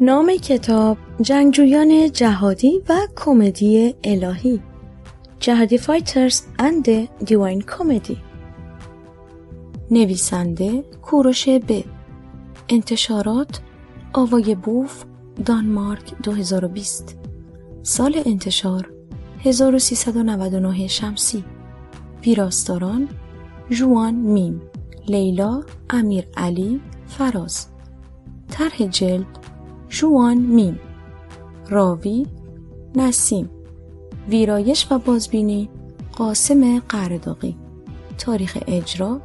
نام کتاب جنگجویان جهادی و کمدی الهی Jihadi Fighters and the Divine Comedy. نویسنده کوروش ب. انتشارات آوای بوف، دانمارک 2020. سال انتشار 1399 شمسی. ویراستاران ژوان میم، لیلا امیر علی فراز. طرح جلد ژوان میم. راوی نسیم. ویرایش و بازبینی قاسم قرداغی. تاریخ اجرا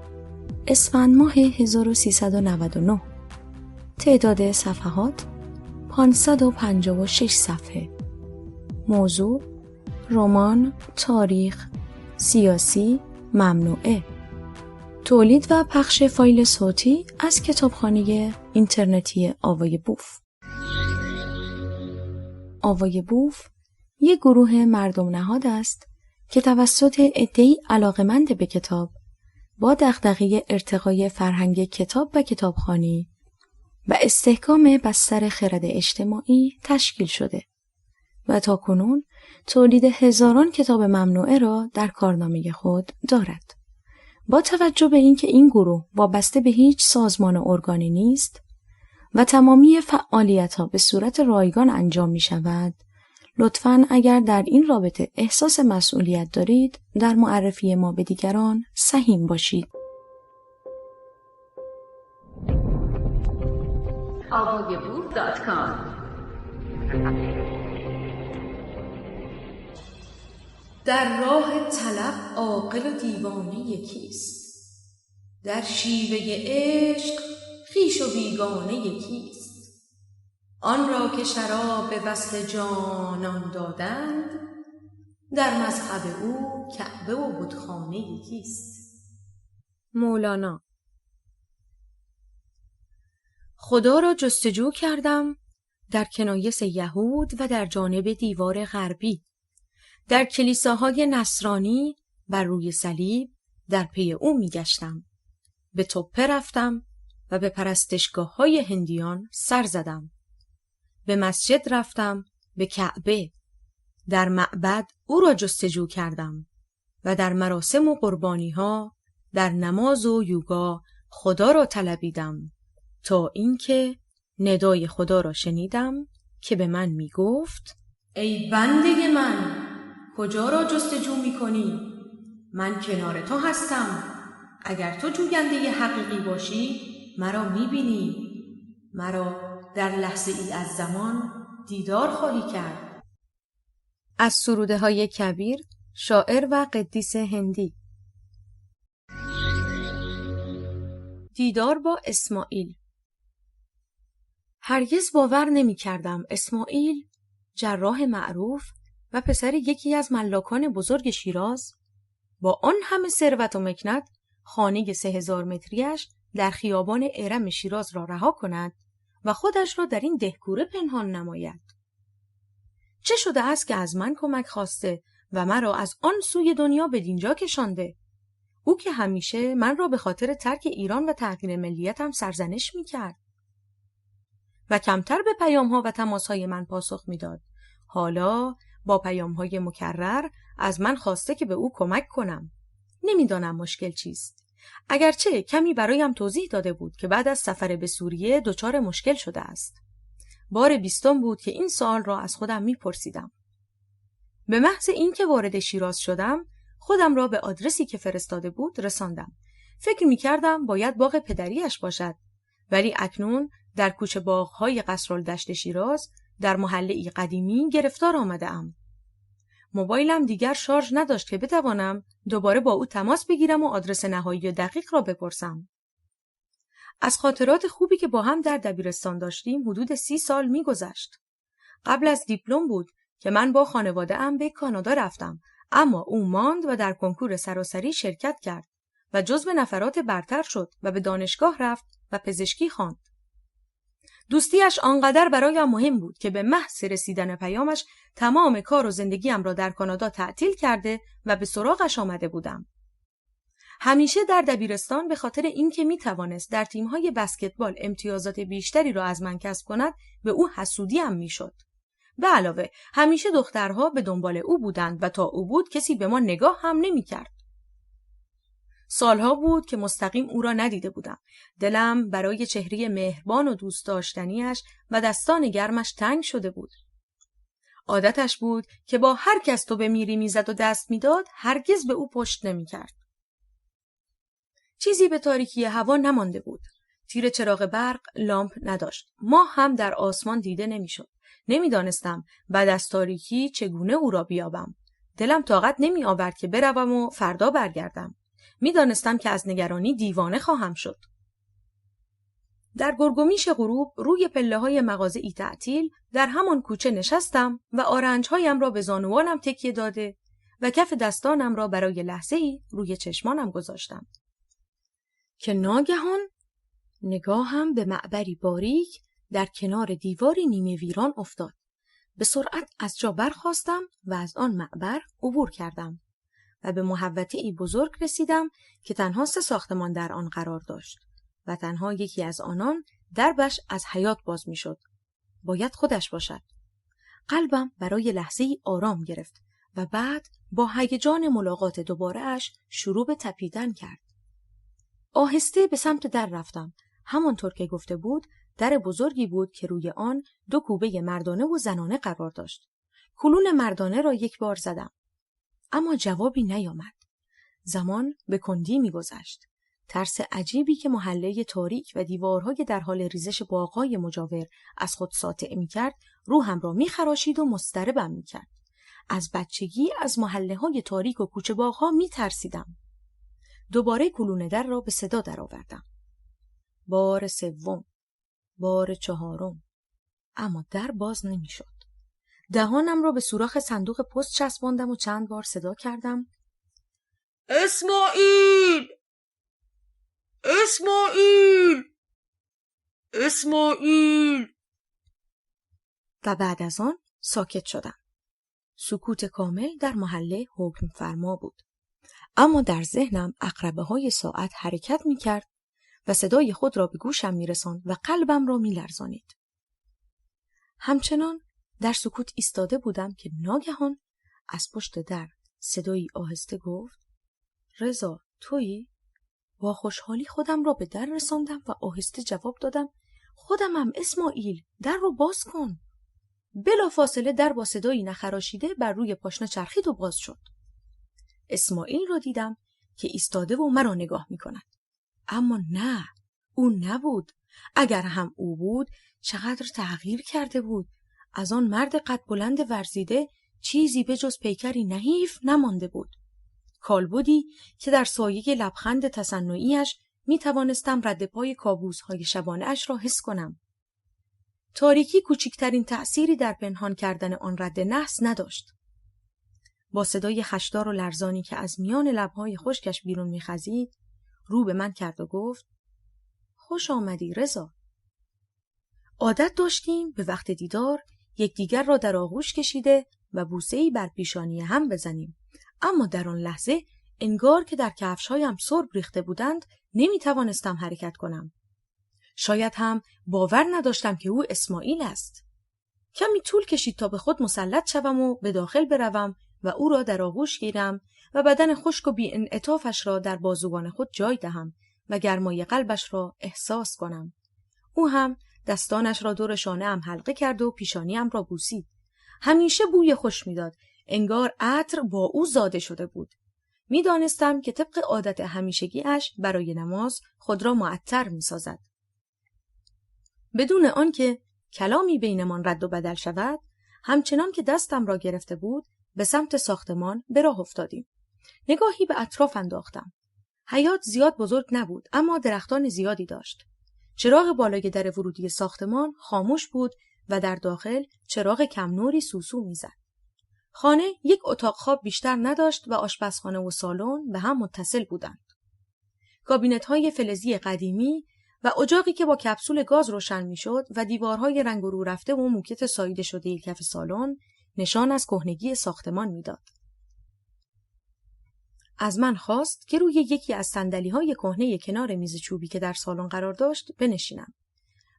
اسفند ماه 1399. تعداد صفحات 556 صفحه. موضوع رمان، تاریخ، سیاسی، ممنوعه. تولید و پخش فایل صوتی از کتابخانه اینترنتی آوای بوف. آوای بوف یک گروه مردم نهاد است که توسط عده‌ای علاقه‌مند به کتاب با دغدغه ارتقای فرهنگ کتاب و کتابخوانی و استحکام بستر خرد اجتماعی تشکیل شده و تاکنون تولید هزاران کتاب ممنوعه را در کارنامه خود دارد. با توجه به اینکه این گروه وابسته به هیچ سازمان و ارگانی نیست و تمامی فعالیت‌ها به صورت رایگان انجام می‌شود، لطفاً اگر در این رابطه احساس مسئولیت دارید، در معرفی ما به دیگران سهیم باشید. avayaboof.com در راه طلب عاقل و دیوانه یکیست، در شیوه عشق خویش و بیگانه یکیست. آن را که شراب به وصل جانان دادند، در مذهب او کعبه و بتخانه یکیست. مولانا. خدا را جستجو کردم در کنایس یهود و در جانب دیوار غربی، در کلیساهای نصرانی بر روی صلیب در پی او می گشتم. به تپه رفتم و به پرستشگاه‌های هندیان سر زدم. به مسجد رفتم، به کعبه. در معبد او را جستجو کردم و در مراسم و قربانی‌ها، در نماز و یوگا خدا را طلبیدم، تا اینکه ندای خدا را شنیدم که به من می گفت: ای بنده من، کجا را جستجو می کنی؟ من کنار تو هستم. اگر تو جوینده حقیقی باشی، مرا می بینی. مرا در لحظه ای از زمان دیدار خواهی کرد. از سروده های کبیر، شاعر و قدیس هندی. دیدار با اسماعیل. هرگز باور نمی کردم اسماعیل، جراح معروف و پسر یکی از ملاکان بزرگ شیراز، با آن همه ثروت و مکنت خانه 3000 متریش در خیابان ارم شیراز را رها کند و خودش را در این دهکوره پنهان نماید. چه شده است که از من کمک خواسته و مرا از آن سوی دنیا به دینجا کشانده؟ او که همیشه من را به خاطر ترک ایران و تغییر ملیتم سرزنش می کرد و کمتر به پیام‌ها و تماس‌های من پاسخ می‌داد، حالا با پیام‌های مکرر از من خواسته که به او کمک کنم. نمی‌دانم مشکل چیست. اگرچه کمی برایم توضیح داده بود که بعد از سفر به سوریه دچار مشکل شده است. بار 20 بود که این سوال را از خودم می‌پرسیدم. به محض اینکه وارد شیراز شدم، خودم را به آدرسی که فرستاده بود رساندم. فکر می‌کردم باید باغ پدریش باشد، ولی اکنون در کوچه باغ‌های قصرالدشت شیراز در محله‌ای قدیمی گرفتار آمده‌ام. موبایلم دیگر شارژ نداشت که بتوانم دوباره با او تماس بگیرم و آدرس نهایی و دقیق را بپرسم. از خاطرات خوبی که با هم در دبیرستان داشتیم حدود 30 سال می‌گذشت. قبل از دیپلم بود که من با خانواده‌ام به کانادا رفتم، اما او ماند و در کنکور سراسری شرکت کرد و جزو نفرات برتر شد و به دانشگاه رفت و پزشکی خواند. دوستیش آنقدر برایم مهم بود که به محض رسیدن پیامش تمام کار و زندگیم را در کانادا تعطیل کرده و به سراغش آمده بودم. همیشه در دبیرستان به خاطر اینکه میتوانست در تیم‌های بسکتبال امتیازات بیشتری را از من کسب کند به او حسودیم میشد. به علاوه همیشه دخترها به دنبال او بودند و تا او بود کسی به ما نگاه هم نمی‌کرد. سالها بود که مستقیم او را ندیده بودم. دلم برای چهره مهربان و دوست داشتنیش و دستان گرمش تنگ شده بود. عادتش بود که با هر کس تو بمیری میزد و دست میداد، هرگز به او پشت نمی‌کرد. چیزی به تاریکی هوا نمانده بود. تیر چراغ برق لامپ نداشت. ماه هم در آسمان دیده نمی‌شد. نمی‌دانستم بعد از تاریکی چگونه او را بیابم. دلم طاقت نمی‌آورد که بروم و فردا برگردم. می‌دانستم که از نگرانی دیوانه خواهم شد. در گرگومیش غروب روی پله‌های مغازه‌ای تعطیل در همان کوچه نشستم و آرنج‌هایم را به زانوانم تکیه داده و کف دستانم را برای لحظه‌ای روی چشمانم گذاشتم. که ناگهان نگاهم به معبری باریک در کنار دیواری نیمه ویران افتاد. به سرعت از جا برخاستم و از آن معبر عبور کردم و به محوطه‌ای بزرگ رسیدم که تنها 3 ساختمان در آن قرار داشت و تنها یکی از آنان دربش از حیاط باز می‌شد. باید خودش باشد. قلبم برای لحظه‌ای آرام گرفت و بعد با هیجان ملاقات دوباره‌اش شروع به تپیدن کرد. آهسته به سمت در رفتم. همانطور که گفته بود، در بزرگی بود که روی آن 2 کوبه مردانه و زنانه قرار داشت. کلون مردانه را 1 بار زدم. اما جوابی نیامد. زمان به کندی می‌گذشت. ترس عجیبی که محله تاریک و دیوارهای در حال ریزش باغ‌های مجاور از خود ساطع می‌کرد، روحم را می‌خراشید و مضطربم می‌کرد. از بچگی از محله‌های تاریک و کوچه باغ‌ها می‌ترسیدم. دوباره کلون در را به صدا درآوردم. بار 3، بار 4، اما در باز نمی‌شد. دهانم را به سوراخ صندوق پست چسباندم و چند بار صدا کردم: اسماعیل! اسماعیل! اسماعیل! و بعد از آن ساکت شدم. سکوت کامل در محله حکم فرما بود. اما در ذهنم عقربه‌های ساعت حرکت می‌کرد و صدای خود را به گوشم می‌رساند و قلبم را می‌لرزانید. همچنان در سکوت ایستاده بودم که ناگهان از پشت در صدایی آهسته گفت: رضا، تویی؟ با خوشحالی خودم را به در رساندم و آهسته جواب دادم: خودمم اسماعیل، در رو باز کن. بلافاصله در با صدایی نخراشیده بر روی پاشنه چرخید و باز شد. اسماعیل را دیدم که ایستاده و مرا نگاه می‌کند. اما نه، او نبود. اگر هم او بود، چقدر تغییر کرده بود. از آن مرد قد بلند ورزیده چیزی به جز پیکری نحیف نمانده بود. کالبدی که در سایه لبخند تصنعیش می توانستم رد پای کابوس‌های شبانه اش را حس کنم. تاریکی کوچکترین تأثیری در پنهان کردن آن رد نحس نداشت. با صدای خشدار و لرزانی که از میان لب‌های خشکش بیرون می‌خزید، رو به من کرد و گفت: خوش آمدی رضا. عادت داشتیم به وقت دیدار یکدیگر را در آغوش کشیده و بوسه‌ای بر پیشانی هم بزنیم. اما در آن لحظه انگار که در کفش‌هایم سرب ریخته بودند، نمی‌توانستم حرکت کنم. شاید هم باور نداشتم که او اسماعیل است. کمی طول کشید تا به خود مسلط شوم و به داخل بروم و او را در آغوش گیرم و بدن خشک و بی‌انعطافش را در بازوان خود جای دهم و گرمای قلبش را احساس کنم. او هم دستانش را دور شانه‌ام حلقه کرد و پیشانیم را بوسید. همیشه بوی خوش میداد، انگار عطر با او زاده شده بود. میدانستم که طبق عادت همیشگی‌اش برای نماز خود را معطر می‌سازد. بدون آنکه کلامی بینمان رد و بدل شود، همچنان که دستم را گرفته بود، به سمت ساختمان به راه افتادیم. نگاهی به اطراف انداختم. حیاط زیاد بزرگ نبود، اما درختان زیادی داشت. چراغ بالای در ورودی ساختمان خاموش بود و در داخل چراغ کم نوری سوسو میزد. خانه 1 اتاق خواب بیشتر نداشت و آشپزخانه و سالن به هم متصل بودند. کابینت‌های فلزی قدیمی و اجاقی که با کپسول گاز روشن میشد و دیوارهای رنگ و رو رفته و موکت ساییده شده کف سالن نشان از کهنگی ساختمان میداد. از من خواست که روی یکی از صندلی‌های کهنه کنار میز چوبی که در سالن قرار داشت بنشینم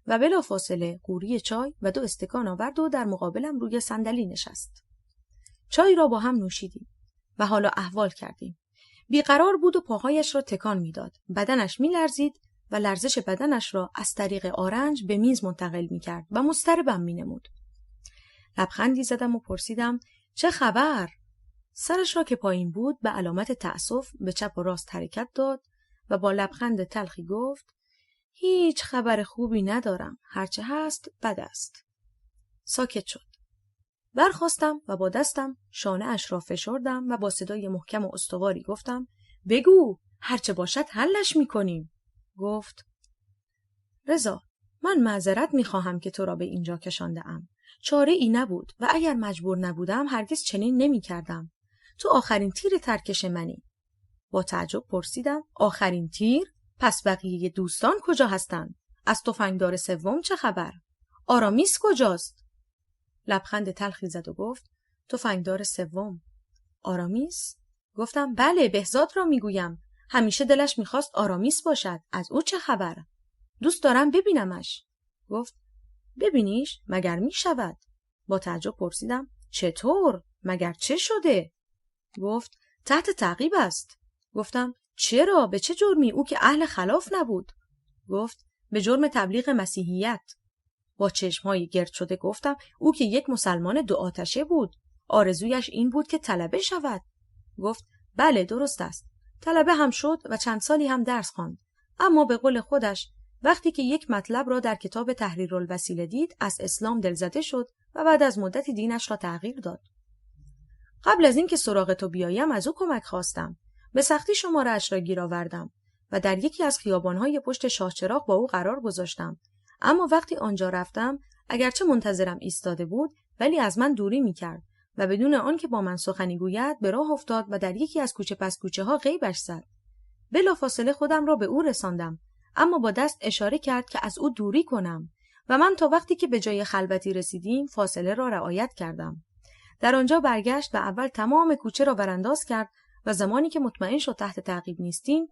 و بلافاصله قوری چای و 2 استکان آورد و در مقابلم روی صندلی نشست. چای را با هم نوشیدیم و حالا احوال کردیم. بیقرار بود و پاهایش را تکان میداد. بدنش میلرزید و لرزش بدنش را از طریق آرنج به میز منتقل میکرد و مضطربم مینمود. لبخندی زدم و پرسیدم چه خبر؟ سرش را که پایین بود به علامت تأسف به چپ و راست حرکت داد و با لبخند تلخی گفت هیچ خبر خوبی ندارم. هرچه هست بد است. ساکت شد. برخاستم و با دستم شانه اش را فشردم و با صدای محکم و استواری گفتم بگو، هرچه باشد حلش میکنیم. گفت رضا، من معذرت میخواهم که تو را به اینجا کشانده‌ام. چاره ای نبود و اگر مجبور نبودم هرگز چنین نمیکردم. تو آخرین تیر ترکش منی. با تعجب پرسیدم آخرین تیر؟ پس بقیه دوستان کجا هستند؟ از تفنگدار سوم چه خبر؟ آرامیس کجاست؟ لبخند تلخی زد و گفت تفنگدار سوم. آرامیس؟ گفتم بله، بهزاد را میگویم. همیشه دلش میخواست آرامیس باشد. از او چه خبر؟ دوست دارم ببینمش. گفت ببینیش مگر میشود؟ با تعجب پرسیدم چطور؟ مگر چه شده؟ گفت تحت تعقیب است. گفتم چرا؟ به چه جرمی؟ او که اهل خلاف نبود. گفت به جرم تبلیغ مسیحیت. با چشمهای گرد شده گفتم او که یک مسلمان 2 آتشه بود. آرزویش این بود که طلبه شود. گفت بله درست است. طلبه هم شد و چند سالی هم درس خواند. اما به قول خودش وقتی که یک مطلب را در کتاب تحریرالوسیله دید از اسلام دلزده شد و بعد از مدتی دینش را تغییر داد. قبل از اینکه سراغ تو بیایم از او کمک خواستم. به سختی شماره‌اش را گیر آوردم و در یکی از خیابان‌های پشت شاهچراغ با او قرار گذاشتم. اما وقتی آنجا رفتم اگرچه منتظرم ایستاده بود ولی از من دوری می‌کرد و بدون آنکه با من سخنی گوید به راه افتاد و در یکی از کوچه پس کوچه‌ها غیبش زد. بلافاصله خودم را به او رساندم اما با دست اشاره کرد که از او دوری کنم و من تا وقتی که به جای خلوتی رسیدیم فاصله را رعایت کردم. در آنجا برگشت و اول تمام کوچه را ورانداز کرد و زمانی که مطمئن شد تحت تعقیب نیستیم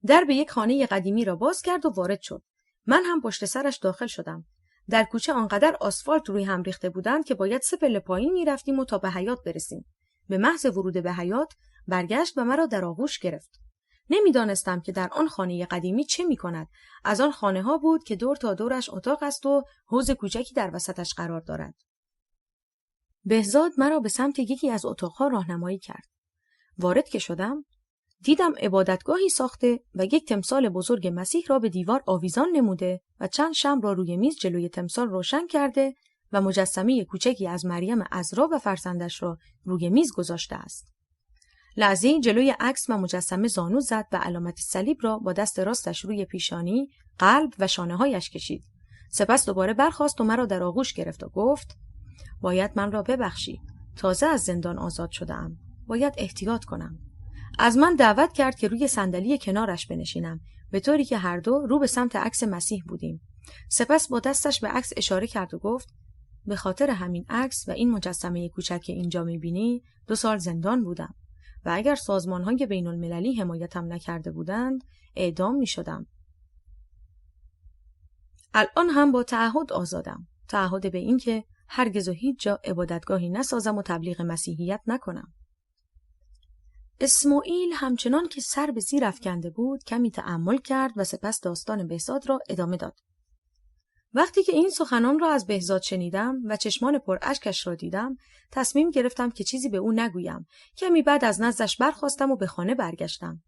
در به یک خانه قدیمی را باز کرد و وارد شد. من هم پشت سرش داخل شدم. در کوچه آنقدر آسفالت روی هم ریخته بودند که باید 3 پله پایین می‌رفتیم و تا به حیاط برسیم. به محض ورود به حیاط برگشت و مرا در آغوش گرفت. نمیدانستم که در آن خانه قدیمی چه می‌کند. از آن خانه‌ها بود که دور تا دورش اتاق است و حوض کوچکی در وسطش قرار دارد. بهزاد مرا به سمت یکی از اتاق‌ها راهنمایی کرد. وارد که شدم دیدم عبادتگاهی ساخته و یک تمثال بزرگ مسیح را به دیوار آویزان نموده و چند شمع را روی میز جلوی تمثال روشن کرده و مجسمه کوچکی از مریم عذرا و فرزندش را روی میز گذاشته است. لحظه‌ای جلوی عکس و مجسمه زانو زد و علامت صلیب را با دست راستش روی پیشانی، قلب و شانه‌هایش کشید. سپس دوباره برخاست و مرا در آغوش گرفت و گفت باید من را ببخشی. تازه از زندان آزاد شده‌ام. باید احتیاط کنم. از من دعوت کرد که روی صندلی کنارش بنشینم، به طوری که هر دو رو به سمت عکس مسیح بودیم. سپس با دستش به عکس اشاره کرد و گفت به خاطر همین عکس و این مجسمه کوچک که اینجا می‌بینی 2 سال زندان بودم و اگر سازمان‌های بین‌المللی حمایتم نکرده بودند اعدام می‌شدم. الان هم با تعهد آزادم. تعهد به این که هرگز و هیچ جا عبادتگاهی نسازم و تبلیغ مسیحیت نکنم. اسماعیل همچنان که سر به زیر افکنده بود کمی تأمل کرد و سپس داستان بهزاد را ادامه داد. وقتی که این سخنان را از بهزاد شنیدم و چشمان پر اشکش را دیدم تصمیم گرفتم که چیزی به او نگویم. کمی بعد از نزدش برخاستم و به خانه برگشتم.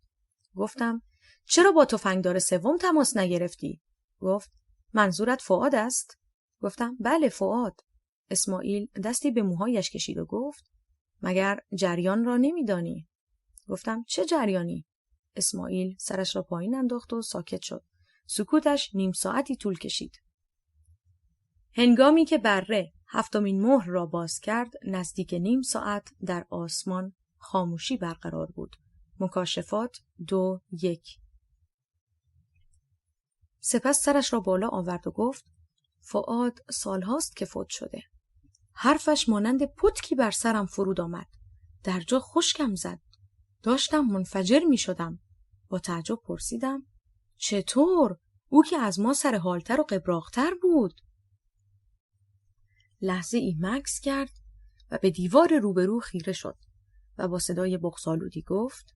گفتم چرا با تفنگدار سوم تماس نگرفتی؟ گفت منظورت فؤاد است؟ گفتم بله فؤاد. اسماعیل دستی به موهایش کشید و گفت مگر جریان را نمیدانی؟ گفتم چه جریانی؟ اسماعیل سرش را پایین انداخت و ساکت شد. سکوتش نیم ساعتی طول کشید. هنگامی که بره 7مین مهر را باز کرد نزدیک نیم ساعت در آسمان خاموشی برقرار بود. مکاشفات 2:1. سپس سرش را بالا آورد و گفت فؤاد سالهاست که فوت شده. حرفش مانند پتکی بر سرم فرود آمد. در جا خشکم زد. داشتم منفجر می شدم. با تعجب پرسیدم: چطور؟ او که از ما سر حالتر و قبراقتر بود. لحظه ای مکث کرد و به دیوار روبرو خیره شد و با صدای بغض‌آلودی گفت: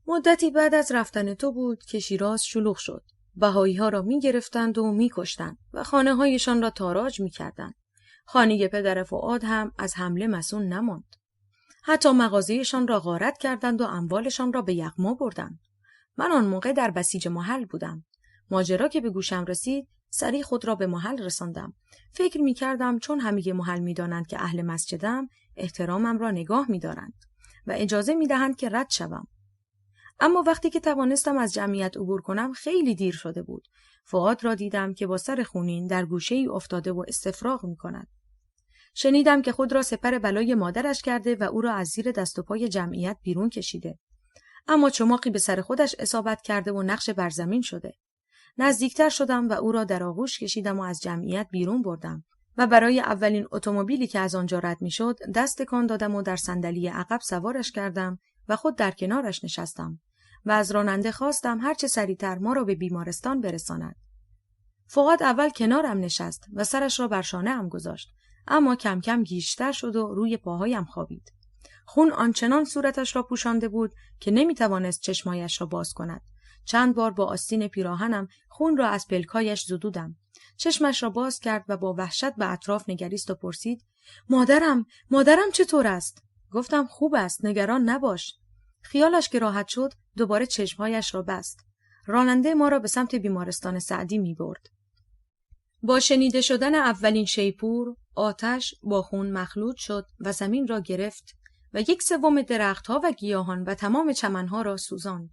مدتی بعد از رفتن تو بود که شیراز شلوغ شد. بهائی‌ها را می گرفتند و می کشتند و خانه هایشان را تاراج می کردند. خانه پدر فؤاد هم از حمله مصون نماند. حتی مغازه‌شان را غارت کردند و اموالشان را به یغما بردند. من آن موقع در بسیج محل بودم. ماجرا که به گوشم رسید، سریع خود را به محل رساندم. فکر می کردم چون همه محل می دانند که اهل مسجدم، احترامم را نگاه می دارند و اجازه می دهند که رد شوم. اما وقتی که توانستم از جمعیت عبور کنم خیلی دیر شده بود. فؤاد را دیدم که با سر خونین در گوشه‌ای افتاده و استفراغ می کند. شنیدم که خود را سپر بلای مادرش کرده و او را از زیر دست و پای جمعیت بیرون کشیده. اما چماقی به سر خودش اصابت کرده و نقش بر زمین شده. نزدیکتر شدم و او را در آغوش کشیدم و از جمعیت بیرون بردم و برای اولین اتومبیلی که از آنجا رد می‌شد دست تکان دادم و در صندلی عقب سوارش کردم و خود در کنارش نشستم و از راننده خواستم هرچه سریعتر ما را به بیمارستان برساند. فؤاد اول کنارم نشست و سرش را بر شانه‌ام گذاشت، اما کم کم گیج‌تر شد و روی پاهایم خوابید. خون آنچنان صورتش را پوشانده بود که نمی‌توانست چشمایش را باز کند. چند بار با آستین پیراهنم خون را از پلکایش زدودم. چشمش را باز کرد و با وحشت به اطراف نگریست و پرسید: مادرم چطور است؟ گفتم خوب است، نگران نباش. خیالش که راحت شد دوباره چشمهایش را بست. راننده ما را به سمت بیمارستان سعدی می برد. با شنیده شدن اولین شیپور، آتش با خون مخلوط شد و زمین را گرفت و 1/3 درختها و گیاهان و تمام چمنها را سوزاند.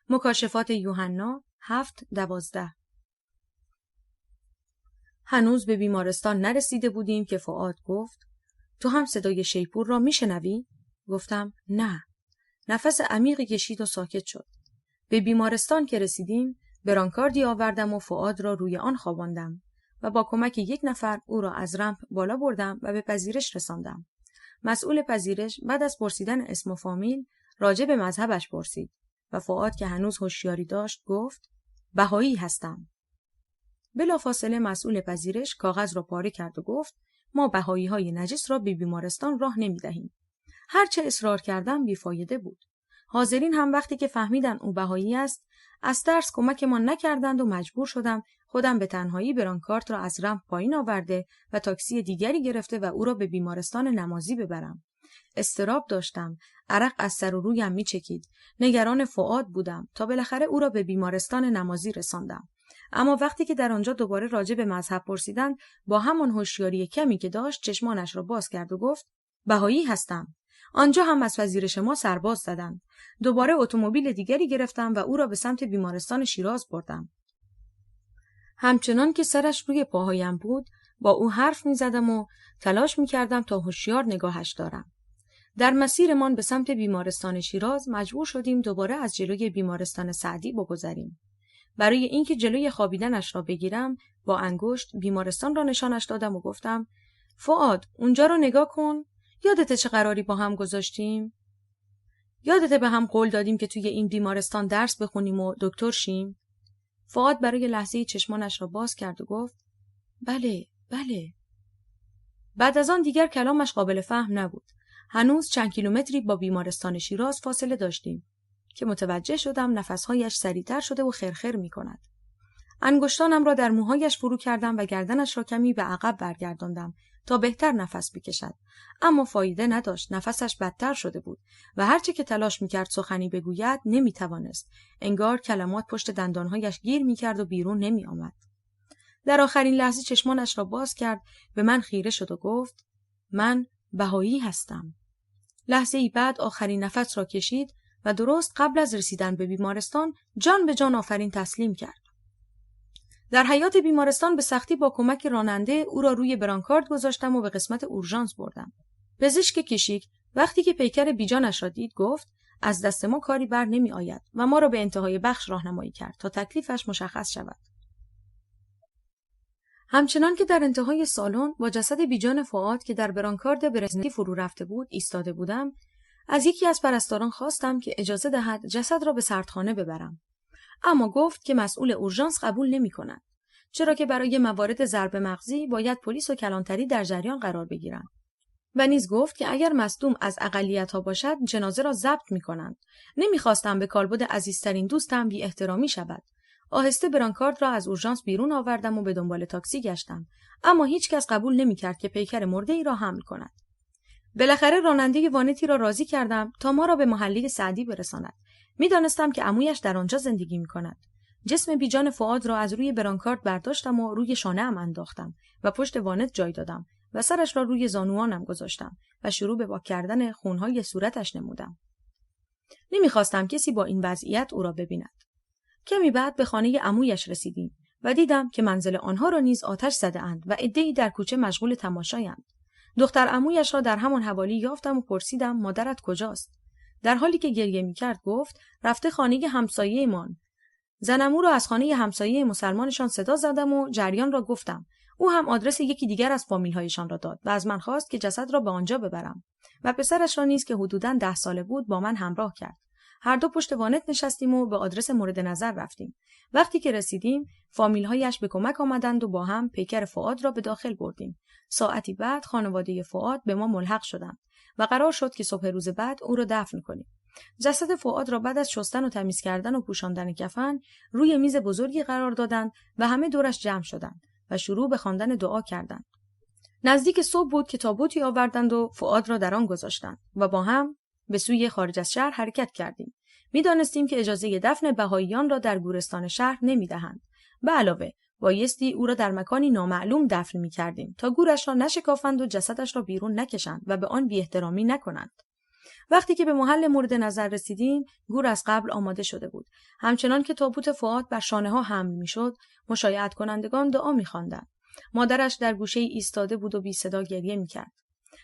مکاشفات یوحنا 7:12. هنوز به بیمارستان نرسیده بودیم که فؤاد گفت: تو هم صدای شیپور را میشنوی؟ گفتم نه. نفس عمیقی کشید و ساکت شد. به بیمارستان که رسیدیم، برانکاردی آوردم و فؤاد را روی آن خواباندم و با کمک 1 نفر او را از رمپ بالا بردم و به پذیرش رساندم. مسئول پذیرش بعد از پرسیدن اسم و فامیل راجع به مذهبش پرسید و فؤاد که هنوز هوشیاری داشت گفت: بهایی هستم. بلافاصله مسئول پذیرش کاغذ را پاره کرد و گفت: ما بهایی‌های نجس را به بیمارستان راه نمی‌دهیم. هرچه اصرار کردم بیفایده بود. حاضرین هم وقتی که فهمیدن او بهایی است، از ترس کمکمان نکردند و مجبور شدم خودم به تنهایی برانکارد را از رمپ پایین آورده و تاکسی دیگری گرفته و او را به بیمارستان نمازی ببرم. اضطراب داشتم، عرق از سر و رویم میچکید. نگران فؤاد بودم تا بالاخره او را به بیمارستان نمازی رساندم. اما وقتی که در آنجا دوباره راجع به مذهب پرسیدند، با همان هوشیاری کمی که داشت چشمانش را باز کرد و گفت: بهایی هستم. آنجا هم از پذیرش ما سرباز زدند. دوباره اتومبیل دیگری گرفتم و او را به سمت بیمارستان شیراز بردم. همچنان که سرش روی پاهایم بود، با او حرف می‌زدم و تلاش می‌کردم تا هوشیار نگاهش دارم. در مسیرمان به سمت بیمارستان شیراز مجبور شدیم دوباره از جلوی بیمارستان سعدی بگذریم. برای اینکه جلوی خوابیدنش را بگیرم، با انگشت بیمارستان را نشانش دادم و گفتم: فؤاد، اونجا رو نگاه کن. یادته چه قراری با هم گذاشتیم؟ یادته به هم قول دادیم که توی این بیمارستان درس بخونیم و دکتر شیم؟ فؤاد برای لحظه‌ای چشمانش را باز کرد و گفت: بله. بعد از آن دیگر کلامش قابل فهم نبود. هنوز چند کیلومتری با بیمارستان شیراز فاصله داشتیم که متوجه شدم نفسهایش سریعتر شده و خرخر می کند. انگشتانم را در موهایش فرو کردم و گردنش را کمی به عقب برگرداندم تا بهتر نفس بکشد، اما فایده نداشت. نفسش بدتر شده بود و هرچه که تلاش میکرد سخنی بگوید نمیتوانست. انگار کلمات پشت دندانهایش گیر میکرد و بیرون نمیآمد. در آخرین لحظه چشمانش را باز کرد، به من خیره شد و گفت: من بهایی هستم. لحظه ای بعد آخرین نفس را کشید و درست قبل از رسیدن به بیمارستان جان به جان آفرین تسلیم کرد. در حیاط بیمارستان به سختی با کمک راننده او را روی برانکارد گذاشتم و به قسمت اورژانس بردم. پزشک کشیک وقتی که پیکر بیجانش را دید گفت: از دست ما کاری بر نمی آید و ما را به انتهای بخش راهنمایی کرد تا تکلیفش مشخص شود. همچنان که در انتهای سالن با جسد بیجان فؤاد که در برانکارد برزنتی فرو رفته بود ایستاده بودم، از یکی از پرستاران خواستم که اجازه دهد جسد را به سردخانه ببرم. اما گفت که مسئول اورژانس قبول نمی‌کند، چرا که برای موارد ضرب مغزی باید پلیس و کلانتری در جریان قرار بگیرند. و نیز گفت که اگر مصدوم از اقلیت‌ها باشد جنازه را ضبط می‌کنند. نمی‌خواستم به کالبد عزیزترین دوستم بی احترامی شود. آهسته برانکارد را از اورژانس بیرون آوردم و به دنبال تاکسی گشتم، اما هیچ کس قبول نمی‌کرد که پیکر مرده‌ای را حمل کند. بالاخره راننده وانتی را راضی کردم تا ما را به محله سعدی برساند. می‌دانستم که عمویش در آنجا زندگی می‌کند. جسم بیجان فؤاد را از روی برانکارد برداشتم و روی شانه‌ام انداختم و پشت وانت جای دادم و سرش را روی زانوانم گذاشتم و شروع به پاک کردن خونهای صورتش نمودم. نمی‌خواستم کسی با این وضعیت او را ببیند. کمی بعد به خانه عمویش رسیدیم و دیدم که منزل آنها را نیز آتش زده‌اند و عده‌ای در کوچه مشغول تماشایند. دختر عمویش را در همان حوالی یافتم و پرسیدم مادرت کجاست؟ در حالی که گریه می‌کرد گفت رفته خانه همسایه‌مان. زن عمو را از خانه همسایه مسلمانشان صدا زدم و جریان را گفتم. او هم آدرس یکی دیگر از فامیل‌هایشان را داد و از من خواست که جسد را به آنجا ببرم و پسرش را نیز که حدوداً 10 ساله بود با من همراه کرد. هر دو پشت وانت نشستیم و به آدرس مورد نظر رفتیم. وقتی که رسیدیم، فامیل‌هایش به کمک آمدند و با هم پیکر فؤاد را به داخل بردیم. ساعتی بعد خانواده فؤاد به ما ملحق شدند و قرار شد که صبح روز بعد او را دفن کنیم. جسد فؤاد را بعد از شستن و تمیز کردن و پوشاندن کفن روی میز بزرگی قرار دادند و همه دورش جمع شدند و شروع به خواندن دعا کردند. نزدیک صبح بود که تابوتی آوردند و فؤاد را در آن گذاشتند و با هم به سوی خارج از شهر حرکت کردیم. می‌دانستیم که اجازه دفن بهائیان را در گورستان شهر نمی‌دهند. به علاوه بایستی او را در مکانی نامعلوم دفن می‌کردیم تا گورش را نشکافند و جسدش را بیرون نکشند و به آن بی‌احترامی نکنند. وقتی که به محل مورد نظر رسیدیم، گور از قبل آماده شده بود. همچنان که تابوت فؤاد بر شانه‌ها حمل می‌شد، مشایعت کنندگان دعا می‌خواندند. مادرش در گوشه ایستاده بود و بی صدا گریه می‌کرد.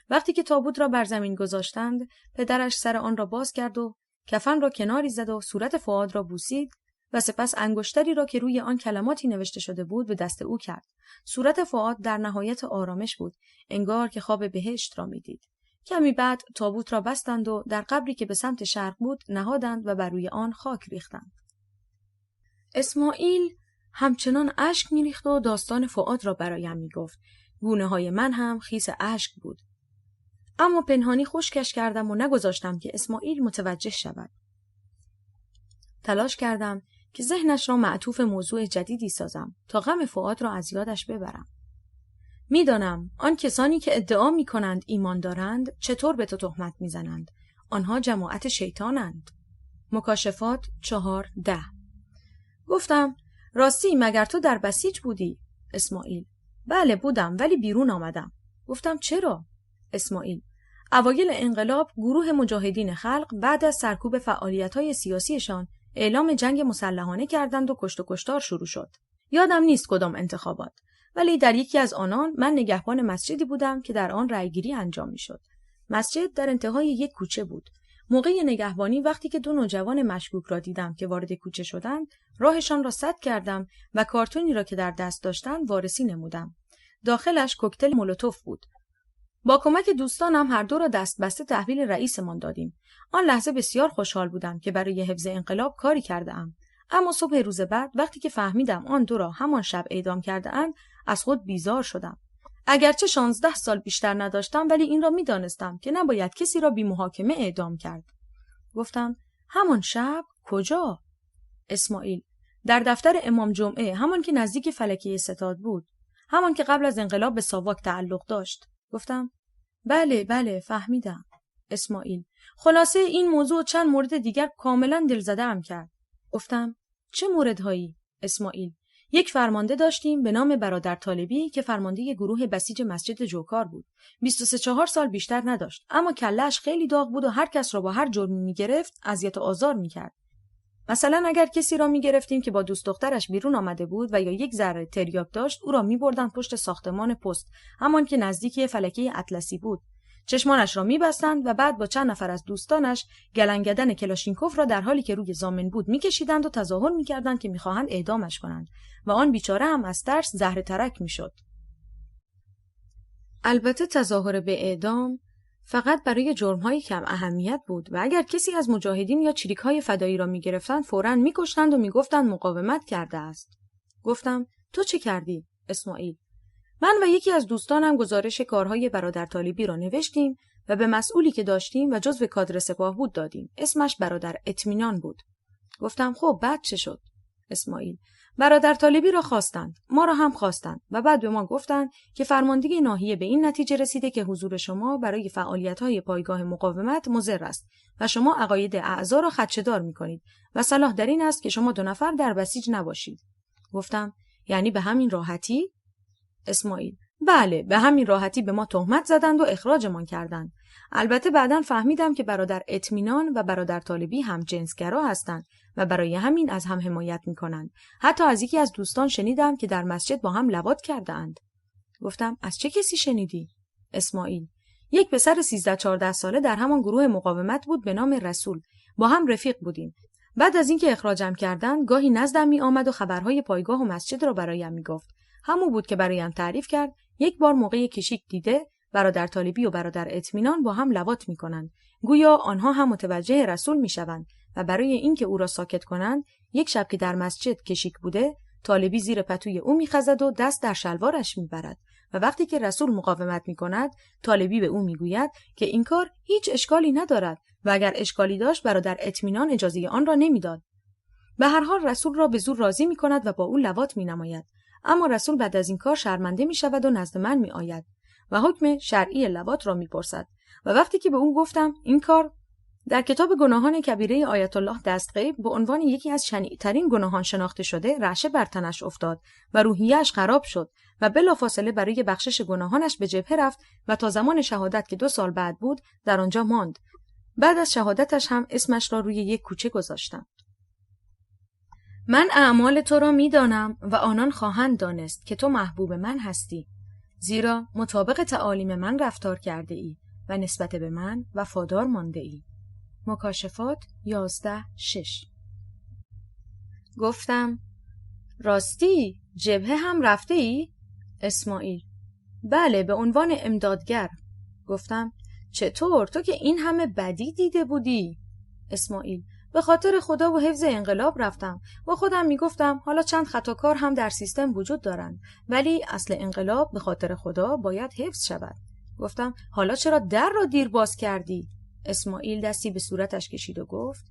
وقتی که تابوت را بر زمین گذاشتند، پدرش سر آن را باز کرد و کفن را کناری زد و صورت فؤاد را بوسید و سپس انگشتری را که روی آن کلماتی نوشته شده بود به دست او کرد. صورت فؤاد در نهایت آرامش بود، انگار که خواب بهشت را می‌دید. کمی بعد تابوت را بستند و در قبری که به سمت شرق بود نهادند و بر روی آن خاک ریختند. اسماعیل همچنان اشک می‌ریخت و داستان فؤاد را برایم می‌گفت. گونه‌های من هم خیس اشک بود. اما پنهانی خشکش کردم و نگذاشتم که اسماعیل متوجه شود. تلاش کردم که ذهنش را معطوف موضوع جدیدی سازم تا غم فؤاد را از یادش ببرم. میدانم آن کسانی که ادعا می‌کنند ایمان دارند چطور به تو تهمت می‌زنند. آنها جماعت شیطانند. مکاشفات 4:10. گفتم راستی مگر تو در بسیج بودی؟ اسماعیل: بله بودم ولی بیرون آمدم. گفتم چرا؟ اسماعیل: اوایل انقلاب گروه مجاهدین خلق بعد از سرکوب فعالیت‌های سیاسیشان اعلام جنگ مسلحانه کردند و کشت و کشتار شروع شد. یادم نیست کدام انتخابات، ولی در یکی از آنان من نگهبان مسجدی بودم که در آن رأیگیری انجام می‌شد. مسجد در انتهای یک کوچه بود. موقع نگهبانی وقتی که 2 نوجوان مشکوک را دیدم که وارد کوچه شدند، راهشان را سد کردم و کارتونی را که در دست داشتند وارسی نمودم. داخلش کوکتل مولوتوف بود. با کمک دوستانم هر دو را دست بسته تحویل رئیسمان دادیم. آن لحظه بسیار خوشحال بودم که برای حفظ انقلاب کاری کرده‌ام. اما صبح روز بعد وقتی که فهمیدم آن دو را همان شب اعدام کرده‌اند، از خود بیزار شدم. اگرچه 16 سال بیشتر نداشتم ولی این را می‌دانستم که نباید کسی را بی محاکمه اعدام کرد. گفتم همان شب کجا؟ اسماعیل: در دفتر امام جمعه، همان که نزدیک فلکیه ستاد بود، همان که قبل از انقلاب به ساواک تعلق داشت. گفتم بله فهمیدم. اسماعیل: خلاصه این موضوع چند مورد دیگر کاملا دلزده‌ام کرد. گفتم چه موردهایی؟ اسماعیل: یک فرمانده داشتیم به نام برادر طالبی که فرمانده گروه بسیج مسجد جوکار بود. 23-4 سال بیشتر نداشت، اما کله‌اش خیلی داغ بود و هر کس را با هر جرمی می‌گرفت اذیت و آزار می‌کرد. مثلا اگر کسی را می‌گرفتیم که با دوست دخترش بیرون آمده بود و یا یک ذره تریاک داشت، او را می‌بردند پشت ساختمان پست، همان که نزدیک فلکه اطلسی بود. چشمانش را می‌بستند و بعد با چند نفر از دوستانش گلنگدن کلاشینکوف را در حالی که روی زامن بود می‌کشیدند و تظاهر می‌کردند که می‌خواهند اعدامش کنند و آن بیچاره هم از ترس زهره ترک می‌شد. البته تظاهر به اعدام فقط برای جرم‌های کم اهمیت بود و اگر کسی از مجاهدین یا چریک‌های فدایی را می‌گرفتند فوراً می‌کشتند و می‌گفتند مقاومت کرده است. گفتم تو چه کردی؟ اسماعیل: من و یکی از دوستانم گزارش کارهای برادر طالبی را نوشتیم و به مسئولی که داشتیم و جزو کادر سپاه بود دادیم. اسمش برادر اطمینان بود. گفتم خب بعد چه شد؟ اسماعیل: برادر طالبی را خواستند، ما را هم خواستند و بعد به ما گفتند که فرماندهی ناحیه به این نتیجه رسیده که حضور شما برای فعالیت‌های پایگاه مقاومت مضر است و شما عقاید اعضا را خدشه‌دار می‌کنید و صلاح در این است که شما 2 نفر در بسیج نباشید. گفتم یعنی به همین راحتی؟ اسماعیل: بله، به همین راحتی به ما تهمت زدند و اخراجمان کردند. البته بعداً فهمیدم که برادر اطمینان و برادر طالبی هم جنسگرا هستند و برای همین از هم حمایت می‌کنند. حتی از یکی از دوستان شنیدم که در مسجد با هم لواط کرده‌اند. گفتم از چه کسی شنیدی؟ اسماعیل: یک پسر 13-14 ساله در همان گروه مقاومت بود به نام رسول. با هم رفیق بودیم. بعد از اینکه اخراجم کردند، گاهی نزدم می‌آمد و خبرهای پایگاه و مسجد را برایم می‌گفت. همون بود که برایم تعریف کرد یک بار موقع کشیک دیده برادر طالبی و برادر اطمینان با هم لواط می‌کنند. گویا آنها هم متوجه رسول می‌شوند و برای اینکه او را ساکت کنند، یک شب که در مسجد کشیک بوده، طالبی زیر پتوی او می‌خزد و دست در شلوارش می‌برد و وقتی که رسول مقاومت می‌کند، طالبی به او می‌گوید که این کار هیچ اشکالی ندارد و اگر اشکالی داشت برادر اطمینان اجازه آن را نمی‌داد. به هر حال رسول را به زور راضی می‌کند و با او لواط می‌نماید. اما رسول بعد از این کار شرمنده می‌شود و نزد من می‌آید و حکم شرعی لواط را می‌پرسد و وقتی که به او گفتم این کار در کتاب گناهان کبیره آیت الله دستغیب به عنوان یکی از شنیع‌ترین گناهان شناخته شده، رعشه بر تنش افتاد و روحیه‌اش خراب شد و بلافاصله برای بخشش گناهانش به جبهه رفت و تا زمان شهادت که 2 سال بعد بود در آنجا ماند. بعد از شهادتش هم اسمش را روی یک کوچه گذاشتم. من اعمال تو را می‌دانم و آنان خواهند دانست که تو محبوب من هستی، زیرا مطابق تعالیم من رفتار کرده ای و نسبت به من وفادار مانده ای. مکاشفات 11:6. گفتم راستی جبهه هم رفته ای؟ اسماعیل: بله، به عنوان امدادگر. گفتم چطور؟ تو که این همه بدی دیده بودی؟ اسماعیل: به خاطر خدا و حفظ انقلاب رفتم. با خودم میگفتم حالا چند خطاکار هم در سیستم وجود دارند، ولی اصل انقلاب به خاطر خدا باید حفظ شود. گفتم حالا چرا در را دیر باز کردی؟ اسماعیل دستی به صورتش کشید و گفت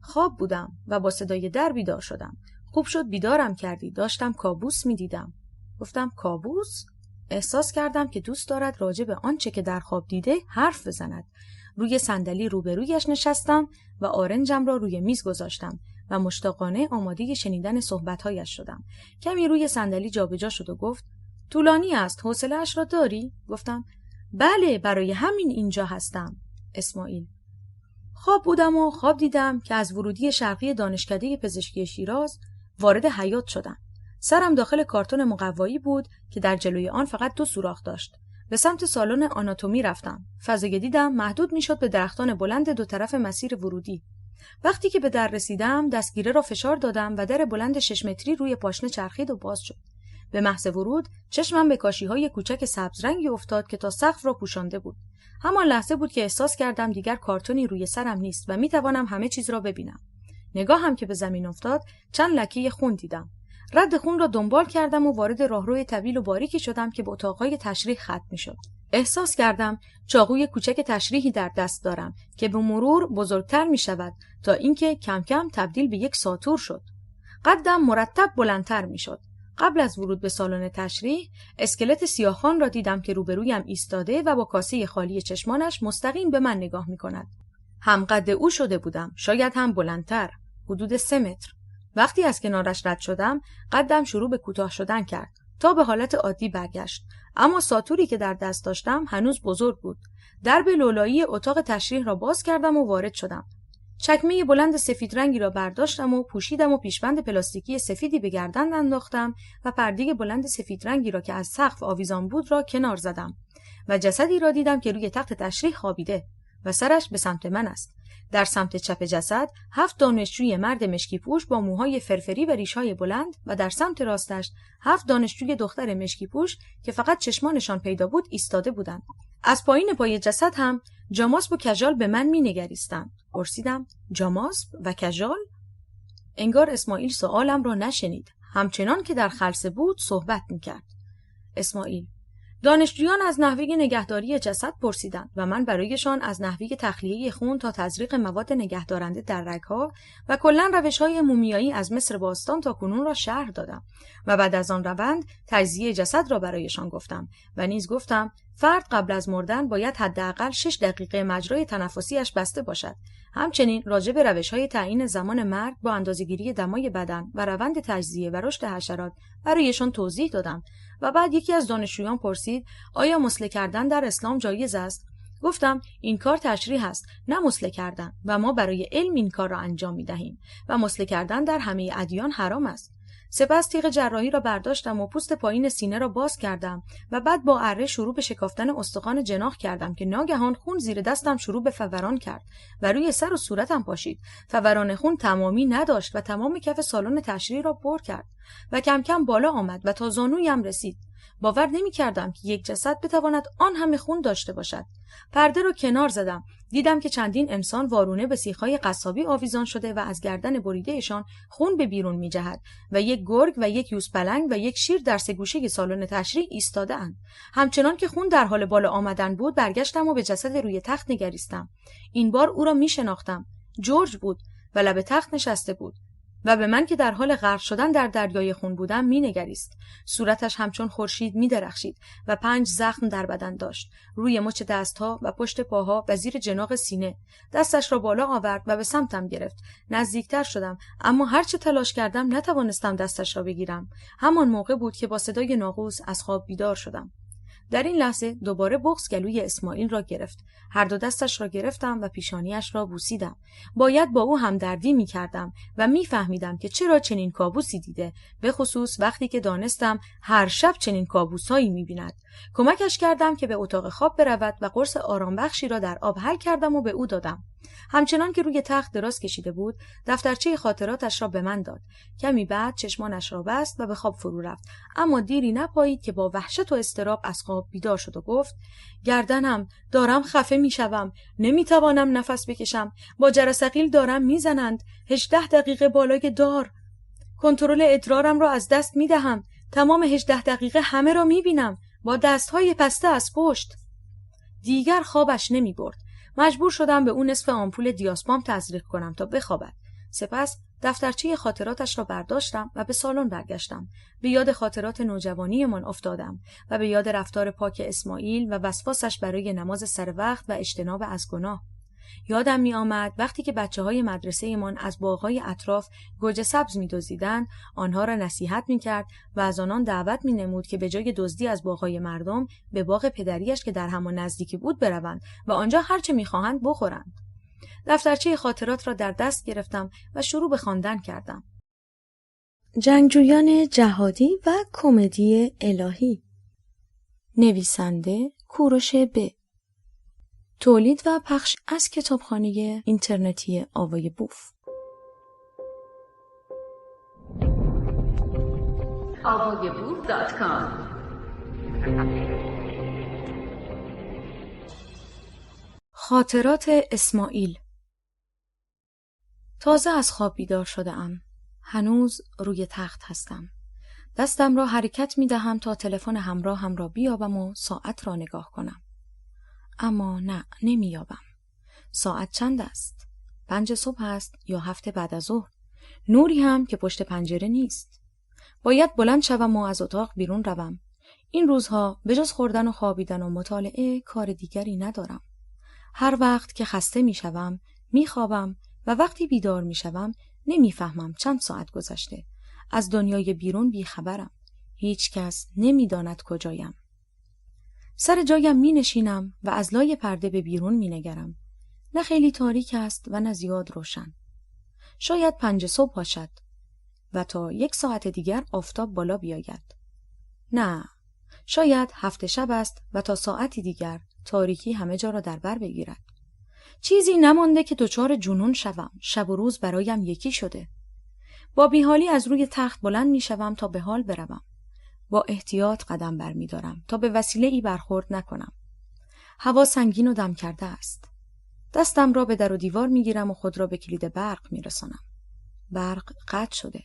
خواب بودم و با صدای در بیدار شدم. خوب شد بیدارم کردی، داشتم کابوس میدیدم. گفتم کابوس؟ احساس کردم که دوست دارد راجع به آنچه که در خواب دیده حرف بزند. روی صندلی روبرویش نشستم و آرنجم را روی میز گذاشتم و مشتاقانه آماده شنیدن صحبت‌هایش شدم. کمی روی صندلی جابجا شد و گفت طولانی است، حوصله‌اش را داری؟ گفتم بله، برای همین اینجا هستم. اسماعیل: خواب بودم و خواب دیدم که از ورودی شرقی دانشکده پزشکی شیراز وارد حیاط شدم. سرم داخل کارتون مقوایی بود که در جلوی آن فقط 2 سوراخ داشت. به سمت سالن آناتومی رفتم. فضای دیدم محدود میشد به درختان بلند 2 طرف مسیر ورودی. وقتی که به در رسیدم دستگیره را فشار دادم و در بلند 6 متری روی پاشنه چرخید و باز شد. به محض ورود چشمم به کاشی‌های کوچک سبز رنگی افتاد که تا سقف را پوشانده بود. همان لحظه بود که احساس کردم دیگر کارتونی روی سرم نیست و میتوانم همه چیز را ببینم. نگاهم که به زمین افتاد چند لکه خون دیدم. رد خون را دنبال کردم و وارد راهروی طویل و باریکی شدم که به اتاقهای تشریح ختم می‌شد. احساس کردم چاقوی کوچک تشریحی در دست دارم که به مرور بزرگتر می‌شود تا اینکه کم کم تبدیل به یک ساطور شد. قدم مرتب بلندتر می‌شد. قبل از ورود به سالن تشریح اسکلت سیاه‌خوان را دیدم که روبرویم ایستاده و با کاسه خالی چشمانش مستقیم به من نگاه می‌کند. هم قد او شده بودم، شاید هم بلندتر، حدود 3 متر. وقتی از کنارش رد شدم، قدم شروع به کوتاه شدن کرد تا به حالت عادی برگشت، اما ساطوری که در دست داشتم هنوز بزرگ بود. درب لولایی اتاق تشریح را باز کردم و وارد شدم. چکمه بلند سفید رنگی را برداشتم و پوشیدم و پیشبند پلاستیکی سفیدی به گردن انداختم و پرده بلند سفید رنگی را که از سقف آویزان بود را کنار زدم و جسدی را دیدم که روی تخت تشریح خوابیده و سرش به سمت من است. در سمت چپ جسد 7 دانشجوی مرد مشکی پوش با موهای فرفری و ریش‌های بلند و در سمت راستش 7 دانشجوی دختر مشکی پوش که فقط چشمانشان پیدا بود ایستاده بودند. از پایین پای جسد هم جاماسب و کژال به من می‌نگریستند. پرسیدم: جاماسب و کژال؟ انگار اسماعیل سؤالم را نشنید. همچنان که در خلسه بود صحبت می‌کرد. اسماعیل: دانشجویان از نحوه نگهداری جسد پرسیدند و من برایشان از نحوه تخلیه خون تا تزریق مواد نگهدارنده در رگ‌ها و کلاً روش‌های مومیایی از مصر باستان تا کنون را شرح دادم و بعد از آن روند تجزیه جسد را برایشان گفتم و نیز گفتم فرد قبل از مردن باید حداقل 6 دقیقه مجرای تنفسیش بسته باشد. همچنین راجع به روش‌های تعیین زمان مرگ با اندازه‌گیری دمای بدن و روند تجزیه و رشد حشرات برایشان توضیح دادم و بعد یکی از دانشجویان پرسید: آیا مسله کردن در اسلام جایز است؟ گفتم این کار تشریح است، نه مسله کردن، و ما برای علم این کار را انجام می‌دهیم و مسله کردن در همه ادیان حرام است. سپس تیغ جراحی را برداشتم و پوست پایین سینه را باز کردم و بعد با اره شروع به شکافتن استخوان جناح کردم که ناگهان خون زیر دستم شروع به فوران کرد و روی سر و صورتم پاشید. فوران خون تمامی نداشت و تمام کف سالن تشریح را پر کرد و کم کم بالا آمد و تا زانویم رسید. باور نمی‌کردم که یک جسد بتواند آن همه خون داشته باشد. پرده را کنار زدم. دیدم که چندین انسان وارونه به سیخ‌های قصابی آویزان شده و از گردن بریده‌شان خون به بیرون می‌جهد و یک گرگ و یک یوزپلنگ و یک شیر در سه گوشه سالن تشریح ایستاده‌اند. همچنان که خون در حال بالا آمدن بود، برگشتم و به جسد روی تخت نگریستم. این بار او را می‌شناختم. جورج بود و لب تخت نشسته بود و به من که در حال غرق شدن در دریای خون بودم می‌نگریست. صورتش همچون خورشید می‌درخشید و 5 زخم در بدن داشت، روی مچ دست‌ها و پشت پاها و زیر جناق سینه. دستش را بالا آورد و به سمتم گرفت. نزدیکتر شدم، اما هرچه تلاش کردم نتوانستم دستش را بگیرم. همان موقع بود که با صدای ناقوس از خواب بیدار شدم. در این لحظه دوباره بغض گلوی اسماعیل را گرفت. هر دو دستش را گرفتم و پیشانیش را بوسیدم. باید با او همدردی می کردم و می فهمیدم که چرا چنین کابوسی دیده، به خصوص وقتی که دانستم هر شب چنین کابوسایی می بیند. کمکش کردم که به اتاق خواب برود و قرص آرامبخشی را در آب حل کردم و به او دادم. همچنان که روی تخت دراز کشیده بود، دفترچه خاطراتش را به من داد. کمی بعد چشمانش را بست و به خواب فرو رفت، اما دیری نپایید که با وحشت و اضطراب از خواب بیدار شد و گفت: گردنم، دارم خفه میشوم، نمیتوانم نفس بکشم، با جرثقیل دارم میزنند، 18 دقیقه بالای دار، کنترل ادرارم را از دست میدهم، تمام 18 دقیقه همه را میبینم، با دستهای پسته از پشت. دیگر خوابش نمیبرد. مجبور شدم به اون نصف آمپول دیاسپام تزریق کنم تا بخوابد. سپس دفترچه خاطراتش را برداشتم و به سالن برگشتم. به یاد خاطرات نوجوانی من افتادم و به یاد رفتار پاک اسماعیل و وسواسش برای نماز سر وقت و اجتناب از گناه. یادم می آمد وقتی که بچه‌های مدرسه من از باغ‌های اطراف گوجه سبز می‌دزدیدند، آنها را نصیحت می‌کرد و از آنان دعوت می‌نمود که به جای دزدی از باغ‌های مردم به باغ پدریش که در همان نزدیکی بود بروند و آنجا هر چه می‌خواهند بخورند. دفترچه خاطرات را در دست گرفتم و شروع به خواندن کردم. جنگجویان جهادی و کمدی الهی. نویسنده کوروش ب. تولید و پخش از کتابخانه اینترنتی آوای بوف. avayaboof.com. خاطرات اسماعیل. تازه از خواب بیدار شده‌ام. هنوز روی تخت هستم. دستم را حرکت می دهم تا تلفن همراهم را بیابم و ساعت را نگاه کنم. اما نه، نمیابم. ساعت چند است؟ 5 صبح است یا 7 بعد از ظهر؟ نوری هم که پشت پنجره نیست. باید بلند شوم و از اتاق بیرون روم. این روزها به جز خوردن و خوابیدن و مطالعه کار دیگری ندارم. هر وقت که خسته میشوم میخوابم و وقتی بیدار میشوم نمیفهمم چند ساعت گذشته. از دنیای بیرون بیخبرم. هیچ کس نمیداند کجایم. سر جایم می نشینم و از لای پرده به بیرون می نگرم. نه خیلی تاریک است و نه زیاد روشن. شاید 5 صبح باشد و تا 1 ساعت دیگر آفتاب بالا بیاید. نه، شاید 7 شب است و تا ساعتی دیگر تاریکی همه جا را در بر بگیرد. چیزی نمانده که دچار جنون شوم. شب و روز برایم یکی شده. با بیحالی از روی تخت بلند می شوم تا به حال بروم. با احتیاط قدم بر می دارم تا به وسیله ای برخورد نکنم. هوا سنگین و دم کرده است. دستم را به در و دیوار میگیرم و خود را به کلید برق میرسانم. برق قطع شده.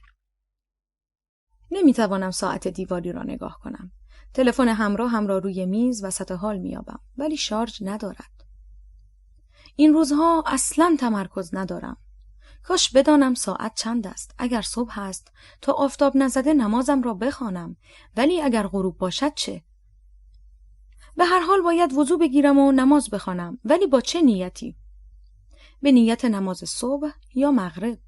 نمیتوانم ساعت دیواری را نگاه کنم. تلفن همراه را روی میز وسط حال میابم، ولی شارژ ندارد. این روزها اصلاً تمرکز ندارم. کاش بدانم ساعت چند است. اگر صبح است تا آفتاب نزده نمازم را بخوانم، ولی اگر غروب باشد چه؟ به هر حال باید وضو بگیرم و نماز بخوانم، ولی با چه نیتی؟ به نیت نماز صبح یا مغرب؟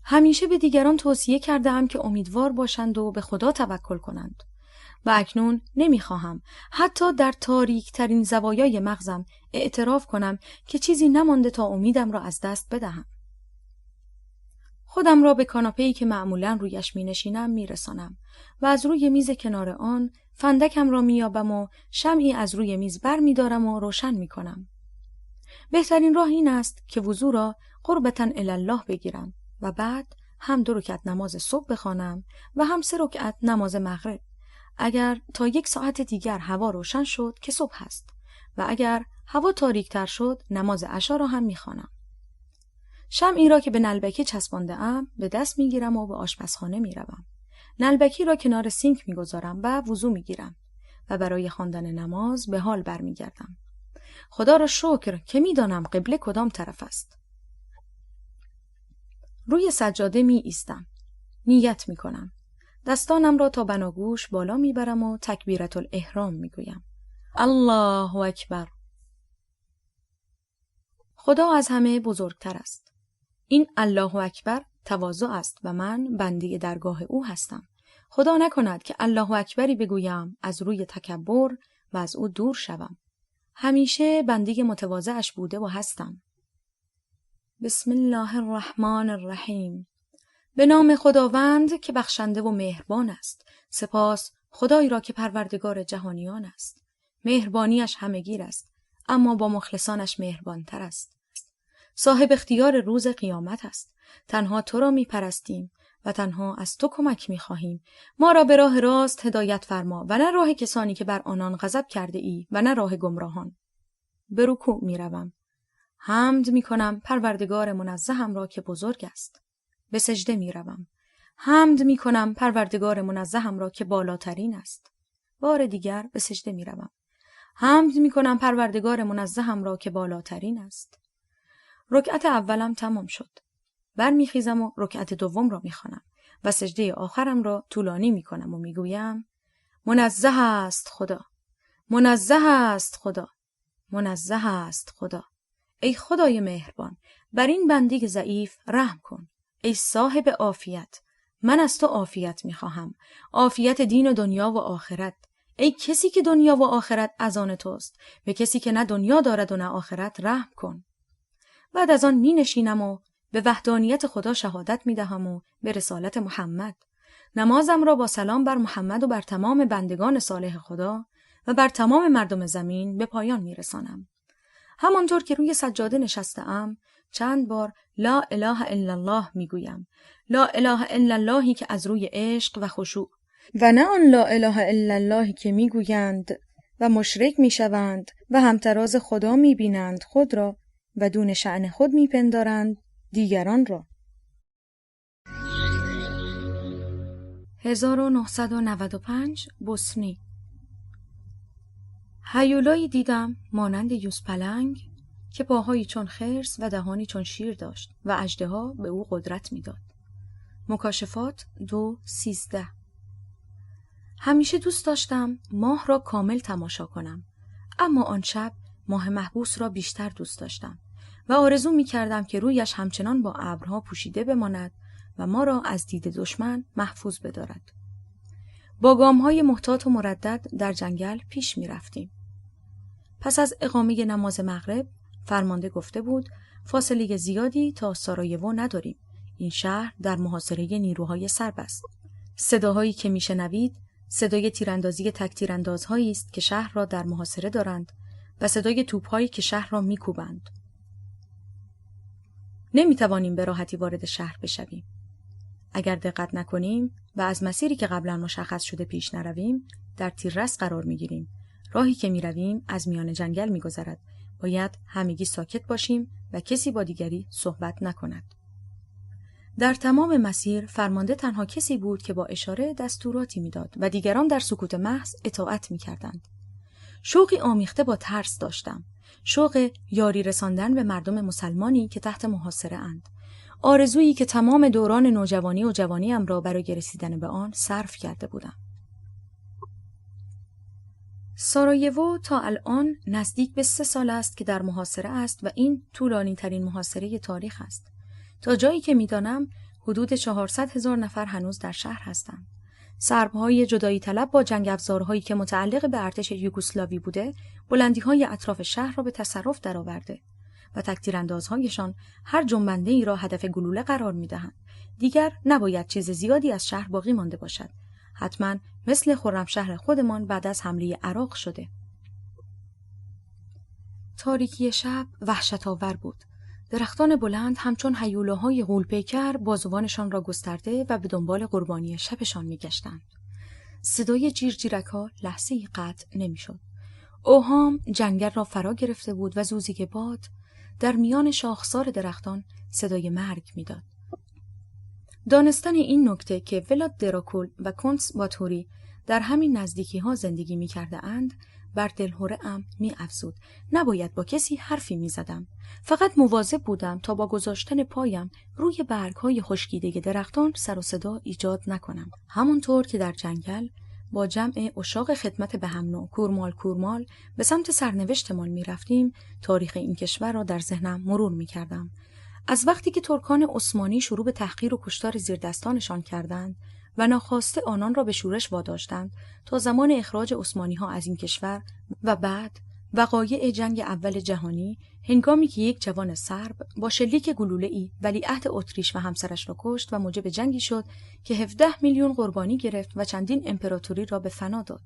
همیشه به دیگران توصیه کردم که امیدوار باشند و به خدا توکل کنند. و اکنون نمیخواهم حتی در تاریک ترین زوایای مغزم اعتراف کنم که چیزی نمانده تا امیدم را از دست بدهم. خودم را به کاناپه‌ای که معمولاً رویش می‌نشینم میرسانم و از روی میز کنار آن فندکم را میابم و شمعی از روی میز بر می‌دارم و روشن می‌کنم. بهترین راه این است که وضو را قربتاً الله بگیرم و بعد هم 2 رکعت نماز صبح بخوانم و هم 3 رکعت نماز مغرب. اگر تا 1 ساعت دیگر هوا روشن شد که صبح است و اگر هوا تاریک تر شد نماز عشا را هم میخوانم. شمعی را که به نلبکی چسبانده ام به دست میگیرم و به آشپزخانه میروم. نلبکی را کنار سینک میگذارم و وضو میگیرم و برای خواندن نماز به حال برمیگردم. خدا را شکر که میدانم قبله کدام طرف است. روی سجاده می ایستم. نیت میکنم. دستانم را تا بناگوش بالا میبرم و تکبیرة الاحرام میگویم. الله اکبر. خدا از همه بزرگتر است. این الله اکبر تواضع است و من بنده درگاه او هستم. خدا نکند که الله اکبری بگویم از روی تکبر و از او دور شوم. همیشه بنده متواضعش بوده و هستم. بسم الله الرحمن الرحیم. به نام خداوند که بخشنده و مهربان است. سپاس خدایی را که پروردگار جهانیان است. مهربانیش همه‌گیر است، اما با مخلصانش مهربانتر است. صاحب اختیار روز قیامت است. تنها تو را می پرستیم و تنها از تو کمک می خواهیم. ما را به راه راست هدایت فرما و نه راه کسانی که بر آنان غضب کرده ای و نه راه گمراهان. به رکوع می روم. حمد می کنم پروردگار منزهم را که بزرگ است. به سجده می روم. حمد می کنم پروردگار منزهم را که بالاترین است. بار دیگر به سجده می روم. حمد می کنم پروردگار منزهم را که بالاترین است. رکعت اولم تمام شد. برمیخیزم و رکعت دوم را می خوانم و سجده آخرم را طولانی می کنم و می گویم منزه است خدا. منزه است خدا. منزه است خدا. ای خدای مهربان، بر این بنده ضعیف رحم کن. ای صاحب عافیت، من از تو عافیت می‌خواهم، عافیت دین و دنیا و آخرت. ای کسی که دنیا و آخرت از آن توست، به کسی که نه دنیا دارد و نه آخرت رحم کن. بعد از آن می‌نشینم و به وحدانیت خدا شهادت می‌دهم و به رسالت محمد. نمازم را با سلام بر محمد و بر تمام بندگان صالح خدا و بر تمام مردم زمین به پایان می‌رسانم. همانطور که روی سجاده نشسته‌ام چند بار لا اله الا الله میگویم. لا اله الا اللهی که از روی عشق و خشوع و نه آن لا اله الا اللهی که میگویند و مشرک میشوند و همتراز خدا میبینند خود را و دون شأن خود میپندارند دیگران را. 1995 بوسنی. هیولایی دیدم مانند یوزپلنگ که پاهایی چون خرس و دهانی چون شیر داشت و اژدها به او قدرت میداد. مکاشفات 2:13. همیشه دوست داشتم ماه را کامل تماشا کنم، اما آن شب ماه محبوس را بیشتر دوست داشتم و آرزو می‌کردم که رویش همچنان با ابرها پوشیده بماند و ما را از دید دشمن محفوظ بدارد. با گام‌های محتاط و مردد در جنگل پیش می‌رفتیم. پس از اقامه نماز مغرب فرمانده گفته بود فاصله زیادی تا سارایوو نداریم. این شهر در محاصره نیروهای سرب است. صداهایی که میشنوید صدای تیراندازی تک تیراندازهایی است که شهر را در محاصره دارند و صدای توپ‌هایی که شهر را میکوبند. نمیتوانیم به راحتی وارد شهر بشویم. اگر دقت نکنیم و از مسیری که قبلا مشخص شده پیش نرویم در تیررس قرار میگیریم. راهی که میرویم از میان جنگل میگذرد. باید همگی ساکت باشیم و کسی با دیگری صحبت نکند. در تمام مسیر فرمانده تنها کسی بود که با اشاره دستوراتی میداد و دیگران در سکوت محض اطاعت میکردند. شوقی آمیخته با ترس داشتم. شوق یاری رساندن به مردم مسلمانی که تحت محاصره اند. آرزویی که تمام دوران نوجوانی و جوانیم را برای رسیدن به آن صرف کرده بودم. سارایوو تا الان نزدیک به 3 سال است که در محاصره است و این طولانی ترین محاصره تاریخ است. تا جایی که می‌دانم حدود 400,000 نفر هنوز در شهر هستند. سرب‌های جدایی طلب با جنگ افزارهایی که متعلق به ارتش یوگسلاوی بوده، بلندی‌های اطراف شهر را به تصرف درآورده و تکتیراندازهایشان هر جنبنده‌ای را هدف گلوله قرار می‌دهند. دیگر نباید چیز زیادی از شهر باقی مانده باشد. حتما مثل خرمشهر خودمان بعد از حمله عراق شده. تاریکی شب وحشت‌آور بود. درختان بلند همچون هیولاهای غول‌پیکر بازوانشان را گسترده و به دنبال قربانی شبشان می‌گشتند. صدای جیرجیرک‌ها لحظه‌ای قطع نمی‌شد. اوهام جنگل را فرا گرفته بود و زوزی باد در میان شاخسار درختان صدای مرگ می‌داد. دانستن این نکته که ولاد دراکول و کنس باتوری در همین نزدیکی‌ها زندگی می‌کرده‌اند بر دلهره‌ام می‌افزود. نباید با کسی حرفی می‌زدم. فقط مواظب بودم تا با گذاشتن پایم روی برگ‌های خشکیده درختان سر و صدا ایجاد نکنم. همونطور که در جنگل با جمع اشاق خدمت به هم نوع کورمال به سمت سرنوشتمان می‌رفتیم، تاریخ این کشور را در ذهنم مرور می‌کردم. از وقتی که ترکان عثمانی شروع به تحقیر و کشتار زیردستانشان کردند و ناخواسته آنان را به شورش واداشتند تا زمان اخراج عثمانی‌ها از این کشور و بعد وقایع جنگ اول جهانی، هنگامی که یک جوان سرب با شلیک گلوله‌ای ولیعهد اتریش و همسرش را کشت و موجب جنگی شد که 17 میلیون قربانی گرفت و چندین امپراتوری را به فنا داد.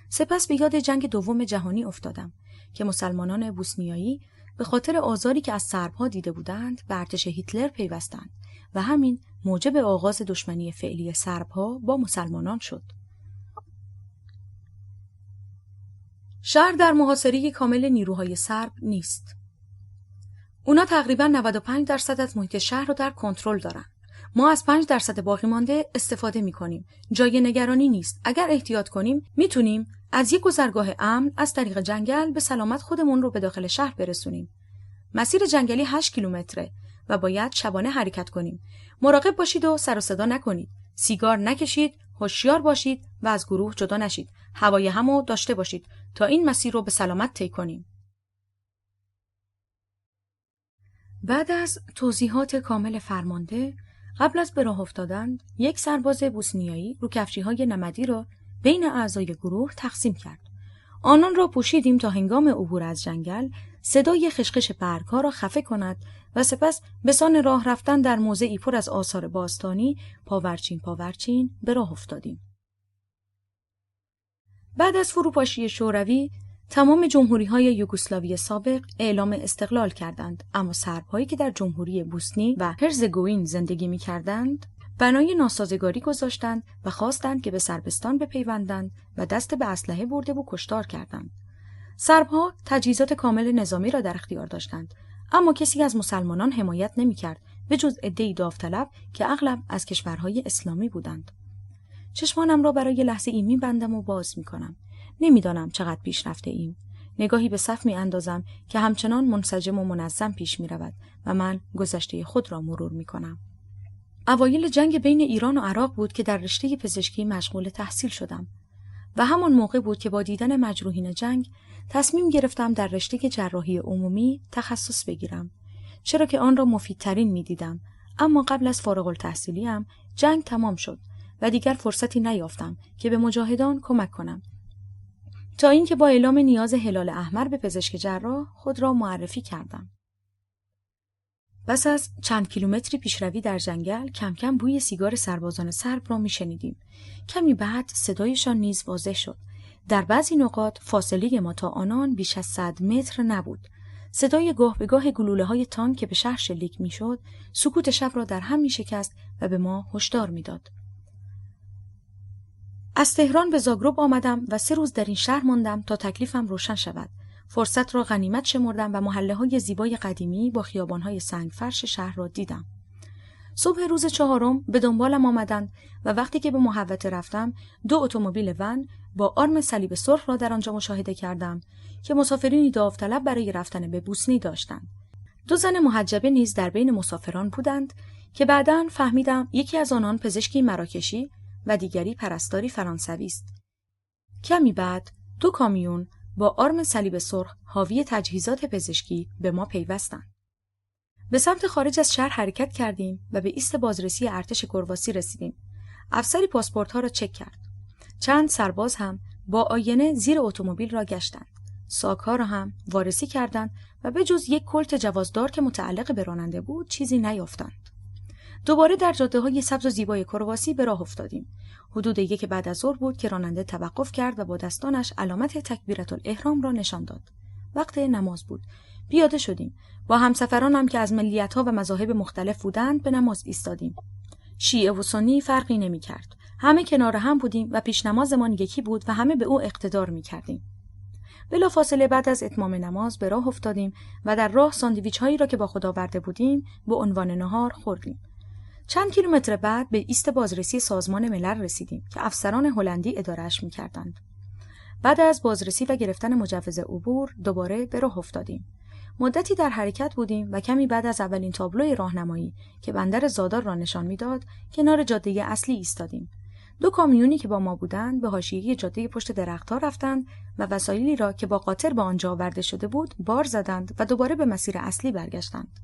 سپس به یاد جنگ دوم جهانی افتادم که مسلمانان بوسنیایی به خاطر آزاری که از سرب‌ها دیده بودند به ارتش هیتلر پیوستند و همین موجب آغاز دشمنی فعلی سرب‌ها با مسلمانان شد. شهر در محاصره کامل نیروهای سرب نیست. اونا تقریباً 95% از محیط شهر رو در کنترل دارن. ما از 5% باقی مانده استفاده می‌کنیم. جای نگرانی نیست. اگر احتیاط کنیم میتونیم از یک گذرگاه امن از طریق جنگل به سلامت خودمون رو به داخل شهر برسونیم. مسیر جنگلی 8 کیلومتره و باید شبانه حرکت کنیم. مراقب باشید و سر و صدا نکنید. سیگار نکشید، هوشیار باشید و از گروه جدا نشید. هوای همو داشته باشید تا این مسیر رو به سلامت طی کنیم. بعد از توضیحات کامل فرمانده، قبل از به راه افتادن، یک سرباز بوسنیایی روکفشی‌های نمدی را بین اعضای گروه تقسیم کرد. آنان را پوشیدیم تا هنگام عبور از جنگل صدای خشخش برگ‌ها را خفه کند و سپس به سان راه رفتن در موضعی پر از آثار باستانی پاورچین به راه افتادیم. بعد از فروپاشی شوروی تمام جمهوری‌های یوگسلاوی سابق اعلام استقلال کردند، اما سرب‌هایی که در جمهوری بوسنی و هرزگوین زندگی می‌کردند بنای ناسازگاری گذاشتند و خواستند که به سربستان بپیوندند و دست به اسلحه برده و کشتار کردند. سرب‌ها تجهیزات کامل نظامی را در اختیار داشتند، اما کسی از مسلمانان حمایت نمی‌کرد به جز عده‌ای داوطلب که اغلب از کشورهای اسلامی بودند. چشمانم را برای لحظه‌ای می‌بندم و باز می‌کنم. نمی‌دانم چقدر پیش رفته ایم. نگاهی به صف می‌اندازم که همچنان منسجم و منظم پیش می‌رود و من گذشته خود را مرور می‌کنم. اوایل جنگ بین ایران و عراق بود که در رشته پزشکی مشغول تحصیل شدم و همان موقع بود که با دیدن مجروحین جنگ تصمیم گرفتم در رشته جراحی عمومی تخصص بگیرم، چرا که آن را مفیدترین می‌دیدم. اما قبل از فارغ التحصیلیم جنگ تمام شد و دیگر فرصتی نیافتم که به مجاهدان کمک کنم، تا اینکه با اعلام نیاز هلال احمر به پزشک جراح خود را معرفی کردم. پس از چند کیلومتری پیشروی در جنگل کم کم بوی سیگار سربازان سرب را می‌شنیدیم. کمی بعد صدایشان نیز واضح شد. در بعضی نقاط فاصله ما تا آنان بیش از 100 متر نبود. صدای گاه به گاه گلوله‌های تانک که به شهر شلیک می‌شد، سکوت شب را در هم می‌شکست و به ما هشدار می‌داد. از تهران به زاگرب آمدم و 3 روز در این شهر ماندم تا تکلیفم روشن شود. فرصت را غنیمت شمردم و محله‌های زیبای قدیمی با خیابان‌های سنگفرش شهر را دیدم. صبح روز 4 به دنبالم آمدند و وقتی که به محوطه رفتم 2 اتومبیل ون با آرم صلیب سرخ را در آنجا مشاهده کردم که مسافرینی داوطلب برای رفتن به بوسنی داشتند. 2 زن محجبه نیز در بین مسافران بودند که بعداً فهمیدم یکی از آنان پزشکی مراکشی و دیگری پرستاری فرانسوی است. کمی بعد 2 کامیون با آرم صلیب سرخ حاوی تجهیزات پزشکی به ما پیوستند. به سمت خارج از شهر حرکت کردیم و به ایست بازرسی ارتش کرواسی رسیدیم. افسری پاسپورت‌ها را چک کرد. چند سرباز هم با آینه زیر اتومبیل را گشتند. ساک‌ها را هم وارسی کردند و به جز یک کلت جوازدار که متعلق به راننده بود چیزی نیافتند. دوباره در جاده‌های سبز و زیبای کرواسی به راه افتادیم. حدود 1 بعد از ظهر بود که راننده توقف کرد و با دستانش علامت تکبیرةالاحرام را نشان داد. وقت نماز بود. پیاده شدیم. با همسفرانم که از ملیت‌ها و مذاهب مختلف بودند به نماز ایستادیم. شیعه و سنی فرقی نمی‌کرد. همه کنار هم بودیم و پیش نمازمان یکی بود و همه به او اقتدار می‌کردیم. بلافاصله بعد از اتمام نماز به راه افتادیم و در راه ساندویچ‌هایی را که با خود آورده بودیم به عنوان نهار خوردیم. چند کیلومتر بعد به ایست بازرسی سازمان ملل رسیدیم که افسران هلندی اداره‌اش می‌کردند. بعد از بازرسی و گرفتن مجوز عبور دوباره به راه افتادیم. مدتی در حرکت بودیم و کمی بعد از اولین تابلوی راهنمایی که بندر زادار را نشان می‌داد کنار جاده اصلی ایستادیم. 2 کامیونی که با ما بودند به حاشیه جاده پشت درخت‌ها رفتند و وسایلی را که با قاطر به آنجا آورده شده بود بار زدند و دوباره به مسیر اصلی برگشتند.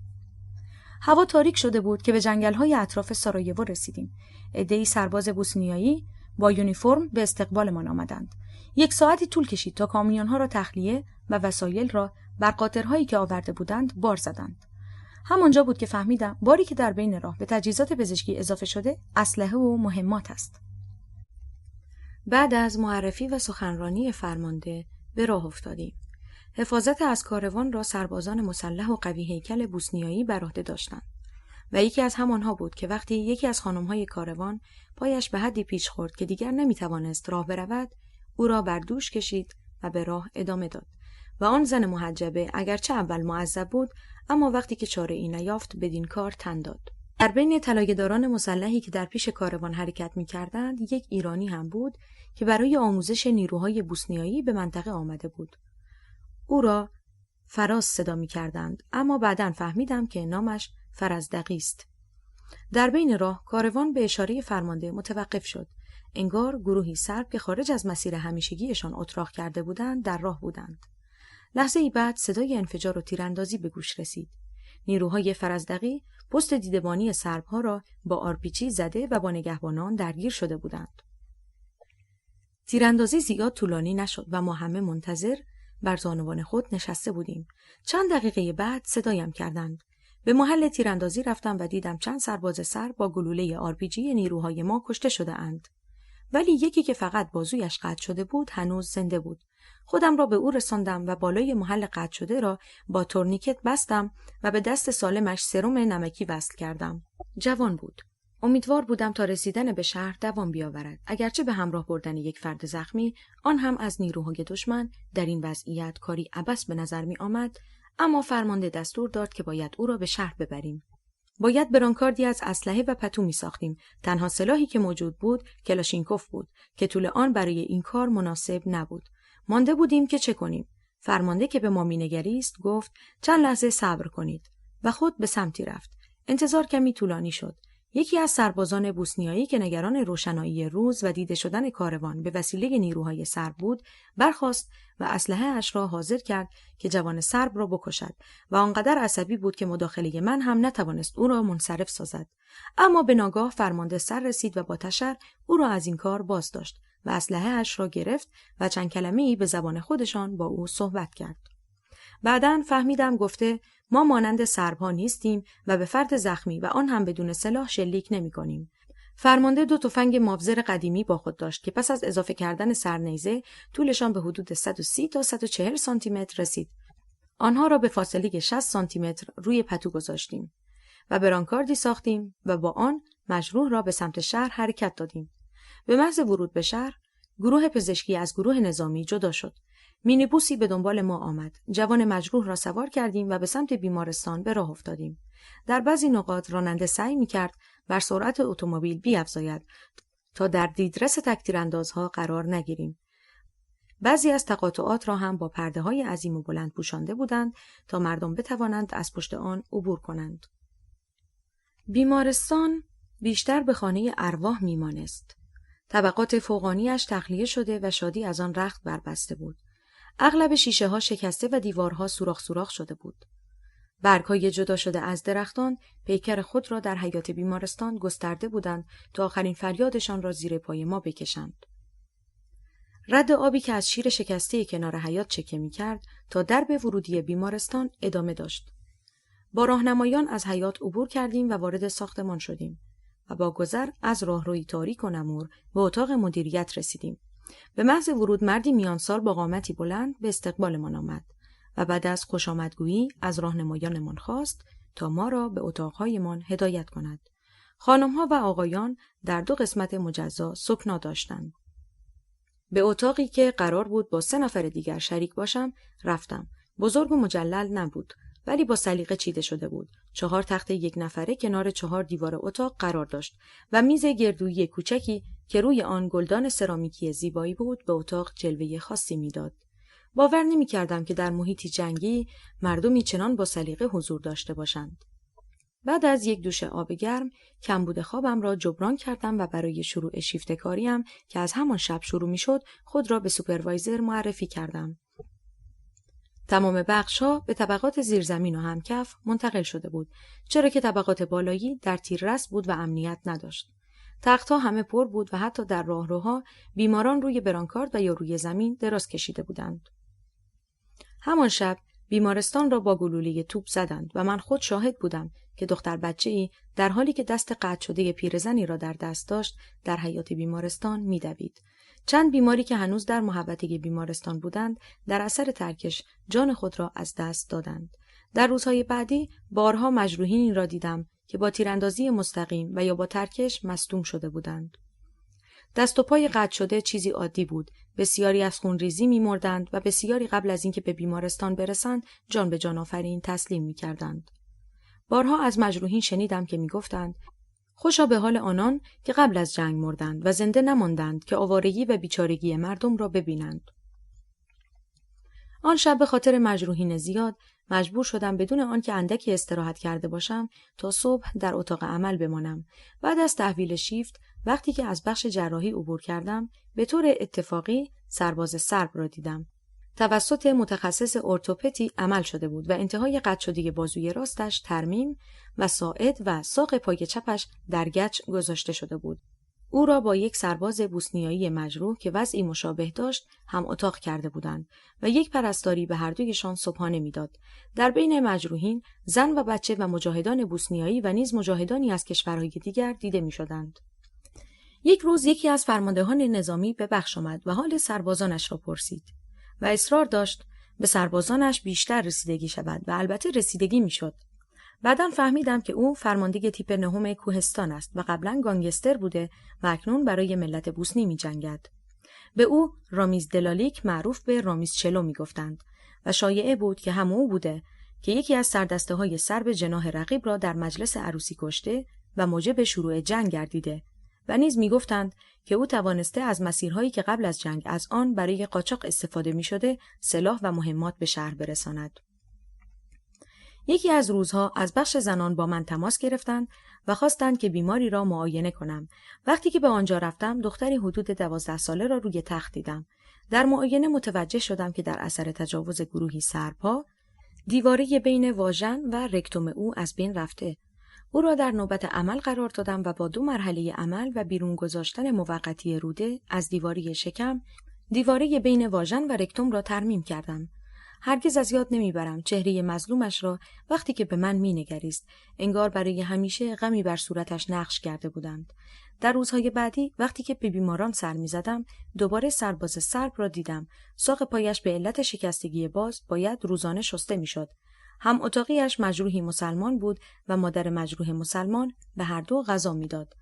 هوا تاریک شده بود که به جنگل‌های اطراف سارایوو رسیدیم. عده‌ای سرباز بوسنیایی با یونیفرم به استقبالمان آمدند. 1 ساعتی طول کشید تا کامیون‌ها را تخلیه و وسایل را بر قاطرهایی که آورده بودند بار زدند. همانجا بود که فهمیدم باری که در بین راه به تجهیزات پزشکی اضافه شده اسلحه و مهمات است. بعد از معرفی و سخنرانی فرمانده به راه افتادیم. حفاظت از کاروان را سربازان مسلح و قوی هیکل بوسنیایی بر عهده داشتند و یکی از همانها بود که وقتی یکی از خانم‌های کاروان پایش به حدی پیچ خورد که دیگر نمی‌توانست راه برود، او را بر دوش کشید و به راه ادامه داد. و آن زن محجبه اگرچه اول معذب بود اما وقتی که چاره‌ای نیافت بدین کار تن داد. در بین طلایه‌داران مسلحی که در پیش کاروان حرکت می‌کردند 1 ایرانی هم بود که برای آموزش نیروهای بوسنیایی به منطقه آمده بود. او را فراز صدا می‌کردند اما بعداً فهمیدم که نامش فرزدقی است. در بین راه کاروان به اشاره فرمانده متوقف شد. انگار گروهی سرب که خارج از مسیر همیشگیشان اتراق کرده بودند در راه بودند. لحظه‌ای بعد صدای انفجار و تیراندازی به گوش رسید. نیروهای فرزدقی پست دیدبانی سرب‌ها را با آرپیجی زده و با نگهبانان درگیر شده بودند. تیراندازی زیاد طولانی نشد و ما همه منتظر بر زانوان خود نشسته بودیم. چند دقیقه بعد صدایم کردند. به محل تیراندازی رفتم و دیدم چند سرباز سرب با گلوله آرپیجی نیروهای ما کشته شده اند. ولی یکی که فقط بازویش قطع شده بود هنوز زنده بود. خودم را به او رساندم و بالای محل قطع شده را با تورنیکت بستم و به دست سالمش سرم نمکی وصل کردم. جوان بود. امیدوار بودم تا رسیدن به شهر دوام بیاورد. اگرچه به همراه بردن 1 فرد زخمی، آن هم از نیروهای دشمن، در این وضعیت کاری عبث به نظر می آمد، اما فرمانده دستور داد که باید او را به شهر ببریم. باید برانکاردی از اسلحه و پتو می ساختیم. تنها سلاحی که موجود بود کلاشینکوف بود که طول آن برای این کار مناسب نبود. مانده بودیم که چه کنیم. فرمانده که به ما مینگریست گفت چند لحظه صبر کنید و خود به سمتی رفت. انتظار کمی طولانی شد. یکی از سربازان بوسنیایی که نگران روشنایی روز و دیده شدن کاروان به وسیله نیروهای سرب بود برخاست و اسلحه اش را حاضر کرد که جوان سرب را بکشد و آنقدر عصبی بود که مداخله من هم نتوانست او را منصرف سازد. اما به ناگاه فرمانده سر رسید و با تشر او را از این کار باز داشت و اسلحه اش را گرفت و چند کلمه‌ای به زبان خودشان با او صحبت کرد. بعداً فهمیدم گفته ما مانند سرب‌ها نیستیم و به فرد زخمی و آن هم بدون سلاح شلیک نمی‌کنیم. فرمانده 2 تفنگ ماوزر قدیمی با خود داشت که پس از اضافه کردن سرنیزه طولشان به حدود 130 تا 140 سانتی متر رسید. آنها را به فاصله 60 سانتی متر روی پتو گذاشتیم و برانکاردی ساختیم و با آن مجروح را به سمت شهر حرکت دادیم. به محض ورود به شهر گروه پزشکی از گروه نظامی جدا شد. مینیبوسی به دنبال ما آمد. جوان مجروح را سوار کردیم و به سمت بیمارستان به راه افتادیم. در بعضی نقاط راننده سعی می‌کرد بر سرعت اتومبیل بیفزاید تا در دیدرس تک‌تیراندازها قرار نگیریم. بعضی از تقاطعات را هم با پرده‌های عظیم و بلند پوشانده بودند تا مردم بتوانند از پشت آن عبور کنند. بیمارستان بیشتر به خانه ارواح میمانست. طبقات فوقانیش تخلیه شده و شادی از آن رخت بربسته بود. اغلب شیشه ها شکسته و دیوارها سوراخ شده بود. برگ‌های جدا شده از درختان پیکر خود را در حیاط بیمارستان گسترده بودند تا آخرین فریادشان را زیر پای ما بکشند. رد آبی که از شیر شکسته کنار حیاط چکه می‌کرد تا درب ورودی بیمارستان ادامه داشت. با راهنمایان از حیاط عبور کردیم و وارد ساختمان شدیم و با گذر از راهروی تاریک و نمور به اتاق مدیریت رسیدیم. به محض ورود مردی میانسال با قامتی بلند به استقبالمان آمد و بعد از خوشامدگویی از راهنمایانمان خواست تا ما را به اتاقهایمان هدایت کند. خانم‌ها و آقایان در 2 قسمت مجزا سکنا داشتند. به اتاقی که قرار بود با 3 نفر دیگر شریک باشم رفتم. بزرگ و مجلل نبود، ولی با سلیقه چیده شده بود. 4 تخت 1 نفره کنار 4 دیوار اتاق قرار داشت و میز گردویی کوچکی که روی آن گلدان سرامیکی زیبایی بود به اتاق جلوه خاصی میداد. باور نمی‌کردم که در محیطی جنگی مردمی چنان با سلیقه حضور داشته باشند. بعد از 1 دوش آب گرم کمبود خوابم را جبران کردم و برای شروع شیفت کاریم که از همان شب شروع می‌شد خود را به سوپروایزر معرفی کردم. تمام بخش‌ها به طبقات زیرزمین و همکف منتقل شده بود، چرا که طبقات بالایی در تیررس بود و امنیت نداشت. تخت‌ها همه پر بود و حتی در راهروها بیماران روی برانکارد و یا روی زمین دراز کشیده بودند. همان شب بیمارستان را با گلوله توپ زدند و من خود شاهد بودم که دختر بچه‌ای در حالی که دست قطع شده پیرزنی را در دست داشت در حیاط بیمارستان می‌دوید. چند بیماری که هنوز در محوطه بیمارستان بودند در اثر ترکش جان خود را از دست دادند. در روزهای بعدی بارها مجروحینی را دیدم که با تیراندازی مستقیم و یا با ترکش مصدوم شده بودند. دست و پای قطع شده چیزی عادی بود. بسیاری از خونریزی می‌مردند و بسیاری قبل از اینکه به بیمارستان برسند جان به جان آفرین تسلیم می‌کردند. بارها از مجروحین شنیدم که می‌گفتند خوشا به حال آنان که قبل از جنگ مردند و زنده نماندند که آوارگی و بیچارگی مردم را ببینند. آن شب به خاطر مجروحین زیاد مجبور شدم بدون آنکه اندکی استراحت کرده باشم تا صبح در اتاق عمل بمانم. بعد از تحویل شیفت وقتی که از بخش جراحی عبور کردم به طور اتفاقی سرباز سرب را دیدم. توسط متخصص ارتوپدی عمل شده بود و انتهای قطع شده بازوی راستش ترمیم و ساعد و ساق پای چپش در گچ گذاشته شده بود. او را با 1 سرباز بوسنیایی مجروح که وضعی مشابه داشت هم اتاق کرده بودند و 1 پرستاری به هر دویشان صبحانه میداد. در بین مجروحین زن و بچه و مجاهدان بوسنیایی و نیز مجاهدانی از کشورهای دیگر دیده میشدند. یک روز یکی از فرماندهان نظامی به بخش آمد و حال سربازانش را پرسید و اصرار داشت به سربازانش بیشتر رسیدگی شود و البته رسیدگی میشد. بعداً فهمیدم که او فرمانده تیپ 9 کوهستان است و قبلا گانگستر بوده و اکنون برای ملت بوسنی می جنگد. به او رامیز دلالیک معروف به رامیز چلو می گفتند و شایعه بود که هم او بوده که یکی از سردسته های سرب جناح رقیب را در مجلس عروسی کشته و موجب شروع جنگ گردیده و نیز می گفتند که او توانسته از مسیرهایی که قبل از جنگ از آن برای قاچاق استفاده می شده سلاح و مهمات به شهر برساند. یکی از روزها از بخش زنان با من تماس گرفتند و خواستند که بیماری را معاینه کنم. وقتی که به آنجا رفتم دختری حدود 12 ساله را روی تخت دیدم. در معاینه متوجه شدم که در اثر تجاوز گروهی سرپا دیواره بین واژن و رکتوم او از بین رفته. او را در نوبت عمل قرار دادم و با 2 مرحله عمل و بیرون گذاشتن موقتی روده از دیواره شکم دیواره بین واژن و رکتوم را ترمیم کردم. هرگز از یاد نمیبرم چهره مظلومش را وقتی که به من مینگریست، انگار برای همیشه غمی بر صورتش نقش کرده بودند. در روزهای بعدی وقتی که به بیماران سر میزدم دوباره سرباز سرب را دیدم. ساق پایش به علت شکستگی باز باید روزانه شسته میشد. هم اتاقیش مجروحی مسلمان بود و مادر مجروح مسلمان به هر دو غذا میداد.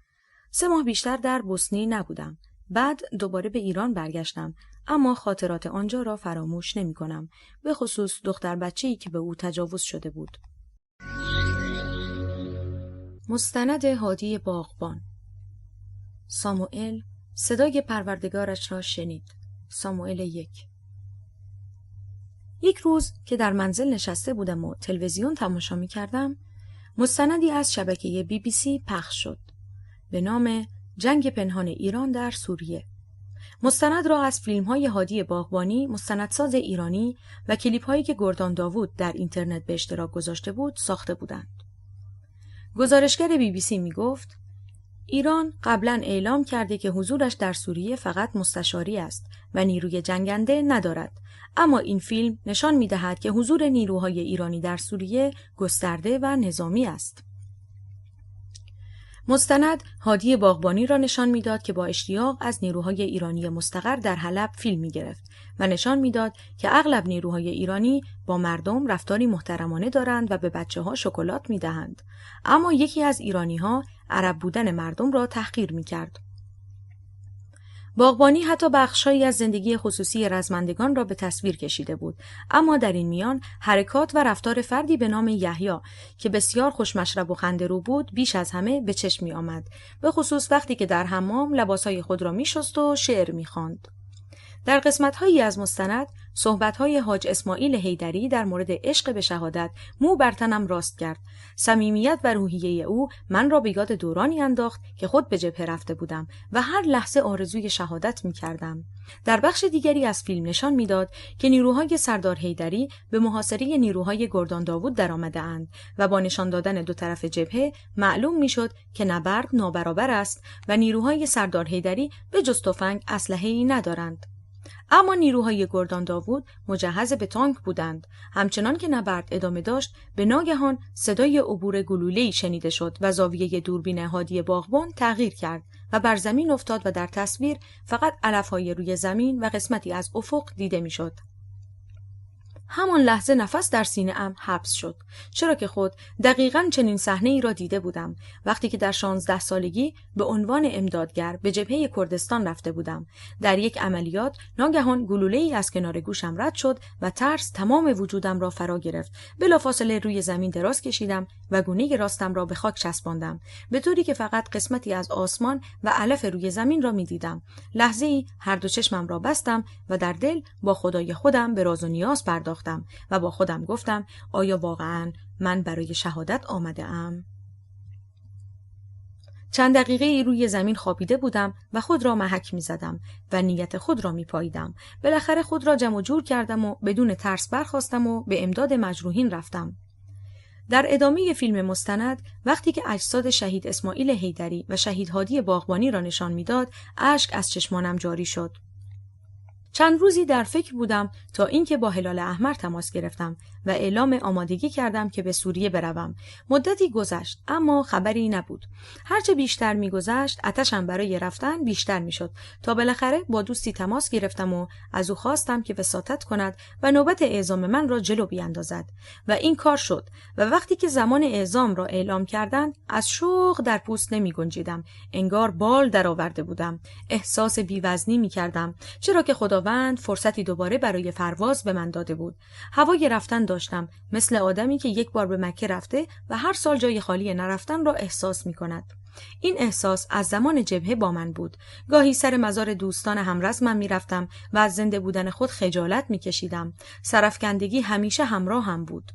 3 ماه بیشتر در بوسنی نبودم. بعد دوباره به ایران برگشتم، اما خاطرات آنجا را فراموش نمی کنم، به خصوص دختر بچه‌ای که به او تجاوز شده بود. مستند هادی باغبان. ساموئل صدای پروردگارش را شنید. ساموئل 1. یک روز که در منزل نشسته بودم و تلویزیون تماشا می کردم، مستندی از شبکه BBC پخش شد به نام جنگ پنهان ایران در سوریه. مستند را از فیلم‌های هادی باغبانی، مستندساز ایرانی و کلیپ‌هایی که گردان داوود در اینترنت به اشتراک گذاشته بود ساخته بودند. گزارشگر BBC می گفت ایران قبلا اعلام کرده که حضورش در سوریه فقط مستشاری است و نیروی جنگنده ندارد، اما این فیلم نشان می دهد که حضور نیروهای ایرانی در سوریه گسترده و نظامی است. مستند هادی باغبانی را نشان میداد که با اشتیاق از نیروهای ایرانی مستقر در حلب فیلم می‌گرفت و نشان میداد که اغلب نیروهای ایرانی با مردم رفتاری محترمانه دارند و به بچه‌ها شکلات می‌دهند، اما یکی از ایرانی‌ها عرب بودن مردم را تحقیر می‌کرد. باغبانی حتی بخش‌هایی از زندگی خصوصی رزمندگان را به تصویر کشیده بود، اما در این میان حرکات و رفتار فردی به نام یحیی که بسیار خوشمشرب و خنده‌رو بود بیش از همه به چشم می‌آمد، به خصوص وقتی که در حمام لباسهای خود را می‌شست و شعر می‌خواند. در قسمت‌هایی از مستند صحبت‌های حاج اسماعیل حیدری در مورد عشق به شهادت مو بر تنم راست کرد. صمیمیت و روحیه او من را به یاد دورانی انداخت که خود به جبهه رفته بودم و هر لحظه آرزوی شهادت می‌کردم. در بخش دیگری از فیلم نشان می‌داد که نیروهای سردار حیدری به محاصره نیروهای گردان داوود درآمده‌اند و با نشان دادن دو طرف جبهه معلوم می‌شد که نبرد نابرابر است و نیروهای سردار حیدری به جز تفنگ اسلحه‌ای ندارند. اما نیروهای گردان داوود مجهز به تانک بودند. همچنان که نبرد ادامه داشت، به ناگهان صدای عبور گلوله‌ای شنیده شد و زاویه دوربین هادی باغبان تغییر کرد و بر زمین افتاد و در تصویر فقط علف‌های روی زمین و قسمتی از افق دیده می‌شد. همان لحظه نفس در سینه‌ام حبس شد، چرا که خود دقیقاً چنین صحنه‌ای را دیده بودم وقتی که در 16 سالگی به عنوان امدادگر به جبهه کردستان رفته بودم. در یک عملیات ناگهان گلوله‌ای از کنار گوشم رد شد و ترس تمام وجودم را فرا گرفت. بلافاصله روی زمین دراز کشیدم و گونه راستم را به خاک چسباندم، به طوری که فقط قسمتی از آسمان و علف روی زمین را می‌دیدم. لحظه‌ای هر دو چشمم را بستم و در دل با خدای خودم به راز و نیاز پرداختم و با خودم گفتم آیا واقعاً من برای شهادت آمده ام؟ چند دقیقه روی زمین خوابیده بودم و خود را محک می زدم و نیت خود را می پاییدم. بالاخره خود را جمع جور کردم و بدون ترس برخاستم و به امداد مجروحین رفتم. در ادامه فیلم مستند وقتی که اجساد شهید اسماعیل حیدری و شهید هادی باغبانی را نشان میداد، اشک از چشمانم جاری شد. چند روزی در فکر بودم تا اینکه با هلال احمر تماس گرفتم و اعلام آمادگی کردم که به سوریه بروم. مدتی گذشت اما خبری نبود. هرچه بیشتر میگذشت آتشم برای رفتن بیشتر میشد تا بالاخره با دوستی تماس گرفتم و از او خواستم که وساطت کند و نوبت اعزام من را جلو بیاندازد و این کار شد. و وقتی که زمان اعزام را اعلام کردند از شوق در پوست نمیگنجیدم، انگار بال درآورده بودم. احساس بی‌وزنی میکردم، چرا که خداوند فرصتی دوباره برای پرواز به من داده بود. هوای رفتن داشتم، مثل آدمی که یک بار به مکه رفته و هر سال جای خالی نرفتن را احساس می کند. این احساس از زمان جبهه با من بود. گاهی سر مزار دوستان همرزمم می رفتم و از زنده بودن خود خجالت می کشیدم. سرفکندگی همیشه همراه هم بود.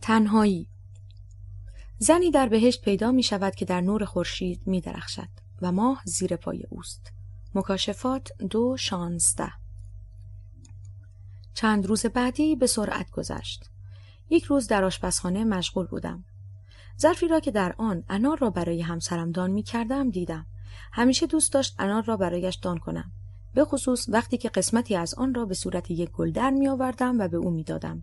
تنهایی. زنی در بهشت پیدا می شود که در نور خورشید می درخشد و ماه زیر پای اوست. مکاشفات 2:16. چند روز بعدی به سرعت گذشت. یک روز در آشپزخانه مشغول بودم. ظرفی را که در آن انار را برای همسرم دان می کردم دیدم. همیشه دوست داشت انار را برایش دان کنم، به خصوص وقتی که قسمتی از آن را به صورت یک گل در می آوردم و به او می دادم.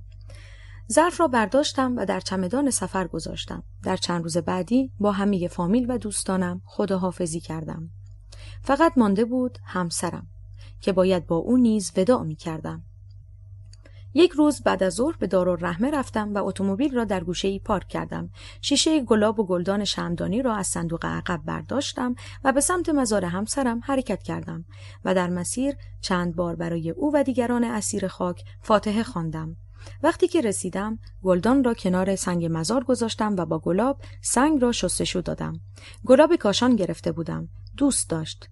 ظرف را برداشتم و در چمدان سفر گذاشتم. در چند روز بعدی با همه فامیل و دوستانم خداحافظی کردم. فقط مانده بود همسرم که باید با او نیز وداع می کردم. یک روز بعد از ظهر به دارالرحمه رفتم و اتومبیل را در گوشه‌ای پارک کردم. شیشه گلاب و گلدان شمعدانی را از صندوق عقب برداشتم و به سمت مزار همسرم حرکت کردم و در مسیر چند بار برای او و دیگران اسیر خاک فاتحه خواندم. وقتی که رسیدم، گلدان را کنار سنگ مزار گذاشتم و با گلاب سنگ را شستشو دادم. گلاب کاشان گرفته بودم. دوست داشت.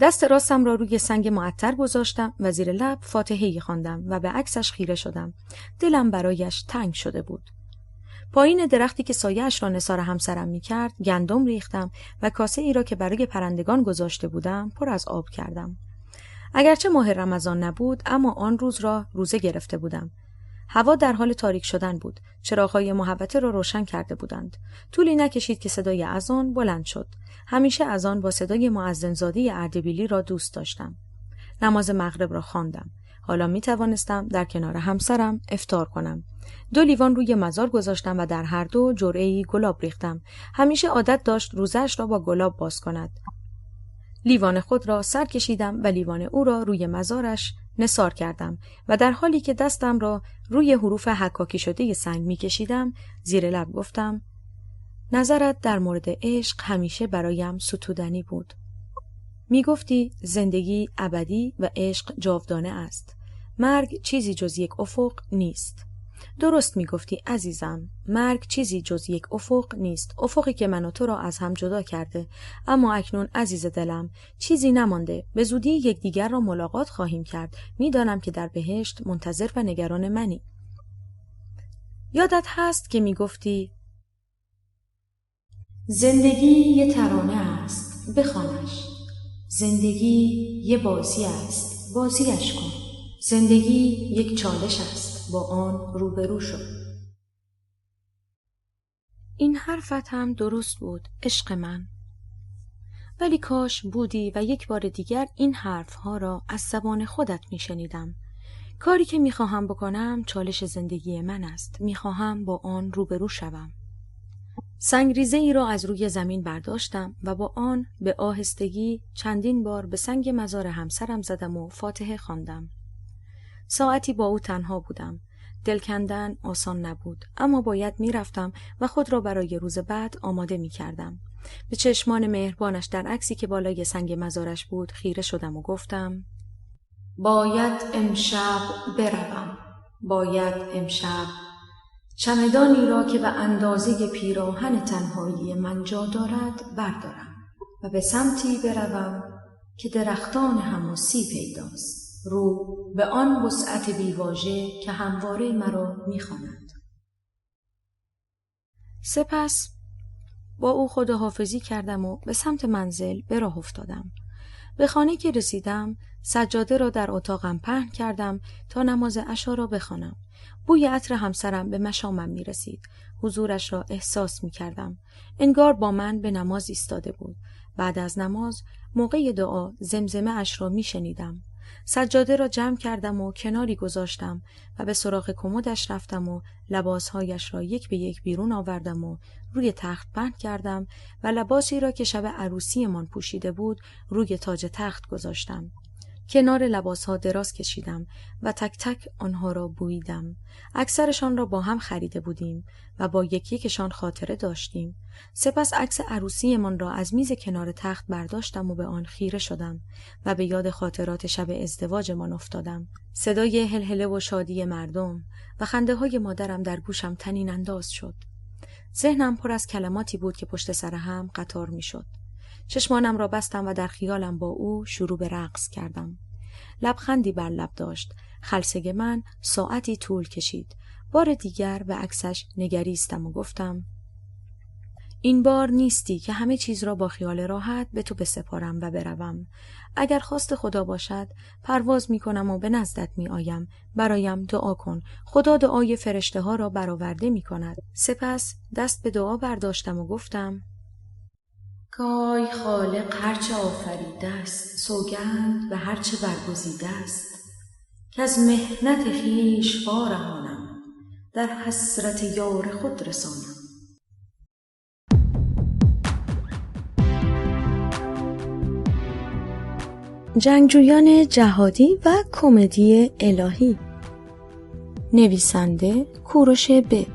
دست راستم را روی سنگ معطر گذاشتم و زیر لب فاتحه‌ای خواندم و به عکسش خیره شدم. دلم برایش تنگ شده بود. پایین درختی که سایه‌اش را نثار همسرم می‌کرد، گندم ریختم و کاسه ای را که برای پرندگان گذاشته بودم پر از آب کردم. اگرچه ماه رمضان نبود، اما آن روز را روزه گرفته بودم. هوا در حال تاریک شدن بود. چراغ‌های محوطه را روشن کرده بودند. طولی نکشید که صدای اذان بلند شد. همیشه اذان با صدای مؤذن‌زاده اردبیلی را دوست داشتم. نماز مغرب را خواندم. حالا می توانستم در کنار همسرم افطار کنم. 2 لیوان روی مزار گذاشتم و در هر دو جرعه‌ای گلاب ریختم. همیشه عادت داشت روزه‌اش را با گلاب باز کند. لیوان خود را سر کشیدم و لیوان او را روی مزارش نثار کردم و در حالی که دستم را روی حروف حکاکی شده سنگ می کشیدم زیر لب گفتم: نظرت در مورد عشق همیشه برایم ستودنی بود. می گفتی زندگی ابدی و عشق جاودانه است. مرگ چیزی جز یک افق نیست. درست می گفتی عزیزم، مرگ چیزی جز یک افق نیست، افقی که من و تو را از هم جدا کرده. اما اکنون عزیز دلم چیزی نمانده، به زودی یکدیگر را ملاقات خواهیم کرد. می دانم که در بهشت منتظر و نگران منی. یادت هست که می گفتی زندگی یه ترانه است، بخوانش. زندگی یه بازی است، بازیش کن. زندگی یک چالش است، با آن روبرو شو. این حرفت هم درست بود، عشق من. ولی کاش بودی و یک بار دیگر این حرفها را از زبان خودت می شنیدم. کاری که می خواهم بکنم چالش زندگی من است. می خواهم با آن روبرو شوم. سنگریزه ای را از روی زمین برداشتم و با آن به آهستگی چندین بار به سنگ مزار همسرم زدم و فاتحه خواندم. ساعتی با او تنها بودم. دل کندن آسان نبود، اما باید می رفتم و خود را برای روز بعد آماده می کردم. به چشمان مهربانش در عکسی که بالای سنگ مزارش بود خیره شدم و گفتم: باید امشب بروم. باید امشب چمدانی را که به اندازه پیراهن تنهایی من جا دارد بردارم و به سمتی بروم که درختان حماسی پیداست، رو به آن وسعت بیواژه که همواره مرا می‌خواند. سپس با او خداحافظی کردم و به سمت منزل به راه افتادم. به خانه که رسیدم سجاده را در اتاقم پهن کردم تا نماز عشا را بخوانم. بوی عطر همسرم به مشامم می رسید. حضورش را احساس می کردم. انگار با من به نماز ایستاده بود. بعد از نماز موقع دعا زمزمه اش را می شنیدم. سجاده را جمع کردم و کناری گذاشتم و به سراغ کمدش رفتم و لباسهایش را یک به یک بیرون آوردم و روی تخت پهن کردم و لباسی را که شب عروسی من پوشیده بود روی تاج تخت گذاشتم. کنار لباسها دراز کشیدم و تک تک آنها را بوییدم. اکثرشان را با هم خریده بودیم و با یکشان خاطره داشتیم. سپس عکس عروسی من را از میز کنار تخت برداشتم و به آن خیره شدم و به یاد خاطرات شب ازدواج من افتادم. صدای هلهله و شادی مردم و خنده های مادرم در گوشم طنین انداز شد. ذهنم پر از کلماتی بود که پشت سر هم قطار می شد. چشمانم را بستم و در خیالم با او شروع به رقص کردم. لبخندی بر لب داشت. خلسگ من ساعتی طول کشید. بار دیگر به عکسش نگریستم و گفتم: این بار نیستی که همه چیز را با خیال راحت به تو بسپارم و بروم. اگر خواست خدا باشد پرواز می کنم و به نزدت می آیم. برایم دعا کن. خدا دعای فرشته ها را برآورده می کند. سپس دست به دعا برداشتم و گفتم: کای خالق هرچه آفریده است، سوگند به هرچه برگزیده است، که از محنت خویش وارهانم، در حسرت یار خود رسانم. جنگجویان جهادی و کمدی الهی. نویسنده کوروش ب.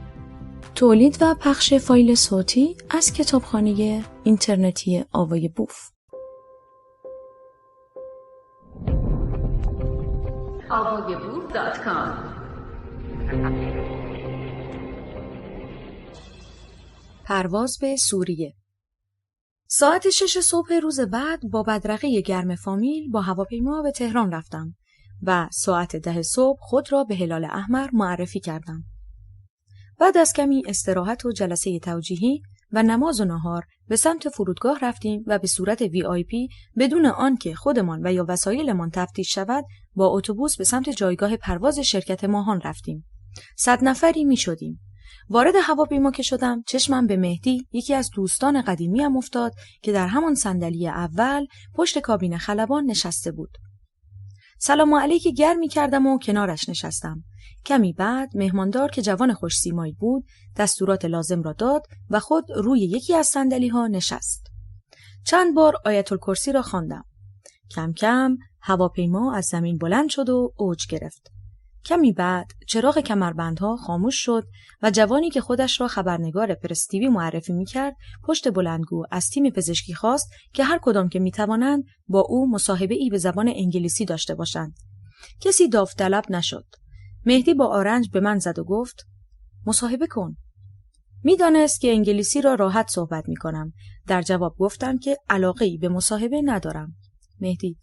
تولید و پخش فایل صوتی از کتابخانه اینترنتی آوای بوف. avayaboof.com. پرواز به سوریه. ساعت 6 صبح روز بعد با بدرقه گرم فامیل با هواپیما به تهران رفتم و ساعت 10 صبح خود را به هلال احمر معرفی کردم. بعد از کمی استراحت و جلسه توجیهی و نماز و نهار به سمت فرودگاه رفتیم و به صورت VIP بدون آنکه خودمان و یا وسایلمان تفتیش شود با اتوبوس به سمت جایگاه پرواز شرکت ماهان رفتیم. 100 نفری می شدیم. وارد هواپیما که شدم چشمم به مهدی، یکی از دوستان قدیمیم افتاد که در همان صندلی اول پشت کابین خلبان نشسته بود. سلام علیک گرمی کردم و کنارش نشستم. کمی بعد مهماندار که جوان خوش سیمایی بود دستورات لازم را داد و خود روی یکی از صندلی‌ها نشست. چند بار آیت الکرسی را خواندم. کم کم هواپیما از زمین بلند شد و اوج گرفت. کمی بعد چراغ کمربندها خاموش شد و جوانی که خودش را خبرنگار پرس تیوی معرفی می‌کرد پشت بلندگو از تیم پزشکی خواست که هر کدام که می‌توانند با او مصاحبه‌ای به زبان انگلیسی داشته باشند. کسی داوطلب نشد. مهدی با آرنج به من زد و گفت مصاحبه کن. می‌دانست که انگلیسی را راحت صحبت می‌کنم. در جواب گفتم که علاقه‌ای به مصاحبه ندارم. مهدی: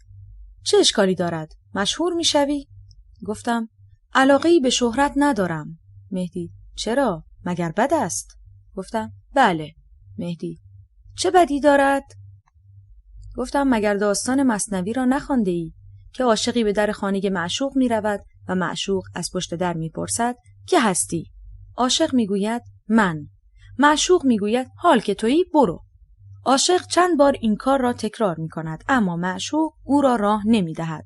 چه اشکالی دارد؟ مشهور می‌شوی؟ گفتم علاقه‌ای به شهرت ندارم. مهدی: چرا؟ مگر بد است؟ گفتم بله. مهدی: چه بدی دارد؟ گفتم مگر داستان مثنوی را نخوانده‌ای که عاشقی به در خانه معشوق می‌رود و معشوق از پشت در می‌پرسد که هستی؟ عاشق می‌گوید من. معشوق می‌گوید حال که تویی برو. عاشق چند بار این کار را تکرار می‌کند اما معشوق او را راه نمی‌دهد.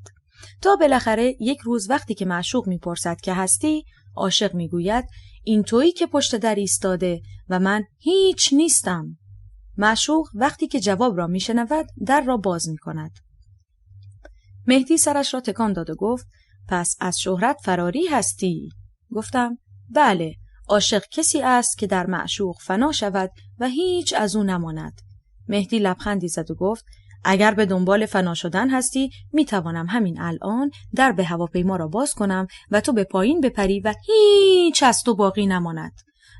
تا بالاخره یک روز وقتی که معشوق میپرسد که هستی، عاشق میگوید این تویی که پشت در ایستاده و من هیچ نیستم. معشوق وقتی که جواب را میشنود در را باز میکند. مهدی سرش را تکان داد و گفت پس از شهرت فراری هستی؟ گفتم بله، عاشق کسی است که در معشوق فنا شود و هیچ از او نماند. مهدی لبخندی زد و گفت اگر به دنبال فنا شدن هستی میتوانم همین الان در به هواپیما را باز کنم و تو به پایین بپری و هیچ از تو باقی نماند.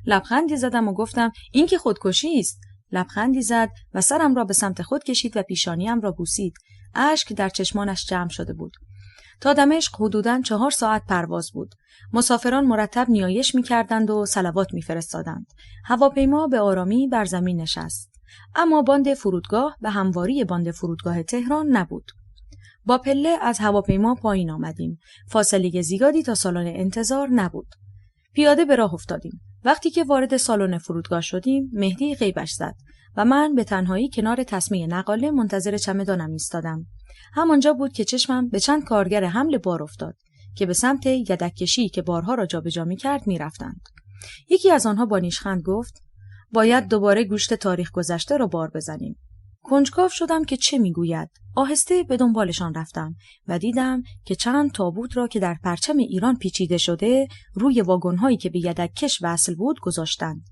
لبخندی زدم و گفتم این که خودکشی است. لبخندی زد و سرم را به سمت خود کشید و پیشانیم را بوسید. اشک در چشمانش جمع شده بود. تا دمشق حدوداً 4 ساعت پرواز بود. مسافران مرتب نیایش می‌کردند و صلوات می‌فرستادند. هواپیما به آرامی بر زمین نشست. اما باند فرودگاه به همواری باند فرودگاه تهران نبود. با پله از هواپیما پایین آمدیم. فاصله زیادی تا سالن انتظار نبود. پیاده به راه افتادیم. وقتی که وارد سالن فرودگاه شدیم، مهدی غیبش زد و من به تنهایی کنار تسمه نقاله منتظر چمدانم ایستادم. همانجا بود که چشمم به چند کارگر حمل بار افتاد که به سمت یدک‌کشی که بارها را جابجا می‌کرد می‌رفتند. یکی از آنها با نیشخند گفت باید دوباره گوشت تاریخ گذشته را بار بزنیم. کنجکاو شدم که چه میگوید. آهسته به دنبالشان رفتم و دیدم که چند تابوت را که در پرچم ایران پیچیده شده روی واگن‌هایی که به یدک‌کش وصل بود گذاشتند.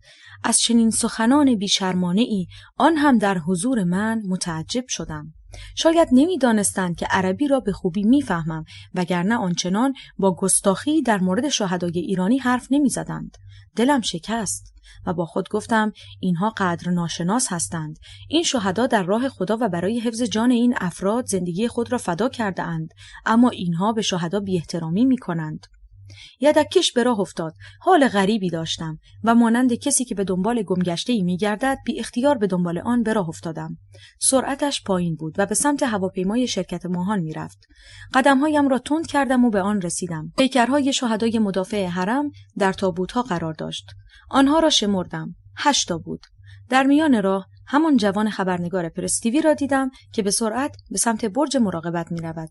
از چنین سخنان بی‌شرمانه‌ای آن هم در حضور من متعجب شدم. شاید نمی‌دانستند که عربی را به خوبی می‌فهمم وگرنه آنچنان با گستاخی در مورد شهدای ایرانی حرف نمی‌زدند. دلم شکست و با خود گفتم اینها قدر ناشناس هستند. این شهدا در راه خدا و برای حفظ جان این افراد زندگی خود را فدا کرده اند، اما اینها به شهدا بی احترامی می کنند. یدک‌کش به راه افتاد. حال غریبی داشتم و مانند کسی که به دنبال گمگشته‌ای می‌گردد بی اختیار به دنبال آن به راه افتادم. سرعتش پایین بود و به سمت هواپیمای شرکت ماهان می‌رفت. قدم‌هایم را تند کردم و به آن رسیدم. پیکرهای شهدای مدافع حرم در تابوت‌ها قرار داشت. آنها را شمردم. 8 تا بود. در میان راه همان جوان خبرنگار پرس تیوی را دیدم که به سرعت به سمت برج مراقبت می‌رود.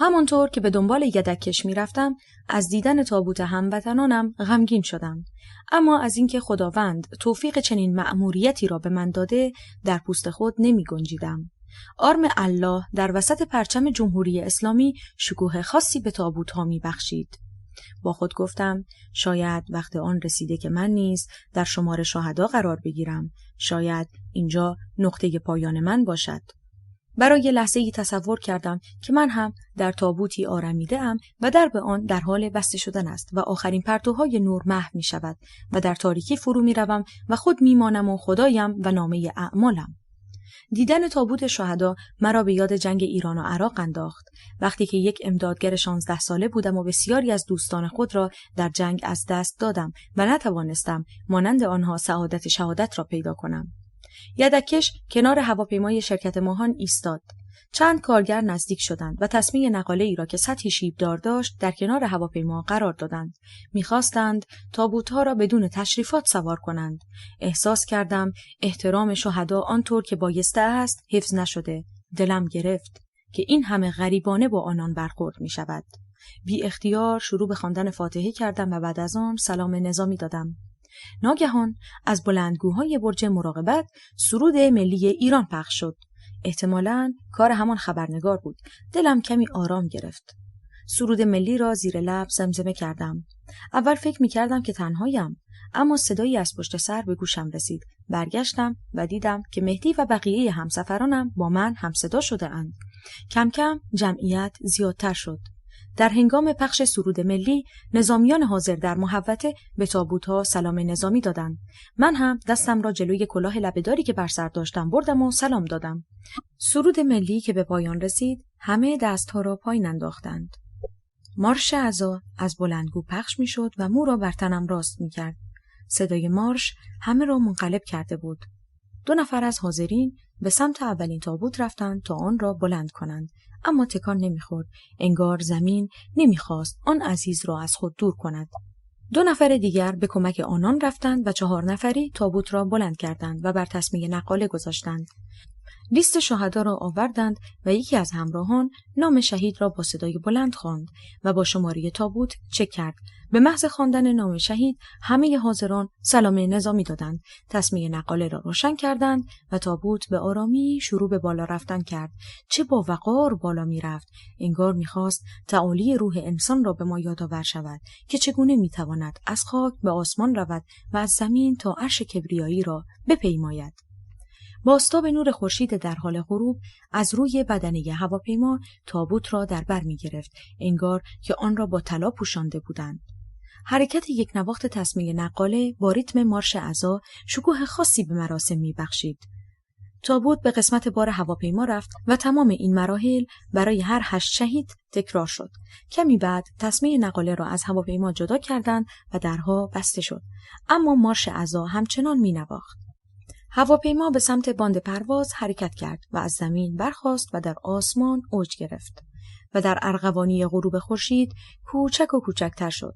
همانطور که به دنبال یدک‌کش می‌رفتم، از دیدن تابوت هموطنانم غمگین شدم. اما از اینکه خداوند توفیق چنین مأموریتی را به من داده، در پوست خود نمی‌گنجیدم. آرم الله در وسط پرچم جمهوری اسلامی شکوه خاصی به تابوت‌ها می‌بخشید. با خود گفتم شاید وقت آن رسیده که من نیز در شمار شهدا قرار بگیرم. شاید اینجا نقطه پایان من باشد. برای لحظه‌ای تصور کردم که من هم در تابوتی آرمیده‌ام و درب آن در حال بسته شدن است و آخرین پرتوهای نور محو می شود و در تاریکی فرو می روم و خود می مانم و خدایم و نامه اعمالم. دیدن تابوت شهدا مرا به یاد جنگ ایران و عراق انداخت، وقتی که یک امدادگر 16 ساله بودم و بسیاری از دوستان خود را در جنگ از دست دادم و نتوانستم مانند آنها سعادت شهادت را پیدا کنم. یدککش کنار هواپیمای شرکت ماهان ایستاد. چند کارگر نزدیک شدند و تصمیم نقاله‌ای را که سطحی شیبدار داشت در کنار هواپیما قرار دادند. می‌خواستند تابوت‌ها را بدون تشریفات سوار کنند. احساس کردم احترام شهدا آنطور که بایسته است حفظ نشده. دلم گرفت که این همه غریبانه با آنان برخورد می‌شود. بی اختیار شروع به خواندن فاتحه کردم و بعد از آن سلام نظامی دادم. ناگهان از بلندگوهای برج مراقبت سرود ملی ایران پخش شد. احتمالاً کار همان خبرنگار بود. دلم کمی آرام گرفت. سرود ملی را زیر لب زمزمه کردم. اول فکر می‌کردم که تنهایم، اما صدایی از پشت سر به گوشم رسید. برگشتم و دیدم که مهدی و بقیه همسفرانم با من همصدا شده اند. کم کم جمعیت زیادتر شد. در هنگام پخش سرود ملی، نظامیان حاضر در محوطه به تابوت‌ها سلام نظامی دادند. من هم دستم را جلوی کلاه لبه‌داری که بر سر داشتم بردم و سلام دادم. سرود ملی که به پایان رسید، همه دستها را پایین انداختند. مارش عزا از بلندگو پخش می‌شد و مو را بر تنم راست می‌کرد. صدای مارش همه را منقلب کرده بود. 2 نفر از حاضرین به سمت اولین تابوت رفتند تا آن را بلند کنند، اما تکان نمیخورد. انگار زمین نمیخواست آن عزیز را از خود دور کند. 2 نفر دیگر به کمک آنان رفتند و 4 نفری تابوت را بلند کردند و بر تسمه نقاله گذاشتند. لیست شهدا را آوردند و یکی از همراهان نام شهید را با صدای بلند خواند و با شماره تابوت چک کرد. به محض خواندن نام شهید همه حاضران سلام نظامی دادند، تسمه نقاله را روشن کردند و تابوت به آرامی شروع به بالا رفتن کرد. چه با وقار بالا می رفت. انگار می خواست تعالی روح انسان را به ما یادآور شود که چگونه می تواند از خاک به آسمان رود و از زمین تا عرش کبریایی را بپیماید. با آفتاب نور خورشید در حال غروب از روی بدنه هواپیما تابوت را در بر می گرفت، انگار که آن را با طلا پوشانده بودند. حرکت یک نواخت تسمه نقاله با ریتم مارش عزا شکوه خاصی به مراسم می بخشید. تابوت به قسمت بار هواپیما رفت و تمام این مراحل برای هر 8 شهید تکرار شد. کمی بعد تسمه نقاله را از هواپیما جدا کردند و درها بسته شد، اما مارش عزا همچنان می نواخت. هواپیما به سمت باند پرواز حرکت کرد و از زمین برخاست و در آسمان اوج گرفت و در ارغوانی غروب خورشید کوچک و کوچکتر شد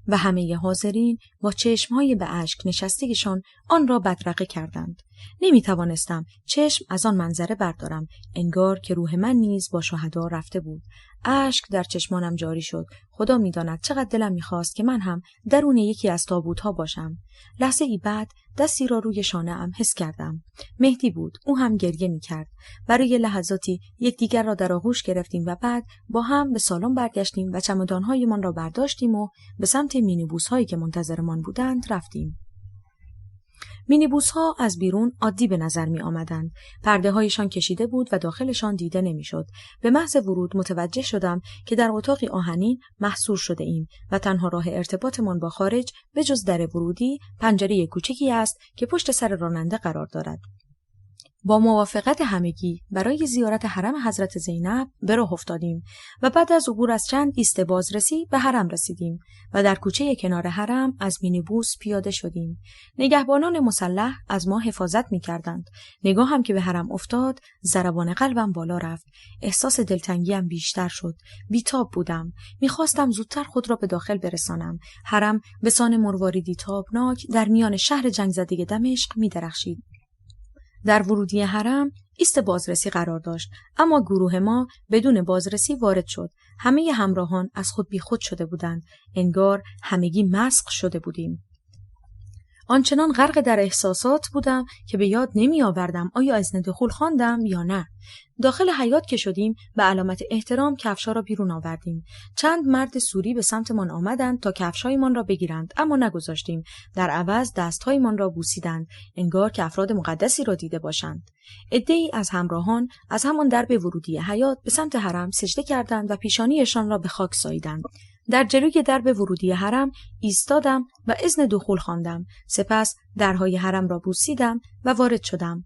و همه حاضرین با چشمهای به اشک نشستگیشان آن را بدرقه کردند. نمی توانستم چشم از آن منظره بردارم، انگار که روح من نیز با شهدا رفته بود. اشک در چشمانم جاری شد. خدا می داند چقدر دلم می خواست که من هم درون یکی از تابوت‌ها باشم. لحظه ای بعد دستی را روی شانه‌ام حس کردم. مهدی بود. او هم گریه می کرد. برای لحظاتی یکدیگر را در آغوش گرفتیم و بعد با هم به سالن برگشتیم و چمدان‌هایمان را برداشتیم و به سمت مینیبوس‌هایی که منتظرمان بودند رفتیم. مینیبوس‌ها از بیرون عادی به نظر می آمدند. پرده‌هایشان کشیده بود و داخلشان دیده نمی‌شد. به محض ورود متوجه شدم که در اتاقی آهنین محصور شده ایم و تنها راه ارتباطمان با خارج به جز در ورودی پنجره کوچکی است که پشت سر راننده قرار دارد. با موافقت همگی برای زیارت حرم حضرت زینب به راه افتادیم و بعد از عبور از چند ایست بازرسی به حرم رسیدیم و در کوچه کنار حرم از مینیبوس پیاده شدیم. نگهبانان مسلح از ما حفاظت می‌کردند. نگاهم که به حرم افتاد، ضربان قلبم بالا رفت. احساس دلتنگیم بیشتر شد. بیتاب بودم. می‌خواستم زودتر خود را به داخل برسانم. حرم به سان مرواریدی تابناک در میان شهر جنگ زده دمشق می‌درخشید. در ورودی حرم ایست بازرسی قرار داشت، اما گروه ما بدون بازرسی وارد شد. همه همراهان از خود بیخود شده بودند، انگار همگی مسخ شده بودیم. آنچنان غرق در احساسات بودم که به یاد نمی آوردم آیا اذن دخول خواندم یا نه. داخل حیاط که شدیم به علامت احترام کفش‌ها را بیرون آوردیم. چند مرد سوری به سمتمان آمدند تا کفش‌هایمان را بگیرند، اما نگذاشتیم. در عوض دست‌هایمان را بوسیدند، انگار که افراد مقدسی را دیده باشند. عده‌ای از همراهان از همان درب ورودی حیاط به سمت حرم سجده کردند و پیشانیشان را به خاک ساییدند. در جلوی درب ورودی حرم ایستادم و اذن دخول خواندم. سپس درهای حرم را بوسیدم و وارد شدم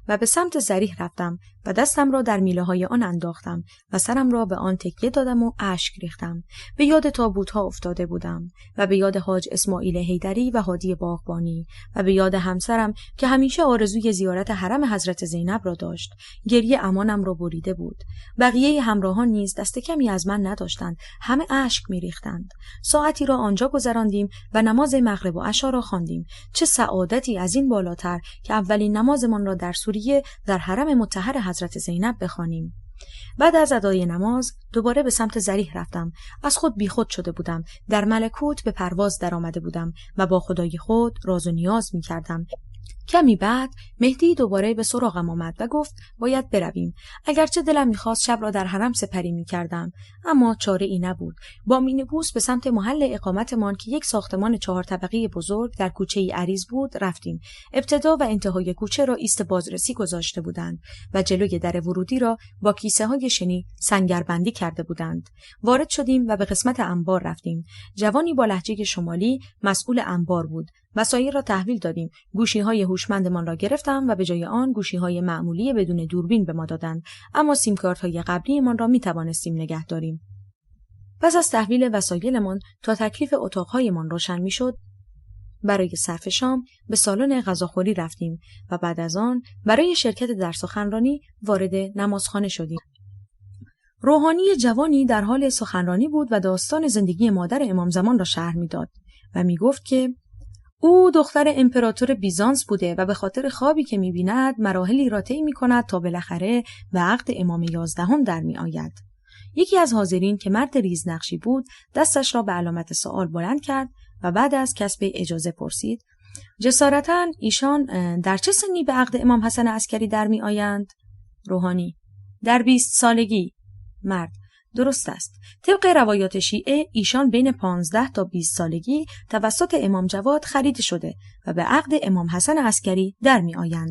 و به سمت ضریح رفتم و دستم را در میله‌های آن انداختم و سرم را به آن تکیه دادم و اشک ریختم. به یاد تابوت‌ها افتاده بودم و به یاد حاج اسماعیل حیدری و هادی باغبانی و به یاد همسرم که همیشه آرزوی زیارت حرم حضرت زینب را داشت. گریه امانم را بریده بود. بقیه همراهان نیز دست کمی از من نداشتند، همه اشک می‌ریختند. ساعتی را آنجا گذراندیم و نماز مغرب و عشا را خواندیم. چه سعادتی از این بالاتر که اولین نمازمان را در سوریه در حرم مطهر حضرت زینب بخوانیم. بعد از ادای نماز دوباره به سمت ضریح رفتم. از خود بیخود شده بودم. در ملکوت به پرواز درآمده بودم و با خدای خود راز و نیاز می کردم. کمی بعد مهدی دوباره به سراغم آمد و گفت باید برویم. اگرچه دلم می‌خواست شب را در حرم سپری می‌کردم، اما چاره ای نبود. با مینیبوس به سمت محل اقامتمان که یک ساختمان 4 طبقه بزرگ در کوچه‌ای عریض بود رفتیم. ابتدا و انتهای کوچه را ایست بازرسی گذاشته بودند و جلوی در ورودی را با کیسه‌های شنی سنگربندی کرده بودند. وارد شدیم و به قسمت انبار رفتیم. جوانی با لهجه شمالی مسئول انبار بود. وسایل را تحویل دادیم. گوشی‌های هوشمندمان را گرفتم و به جای آن گوشی‌های معمولی بدون دوربین به ما دادند، اما سیم کارت‌های قبلیمان را می‌توانستیم نگه داریم. پس از تحویل وسایلمان تا تکلیف اتاق‌هایمان روشن می‌شد، برای صرف شام به سالن غذاخوری رفتیم و بعد از آن برای شرکت در سخنرانی وارد نمازخانه شدیم. روحانی جوانی در حال سخنرانی بود و داستان زندگی مادر امام زمان را شرح می‌داد و می‌گفت که او دختر امپراتور بیزانس بوده و به خاطر خوابی که می‌بیند مراحلی را طی می‌کند تا بالاخره به عقد امام 11 در می‌آید. یکی از حاضرین که مرد ریزنقشی بود دستش را به علامت سوال بلند کرد و بعد از کسب اجازه پرسید: جسارتاً ایشان در چه سنی به عقد امام حسن عسکری در می‌آیند؟ روحانی: در 20 سالگی. مرد: درست است. طبق روایات شیعه ایشان بین 15 تا 20 سالگی توسط امام جواد خریده شده و به عقد امام حسن عسکری در می آیند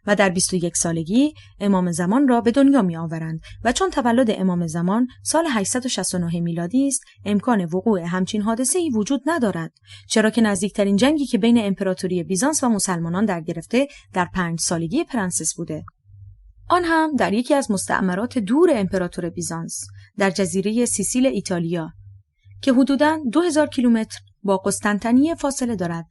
و در 21 سالگی امام زمان را به دنیا می آورند و چون تولد امام زمان سال 869 میلادی است امکان وقوع همچین حادثه‌ای وجود ندارد، چرا که نزدیکترین جنگی که بین امپراتوری بیزانس و مسلمانان در گرفته در 5 سالگی پرنسس بوده، آن هم در یکی از مستعمرات دور امپراتور بیزانس در جزیره سیسیل ایتالیا که حدوداً 2000 کیلومتر با قسطنطنیه فاصله دارد.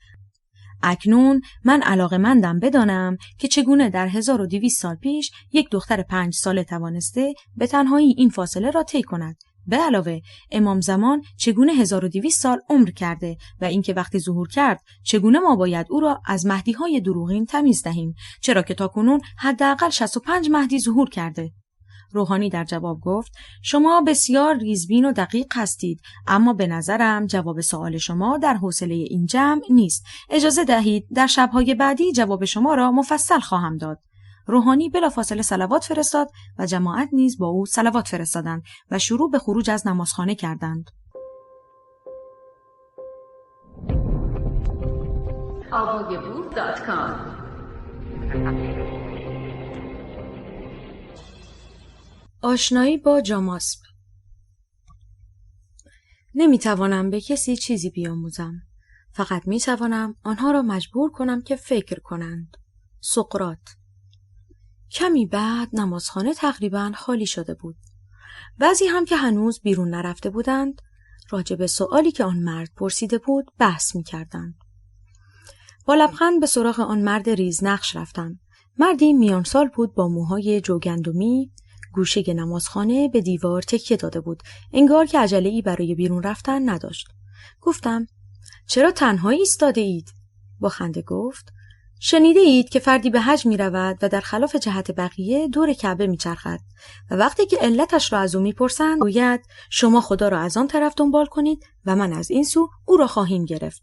اکنون من علاقه‌مندم بدانم که چگونه در 1200 سال پیش یک دختر 5 ساله توانسته به تنهایی این فاصله را طی کند. به علاوه امام زمان چگونه 1200 سال عمر کرده و اینکه وقتی ظهور کرد چگونه ما باید او را از مهدی‌های دروغین تمیز دهیم، چرا که تاکنون حداقل 65 مهدی ظهور کرده. روحانی در جواب گفت: شما بسیار ریزبین و دقیق هستید، اما به نظرم جواب سوال شما در حوصله این جمع نیست. اجازه دهید در شب‌های بعدی جواب شما را مفصل خواهم داد. روحانی بلافاصله صلوات فرستاد و جماعت نیز با او صلوات فرستادند و شروع به خروج از نمازخانه کردند. آشنایی با جاماسب. نمیتوانم به کسی چیزی بیاموزم، فقط میتوانم آنها را مجبور کنم که فکر کنند. سقراط. کمی بعد نمازخانه تقریباً خالی شده بود. بعضی هم که هنوز بیرون نرفته بودند راجع به سؤالی که آن مرد پرسیده بود بحث می‌کردند. با لبخند به سراغ آن مرد ریزنقش رفتم. مردی میان سال بود با موهای جوگندمی، گوشه نمازخانه به دیوار تکیه داده بود، انگار که عجله‌ای برای بیرون رفتن نداشت. گفتم: چرا تنها ایستاده اید؟ با خنده گفت: شنیده اید که فردی به حج می رود و در خلاف جهت بقیه دور کعبه می چرخد و وقتی که علتش را از او می پرسند گوید شما خدا را از آن طرف دنبال کنید و من از این سو او را خواهیم گرفت.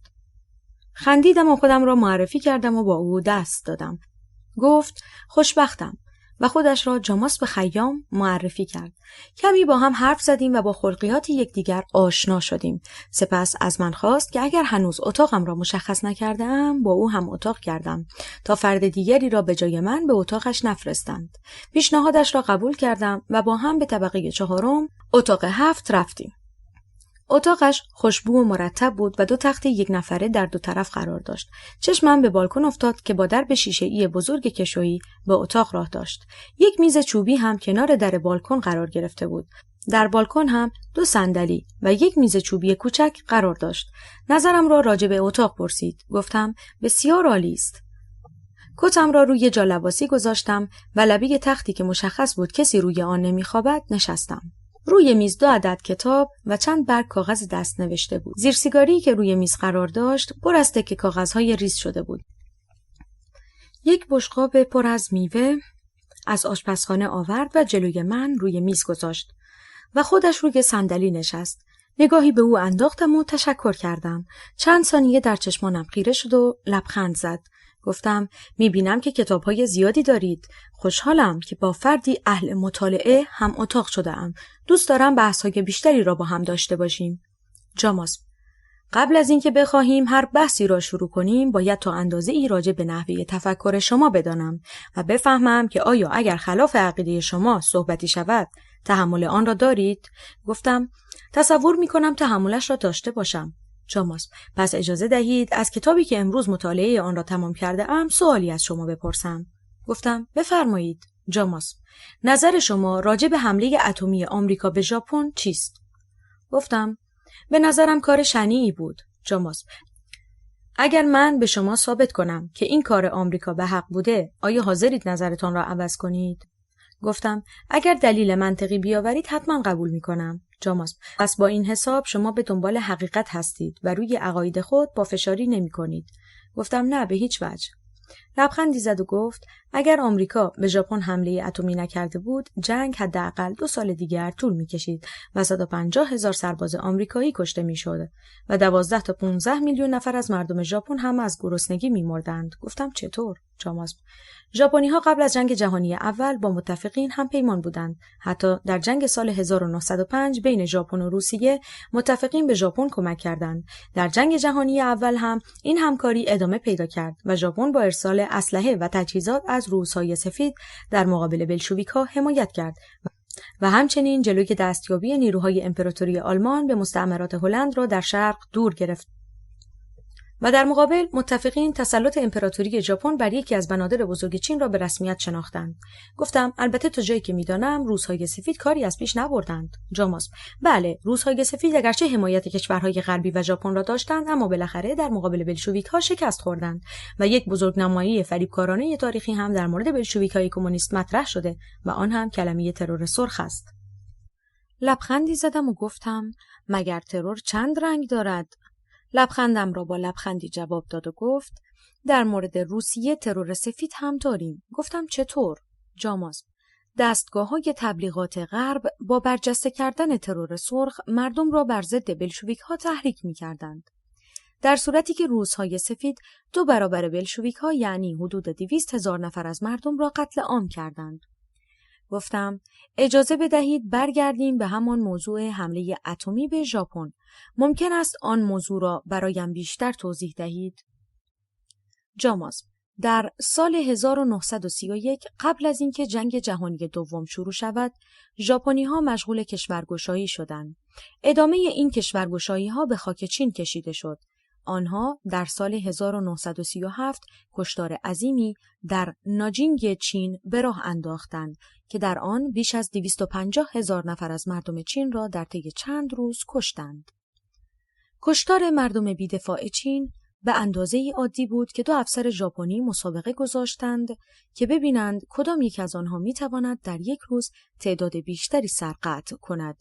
خندیدم و خودم را معرفی کردم و با او دست دادم. گفت خوشبختم و خودش را جاماس به خیام معرفی کرد. کمی با هم حرف زدیم و با خلقیات یکدیگر آشنا شدیم. سپس از من خواست که اگر هنوز اتاقم را مشخص نکردم با او هم اتاق کردم تا فرد دیگری را به جای من به اتاقش نفرستند. پیشنهادش را قبول کردم و با هم به طبقه 4 اتاق 7 رفتیم. اتاقش خوشبو و مرتب بود و 2 تخت 1 نفره در 2 طرف قرار داشت. چشمم به بالکن افتاد که با درب شیشه‌ای بزرگ کشویی به اتاق راه داشت. 1 میز چوبی هم کنار در بالکن قرار گرفته بود. در بالکن هم 2 صندلی و 1 میز چوبی کوچک قرار داشت. نظرم را راجع به اتاق پرسید. گفتم بسیار عالی است. کتم را روی جالباسی گذاشتم و لبه تختی که مشخص بود کسی روی آن نمیخوابد نشستم. روی میز 2 عدد کتاب و چند برگ کاغذ دست نوشته بود. زیر سیگاری که روی میز قرار داشت پر از تکه کاغذهای ریز شده بود. 1 بشقاب پر از میوه از آشپزخانه آورد و جلوی من روی میز گذاشت و خودش روی صندلی نشست. نگاهی به او انداختم و تشکر کردم. چند ثانیه در چشمانم خیره شد و لبخند زد. گفتم میبینم که کتاب‌های زیادی دارید. خوشحالم که با فردی اهل مطالعه هم اتاق شده‌ام. دوست دارم بحث‌های بیشتری را با هم داشته باشیم. جاماس: قبل از اینکه بخواهیم هر بحثی را شروع کنیم باید تا اندازه‌ای راجع به نحوه تفکر شما بدانم و بفهمم که آیا اگر خلاف عقیده شما صحبتی شود تحمل آن را دارید؟ گفتم تصور می‌کنم تحملش را داشته باشم. جاماس: پس اجازه دهید از کتابی که امروز مطالعه آن را تمام کرده ام سوالی از شما بپرسم. گفتم بفرمایید. جاماس: نظر شما راجع به حمله اتمی آمریکا به ژاپن چیست؟ گفتم به نظرم کار شنیعی بود. جاماس: اگر من به شما ثابت کنم که این کار آمریکا به حق بوده آیا حاضرید نظرتان را عوض کنید؟ گفتم اگر دلیل منطقی بیاورید حتما قبول می‌کنم. جاماس: پس با این حساب شما به دنبال حقیقت هستید و روی عقاید خود پافشاری نمی‌کنید. گفتم نه به هیچ وجه. لبخندی زد و گفت اگر آمریکا به ژاپن حمله اتمی نکرده بود جنگ حداقل 2 سال دیگر طول می‌کشید و 150,000 سرباز آمریکایی کشته می‌شد و 12 تا 15 میلیون نفر از مردم ژاپن هم از گرسنگی می‌مردند. گفتم چطور؟ جاماس: ژاپنی‌ها قبل از جنگ جهانی اول با متفقین هم پیمان بودند. حتی در جنگ سال 1905 بین ژاپن و روسیه متفقین به ژاپن کمک کردند. در جنگ جهانی اول هم این همکاری ادامه پیدا کرد و ژاپن با ارسال اسلحه و تجهیزات از روس‌های سفید در مقابل بلشویک‌ها حمایت کرد و همچنین جلوی دستیابی نیروهای امپراتوری آلمان به مستعمرات هلند را در شرق دور گرفت. و در مقابل متفقین تسلط امپراتوری ژاپن بر یکی از بنادر بزرگ چین را به رسمیت شناختند. گفتم البته تا جایی که می‌دانم روس‌های سفید کاری از پیش نبردند. جاماس: بله، روس‌های سفید اگرچه حمایت کشورهای غربی و ژاپن را داشتند اما بالاخره در مقابل بلشویک‌ها شکست خوردند و یک بزرگنمایی فریبکارانه تاریخی هم در مورد بلشویک‌های کمونیست مطرح شده و آن هم کلمه ترور سرخ است. لبخندی زدم و گفتم مگر ترور چند رنگ دارد؟ لبخندم را با لبخندی جواب داد و گفت در مورد روسیه ترور سفید هم داریم. گفتم چطور؟ جاماس: دستگاه‌های تبلیغات غرب با برجسته کردن ترور سرخ مردم را بر ضد بلشویک‌ها تحریک می‌کردند. در صورتی که روس‌های سفید 2 برابر بلشویک‌ها یعنی حدود 200,000 نفر از مردم را قتل عام کردند. گفتم اجازه بدهید برگردیم به همان موضوع حمله اتمی به ژاپن. ممکن است آن موضوع را برایم بیشتر توضیح دهید؟ جاماس: در سال 1931 قبل از اینکه جنگ جهانی دوم شروع شود، ژاپنی‌ها مشغول کشورگشایی شدند. ادامه این کشورگشایی‌ها به خاک چین کشیده شد. آنها در سال 1937 کشتار عظیمی در ناجینگ چین به راه انداختند که در آن بیش از 250,000 نفر از مردم چین را در طی چند روز کشتند. کشتار مردم بی‌دفاع چین به اندازه‌ای عادی بود که 2 افسر ژاپنی مسابقه گذاشتند که ببینند کدام یک از آنها می‌تواند در یک روز تعداد بیشتری سر قطع کند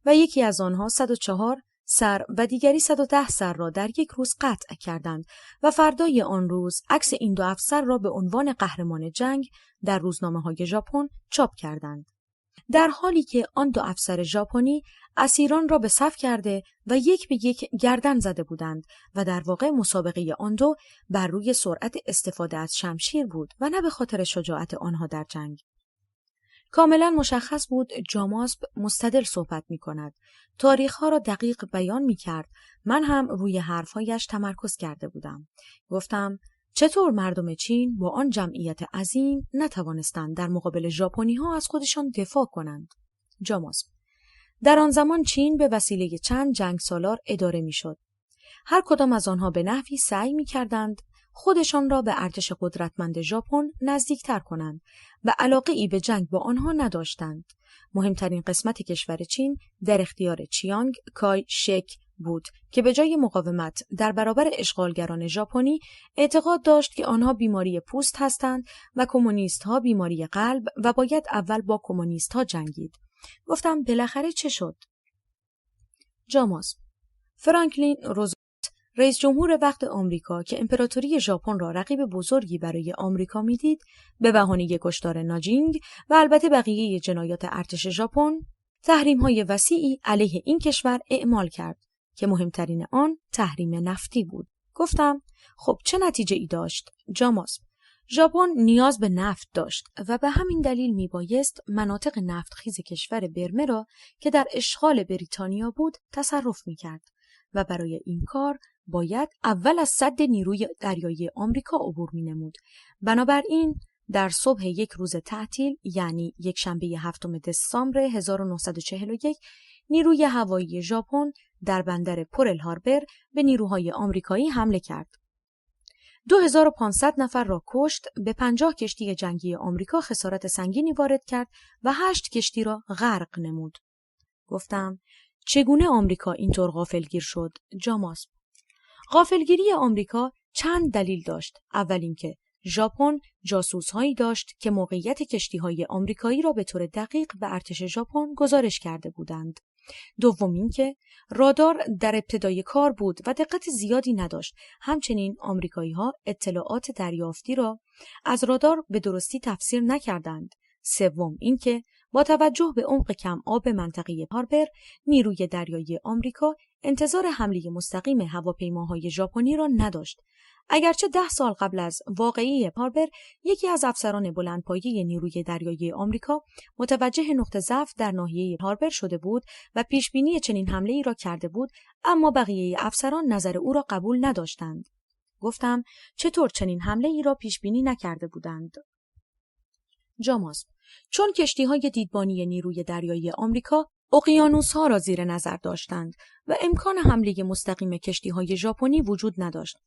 و یکی از آنها 104 سر و دیگری 110 سر را در یک روز قطع کردند و فردای آن روز عکس این 2 افسر را به عنوان قهرمان جنگ در روزنامه‌های ژاپن چاپ کردند. در حالی که آن دو افسر ژاپنی اسیران را به صف کرده و یک به یک گردن زده بودند و در واقع مسابقه آن دو بر روی سرعت استفاده از شمشیر بود و نه به خاطر شجاعت آنها در جنگ. کاملا مشخص بود جاماسب مستدل صحبت می کند. تاریخها را دقیق بیان می کرد. من هم روی حرفهایش تمرکز کرده بودم. گفتم چطور مردم چین با آن جمعیت عظیم نتوانستند در مقابل ژاپنی‌ها از خودشان دفاع کنند؟ جاماسب: در آن زمان چین به وسیله چند جنگ سالار اداره می شد. هر کدام از آنها به نحوی سعی می کردند خودشان را به ارتش قدرتمند ژاپن نزدیکتر کنند و علاقه ای به جنگ با آنها نداشتند. مهمترین قسمت کشور چین در اختیار چیانگ کای شک بود که به جای مقاومت در برابر اشغالگران ژاپنی اعتقاد داشت که آنها بیماری پوست هستند و کمونیست‌ها بیماری قلب و باید اول با کمونیست‌ها جنگید. گفتم بالاخره چه شد؟ جاماسب: فرانکلین روزولت رئیس جمهور وقت آمریکا که امپراتوری ژاپن را رقیب بزرگی برای آمریکا میدید، به بهانه کشتار ناجینگ و البته بقیه جنایات ارتش ژاپن، تحریم‌های وسیعی علیه این کشور اعمال کرد که مهمترین آن تحریم نفتی بود. گفتم خب چه نتیجه ای داشت؟ جاماسب: ژاپن نیاز به نفت داشت و به همین دلیل میبایست مناطق نفتخیز کشور برمه را که در اشغال بریتانیا بود تصرف میکرد و برای این کار باید اول از سد نیروی دریایی آمریکا عبور می‌نمود. بنابراین در صبح یک روز تعطیل، یعنی یک شنبه 7 دسامبر 1941، نیروی هوایی ژاپن در بندر پرل هاربر به نیروهای آمریکایی حمله کرد. 2500 نفر را کشت، به 50 کشتی جنگی آمریکا خسارت سنگینی وارد کرد و 8 کشتی را غرق نمود. گفتم چگونه آمریکا اینطور غافلگیر شد؟ جاماسب: غافلگیری آمریکا چند دلیل داشت. اول اینکه ژاپن جاسوس‌هایی داشت که موقعیت کشتی‌های آمریکایی را به طور دقیق به ارتش ژاپن گزارش کرده بودند. دوم اینکه رادار در ابتدای کار بود و دقت زیادی نداشت. همچنین آمریکایی‌ها اطلاعات دریافتی را از رادار به درستی تفسیر نکردند. سوم اینکه با توجه به عمق کم آب منطقه هاربر، نیروی دریایی آمریکا انتظار حمله مستقیم هواپیماهای ژاپنی را نداشت. اگرچه 10 سال قبل از واقعه هاربر، یکی از افسران بلندپایه نیروی دریایی آمریکا متوجه نقطه ضعف در ناحیه هاربر شده بود و پیشبینی چنین حمله‌ای را کرده بود، اما بقیه افسران نظر او را قبول نداشتند. گفتم چطور چنین حمله‌ای را پیشبینی نکرده بودند؟ جاماسب: چون کشتی‌های دیدبانی نیروی دریایی آمریکا اقیانوس‌ها را زیر نظر داشتند و امکان حمله مستقیم کشتی‌های ژاپنی وجود نداشت.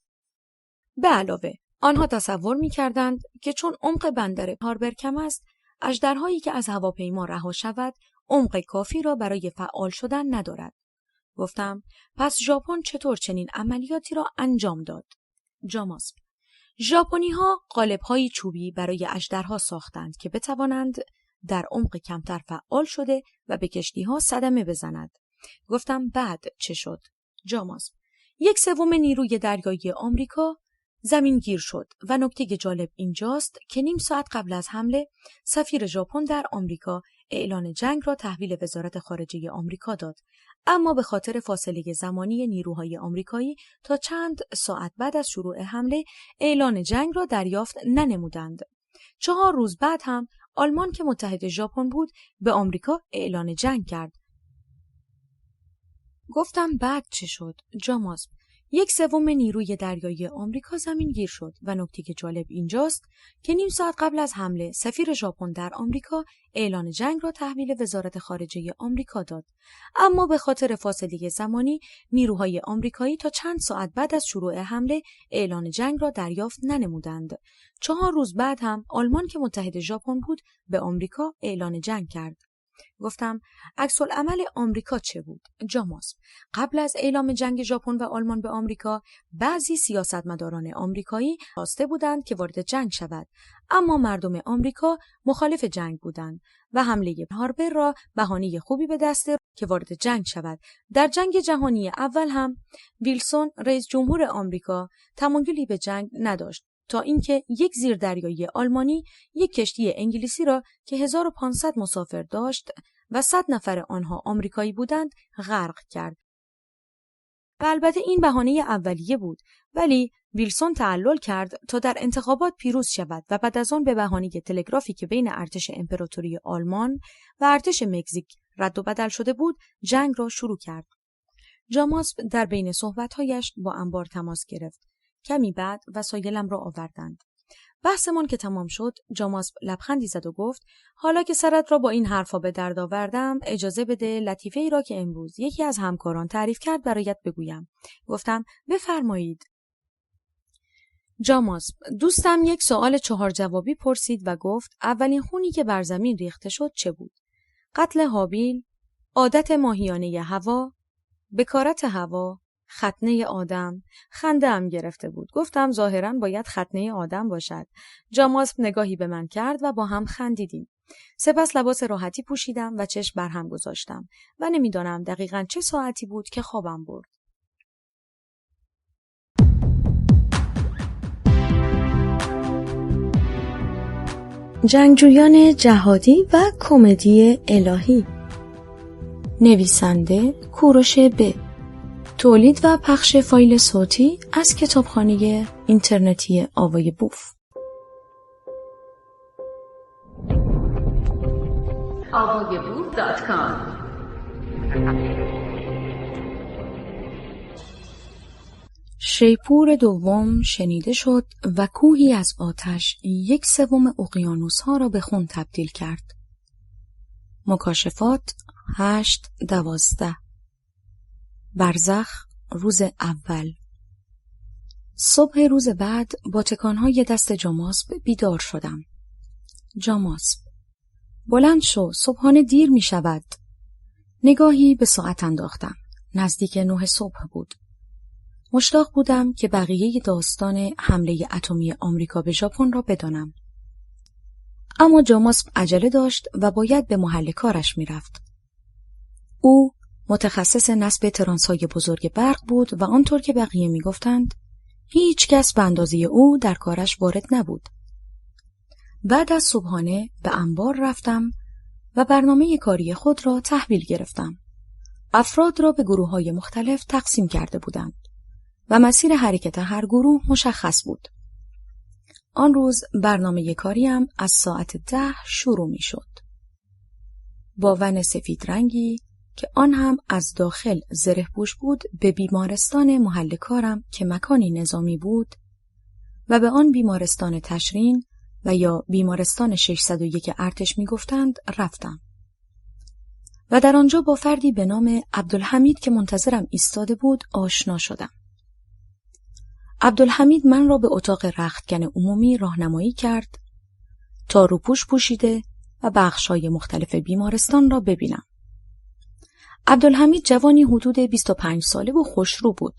به علاوه آنها تصور می‌کردند که چون عمق بندر هاربر کم است، اژدرهایی که از هواپیما رها شود عمق کافی را برای فعال شدن ندارد. گفتم پس ژاپن چطور چنین عملیاتی را انجام داد؟ جاماسب: ژاپنی‌ها قالب‌های چوبی برای اژدرها ساختند که بتوانند در عمق کمتر فعال شده و به کشتی‌ها صدمه بزند. گفتم بعد چه شد؟ جاماسب: 1/3 نیروی دریایی آمریکا زمین گیر شد و نکته جالب اینجاست که نیم ساعت قبل از حمله سفیر ژاپن در آمریکا اعلان جنگ را تحویل وزارت خارجه آمریکا داد، اما به خاطر فاصله زمانی نیروهای آمریکایی تا چند ساعت بعد از شروع حمله اعلان جنگ را دریافت ننمودند. 4 روز بعد هم آلمان که متحد ژاپن بود به آمریکا اعلان جنگ کرد. گفتم بعد چه شد؟ جاماسب: 1/3 نیروی دریایی آمریکا زمین گیر شد و نکته جالب اینجاست که نیم ساعت قبل از حمله سفیر ژاپن در آمریکا اعلان جنگ را تحویل وزارت خارجه آمریکا داد، اما به خاطر فاصله زمانی نیروهای آمریکایی تا چند ساعت بعد از شروع حمله اعلان جنگ را دریافت ننمودند. 4 روز بعد هم آلمان که متحد ژاپن بود به آمریکا اعلان جنگ کرد. گفتم عکس‌العمل آمریکا چه بود؟ جاماسب: قبل از اعلام جنگ ژاپن و آلمان به آمریکا، بعضی سیاستمداران آمریکایی خواسته بودند که وارد جنگ شود، اما مردم آمریکا مخالف جنگ بودند و حمله هاربر را بهانه خوبی به دست که وارد جنگ شود. در جنگ جهانی اول هم ویلسون رئیس جمهور آمریکا تمایلی به جنگ نداشت. تا اینکه یک زیردریایی آلمانی یک کشتی انگلیسی را که 1500 مسافر داشت و 100 نفر آنها آمریکایی بودند غرق کرد. و البته این بهانه اولیه بود، ولی ویلسون تعلل کرد تا در انتخابات پیروز شود و بعد از آن به بهانه تلگرافی که بین ارتش امپراتوری آلمان و ارتش مکزیک رد و بدل شده بود جنگ را شروع کرد. جاماسب در بین صحبت‌هایش با انبار تماس گرفت. کمی بعد وسایلم را آوردند. بحثمان که تمام شد، جاماسب لبخندی زد و گفت: حالا که سرت را با این حرفا به درد آوردم، اجازه بده لطیفه‌ای را که امروز یکی از همکاران تعریف کرد برایت بگویم. گفتم: بفرمایید. جاماسب دوستم یک سوال 4 جوابی پرسید و گفت: اولین خونی که بر زمین ریخته شد چه بود؟ قتل هابیل، عادت ماهیانه هوا، بکارت هوا، ختنه آدم. خنده ام گرفته بود. گفتم ظاهراً باید ختنه آدم باشد. جاماسب نگاهی به من کرد و با هم خندیدیم. سپس لباس راحتی پوشیدم و چشم بر هم گذاشتم و نمیدانم دقیقاً چه ساعتی بود که خوابم برد. جنگجویان جهادی و کمدی الهی. نویسنده کوروش ب. تولید و پخش فایل صوتی از کتابخانه اینترنتی آوای بوف. avayaboof.com. شیپور دوم شنیده شد و کوهی از آتش 1/3 اقیانوس‌ها را به خون تبدیل کرد. مکاشفات 8-12. برزخ روز اول. صبح روز بعد با تکانهای دست جاماسب بیدار شدم. جاماسب: بلند شو، صبحانه دیر می شود. نگاهی به ساعت انداختم. نزدیک 9 صبح بود. مشتاق بودم که بقیه داستان حمله اتمی آمریکا به ژاپن را بدانم. اما جاماسب عجله داشت و باید به محل کارش می رفت. او متخصص نصب ترانس‌های بزرگ برق بود و آنطور که بقیه می گفتند هیچ کس به اندازه او در کارش وارد نبود. بعد از صبحانه به انبار رفتم و برنامه کاری خود را تحویل گرفتم. افراد را به گروه‌های مختلف تقسیم کرده بودند و مسیر حرکت هر گروه مشخص بود. آن روز برنامه کاریم از ساعت 10 شروع می شد. با ون سفید رنگی که آن هم از داخل زره پوش بود به بیمارستان محل کارم که مکانی نظامی بود و به آن بیمارستان تشرین و یا بیمارستان 601 ارتش می گفتند رفتم. و در آنجا با فردی به نام عبدالحمید که منتظرم ایستاده بود آشنا شدم. عبدالحمید من را به اتاق رختکن عمومی راهنمایی کرد تا روپوش پوشیده و بخش‌های مختلف بیمارستان را ببینم. عبدالحمید جوانی حدود 25 ساله و خوشرو بود.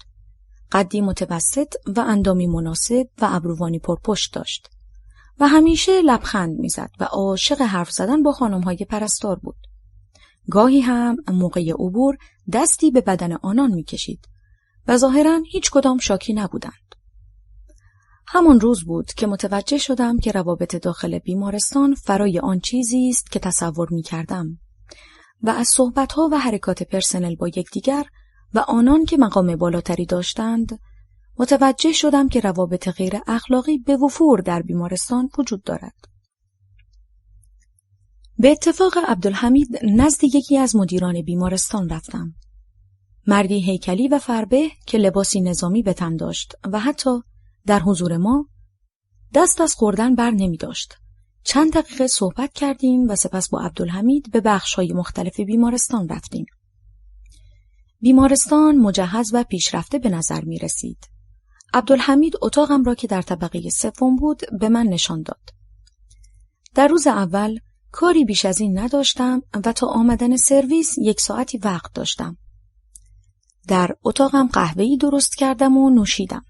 قدی متوسط و اندامی مناسب و ابروانی پرپشت داشت و همیشه لبخند میزد و عاشق حرف زدن با خانم‌های پرستار بود. گاهی هم موقع عبور دستی به بدن آنان میکشید و ظاهراً هیچ کدام شاکی نبودند. همان روز بود که متوجه شدم که روابط داخل بیمارستان فرای آن چیزی است که تصور می‌کردم و از صحبت‌ها و حرکات پرسنل با یکدیگر و آنان که مقام بالاتری داشتند متوجه شدم که روابط غیر اخلاقی به وفور در بیمارستان وجود دارد. به اتفاق عبدالحمید نزد یکی از مدیران بیمارستان رفتم. مردی هیکلی و فربه که لباسی نظامی به تن داشت و حتی در حضور ما دست از خوردن بر نمی داشت. چند دقیقه صحبت کردیم و سپس با عبدالحمید به بخش‌های مختلف بیمارستان رفتیم. بیمارستان مجهز و پیشرفته به نظر می رسید. عبدالحمید اتاقم را که در طبقه 3 بود به من نشان داد. در روز اول کاری بیش از این نداشتم و تا آمدن سرویس 1 ساعتی وقت داشتم. در اتاقم قهوه‌ای درست کردم و نوشیدم.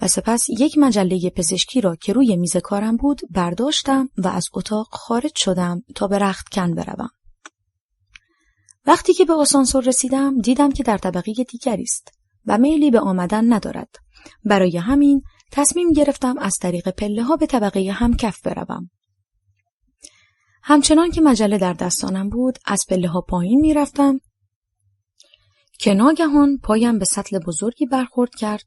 و سپس یک مجله پزشکی را که روی میز کارم بود برداشتم و از اتاق خارج شدم تا به رختکن بروم. وقتی که به آسانسور رسیدم دیدم که در طبقه دیگری است و میلی به آمدن ندارد. برای همین تصمیم گرفتم از طریق پله‌ها به طبقه همکف بروم. همچنان که مجله در دستانم بود، از پله‌ها پایین می‌رفتم که ناگهان پایم به سطل بزرگی برخورد کرد.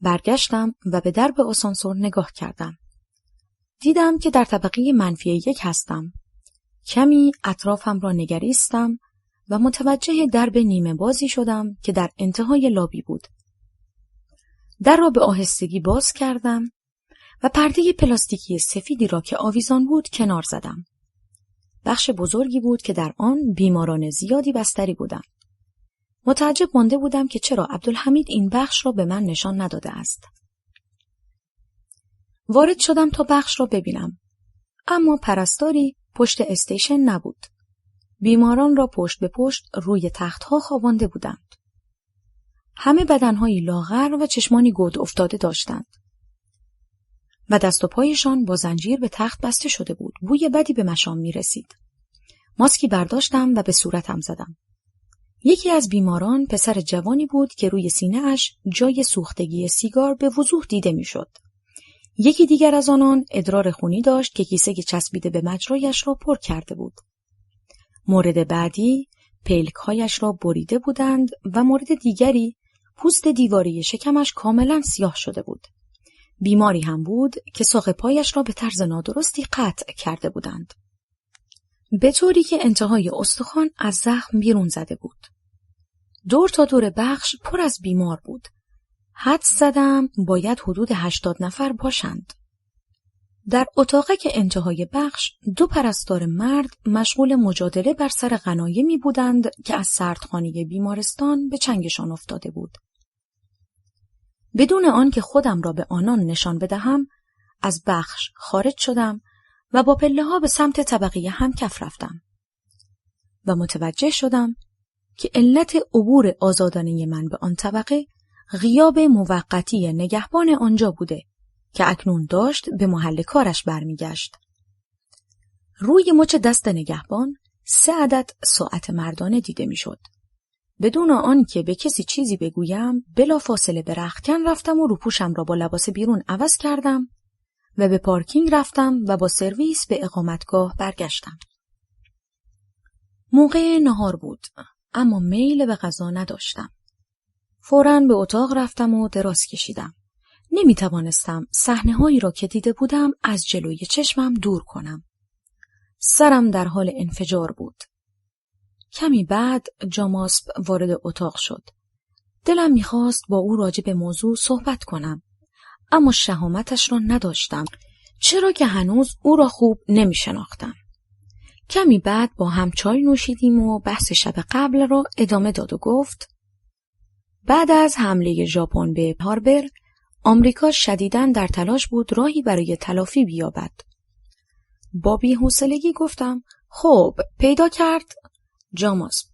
برگشتم و به درب آسانسور نگاه کردم. دیدم که در طبقه -1 هستم. کمی اطرافم را نگریستم و متوجه درب نیمه بازی شدم که در انتهای لابی بود. در را به آهستگی باز کردم و پرده پلاستیکی سفیدی را که آویزان بود کنار زدم. بخش بزرگی بود که در آن بیماران زیادی بستری بودند. متعجب مانده بودم که چرا عبدالحمید این بخش را به من نشان نداده است. وارد شدم تا بخش را ببینم، اما پرستاری پشت استیشن نبود. بیماران را پشت به پشت روی تختها خوابانده بودند. همه بدنهایی لاغر و چشمانی گود افتاده داشتند و دست و پایشان با زنجیر به تخت بسته شده بود. بوی بدی به مشام می رسید. ماسکی برداشتم و به صورتم زدم. یکی از بیماران پسر جوانی بود که روی سینه اش جای سوختگی سیگار به وضوح دیده می شد. یکی دیگر از آنان ادرار خونی داشت که کیسه چسبیده به مجرایش را پر کرده بود. مورد بعدی پلک‌هایش را بریده بودند و مورد دیگری پوست دیواری شکمش کاملا سیاه شده بود. بیماری هم بود که ساق پایش را به طرز نادرستی قطع کرده بودند، به طوری که انتهای استخوان از زخم بیرون زده بود. دور تا دور بخش پر از بیمار بود. حدس زدم باید حدود 80 نفر باشند. در اتاقک انتهای بخش 2 پرستار مرد مشغول مجادله بر سر غنایمی بودند که از سردخانه بیمارستان به چنگشان افتاده بود. بدون آن که خودم را به آنان نشان بدهم، از بخش خارج شدم و با پله‌ها به سمت طبقه همکف رفتم و متوجه شدم که علت عبور آزادانه من به آن طبقه غیاب موقتی نگهبان آنجا بوده که اکنون داشت به محل کارش برمیگشت. روی مچ دست نگهبان 3 عدد ساعت مردانه دیده میشد. بدون آن که به کسی چیزی بگویم، بلافاصله به رختکن رفتم و روپوشم را با لباس بیرون عوض کردم و به پارکینگ رفتم و با سرویس به اقامتگاه برگشتم. موقع نهار بود، اما میل به غذا نداشتم. فوراً به اتاق رفتم و دراز کشیدم. نمی توانستم صحنه‌هایی را که دیده بودم از جلوی چشمم دور کنم. سرم در حال انفجار بود. کمی بعد جاماسب وارد اتاق شد. دلم می‌خواست با او راجع به موضوع صحبت کنم، اما شهامتش را نداشتم، چرا که هنوز او را خوب نمی‌شناختم. کمی بعد با هم چای نوشیدیم و بحث شب قبل را ادامه داد و گفت: بعد از حمله ژاپن به هاربر، آمریکا شدیداً در تلاش بود راهی برای تلافی بیابد. با بی‌حوصلگی گفتم: خب پیدا کرد. جاماسب،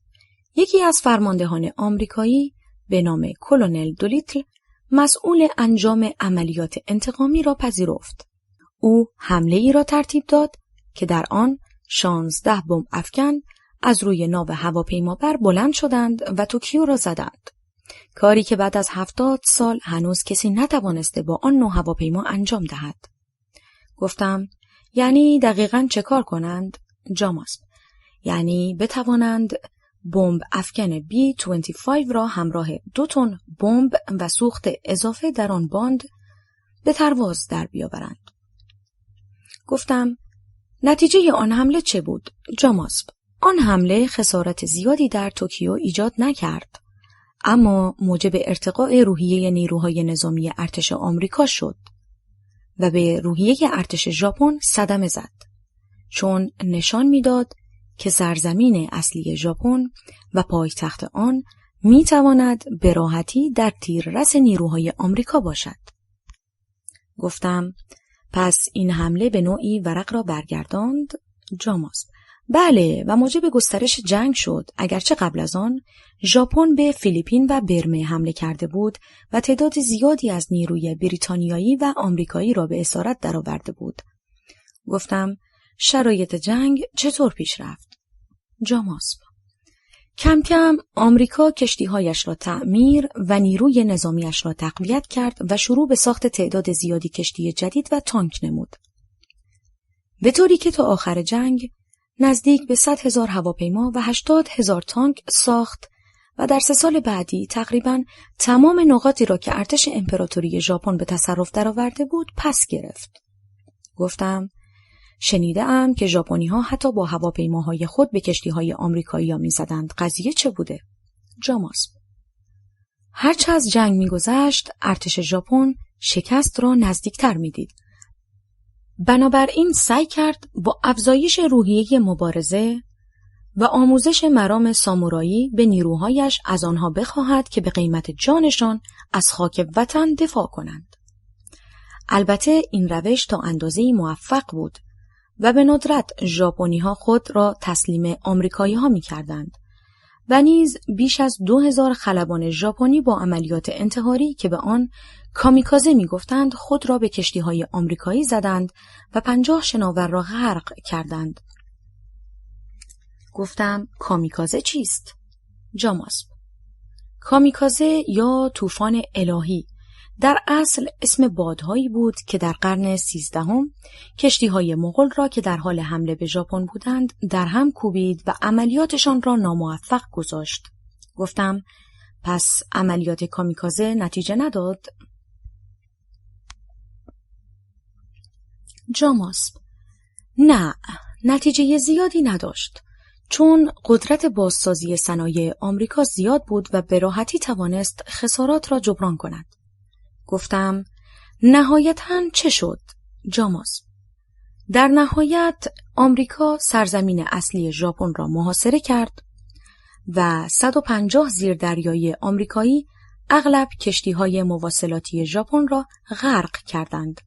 یکی از فرماندهان آمریکایی به نام کلونل دولیتل، مسئول انجام عملیات انتقامی را پذیرفت. او حمله ای را ترتیب داد که در آن 16 بمب افکن از روی ناو هواپیمابر بلند شدند و توکیو را زدند. کاری که بعد از 70 سال هنوز کسی نتوانسته با آن نوع هواپیما انجام دهد. گفتم: یعنی دقیقاً چه کار کنند؟ جاماسب: یعنی بتوانند بمب افکن B-25 را همراه 2 تن بمب و سوخت اضافه در آن باند به پرواز در بیاورند. گفتم: نتیجه آن حمله چه بود؟ جاماسب: آن حمله خسارت زیادی در توکیو ایجاد نکرد، اما موجب ارتقاء روحیه نیروهای نظامی ارتش آمریکا شد و به روحیه ارتش ژاپن صدمه زد، چون نشان میداد که سرزمین اصلی ژاپن و پایتخت آن میتواند به راحتی در تیررس نیروهای آمریکا باشد. گفتم: پس این حمله به نوعی ورق را برگرداند؟ جاماسب: بله، و موجب گسترش جنگ شد، اگرچه قبل از آن ژاپن به فیلیپین و برمه حمله کرده بود و تعداد زیادی از نیروی بریتانیایی و آمریکایی را به اسارت درآورده بود. گفتم: شرایط جنگ چطور پیش رفت؟ جاماسب: کم کم آمریکا کشتی‌هایش را تعمیر و نیروی نظامیش را تقویت کرد و شروع به ساخت تعداد زیادی کشتی جدید و تانک نمود. به طوری که تا آخر جنگ نزدیک به 100,000 هواپیما و 80,000 تانک ساخت و در 3 سال بعدی تقریباً تمام نقاطی را که ارتش امپراتوری ژاپن به تصرف درآورده بود پس گرفت. گفتم شنیده‌ام که ژاپنی‌ها حتی با هواپیماهای خود به کشتی‌های آمریکایی‌ها می‌زدند. قضیه چه بوده؟ جاماسب: هرچه از جنگ می‌گذشت، ارتش ژاپن شکست را نزدیکتر می‌دید. بنابراین سعی کرد با افزایش روحیه مبارزه و آموزش مرام سامورایی به نیروهایش از آنها بخواهد که به قیمت جانشان از خاک وطن دفاع کنند. البته این روش تا اندازه‌ای موفق بود و به ندرت ژاپنی‌ها خود را تسلیم آمریکایی‌ها می‌کردند و نیز بیش از 2000 خلبان ژاپنی با عملیات انتحاری که به آن کامیکازه می‌گفتند خود را به کشتی‌های آمریکایی زدند و 50 شناور را غرق کردند. گفتم کامیکازه چیست؟ جاماسب: کامیکازه یا طوفان الهی در اصل اسم بادهایی بود که در قرن 13 کشتی‌های مغول را که در حال حمله به ژاپن بودند در هم کوبید و عملیاتشان را ناموفق گذاشت. گفتم پس عملیات کامیکازه نتیجه نداد؟ جاماسب: نه، نتیجه زیادی نداشت، چون قدرت بازسازی صنایع آمریکا زیاد بود و به راحتی توانست خسارات را جبران کند. گفتم نهایتاً چه شد؟ جاماسب: در نهایت آمریکا سرزمین اصلی ژاپن را محاصره کرد و 150 زیردریایی آمریکایی اغلب کشتی‌های مواصلاتی ژاپن را غرق کردند،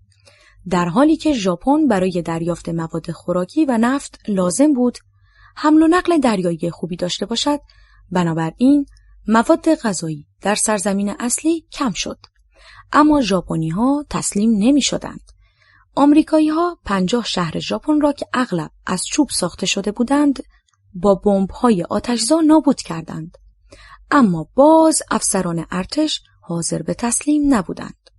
در حالی که ژاپن برای دریافت مواد خوراکی و نفت لازم بود حمل و نقل دریایی خوبی داشته باشد. بنابراین مواد غذایی در سرزمین اصلی کم شد، اما ژاپنی‌ها تسلیم نمی‌شدند. آمریکایی‌ها 50 شهر ژاپن را که اغلب از چوب ساخته شده بودند با بمب‌های آتش‌زا نابود کردند، اما باز افسران ارتش حاضر به تسلیم نبودند.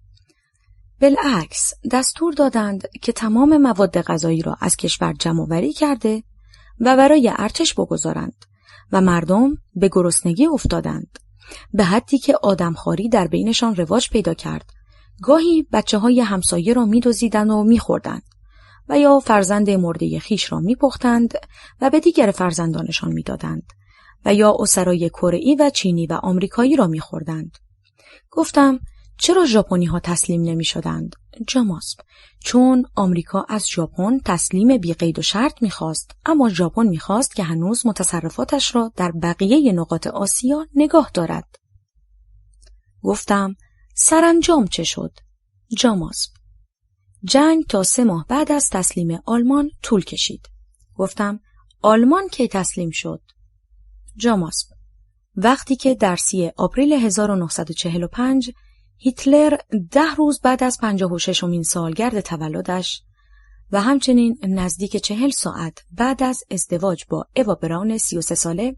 بالعکس دستور دادند که تمام مواد غذایی را از کشور جمع‌آوری کرده و برای ارتش بگذارند و مردم به گرسنگی افتادند، به حدی که آدمخواری در بینشان رواج پیدا کرد. گاهی بچه‌های همسایه را می‌دزدیدند و می‌خوردند و یا فرزند مرده خویش را می‌پختند و به دیگر فرزندانشان می‌دادند و یا اسرای کره‌ای و چینی و آمریکایی را می‌خوردند. گفتم چرا ژاپنی‌ها تسلیم نمی‌شدند؟ جاماسب: چون آمریکا از ژاپن تسلیم بی قید و شرط می‌خواست، اما ژاپن می‌خواست که هنوز متصرفاتش را در بقیه نقاط آسیا نگاه دارد. گفتم سرانجام چه شد؟ جاماسب: جنگ تا 3 ماه بعد از تسلیم آلمان طول کشید. گفتم آلمان کی تسلیم شد؟ جاماسب: وقتی که در 30 آپریل 1945 هیتلر 10 روز بعد از 56مین سالگرد تولدش و همچنین نزدیک 40 ساعت بعد از ازدواج با اوا براون 33 ساله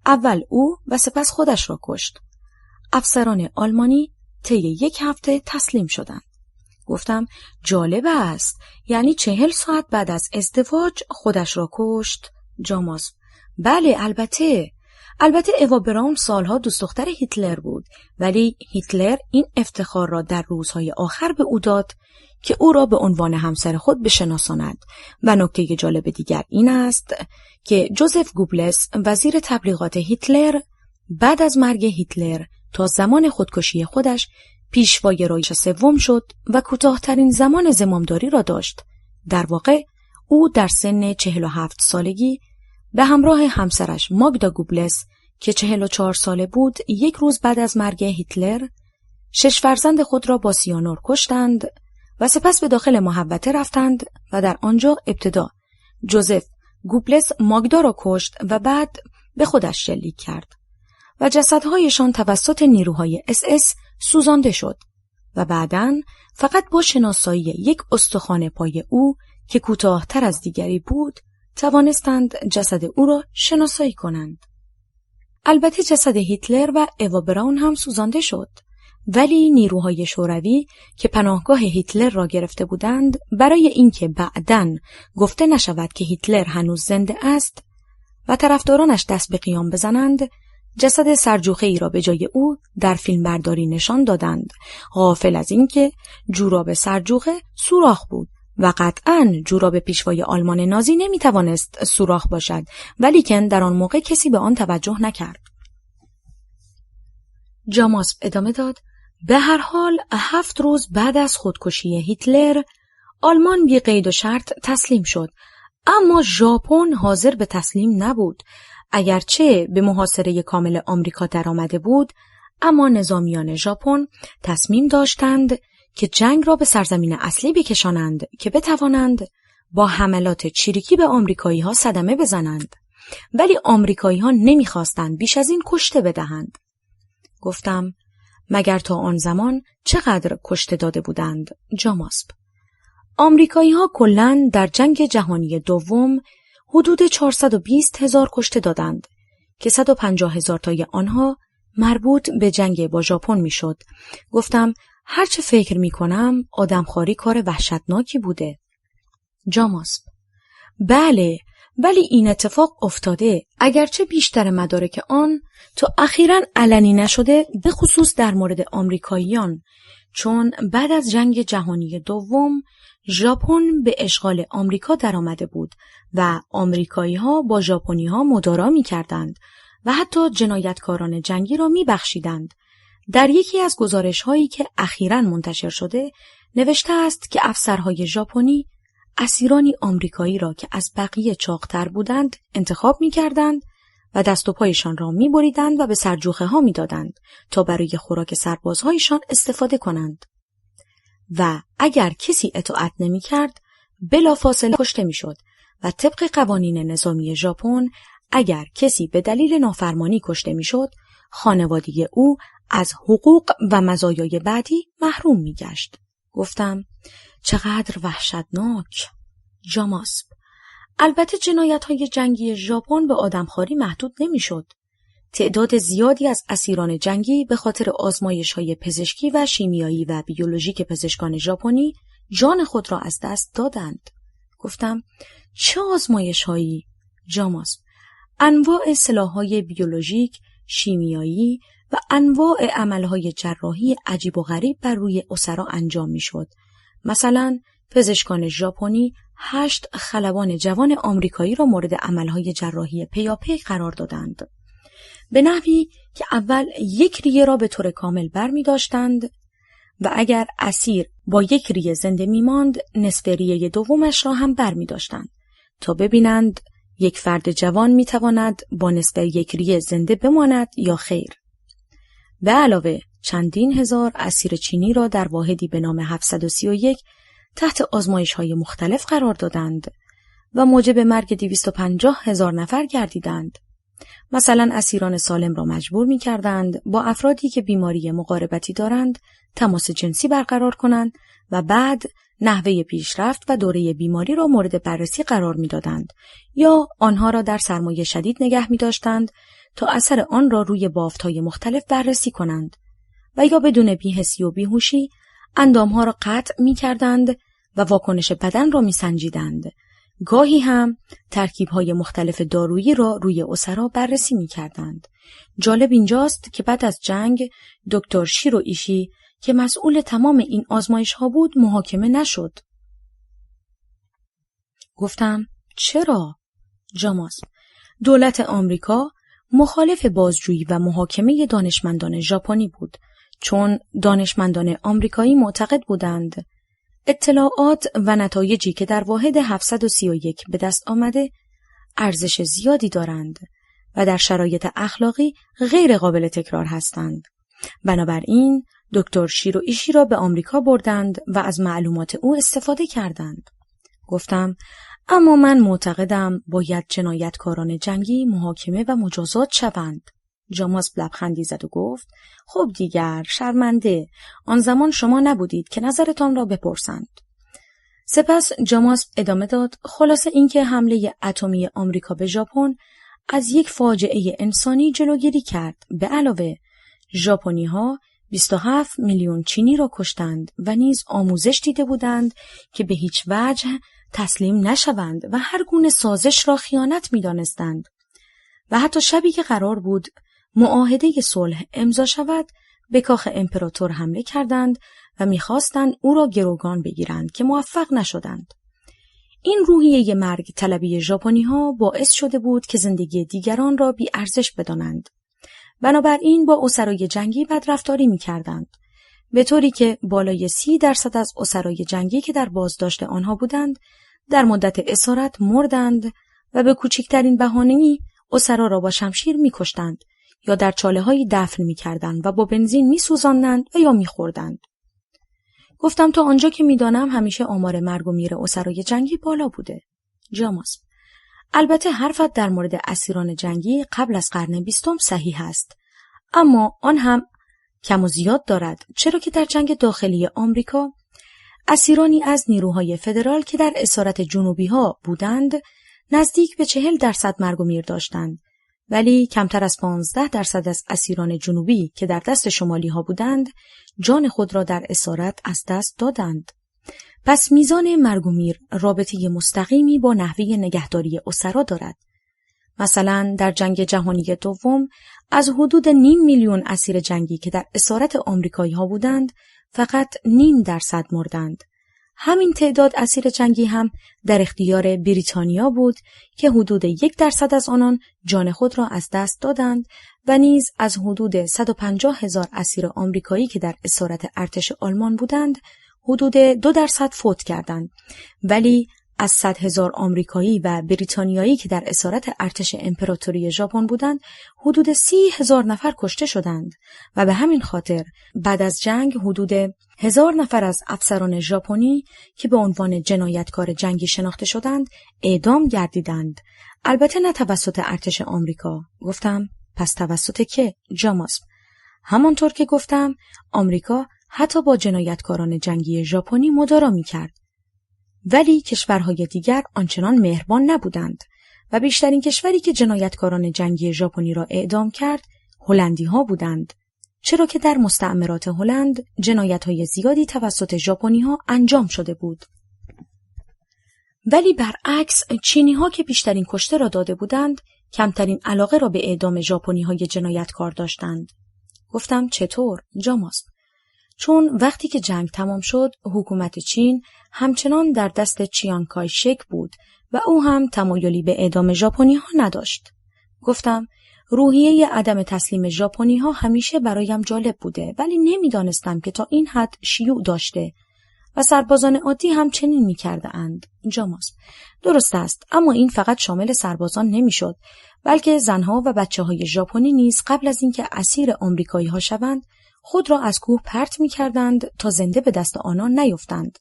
اول او و سپس خودش را کشت. افسران آلمانی طی 1 هفته تسلیم شدند. گفتم جالب است، یعنی 40 ساعت بعد از ازدواج خودش را کشت؟ جاماسب: بله البته اوا براون سالها دوست دختر هیتلر بود، ولی هیتلر این افتخار را در روزهای آخر به او داد که او را به عنوان همسر خود بشناساند. و نکته جالب دیگر این است که جوزف گوبلس وزیر تبلیغات هیتلر بعد از مرگ هیتلر تا زمان خودکشی خودش پیشوای رایش 3 شد و کوتاه‌ترین زمان زمامداری را داشت. در واقع او در سن 47 سالگی به همراه همسرش ماگدا گوبلس که 44 ساله بود 1 روز بعد از مرگ هیتلر 6 فرزند خود را با سیانور کشتند و سپس به داخل محوطه رفتند و در آنجا ابتدا جوزف گوبلس ماگدا را کشت و بعد به خودش شلیک کرد و جسدهایشان توسط نیروهای SS سوزانده شد و بعداً فقط با شناسایی 1 استخوان پای او که کوتاه‌تر از دیگری بود توانستند جسد او را شناسایی کنند. البته جسد هیتلر و اوا براون هم سوزانده شد، ولی نیروهای شوروی که پناهگاه هیتلر را گرفته بودند برای اینکه بعداً گفته نشود که هیتلر هنوز زنده است و طرفدارانش دست به قیام بزنند، جسد سرجوخه‌ای را به جای او در فیلمبرداری نشان دادند، غافل از اینکه جوراب سرجوخه سوراخ بود و قطعاً جوراب پیشوای آلمان نازی نمیتوانست سوراخ باشد، ولیکن در آن موقع کسی به آن توجه نکرد. جاماسب ادامه داد: به هر حال 7 روز بعد از خودکشی هیتلر، آلمان بی قید و شرط تسلیم شد، اما ژاپن حاضر به تسلیم نبود. اگرچه به محاصره کامل آمریکا درآمده بود، اما نظامیان ژاپن تصمیم داشتند که جنگ را به سرزمین اصلی بکشانند که بتوانند با حملات چریکی به آمریکایی‌ها صدمه بزنند، ولی آمریکایی‌ها نمی‌خواستند بیش از این کشته بدهند. گفتم: مگر تا آن زمان چقدر کشته داده بودند جاماسب؟ آمریکایی‌ها کلاً در جنگ جهانی دوم حدود 420,000 کشته دادند که 150,000 تای آنها مربوط به جنگ با ژاپن میشد. گفتم: هرچه فکر میکنم آدمخواری کار وحشتناکی بوده. جاماسب: بله، ولی این اتفاق افتاده، اگرچه بیشتر مدارک آن تا اخیراً علنی نشده، به خصوص در مورد آمریکاییان، چون بعد از جنگ جهانی دوم ژاپن به اشغال آمریکا درآمده بود و آمریکایی‌ها با ژاپنی‌ها مدارا می‌کردند و حتی جنایتکاران جنگی را می‌بخشیدند. در یکی از گزارش‌هایی که اخیراً منتشر شده نوشته است که افسرهای ژاپنی اسیرانی آمریکایی را که از بقیه چاق‌تر بودند انتخاب می‌کردند و دست و پایشان را می‌بریدند و به سرجوخه‌ها می‌دادند تا برای خوراک سربازهایشان استفاده کنند و اگر کسی اطاعت نمی‌کرد بلافاصله کشته می‌شد و طبق قوانین نظامی ژاپن اگر کسی به دلیل نافرمانی کشته می‌شد، خانواده او از حقوق و مزایای بعدی محروم می‌گشت. گفتم: چقدر وحشتناک. جاماسب: البته جنایت‌های جنگی ژاپن به آدمخواری محدود نمی‌شد. تعداد زیادی از اسیران جنگی به خاطر آزمایش‌های پزشکی و شیمیایی و بیولوژیک پزشکان ژاپنی جان خود را از دست دادند. گفتم: چه آزمایش‌هایی؟ جاماسب: انواع سلاح‌های بیولوژیک، شیمیایی و انواع عمل‌های جراحی عجیب و غریب بر روی اسرا انجام می‌شد. مثلا پزشکان ژاپنی 8 خلبان جوان آمریکایی را مورد عمل‌های جراحی پیاپی قرار دادند، به نحوی که اول یک ریه را به طور کامل برمی داشتند و اگر اسیر با یک ریه زنده می ماند، نصف ریه دومش را هم برمی داشتند تا ببینند یک فرد جوان می تواند با نصف یک ریه زنده بماند یا خیر. به علاوه چندین هزار اسیر چینی را در واحدی به نام 731 تحت آزمایش‌های مختلف قرار دادند و موجب مرگ 250,000 نفر گردیدند. مثلا اسیران سالم را مجبور می‌کردند با افرادی که بیماری مقاربتی دارند تماس جنسی برقرار کنند و بعد نحوه پیشرفت و دوره بیماری را مورد بررسی قرار می‌دادند یا آنها را در سرمایه شدید نگه می‌داشتند تا اثر آن را روی بافت‌های مختلف بررسی کنند و یا بدون بی‌حسی و بیهوشی اندام‌ها را قطع می‌کردند و واکنش بدن را می‌سنجیدند. گاهی هم ترکیب‌های مختلف دارویی را روی اسرا بررسی می‌کردند. جالب اینجاست که بعد از جنگ دکتر شیرو ایشی که مسئول تمام این آزمایش‌ها بود محاکمه نشد. گفتم: چرا؟ جاماسب: دولت آمریکا مخالف بازجویی و محاکمه دانشمندان ژاپنی بود، چون دانشمندان آمریکایی معتقد بودند اطلاعات و نتایجی که در واحد 731 به دست آمده ارزش زیادی دارند و در شرایط اخلاقی غیر قابل تکرار هستند. بنابراین دکتر شیرو ایشی را به آمریکا بردند و از معلومات او استفاده کردند. گفتم: اما من معتقدم باید جنایتکاران جنگی محاکمه و مجازات شوند. جاماسب لبخندی زد و گفت: خب دیگر شرمنده، آن زمان شما نبودید که نظرتان را بپرسند. سپس جاماسب ادامه داد: خلاصه اینکه حمله اتمی آمریکا به ژاپن از یک فاجعه انسانی جلوگیری کرد. به علاوه ژاپنی‌ها 27 میلیون چینی را کشتند و نیز آموزش دیده بودند که به هیچ وجه تسلیم نشوند و هر گونه سازش را خیانت می‌دانستند. و حتی شبی که قرار بود معاهده صلح امضا شود، به کاخ امپراتور حمله کردند و می‌خواستند او را گروگان بگیرند که موفق نشدند. این روحیه مرگ طلبی ژاپنی‌ها باعث شده بود که زندگی دیگران را بی‌ارزش بدانند. بنابراین با اسرای جنگی بدرفتاری می‌کردند، به طوری که بالای 30% از اسرای جنگی که در بازداشت آنها بودند در مدت اسارت مردند و به کوچکترین بهانه‌ای اسرا را با شمشیر می‌کشتند یا در چاله‌هایی دفن می‌کردند و با بنزین می‌سوزاندند و یا می‌خوردند. گفتم تا آنجا که می‌دانم همیشه آمار مرگ و میر اسرای جنگی بالا بوده. جاماس: البته حرفت در مورد اسیران جنگی قبل از قرن 20 صحیح است، اما آن هم کم و زیاد دارد، چرا که در جنگ داخلی آمریکا اسیرانی از نیروهای فدرال که در اسارت جنوبی ها بودند نزدیک به 40% مرگ و میر داشتند، ولی کمتر از 15% از اسیران جنوبی که در دست شمالی ها بودند جان خود را در اسارت از دست دادند. پس میزان مرگ و میر رابطه مستقیمی با نحوه نگهداری اسرا دارد. مثلا در جنگ جهانی دوم از حدود 0.5 میلیون اسیر جنگی که در اسارت آمریکایی ها بودند فقط 0.5% مردند. همین تعداد اسیر جنگی هم در اختیار بریتانیا بود که حدود 1% از آنان جان خود را از دست دادند و نیز از حدود 150,000 اسیر آمریکایی که در اسارت ارتش آلمان بودند حدود 2% فوت کردند، ولی از 100,000 آمریکایی و بریتانیایی که در اسارت ارتش امپراتوری ژاپن بودند حدود 30,000 نفر کشته شدند و به همین خاطر بعد از جنگ حدود 1,000 نفر از افسران ژاپنی که به عنوان جنایتکار جنگی شناخته شدند اعدام گردیدند. البته نه توسط ارتش آمریکا. گفتم پس توسط که؟ جاماس: همانطور که گفتم آمریکا حتی با جنایتکاران جنگی ژاپنی مدارا می‌کرد، ولی کشورهای دیگر آنچنان مهربان نبودند و بیشترین کشوری که جنایتکاران جنگی ژاپنی را اعدام کرد هلندی‌ها بودند، چرا که در مستعمرات هلند جنایت‌های زیادی توسط ژاپنی‌ها انجام شده بود. ولی برعکس چینی‌ها که بیشترین کشته را داده بودند کمترین علاقه را به اعدام ژاپنی‌های جنایتکار داشتند. گفتم چطور؟ جاماس: چون وقتی که جنگ تمام شد حکومت چین همچنان در دست چیانگ کای شک بود و او هم تمایلی به اعدام ژاپنی‌ها نداشت. گفتم روحیه عدم تسلیم ژاپنی‌ها همیشه برایم جالب بوده، ولی نمی‌دانستم که تا این حد شیوع داشته و سربازان عادی هم چنین می‌کرده‌اند. جاماس: درست است، اما این فقط شامل سربازان نمی‌شد، بلکه زنها و بچه‌های ژاپنی نیز قبل از اینکه اسیر آمریکایی‌ها شوند خود را از کوه پرت می‌کردند تا زنده به دست آنان نیفتند،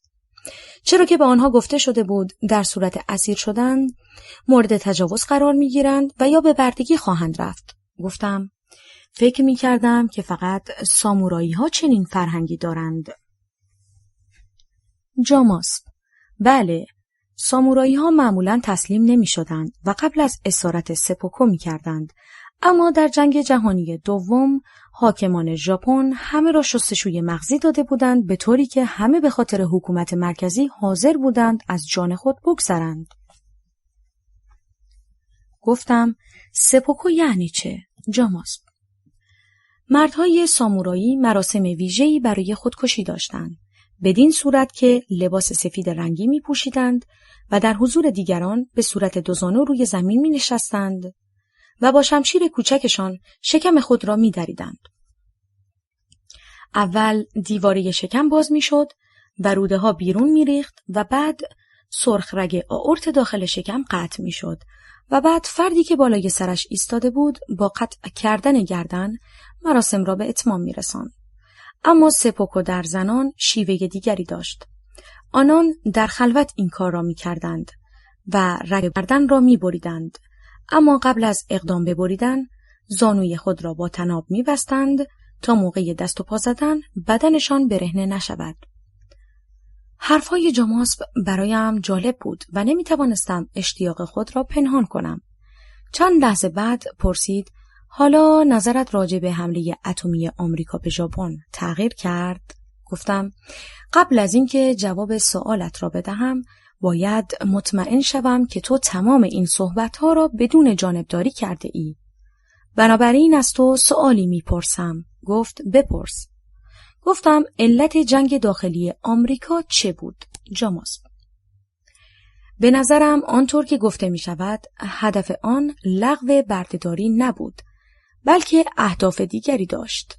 چرا که به آنها گفته شده بود در صورت اسیر شدن مورد تجاوز قرار می‌گیرند و یا به بردگی خواهند رفت. گفتم فکر می‌کردم که فقط سامورایی‌ها چنین فرهنگی دارند. جاماس: بله، سامورایی‌ها معمولاً تسلیم نمی‌شدند و قبل از اسارت سپوکو می‌کردند، اما در جنگ جهانی دوم حاکمان ژاپن همه را شستشوی مغزی داده بودند، به طوری که همه به خاطر حکومت مرکزی حاضر بودند از جان خود بگذرند. گفتم سپوکو یعنی چه؟ جاماس: مردهای سامورایی مراسم ویژه‌ای برای خودکشی داشتند، بدین صورت که لباس سفید رنگی می پوشیدند و در حضور دیگران به صورت دوزانو روی زمین می نشستند و با شمشیر کوچکشان شکم خود را می دریدند. اول دیواره شکم باز می شد و روده ها بیرون می ریخت و بعد سرخ رگ آورت داخل شکم قطع می شد و بعد فردی که بالای سرش ایستاده بود با قطع کردن گردن مراسم را به اتمام می رساند. اما سپوکو در زنان شیوه دیگری داشت. آنان در خلوت این کار را می کردند و رگ گردن را می بریدند، اما قبل از اقدام به بریدن زانوی خود را با طناب می بستند تا موقع دست و پا زدن بدنشان برهنه نشود. حرفهای جاماس برایم جالب بود و نمی توانستم اشتیاق خود را پنهان کنم، چند لحظه بعد پرسید حالا نظرت راجع به حمله اتمی آمریکا به ژاپن تغییر کرد؟ گفتم قبل از اینکه جواب سوالت را بدهم باید مطمئن شوم که تو تمام این صحبت‌ها را بدون جانبداری کرده ای. بنابراین از تو سوالی میپرسم. گفت بپرس. گفتم علت جنگ داخلی آمریکا چه بود؟ جاماسب: به نظرم آنطور که گفته می شود هدف آن لغو بردهداری نبود بلکه اهداف دیگری داشت،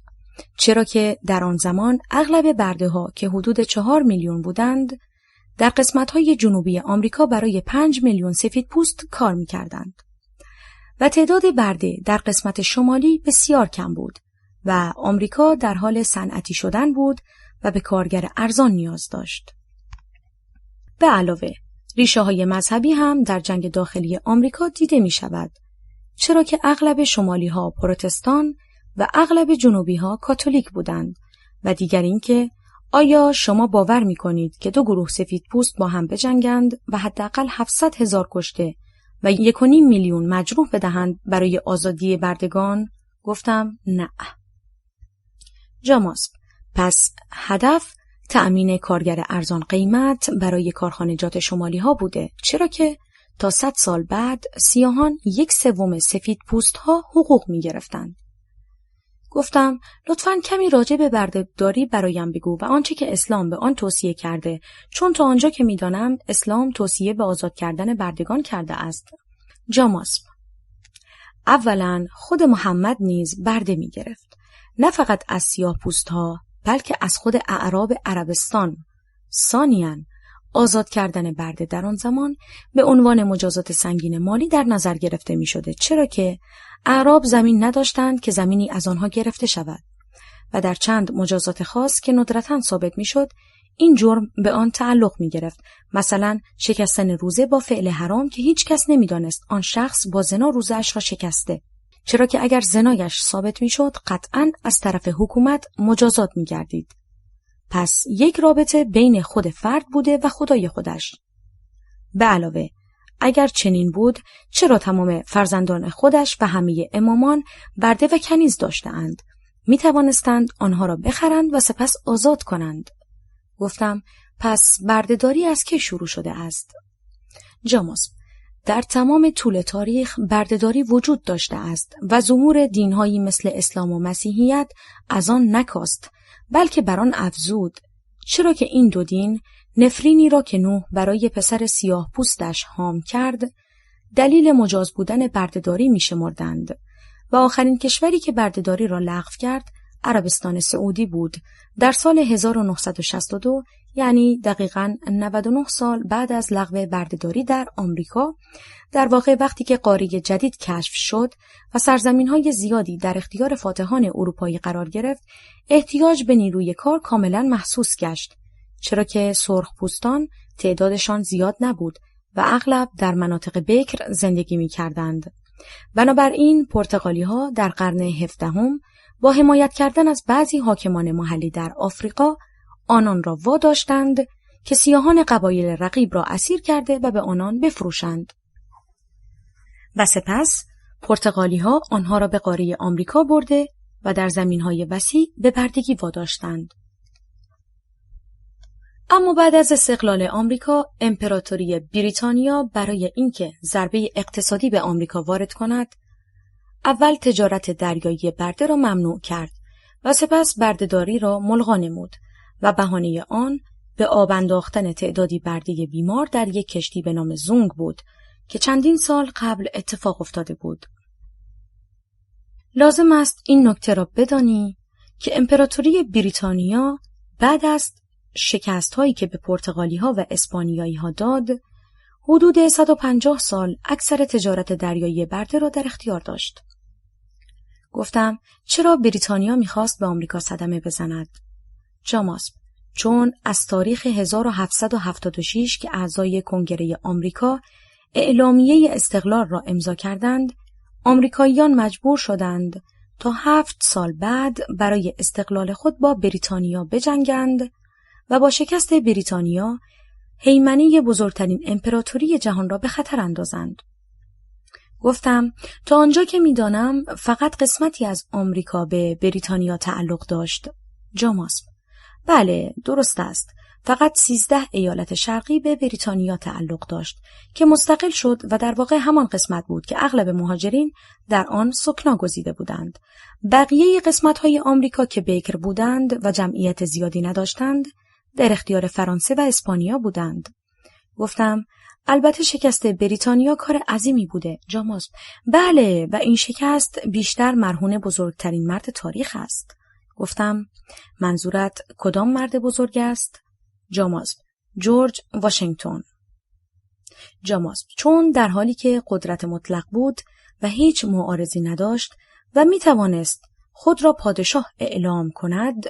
چرا که در آن زمان اغلب برده ها که حدود 4 میلیون بودند در قسمت های جنوبی آمریکا برای 5 میلیون سفید پوست کار می کردند و تعداد برده در قسمت شمالی بسیار کم بود و آمریکا در حال صنعتی شدن بود و به کارگر ارزان نیاز داشت. به علاوه ریشه های مذهبی هم در جنگ داخلی آمریکا دیده می شود، چرا که اغلب شمالی ها پروتستان و اغلب جنوبی ها کاتولیک بودند و دیگر اینکه آیا شما باور می کنید که دو گروه سفید پوست با هم بجنگند و حداقل 700,000 کشته و 1.5 میلیون مجروح بدهند برای آزادی بردگان؟ گفتم نه. جاماسب: پس هدف تأمین کارگر ارزان قیمت برای کارخانجات شمالی ها بوده، چرا که تا 100 سال بعد سیاهان 1/3 سفید پوست ها حقوق می گرفتند. گفتم لطفاً کمی راجع به بردهداری برایم بگو و آنچه که اسلام به آن توصیه کرده، چون تا آنجا که می دانم اسلام توصیه به آزاد کردن بردگان کرده است. جاماسب: اولاً خود محمد نیز برده می گرفت، نه فقط از سیاه پوست ها بلکه از خود اعراب عربستان. ثانیاً آزاد کردن برده در آن زمان به عنوان مجازات سنگین مالی در نظر گرفته می شده، چرا که اعراب زمین نداشتند که زمینی از آنها گرفته شود و در چند مجازات خاص که ندرتاً ثابت می شد این جرم به آن تعلق می گرفت، مثلا شکستن روزه با فعل حرام که هیچ کس نمی دانست آن شخص با زنا روزه‌اش را شکسته، چرا که اگر زنایش ثابت می شد قطعاً از طرف حکومت مجازات می گردید. پس یک رابطه بین خود فرد بوده و خدای خودش. به علاوه اگر چنین بود چرا تمام فرزندان خودش و همه امامان برده و کنیز داشتند؟ می توانستند آنها را بخرند و سپس آزاد کنند. گفتم پس بردهداری از کی شروع شده است؟ جاماسب: در تمام طول تاریخ بردهداری وجود داشته است و ظهور دینهایی مثل اسلام و مسیحیت از آن نکاست بلکه بر آن افزود، چرا که این دو دین نفرینی را که نوح برای پسر سیاه پوستش حام کرد دلیل مجاز بودن بردهداری می شمردند و آخرین کشوری که بردهداری را لغو کرد عربستان سعودی بود در سال 1962، یعنی دقیقاً 99 سال بعد از لغو بردهداری در آمریکا، در واقع وقتی که قاره جدید کشف شد و سرزمین‌های زیادی در اختیار فاتحان اروپایی قرار گرفت، احتیاج به نیروی کار کاملاً محسوس گشت، چرا که سرخپوستان تعدادشان زیاد نبود و اغلب در مناطق بکر زندگی می‌کردند. بنابراین پرتغالی‌ها در قرن 17 با حمایت کردن از بعضی حاکمان محلی در آفریقا آنان را واداشتند که سیاهان قبایل رقیب را اسیر کرده و به آنان بفروشند و سپس پرتغالی‌ها آنها را به قاره آمریکا برده و در زمین‌های وسیع به بردگی واداشتند. اما بعد از استقلال آمریکا، امپراتوری بریتانیا برای اینکه ضربه اقتصادی به آمریکا وارد کند، اول تجارت دریایی برده را ممنوع کرد و سپس بردهداری را ملغا نمود و بهانه آن به آب انداختن تعدادی برده بیمار در یک کشتی به نام زونگ بود که چندین سال قبل اتفاق افتاده بود. لازم است این نکته را بدانی که امپراتوری بریتانیا بعد از شکست‌هایی که به پرتغالی‌ها و اسپانیایی‌ها داد، حدود 150 سال اکثر تجارت دریایی برده را در اختیار داشت. گفتم چرا بریتانیا می‌خواست به آمریکا صدمه بزند؟ جاماسب: چون از تاریخ 1776 که اعضای کنگره آمریکا اعلامیه استقلال را امضا کردند، آمریکاییان مجبور شدند تا 7 سال بعد برای استقلال خود با بریتانیا بجنگند و با شکست بریتانیا هیمنه بزرگترین امپراتوری جهان را به خطر اندازند. گفتم تا آنجا که می‌دانم فقط قسمتی از آمریکا به بریتانیا تعلق داشت. جاماسب: بله، درست است. فقط 13 ایالت شرقی به بریتانیا تعلق داشت که مستقل شد و در واقع همان قسمت بود که اغلب مهاجرین در آن سکنا گزیده بودند. بقیه قسمت‌های آمریکا که بکر بودند و جمعیت زیادی نداشتند، در اختیار فرانسه و اسپانیا بودند. گفتم البته شکست بریتانیا کار عظیمی بوده. جاماسب: بله، و این شکست بیشتر مرهون بزرگترین مرد تاریخ است. گفتم منظورت کدام مرد بزرگ است؟ جاماسب: جورج واشنگتن. جاماسب: چون در حالی که قدرت مطلق بود و هیچ معارضی نداشت و می توانست خود را پادشاه اعلام کند،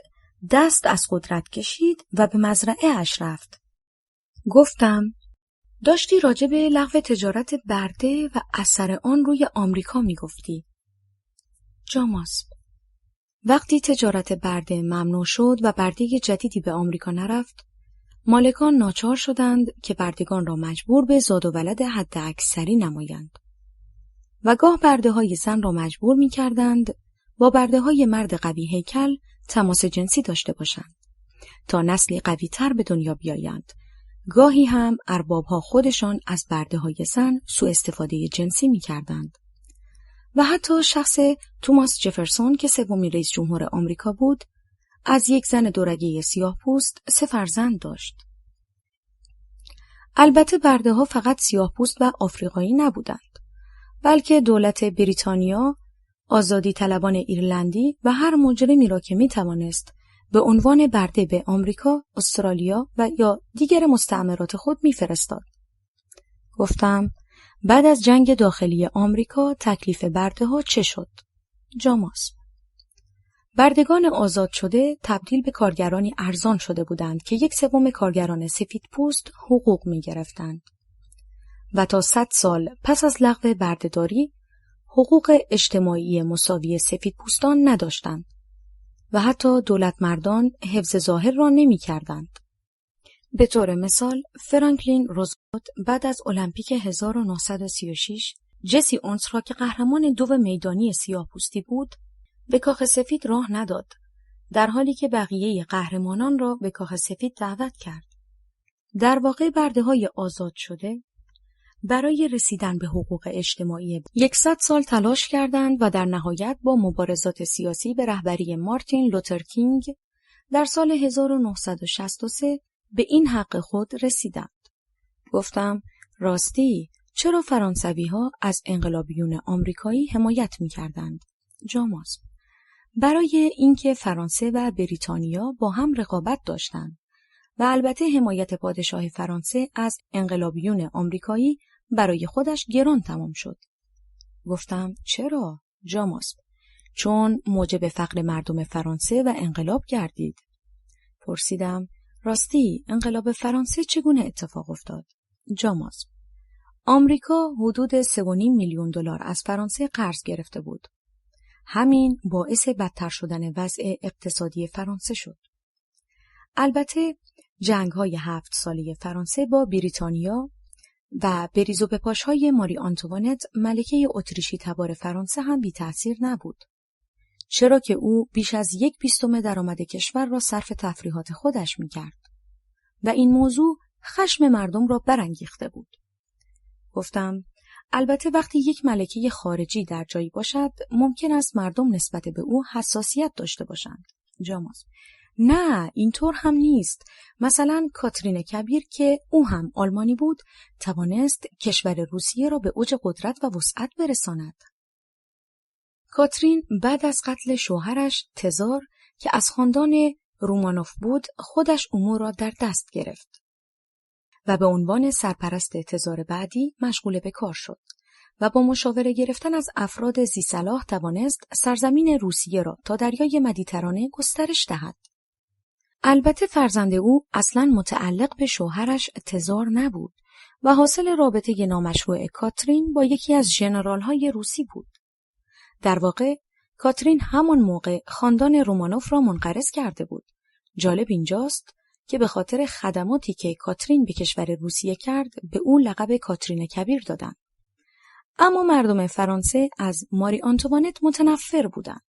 دست از قدرت کشید و به مزرعه اش رفت. گفتم داشتی راجع به لغو تجارت برده و اثر آن روی آمریکا می گفتی. جاماسب: وقتی تجارت برده ممنوع شد و برده جدیدی به آمریکا نرفت، مالکان ناچار شدند که بردگان را مجبور به زاد و ولد حد اکثری نمایند و گاه برده های زن را مجبور می کردند با برده های مرد قوی هیکل تماس جنسی داشته باشند تا نسلی قوی تر به دنیا بیایند. گاهی هم اربابها خودشان از برده های زن سوء استفاده جنسی می کردند. و حتی شخص توماس جفرسون که سومین رئیس جمهور آمریکا بود، از یک زن دورگه سیاه‌پوست 3 فرزند داشت. البته برده ها فقط سیاه‌پوست و آفریقایی نبودند، بلکه دولت بریتانیا، آزادی طلبان ایرلندی و هر مجرمی را که می توانست به عنوان برده به آمریکا، استرالیا و یا دیگر مستعمرات خود می فرستاد. گفتم بعد از جنگ داخلی آمریکا تکلیف برده ها چه شد؟ جاماسب: بردگان آزاد شده تبدیل به کارگرانی ارزان شده بودند که 1/3 کارگران سفید پوست حقوق می گرفتند و تا 100 سال پس از لغو بردهداری حقوق اجتماعی مساوی سفید پوستان نداشتند و حتی دولت مردان حفظ ظاهر را نمی کردند. به طور مثال فرانکلین روزولت بعد از المپیک 1936 جسی اونس را که قهرمان 2 میدانی سیاه‌پوستی بود به کاخ سفید راه نداد، در حالی که بقیه قهرمانان را به کاخ سفید دعوت کرد. در واقع برده‌های آزاد شده برای رسیدن به حقوق اجتماعی 100 سال تلاش کردند و در نهایت با مبارزات سیاسی به رهبری مارتین لوتر کینگ در سال 1963 به این حق خود رسیدند. گفتم راستی چرا فرانسوی‌ها از انقلابیون آمریکایی حمایت می‌کردند؟ جاماسب: برای اینکه فرانسه و بریتانیا با هم رقابت داشتند و البته حمایت پادشاه فرانسه از انقلابیون آمریکایی برای خودش گران تمام شد. گفتم چرا؟ جاماسب: چون موجب فقر مردم فرانسه و انقلاب گردید. پرسیدم راستی انقلاب فرانسه چگونه اتفاق افتاد؟ جاماسب: آمریکا حدود 3.5 میلیون دلار از فرانسه قرض گرفته بود. همین باعث بدتر شدن وضع اقتصادی فرانسه شد. البته جنگ‌های 7 ساله فرانسه با بریتانیا و بریز و بپاش‌های ماری آنتوانت ملکه اتریشی تبار فرانسه هم بی تأثیر نبود، چرا که او بیش از 1/20 درآمد کشور را صرف تفریحات خودش می‌کرد و این موضوع خشم مردم را برانگیخته بود. گفتم البته وقتی یک ملکه خارجی در جایی باشد ممکن است مردم نسبت به او حساسیت داشته باشند. جاماسب: نه، اینطور هم نیست. مثلا کاترین کبیر که او هم آلمانی بود توانست کشور روسیه را به اوج قدرت و وسعت برساند. کاترین بعد از قتل شوهرش تزار که از خاندان رومانوف بود خودش امور را در دست گرفت و به عنوان سرپرست تزار بعدی مشغول به کار شد و با مشاوره گرفتن از افراد ذی‌صلاح توانست سرزمین روسیه را تا دریای مدیترانه گسترش دهد. البته فرزند او اصلاً متعلق به شوهرش تزار نبود و حاصل رابطه نامشروع کاترین با یکی از ژنرال‌های روسی بود. در واقع کاترین همان موقع خاندان رومانوف را منقرض کرده بود. جالب اینجاست که به خاطر خدماتی که کاترین به کشور روسیه کرد به او لقب کاترین کبیر دادند. اما مردم فرانسه از ماری آنتوانت متنفر بودند.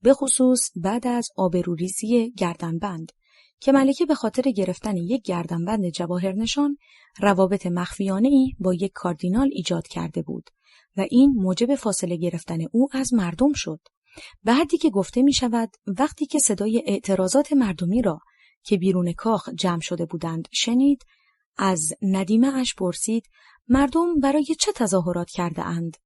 به خصوص بعد از آبروریزی گردنبند که ملکه به خاطر گرفتن یک گردنبند جواهرنشان روابط مخفیانه‌ای با یک کاردینال ایجاد کرده بود و این موجب فاصله گرفتن او از مردم شد. به حدی که گفته می شود وقتی که صدای اعتراضات مردمی را که بیرون کاخ جمع شده بودند شنید، از ندیمه اش پرسید مردم برای چه تظاهرات کرده اند؟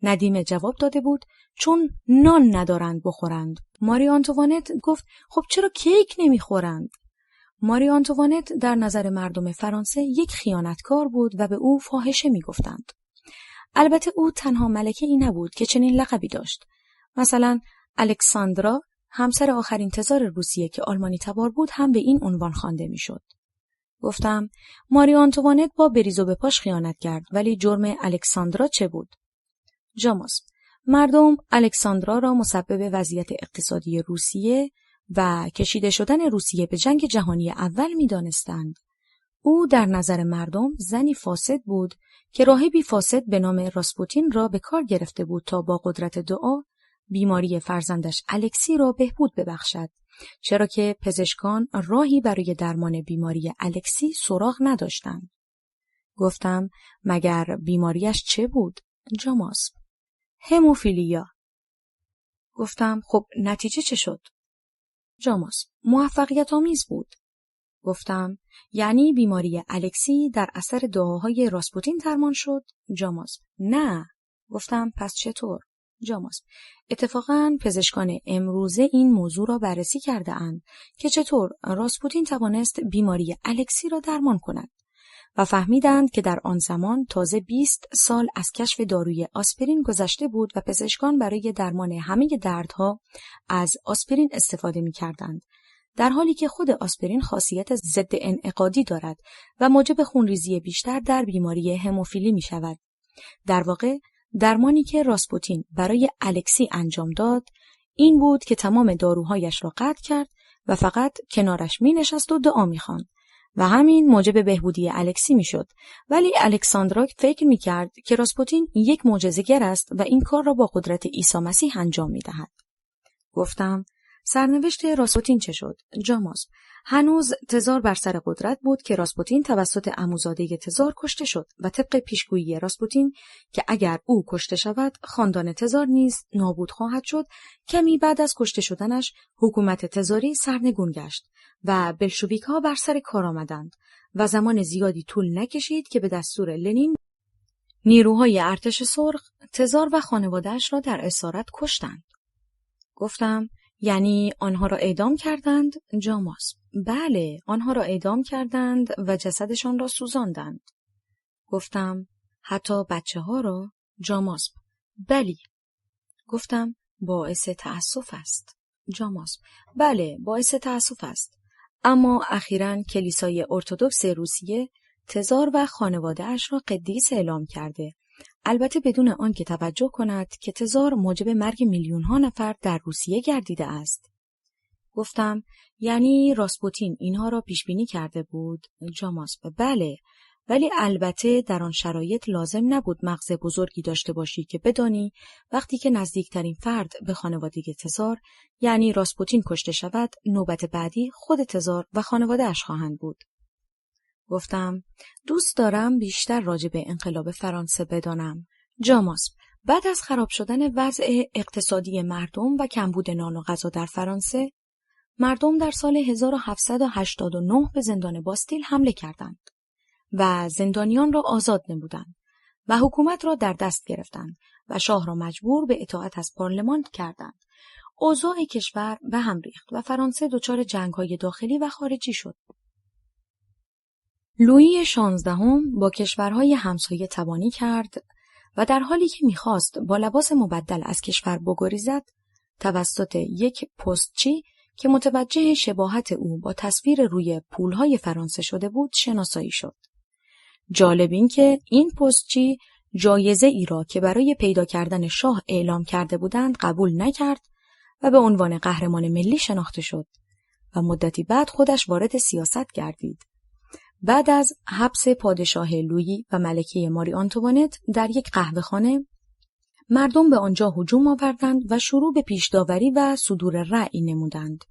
ندیمه جواب داده بود چون نان ندارند بخورند. ماری آنتوانت گفت خب چرا کیک نمیخورند؟ ماری آنتوانت در نظر مردم فرانسه یک خیانتکار بود و به او فاحشه میگفتند. البته او تنها ملکه ای نبود که چنین لقبی داشت. مثلا الکساندرا، همسر آخرین تزار روسیه که آلمانی تبار بود، هم به این عنوان خوانده میشد. گفتم ماری آنتوانت با بریز و بپاش خیانت کرد، ولی جرم الکساندرا چه بود؟ جاماس: مردم الکساندرا را مسبب وضعیت اقتصادی روسیه و کشیده شدن روسیه به جنگ جهانی اول می دانستند. او در نظر مردم زنی فاسد بود که راهبی فاسد به نام راسپوتین را به کار گرفته بود تا با قدرت دعا بیماری فرزندش الکسی را بهبود ببخشد، چرا که پزشکان راهی برای درمان بیماری الکسی سراغ نداشتند. گفتم مگر بیماریش چه بود؟ جاماس: هموفیلیا. گفتم خب نتیجه چه شد؟ جاماس: موفقیت آمیز بود. گفتم یعنی بیماری الکسی در اثر دعاهای راسپوتین درمان شد؟ جاماس: نه. گفتم پس چطور؟ جاماس: اتفاقاً پزشکان امروزه این موضوع را بررسی کرده اند که چطور راسپوتین توانست بیماری الکسی را درمان کند و فهمیدند که در آن زمان تازه 20 سال از کشف داروی آسپرین گذشته بود و پزشکان برای درمان همه دردها از آسپرین استفاده می‌کردند، در حالی که خود آسپرین خاصیت ضد انعقادی دارد و موجب خونریزی بیشتر در بیماری هموفیلی می‌شود. در واقع درمانی که راسپوتین برای الکسی انجام داد این بود که تمام داروهایش را قطع کرد و فقط کنارش می‌نشست و دعا می‌خواند و همین موجب بهبودی الکسی میشد. ولی الکساندرا فکر میکرد که راسپوتین یک معجزه‌گر است و این کار را با قدرت عیسی مسیح انجام میدهد. گفتم سرنوشت راسپوتین چه شد؟ جاماس: هنوز تزار بر سر قدرت بود که راسپوتین توسط عموزاده تزار کشته شد و طبق پیشگویی راسپوتین که اگر او کشته شود خاندان تزار نیز نابود خواهد شد، کمی بعد از کشته شدنش حکومت تزاری سرنگون گشت و بلشویک‌ها بر سر کار آمدند و زمان زیادی طول نکشید که به دستور لنین نیروهای ارتش سرخ تزار و خانواده‌اش را در اسارت کشتند. گفتم یعنی آنها را اعدام کردند؟ جاماس: بله، آنها را اعدام کردند و جسدشان را سوزاندند. گفتم حتی بچه‌ها را؟ جاماس: بله. گفتم باعث تأسف است. جاماس: بله، باعث تأسف است. اما اخیراً کلیسای ارتدوکس روسیه تزار و خانواده‌اش را قدیس اعلام کرده، البته بدون آن که توجه کند که تزار موجب مرگ میلیون‌ها نفر در روسیه گردیده است. گفتم یعنی راسپوتین اینها را پیش بینی کرده بود؟ جاماس: بله، ولی البته در آن شرایط لازم نبود مغز بزرگی داشته باشی که بدانی وقتی که نزدیکترین فرد به خانواده تزار یعنی راسپوتین کشته شود، نوبت بعدی خود تزار و خانواده‌اش خواهند بود. گفتم دوست دارم بیشتر راجع به انقلاب فرانسه بدانم. جاماس: بعد از خراب شدن وضع اقتصادی مردم و کمبود نان و غذا در فرانسه، مردم در سال 1789 به زندان باستیل حمله کردند و زندانیان را آزاد نمودند و حکومت را در دست گرفتند و شاه را مجبور به اطاعت از پارلمان کردند. اوضاع کشور به هم ریخت و فرانسه دچار جنگ‌های داخلی و خارجی شد. لویی 16 با کشورهای همسایه تبانی کرد و در حالی که می‌خواست با لباس مبدل از کشور بگریزد، توسط یک پستچی که متوجه شباهت او با تصویر روی پولهای فرانسه شده بود شناسایی شد. جالب این که این پستچی جایزه ای را که برای پیدا کردن شاه اعلام کرده بودند قبول نکرد و به عنوان قهرمان ملی شناخته شد و مدتی بعد خودش وارد سیاست گردید. بعد از حبس پادشاه لویی و ملکه ماری آنتوانت در یک قهوه‌خانه، مردم به آنجا هجوم آوردند و شروع به پیش‌داوری و صدور رأی نمودند.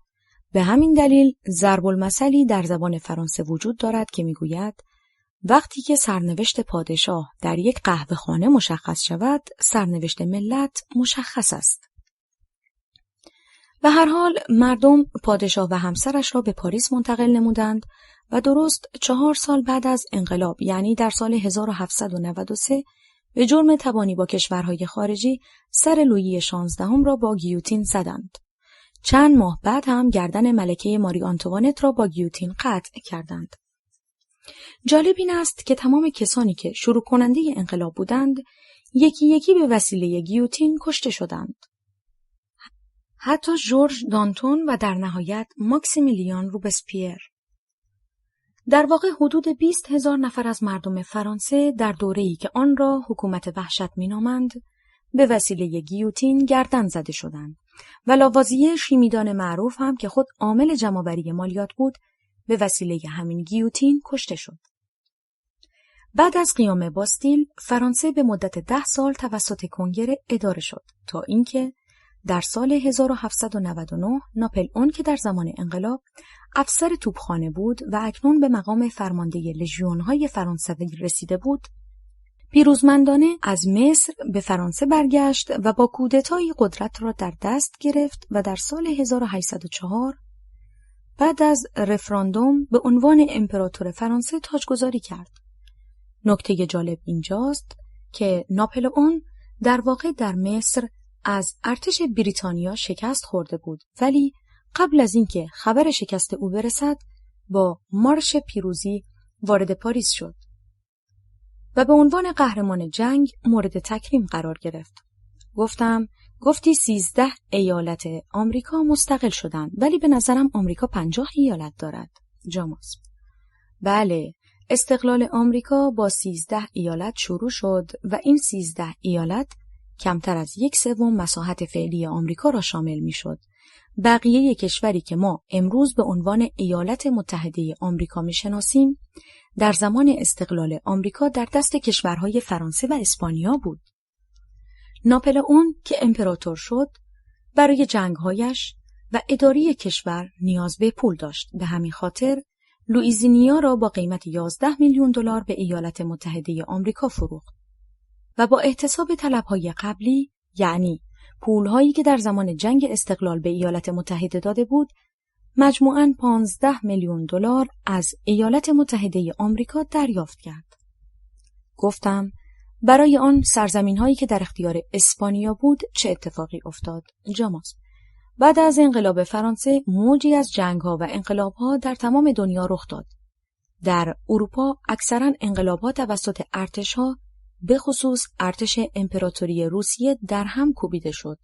به همین دلیل ضرب المثلی در زبان فرانسه وجود دارد که میگوید وقتی که سرنوشت پادشاه در یک قهوه‌خانه مشخص شود، سرنوشت ملت مشخص است. به هر حال مردم پادشاه و همسرش را به پاریس منتقل نمودند و درست 4 سال بعد از انقلاب، یعنی در سال 1793، به جرم تبانی با کشورهای خارجی سر لویی 16 را با گیوتین زدند. چند ماه بعد هم گردن ملکه ماری آنتوانت را با گیوتین قطع کردند. جالب این است که تمام کسانی که شروع کننده انقلاب بودند، یکی یکی به وسیله گیوتین کشته شدند. حتی ژورژ دانتون و در نهایت ماکسیمیلیان روبسپیر. در واقع حدود 20,000 نفر از مردم فرانسه در دوره‌ای که آن را حکومت وحشت مینامند، به وسیله گیوتین گردن زده شدند و لاوازیه شیمیدان معروف هم که خود عامل جمع‌آوری مالیات بود، به وسیله همین گیوتین کشته شد. بعد از قیام باستیل، فرانسه به مدت 10 سال توسط کنگره اداره شد تا اینکه در سال 1799 ناپلئون که در زمان انقلاب افسر توپخانه بود و اکنون به مقام فرمانده لژیون‌های فرانسوی رسیده بود، پیروزمندانه از مصر به فرانسه برگشت و با کودتایی قدرت را در دست گرفت و در سال 1804 بعد از رفراندوم به عنوان امپراتور فرانسه تاجگذاری کرد. نکته جالب اینجاست که ناپلئون در واقع در مصر از ارتش بریتانیا شکست خورده بود، ولی قبل از اینکه خبر شکست او برسد با مارش پیروزی وارد پاریس شد و به عنوان قهرمان جنگ مورد تکریم قرار گرفت. گفتی 13 ایالت آمریکا مستقل شدند، ولی به نظرم آمریکا 50 ایالت دارد. جاماس: بله، استقلال آمریکا با 13 ایالت شروع شد و این 13 ایالت کمتر از 1/3 مساحت فعلی آمریکا را شامل می شد. بقیه کشوری که ما امروز به عنوان ایالات متحده آمریکا می شناسیم، در زمان استقلال آمریکا در دست کشورهای فرانسه و اسپانیا بود. ناپلئون که امپراتور شد، برای جنگهایش و اداره کشور نیاز به پول داشت. به همین خاطر لوئیزینیا را با قیمت 11 میلیون دلار به ایالات متحده آمریکا فروخت و با احتساب طلب‌های قبلی، یعنی پول‌هایی که در زمان جنگ استقلال به ایالات متحده داده بود، مجموعاً 15 میلیون دلار از ایالات متحده آمریکا دریافت کرد. گفتم برای آن سرزمین‌هایی که در اختیار اسپانیا بود چه اتفاقی افتاد؟ جاماس: بعد از انقلاب فرانسه موجی از جنگ‌ها و انقلاب‌ها در تمام دنیا رخ داد. در اروپا اکثراً انقلاب‌ها توسط ارتش‌ها، به خصوص ارتش امپراتوری روسیه، در هم کوبیده شد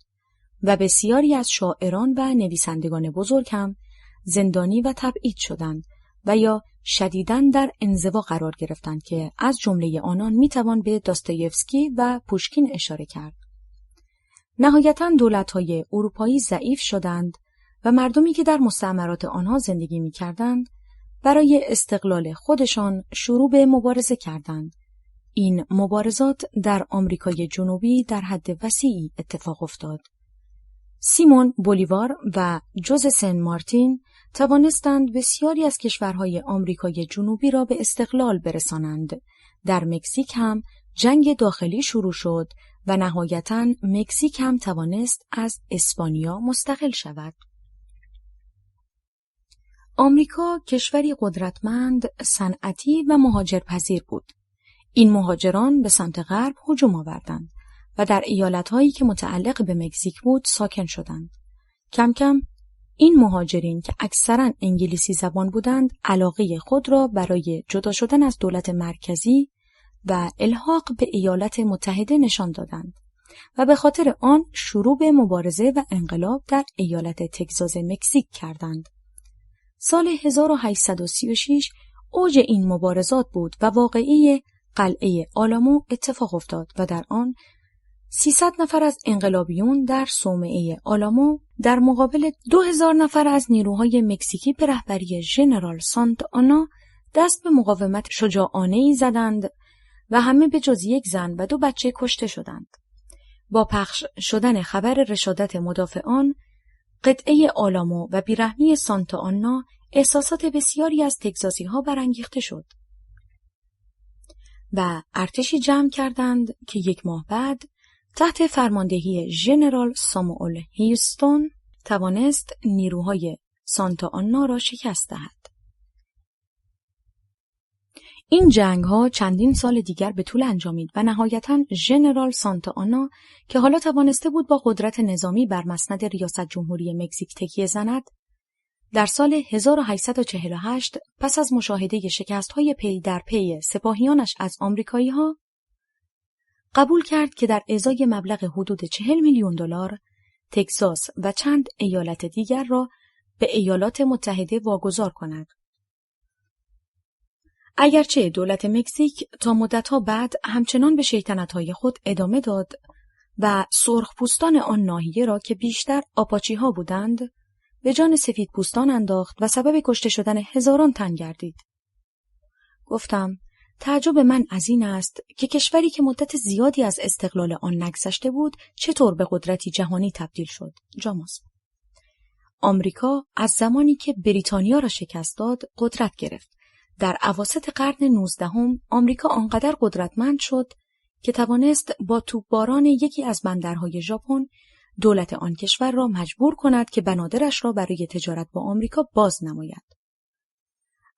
و بسیاری از شاعران و نویسندگان بزرگ هم زندانی و تبعید شدند و یا شدیداً در انزوا قرار گرفتند که از جمله آنان میتوان به داستایوفسکی و پوشکین اشاره کرد. نهایتاً دولت‌های اروپایی ضعیف شدند و مردمی که در مستعمرات آنها زندگی می‌کردند برای استقلال خودشان شروع به مبارزه کردند. این مبارزات در آمریکای جنوبی در حد وسیعی اتفاق افتاد. سیمون بولیوار و جوز سن مارتین توانستند بسیاری از کشورهای آمریکای جنوبی را به استقلال برسانند. در مکزیک هم جنگ داخلی شروع شد و نهایتاً مکزیک هم توانست از اسپانیا مستقل شود. آمریکا کشوری قدرتمند، صنعتی و مهاجرپذیر بود. این مهاجران به سمت غرب هجوم آوردند و در ایالت‌هایی که متعلق به مکزیک بود ساکن شدند. کم کم این مهاجرین که اکثراً انگلیسی زبان بودند، علاقه خود را برای جدا شدن از دولت مرکزی و الحاق به ایالات متحده نشان دادند و به خاطر آن شروع به مبارزه و انقلاب در ایالت تگزاس مکزیک کردند. سال 1836 اوج این مبارزات بود و واقعه قلعه آلامو اتفاق افتاد و در آن 300 نفر از انقلابیون در صومعه آلامو در مقابل 2000 نفر از نیروهای مکزیکی به رهبری ژنرال سانتا آنا دست به مقاومت شجاعانه‌ای زدند و همه به جز یک زن و 2 بچه کشته شدند. با پخش شدن خبر رشادت مدافعان، قطعه آلامو و بیرحمی سانتا آنا، احساسات بسیاری از تگزاسی‌ها برانگیخته شد و ارتشی جمع کردند که 1 ماه بعد تحت فرماندهی ژنرال ساموئل هیوستون توانست نیروهای سانتا آنا را شکست دهد. این جنگ‌ها چندین سال دیگر به طول انجامید و نهایتاً ژنرال سانتا آنا که حالا توانسته بود با قدرت نظامی بر مسند ریاست جمهوری مکزیک تکیه زند، در سال 1848 پس از مشاهده شکست‌های پی در پی سپاهیانش از آمریکایی‌ها قبول کرد که در ازای مبلغ حدود $40 میلیون تگزاس و چند ایالت دیگر را به ایالات متحده واگذار کند. اگرچه دولت مکزیک تا مدت‌ها بعد همچنان به شیطنت‌های خود ادامه داد و سرخپوستان آن ناحیه را که بیشتر آپاچی‌ها بودند به جان سفیدپوستان انداخت و سبب کشته شدن هزاران تن گردید. گفتم تعجب من از این است که کشوری که مدت زیادی از استقلال آن نگذشته بود چطور به قدرتی جهانی تبدیل شد. جاماس: آمریکا از زمانی که بریتانیا را شکست داد قدرت گرفت. در اواسط قرن 19 آمریکا آنقدر قدرتمند شد که توانست با توپباران یکی از بندرهای ژاپن دولت آن کشور را مجبور کند که بنادرش را برای تجارت با آمریکا باز نماید.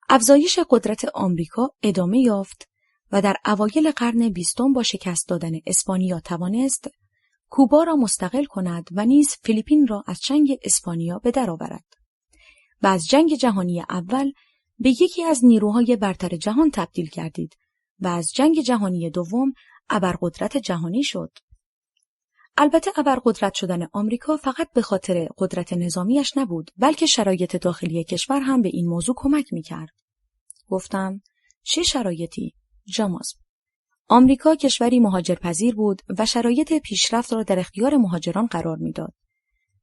افزایش قدرت آمریکا ادامه یافت و در اوایل قرن 20 با شکست دادن اسپانیا توانست کوبا را مستقل کند و نیز فیلیپین را از چنگ اسپانیا به در آورد و از جنگ جهانی اول به یکی از نیروهای برتر جهان تبدیل گردید و از جنگ جهانی دوم ابرقدرت جهانی شد. البته ابرقدرت شدن آمریکا فقط به خاطر قدرت نظامیش نبود، بلکه شرایط داخلی کشور هم به این موضوع کمک می‌کرد. گفتم چه شرایطی؟ جاماس: آمریکا کشوری مهاجرپذیر بود و شرایط پیشرفت را در اختیار مهاجران قرار می‌داد.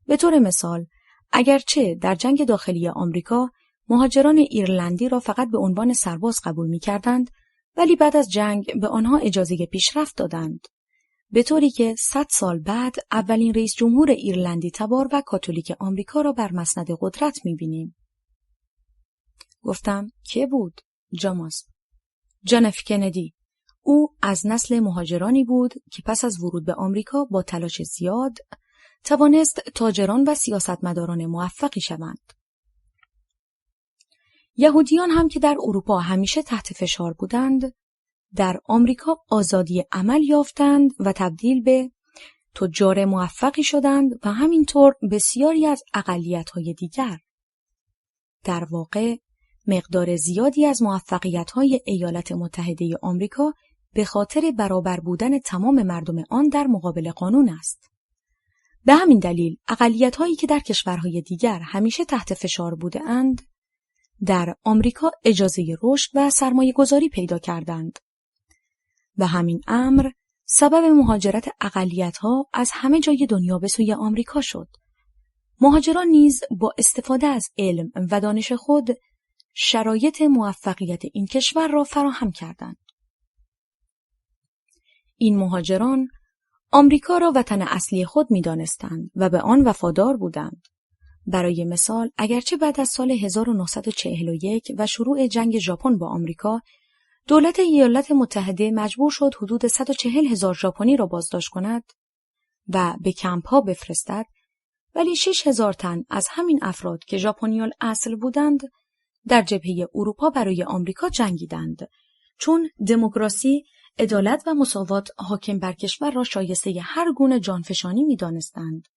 به طور مثال، اگرچه در جنگ داخلی آمریکا مهاجران ایرلندی را فقط به عنوان سرباز قبول می‌کردند، ولی بعد از جنگ به آنها اجازه پیشرفت دادند. به طوری که 100 سال بعد اولین رئیس جمهور ایرلندی تبار و کاتولیک آمریکا را بر مسند قدرت می‌بینیم. گفتم که بود؟ جاماس: جان اف کندی. او از نسل مهاجرانی بود که پس از ورود به آمریکا با تلاش زیاد توانست تاجران و سیاستمداران موفقی شوند. یهودیان هم که در اروپا همیشه تحت فشار بودند، در آمریکا آزادی عمل یافتند و تبدیل به تجار موفقی شدند و همینطور بسیاری از اقلیت‌های دیگر. در واقع مقدار زیادی از موفقیت‌های ایالات متحده آمریکا به خاطر برابر بودن تمام مردم آن در مقابل قانون است. به همین دلیل اقلیت‌هایی که در کشورهای دیگر همیشه تحت فشار بودند، در آمریکا اجازه رشد و سرمایه‌گذاری پیدا کردند. و همین امر سبب مهاجرت اقلیت‌ها از همه جای دنیا به سوی آمریکا شد. مهاجران نیز با استفاده از علم و دانش خود شرایط موفقیت این کشور را فراهم کردند. این مهاجران آمریکا را وطن اصلی خود می‌دانستند و به آن وفادار بودند. برای مثال، اگرچه بعد از سال 1941 و شروع جنگ ژاپن با آمریکا، دولت ایالات متحده مجبور شد حدود 140,000 ژاپنی را بازداشت کند و به کمپ‌ها بفرستد، ولی 6,000 تن از همین افراد که ژاپنیال اصل بودند در جبهه اروپا برای آمریکا جنگیدند، چون دموکراسی، عدالت و مساوات حاکم بر کشور را شایسته هر گونه جانفشانی می‌دانستند.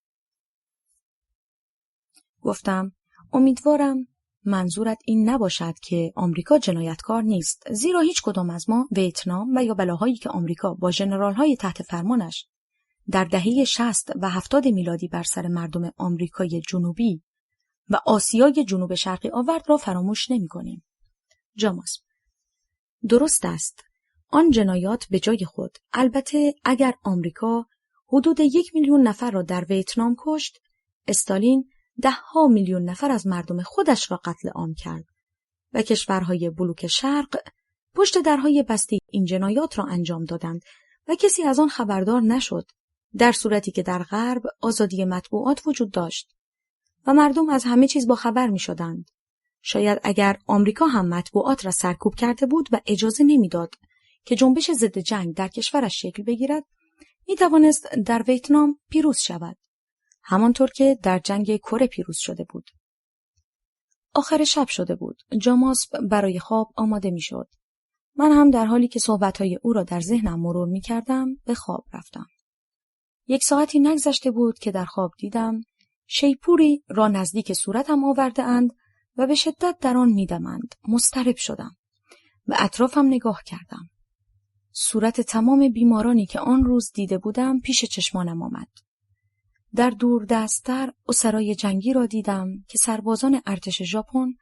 گفتم امیدوارم منظورت این نباشد که آمریکا جنایتکار نیست، زیرا هیچ کدام از ما ویتنام و یا بلاهایی که آمریکا با ژنرال‌های تحت فرمانش در دهه 60 و 70 میلادی بر سر مردم آمریکای جنوبی و آسیای جنوب شرقی آورد را فراموش نمی‌کنیم. جاماس: درست است. آن جنایات به جای خود. البته اگر آمریکا حدود 1 میلیون نفر را در ویتنام کشت، استالین 10 میلیون نفر از مردم خودش را قتل عام کرد و کشورهای بلوک شرق پشت درهای بسته این جنایات را انجام دادند و کسی از آن خبردار نشد، در صورتی که در غرب آزادی مطبوعات وجود داشت و مردم از همه چیز با خبر می شدند. شاید اگر آمریکا هم مطبوعات را سرکوب کرده بود و اجازه نمیداد که جنبش ضد جنگ در کشورش شکل بگیرد، می توانست در ویتنام پیروز شود، همانطور که در جنگ کره پیروز شده بود. آخر شب شده بود. جاماسب برای خواب آماده می شد. من هم در حالی که صحبتهای او را در ذهنم مرور می کردم به خواب رفتم. 1 ساعتی نگذشته بود که در خواب دیدم شیپوری را نزدیک صورتم آورده اند و به شدت در آن می دمند. مضطرب شدم. به اطرافم نگاه کردم. صورت تمام بیمارانی که آن روز دیده بودم پیش چشمانم آمد. در دور دستتر اسرای جنگی را دیدم که سربازان ارتش ژاپن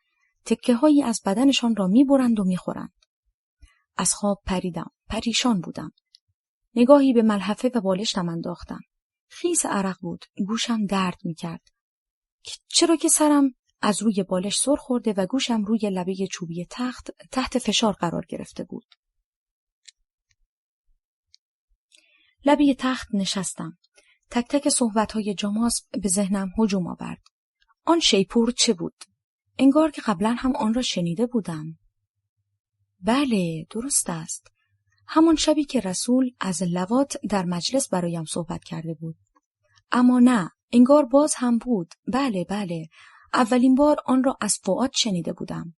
تکه‌هایی از بدنشان را می‌برند و می‌خورند. از خواب پریدم. پریشان بودم. نگاهی به ملحفه و بالشتم انداختم. خیس عرق بود. گوشم درد می‌کرد. چرا که سرم از روی بالش سر خورده و گوشم روی لبه چوبی تخت تحت فشار قرار گرفته بود. لبه تخت نشستم. تک تک صحبت‌های جاماسب به ذهنم هجوم آورد. آن شیپور چه بود؟ انگار که قبلا هم آن را شنیده بودم. بله، درست است. همان شبی که رسول از لواط در مجلس برایم صحبت کرده بود. اما نه، انگار باز هم بود. بله. اولین بار آن را از فؤاد شنیده بودم.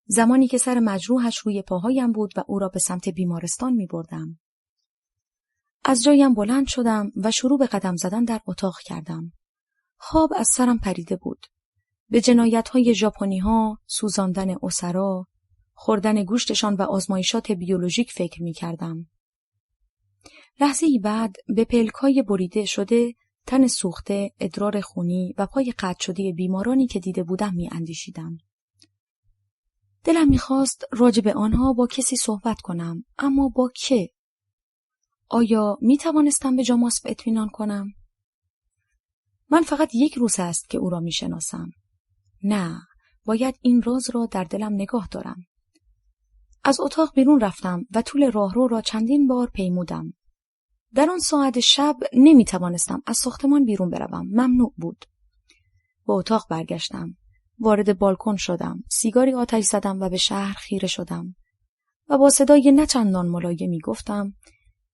زمانی که سر مجروحش روی پاهایم بود و او را به سمت بیمارستان می بردم. از جایم بلند شدم و شروع به قدم زدن در اتاق کردم. خواب از سرم پریده بود. به جنایت‌های ژاپنی‌ها، سوزاندن اسرا، خوردن گوشتشان و آزمایشات بیولوژیک فکر می‌کردم. لحظه‌ای بعد به پلک‌های بریده شده، تن سوخته، ادرار خونی و پای قطع شده بیمارانی که دیده بودم می‌اندیشیدم. دلم می‌خواست راجع به آنها با کسی صحبت کنم، اما با که؟ آیا می‌توانستم به جاماسب اطمینان کنم؟ من فقط 1 روز است که او را می‌شناسم. نه، باید این راز را در دلم نگاه دارم. از اتاق بیرون رفتم و طول راهرو را چندین بار پیمودم. در آن ساعت شب نمی‌توانستم از ساختمان بیرون بروم. ممنوع بود. به اتاق برگشتم. وارد بالکن شدم. سیگاری آتش زدم و به شهر خیره شدم. و با صدای نه چندان ملایمی گفتم: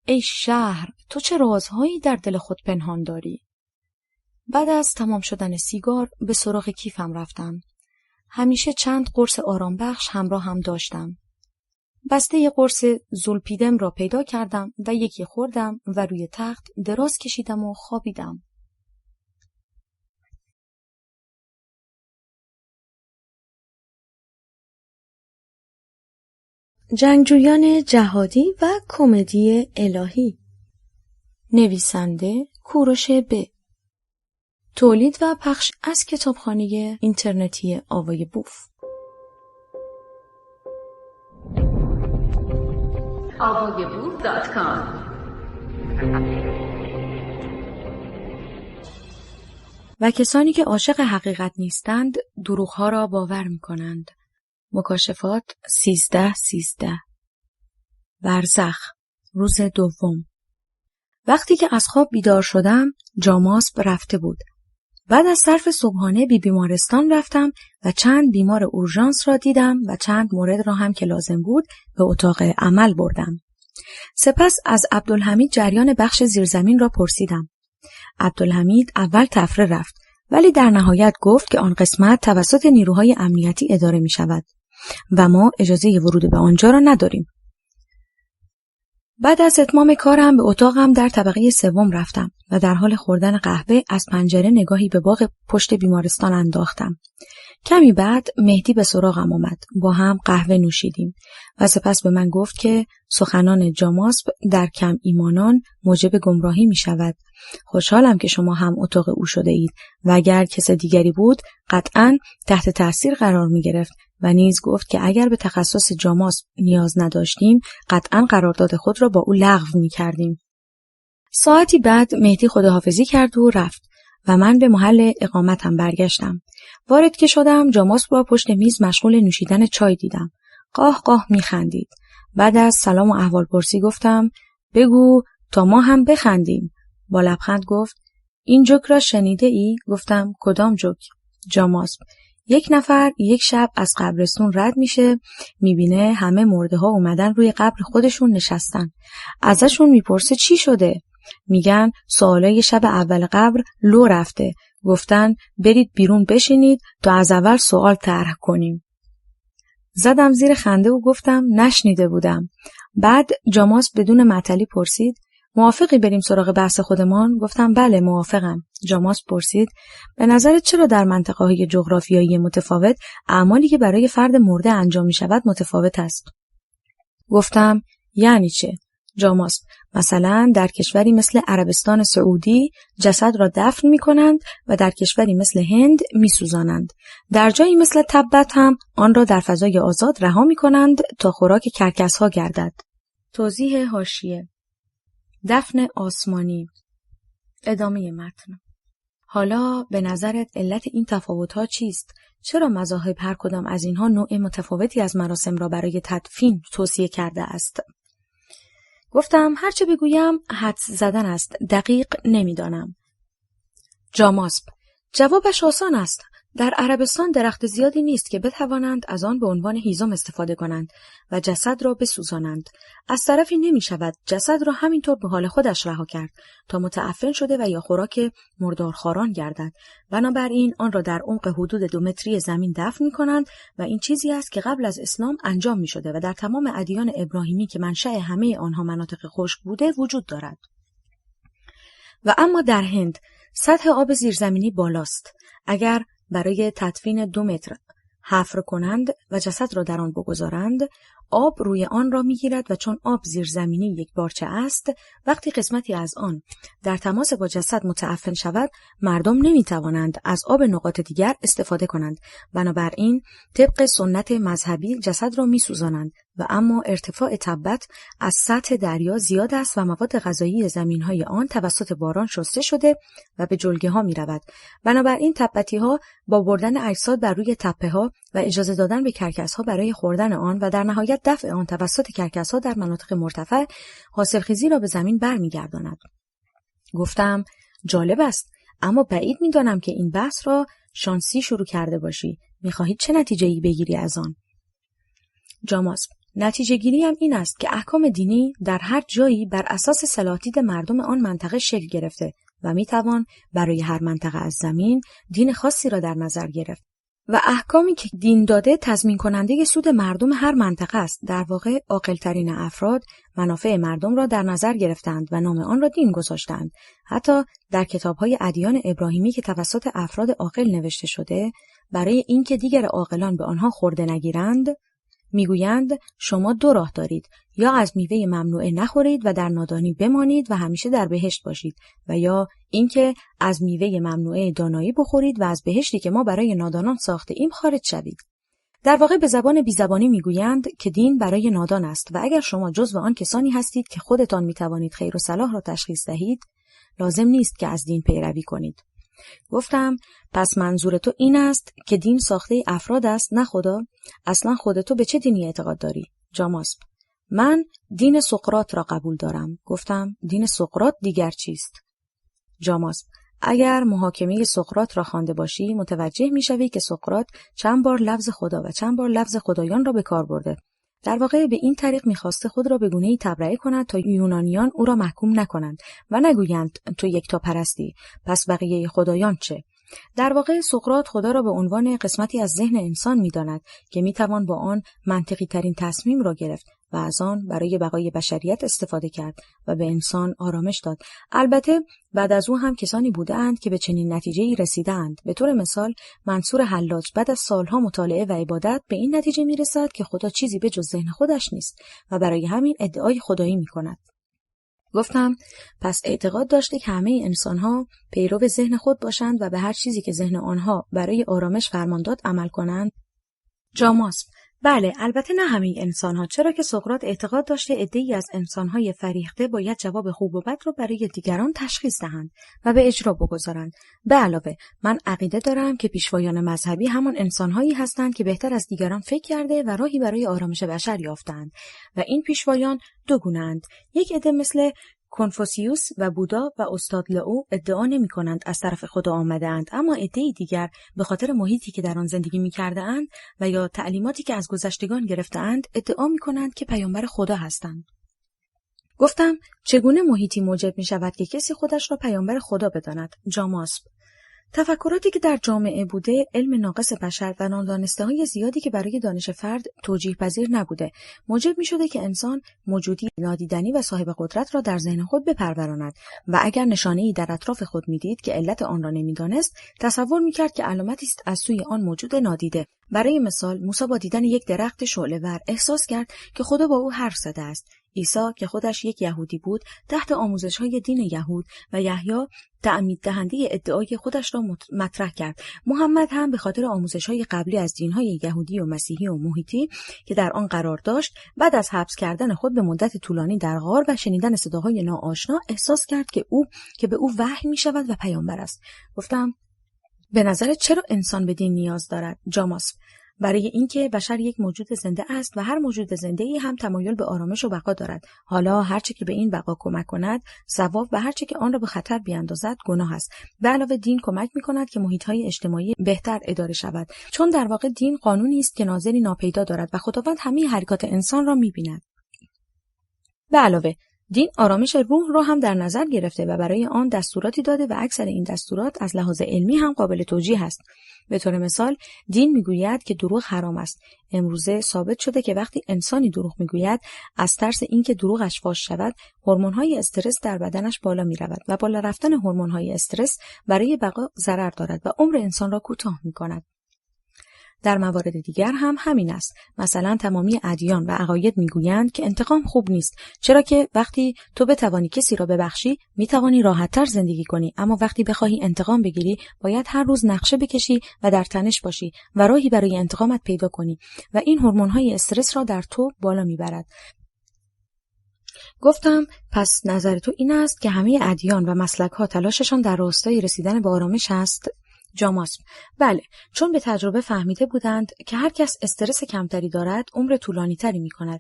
ای شهر، تو چه رازهایی در دل خود پنهان داری؟ بعد از تمام شدن سیگار به سراغ کیفم رفتم. همیشه چند قرص آرام بخش همراه هم داشتم. بسته قرص زولپیدم را پیدا کردم و 1 خوردم و روی تخت دراز کشیدم و خوابیدم. جنگجویان جهادی و کمدی الهی. نویسنده کوروش ب. تولید و پخش از کتابخانه اینترنتی آوای بوف. avayaboof.com. و کسانی که عاشق حقیقت نیستند دروغ‌ها را باور می‌کنند. مکاشفات 13 برزخ، روز دوم. وقتی که از خواب بیدار شدم جاماسب رفته بود. بعد از صرف صبحانه بیمارستان رفتم و چند بیمار اورژانس را دیدم و چند مورد را هم که لازم بود به اتاق عمل بردم. سپس از عبدالحمید جریان بخش زیرزمین را پرسیدم. عبدالحمید اول تفره رفت ولی در نهایت گفت که آن قسمت توسط نیروهای امنیتی اداره می شود و ما اجازه ورود به آنجا را نداریم. بعد از اتمام کارم به اتاقم در طبقه 3 رفتم و در حال خوردن قهوه از پنجره نگاهی به باغ پشت بیمارستان انداختم. کمی بعد مهدی به سراغم آمد. با هم قهوه نوشیدیم و سپس به من گفت که سخنان جاماسب در کم ایمانان موجب گمراهی می شود. خوشحالم که شما هم اتاق او شده اید و اگر کس دیگری بود قطعاً تحت تاثیر قرار می گرفت و نیز گفت که اگر به تخصص جاماسب نیاز نداشتیم قطعاً قرارداد خود را با او لغو می کردیم. ساعتی بعد مهدی خداحافظی کرد و رفت و من به محل اقامتم برگشتم. وارد که شدم جاماسپ را پشت میز مشغول نوشیدن چای دیدم. قاه قاه میخندید. بعد از سلام و احوالپرسی گفتم بگو تا ما هم بخندیم. با لبخند گفت این جوک را شنیده ای؟ گفتم کدام جوک؟ جاماسپ یک نفر یک شب از قبرستون رد میشه، میبینه همه مرده ها اومدن روی قبر خودشون نشستن. ازشون میپرسه چی شده؟ میگن سوالای شب اول قبر لو رفته. گفتن برید بیرون بشینید تا از اول سوال طرح کنیم. زدم زیر خنده و گفتم نشنیده بودم. بعد جاماسپ بدون معطلی پرسید موافقی بریم سراغ بحث خودمان؟ گفتم بله موافقم. جاماسپ پرسید به نظرت چرا در منطقه‌های جغرافیایی متفاوت اعمالی که برای فرد مرده انجام می شود متفاوت است؟ گفتم یعنی چه؟ جاماسپ مثلا در کشوری مثل عربستان سعودی جسد را دفن می کنند و در کشوری مثل هند می سوزانند. در جایی مثل تبت هم آن را در فضای آزاد رها می کنند تا خوراک کرکس ها گردد. توضیح حاشیه: دفن آسمانی. ادامه متن. حالا به نظرت علت این تفاوت‌ها چیست؟ چرا مذاهب هر کدام از اینها نوع متفاوتی از مراسم را برای تدفین توصیه کرده است؟ گفتم هرچه بگویم حدس زدن است، دقیق نمیدانم. جاماسپ جوابش آسان است. در عربستان درخت زیادی نیست که بتوانند از آن به عنوان هیزم استفاده کنند و جسد را بسوزانند. از طرفی نمی شود جسد را همینطور به حال خودش رها کرد تا متعفن شده و یا خوراک مردارخواران گردد. بنابراین آن را در عمق حدود 2 متری زمین دفن می کنند و این چیزی است که قبل از اسلام انجام می شده و در تمام ادیان ابراهیمی که منشأ همه آنها مناطق خشک بوده وجود دارد. و اما در هند سطح آب زیرزمینی بالاست. اگر برای تدفین 2 متر حفر کنند و جسد را در آن بگذارند، آب روی آن را میگیرد و چون آب زیرزمینی یک بارچه است، وقتی قسمتی از آن در تماس با جسد متعفن شود، مردم نمیتوانند از آب نقاط دیگر استفاده کنند. بنابراین طبق سنت مذهبی جسد را میسوزانند و اما ارتفاع تبت از سطح دریا زیاد است و مواد غذایی زمینهای آن توسط باران شسته شده و به جلگه ها می رود. بنابراین تبتی ها با بردن اجساد بر روی تپه ها و اجازه دادن به کرکس ها برای خوردن آن و در نهایت دفع آن توسط کرکس ها در مناطق مرتفع حاصلخیزی را به زمین برمیگرداند. گفتم جالب است، اما بعید می دانم که این بحث را شانسی شروع کرده باشی. می خواهید چه نتیجه‌ای بگیری از آن؟ جاماسپ نتیجه گیری هم این است که احکام دینی در هر جایی بر اساس صلاح‌دید مردم آن منطقه شکل گرفته و میتوان برای هر منطقه از زمین دین خاصی را در نظر گرفت و احکامی که دین داده تضمین کننده سود مردم هر منطقه است. در واقع عاقل‌ترین افراد منافع مردم را در نظر گرفتند و نام آن را دین گذاشتند. حتی در کتاب‌های ادیان ابراهیمی که توسط افراد عاقل نوشته شده، برای اینکه دیگر عاقلان به آنها خورده نگیرند میگویند شما 2 راه دارید، یا از میوه ممنوعه نخورید و در نادانی بمانید و همیشه در بهشت باشید، و یا اینکه از میوه ممنوعه دانایی بخورید و از بهشتی که ما برای نادانان ساخته ایم خارج شوید. در واقع به زبان بیزبانی میگویند که دین برای نادان است و اگر شما جزو آن کسانی هستید که خودتان میتوانید خیر و صلاح را تشخیص دهید، لازم نیست که از دین پیروی کنید. گفتم پس منظور تو این است که دین ساخته افراد است نه خدا؟ اصلا خودتو به چه دینی اعتقاد داری؟ جاماسپ من دین سقراط را قبول دارم. گفتم دین سقراط دیگر چیست؟ جاماسپ اگر محاکمه سقراط را خوانده باشی متوجه میشوی که سقراط چند بار لفظ خدا و چند بار لفظ خدایان را به کار برده. در واقع به این طریق میخواسته خود را به گونه‌ای تبرئه کند تا یونانیان او را محکوم نکنند و نگویند تو یکتاپرستی، پس بقیه خدایان چه؟ در واقع سقراط خدا را به عنوان قسمتی از ذهن انسان می‌داند که می‌توان با آن منطقی ترین تصمیم را گرفت و از آن برای بقای بشریت استفاده کرد و به انسان آرامش داد. البته بعد از او هم کسانی بودند که به چنین نتیجه‌ای رسیدند. به طور مثال منصور حلاج بعد از سالها مطالعه و عبادت به این نتیجه می‌رسد که خدا چیزی به جز ذهن خودش نیست و برای همین ادعای خدایی می‌کند. گفتم پس اعتقاد داشته که همه انسان‌ها پیرو ذهن خود باشند و به هر چیزی که ذهن آنها برای آرامش فرمان داد عمل کنند؟ جاماسپ بله، البته نه همه انسان‌ها، چرا که سقراط اعتقاد داشته عده‌ای از انسان‌های فریخته باید جواب خوب و بد را برای دیگران تشخیص دهند و به اجرا بگذارند. به علاوه، من عقیده دارم که پیشوایان مذهبی همان انسان‌هایی هستند که بهتر از دیگران فکر کرده و راهی برای آرامش بشر یافتند و این پیشوایان دو گونه‌اند. یک عده مثل کنفوسیوس و بودا و استاد لئو ادعا نمی‌کنند از طرف خدا آمده‌اند، اما عده‌ای دیگر به خاطر محیطی که در آن زندگی می‌کرده‌اند و یا تعلیماتی که از گذشتگان گرفته‌اند ادعا می‌کنند که پیامبر خدا هستند. گفتم چگونه محیطی موجب می‌شود که کسی خودش را پیامبر خدا بداند؟ جاماسب: تفکراتی که در جامعه بوده، علم ناقص بشر و نادانسته‌های زیادی که برای دانش فرد توجیه پذیر نبوده، موجب می‌شده که انسان موجودی نادیدنی و صاحب قدرت را در ذهن خود بپروراند و اگر نشانه‌ای در اطراف خود می‌دید که علت آن را نمی‌دانست، تصور می‌کرد که علامتی است از سوی آن موجود نادیده. برای مثال، موسی با دیدن یک درخت شعله‌ور احساس کرد که خدا با او حرف زده است. عیسی که خودش یک یهودی بود، تحت آموزش‌های دین یهود و یحیی تعمید دهنده ادعای خودش را مطرح کرد. محمد هم به خاطر آموزش‌های قبلی از دین‌های یهودی و مسیحی و محیطی که در آن قرار داشت، بعد از حبس کردن خود به مدت طولانی در غار و شنیدن صداهای ناآشنا، احساس کرد که به او وحی می‌شود و پیامبر است. گفتم به نظرت چرا انسان به دین نیاز دارد؟ جاماسب: برای اینکه بشر یک موجود زنده است و هر موجود زنده‌ای هم تمایل به آرامش و بقا دارد. حالا هرچه که به این بقا کمک کند ثواب و هرچه که آن را به خطر بیاندازد گناه است. به علاوه دین کمک می‌کند که محیط‌های اجتماعی بهتر اداره شود، چون در واقع دین قانونی است که ناظری ناپیدا دارد و خداوند همه حرکات انسان را می‌بیند. به علاوه دین آرامش روح را هم در نظر گرفته و برای آن دستوراتی داده و اکثر این دستورات از لحاظ علمی هم قابل توجیه است. به طور مثال دین میگوید که دروغ حرام است. امروزه ثابت شده که وقتی انسانی دروغ میگوید از ترس اینکه دروغش فاش شود، هورمون‌های استرس در بدنش بالا میرود و بالا رفتن هورمون‌های استرس برای بقا ضرر دارد و عمر انسان را کوتاه میکند. در موارد دیگر هم همین است. مثلا تمامی ادیان و عقاید میگویند که انتقام خوب نیست، چرا که وقتی تو بتوانی کسی را ببخشی میتوانی راحت‌تر زندگی کنی، اما وقتی بخواهی انتقام بگیری باید هر روز نقشه بکشی و در تنش باشی و راهی برای انتقامت پیدا کنی و این هورمون‌های استرس را در تو بالا میبرد. گفتم پس نظر تو این است که همه ادیان و مسلک‌ها تلاششان در راستای رسیدن به آرامش است؟ جاماسب: بله، چون به تجربه فهمیده بودند که هر کس استرس کمتری دارد عمر طولانی تری می کند.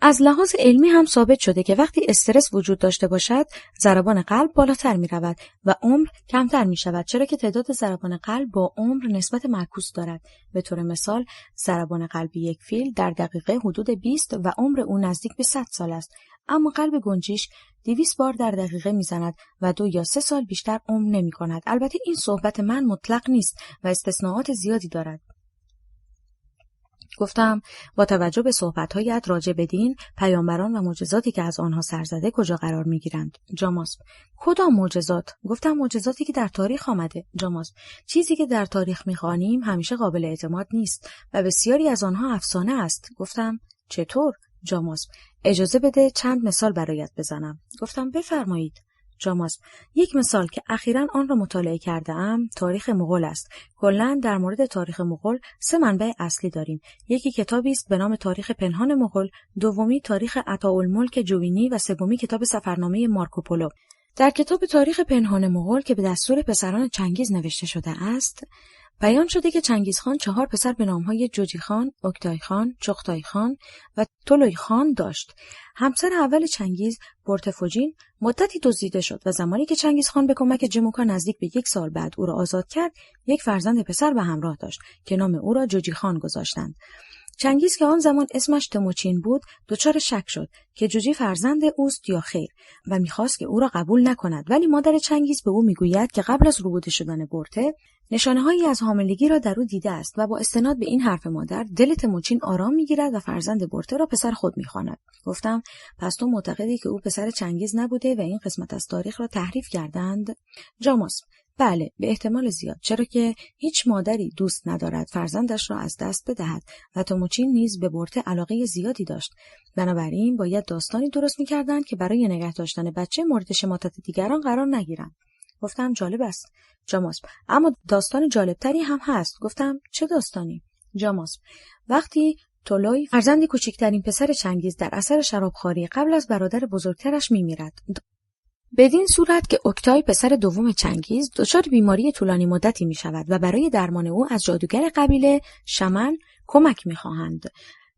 از لحاظ علمی هم ثابت شده که وقتی استرس وجود داشته باشد ضربان قلب بالاتر می رود و عمر کمتر می شود، چرا که تعداد ضربان قلب با عمر نسبت معکوس دارد. به طور مثال ضربان قلب یک فیل در دقیقه حدود 20 و عمر او نزدیک به 100 سال است، اما قلب گنجیش 200 بار در دقیقه میزند و 2 یا 3 سال بیشتر عمر نمی کند. البته این صحبت من مطلق نیست و استثناءات زیادی دارد. گفتم با توجه به صحبت‌هایت راجع به دین، پیامبران و معجزاتی که از آنها سر زده کجا قرار می‌گیرند؟ جاماسب: کدام معجزات؟ گفتم معجزاتی که در تاریخ آمده. جاماسب: چیزی که در تاریخ می‌خوانیم همیشه قابل اعتماد نیست و بسیاری از آنها افسانه است. گفتم چطور؟ جاماسب: اجازه بده چند مثال برایت بزنم. گفتم بفرمایید. جاماسب: یک مثال که اخیراً آن را مطالعه کرده‌ام تاریخ مغول است. کلاً در مورد تاریخ مغول 3 منبع اصلی داریم. یکی کتابی است به نام تاریخ پنهان مغول، دومی تاریخ عطاءالملک جوینی و سومی کتاب سفرنامه مارکوپولو. در کتاب تاریخ پنهان مغول که به دستور پسران چنگیز نوشته شده است، بیان شده که چنگیزخان 4 پسر به نام‌های جوجی خان، اکتای خان، چغتای خان و تولوی خان داشت. همسر اول چنگیز، پورتفوجین، مدتی دزدیده شد و زمانی که چنگیزخان به کمک جموکا نزدیک به 1 سال بعد او را آزاد کرد، یک فرزند پسر به همراه داشت که نام او را جوجی خان گذاشتند. چنگیز که آن زمان اسمش تموچین بود، دچار شک شد که جوجی فرزند اوست یا خیر و می‌خواست که او را قبول نکند، ولی مادر چنگیز به او می‌گوید که قبل از روبوده شدن برته نشانه‌هایی از حاملگی را در او دیده است و با استناد به این حرف مادر دل تموچین آرام می‌گیرد و فرزند برته را پسر خود می‌خواند. گفتم پس تو معتقدی که او پسر چنگیز نبوده و این قسمت از تاریخ را تحریف کردند؟ جاماسب: بله، به احتمال زیاد، چرا که هیچ مادری دوست ندارد فرزندش را از دست بدهد و تموچین نیز به برته علاقه زیادی داشت. بنابراین باید داستانی درست می‌کردند که برای نگه داشتن بچه مورد شماتت دیگران قرار نگیرند. گفتم جالب است. جاماسب: اما داستان جالبتری هم هست. گفتم چه داستانی؟ جاماسب: وقتی تولوی فرزند کوچکترین پسر چنگیز در اثر شرابخواری قبل از برادر بزرگترش میمیرد. بدین صورت که اوکتای پسر دوم چنگیز دچار بیماری طولانی مدتی می شود و برای درمان او از جادوگر قبیله شمن کمک می خواهند.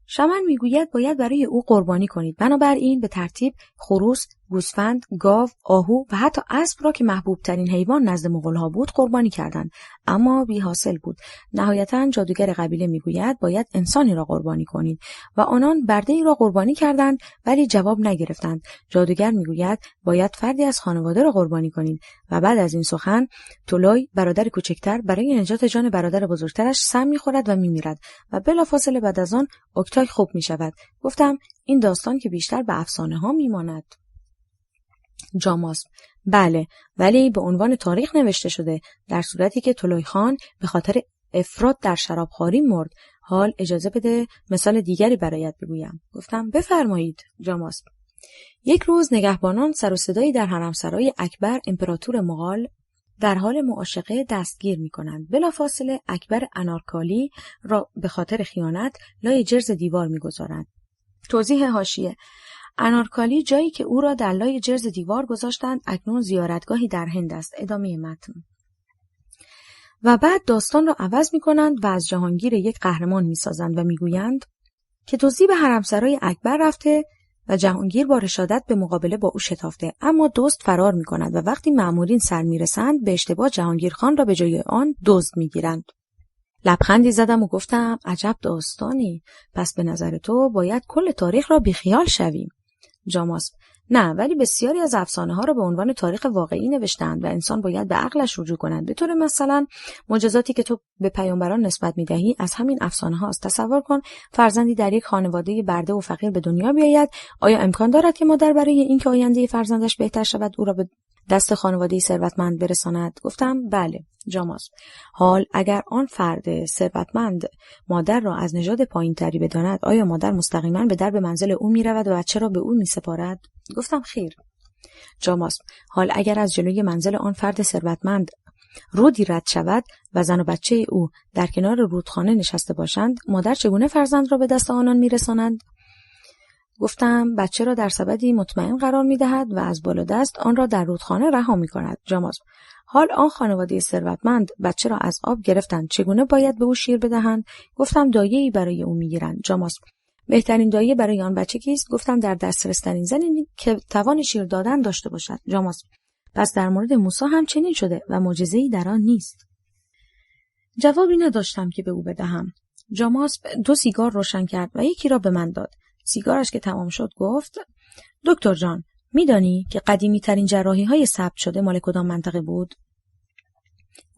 شمن می گوید باید برای او قربانی کنید. بنابراین به ترتیب خروس، گوسفند، گاو، آهو و حتی اسب را که محبوب ترین حیوان نزد مغول‌ها بود قربانی کردند، اما بی حاصل بود. نهایتاً جادوگر قبیله می گوید باید انسانی را قربانی کنید و آنان برده‌ای را قربانی کردند ولی جواب نگرفتند. جادوگر می گوید باید فردی از خانواده را قربانی کنید و بعد از این سخن تولوی برادر کوچکتر برای نجات جان برادر بزرگترش سم می‌خورد و می‌میرد و بلافاصله بعد از آن اوکتای خوب می‌شود. گفتم این داستان که بیشتر به افسانه‌ها می‌ماند. جاماسب: بله، ولی به عنوان تاریخ نوشته شده، در صورتی که تولوی خان به خاطر افراط در شرابخواری مرد. حال اجازه بده مثال دیگری برایت بگویم. گفتم بفرمایید. جاماسب: یک روز نگهبانان سر و صدایی در حرمسرای اکبر امپراتور مغول در حال معاشقه دستگیر می‌کنند. بلافاصله اکبر انارکالی را به خاطر خیانت لای جرز دیوار می‌گذارند. توضیح حاشیه: انارکالی جایی که او را در لای جرز دیوار گذاشتند اکنون زیارتگاهی در هند است. ادامه متن. و بعد داستان را عوض می‌کنند و از جهانگیر یک قهرمان می‌سازند و می‌گویند که دزدی به حرمسرای اکبر رفته و جهانگیر با رشادت به مقابله با او شتافته، اما دزد فرار می‌کند و وقتی مأمورین سر می‌رسند به اشتباه جهانگیر خان را به جای آن دزد می‌گیرند. لبخندی زدم و گفتم عجب داستانی، پس به نظر تو باید کل تاریخ را بیخیال شویم. جاماسب: نه، ولی بسیاری از افسانه‌ها را به عنوان تاریخ واقعی نوشتند و انسان باید به عقلش رجوع کند. به طور مثلا معجزاتی که تو به پیامبران نسبت می‌دهی از همین افسانه‌هاست. تصور کن فرزندی در یک خانواده برده و فقیر به دنیا بیاید. آیا امکان دارد که مادر برای اینکه آینده فرزندش بهتر شود او را به دست خانواده ثروتمند برساند؟ گفتم بله. جاماسب: حال اگر آن فرد ثروتمند مادر را از نژاد پایین‌تری بداند، آیا مادر مستقیما به درب منزل او می‌رود و بچه را به او می‌سپارد؟ گفتم خیر. جاماسب: حال اگر از جلوی منزل آن فرد ثروتمند رودی رد شود و زن و بچه او در کنار رودخانه نشسته باشند، مادر چگونه فرزند را به دست آنان می‌رساند؟ گفتم بچه را در سبدی مطمئن قرار می‌دهد و از بالا دست آن را در رودخانه رها می‌کند. جاماسب: حال آن خانواده ثروتمند بچه را از آب گرفتند، چگونه باید به او شیر بدهند؟ گفتم دایه‌ای برای او می‌گیرند. جاماسب: بهترین دایه برای آن بچه کیست؟ گفتم در دسترس‌ترین زنی که توان شیر دادن داشته باشد. جاماسب: پس در مورد موسی هم چنین شده و معجزه‌ای در آن نیست. جوابی نداشتم که به او بدهم. جاماسب 2 سیگار روشن کرد و یکی را به من داد. سیگارش که تمام شد گفت دکتر جان، میدانی که قدیمی ترین جراحی های ثبت شده مال کدام منطقه بود؟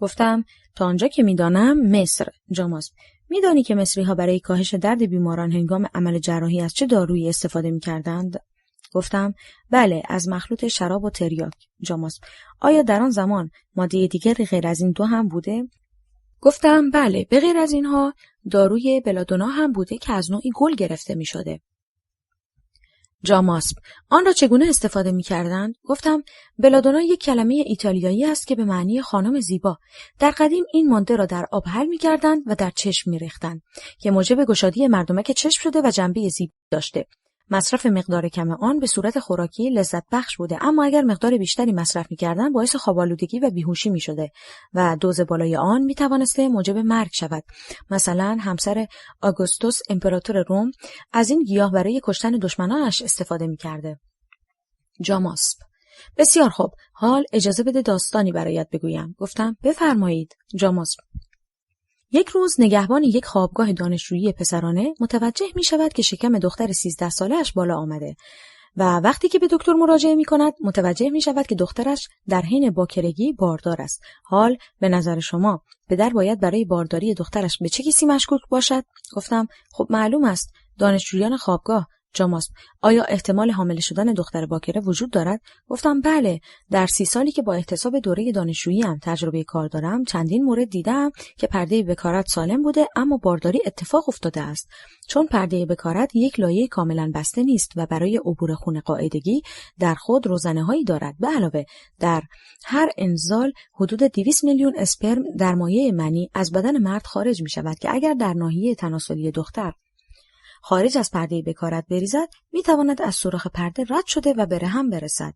گفتم تا آنجا که میدانم مصر. جاماسب: میدانی که مصری ها برای کاهش درد بیماران هنگام عمل جراحی از چه دارویی استفاده میکردند؟ گفتم بله، از مخلوط شراب و تریاک. جاماسب: آیا در آن زمان ماده دیگری غیر از این 2 هم بوده؟ گفتم بله، به غیر از اینها داروی بلادونا هم بوده که از نوعی گل گرفته می شده. جاماسب: آن را چگونه استفاده می کردند؟ گفتم بلادونا یک کلمه ایتالیایی است که به معنی خانم زیبا. در قدیم این ماده را در آب حل می کردند و در چشم می ریختند که موجب گشادی مردمک چشم شده و جنبه زیبا داشته. مصرف مقدار کم آن به صورت خوراکی لذت بخش بوده، اما اگر مقدار بیشتری مصرف می‌کردند باعث خواب‌آلودگی و بیهوشی می‌شده و دوز بالای آن می‌توانسته موجب مرگ شود. مثلا همسر آگوستوس امپراتور روم از این گیاه برای کشتن دشمنانش استفاده می‌کرده. جاماسب: بسیار خوب، حال اجازه بده داستانی برایت بگویم. گفتم بفرمایید. جاماسب: یک روز نگهبان یک خوابگاه دانشجویی پسرانه متوجه می شود که شکم دختر 13 ساله‌اش بالا آمده و وقتی که به دکتر مراجعه می کند متوجه می شود که دخترش در حین باکرگی باردار است. حال به نظر شما پدر باید برای بارداری دخترش به چه کسی مشکوک باشد؟ گفتم خب معلوم است، دانشجویان خوابگاه. جاماسب: آیا احتمال حامله شدن دختر باکره وجود دارد؟ گفتم بله، در 30 سالی که با احتساب دوره دانشجویی‌ام تجربه کار دارم چندین مورد دیدم که پرده بکارت سالم بوده اما بارداری اتفاق افتاده است، چون پرده بکارت یک لایه کاملا بسته نیست و برای عبور خون قاعدگی در خود روزنه‌هایی دارد. به علاوه در هر انزال حدود 200 میلیون اسپرم در مایع منی از بدن مرد خارج می شود که اگر در ناحیه تناسلی دختر خارج از پرده بکارت بریزد، میتواند از سوراخ پرده رد شده و به رحم برسد.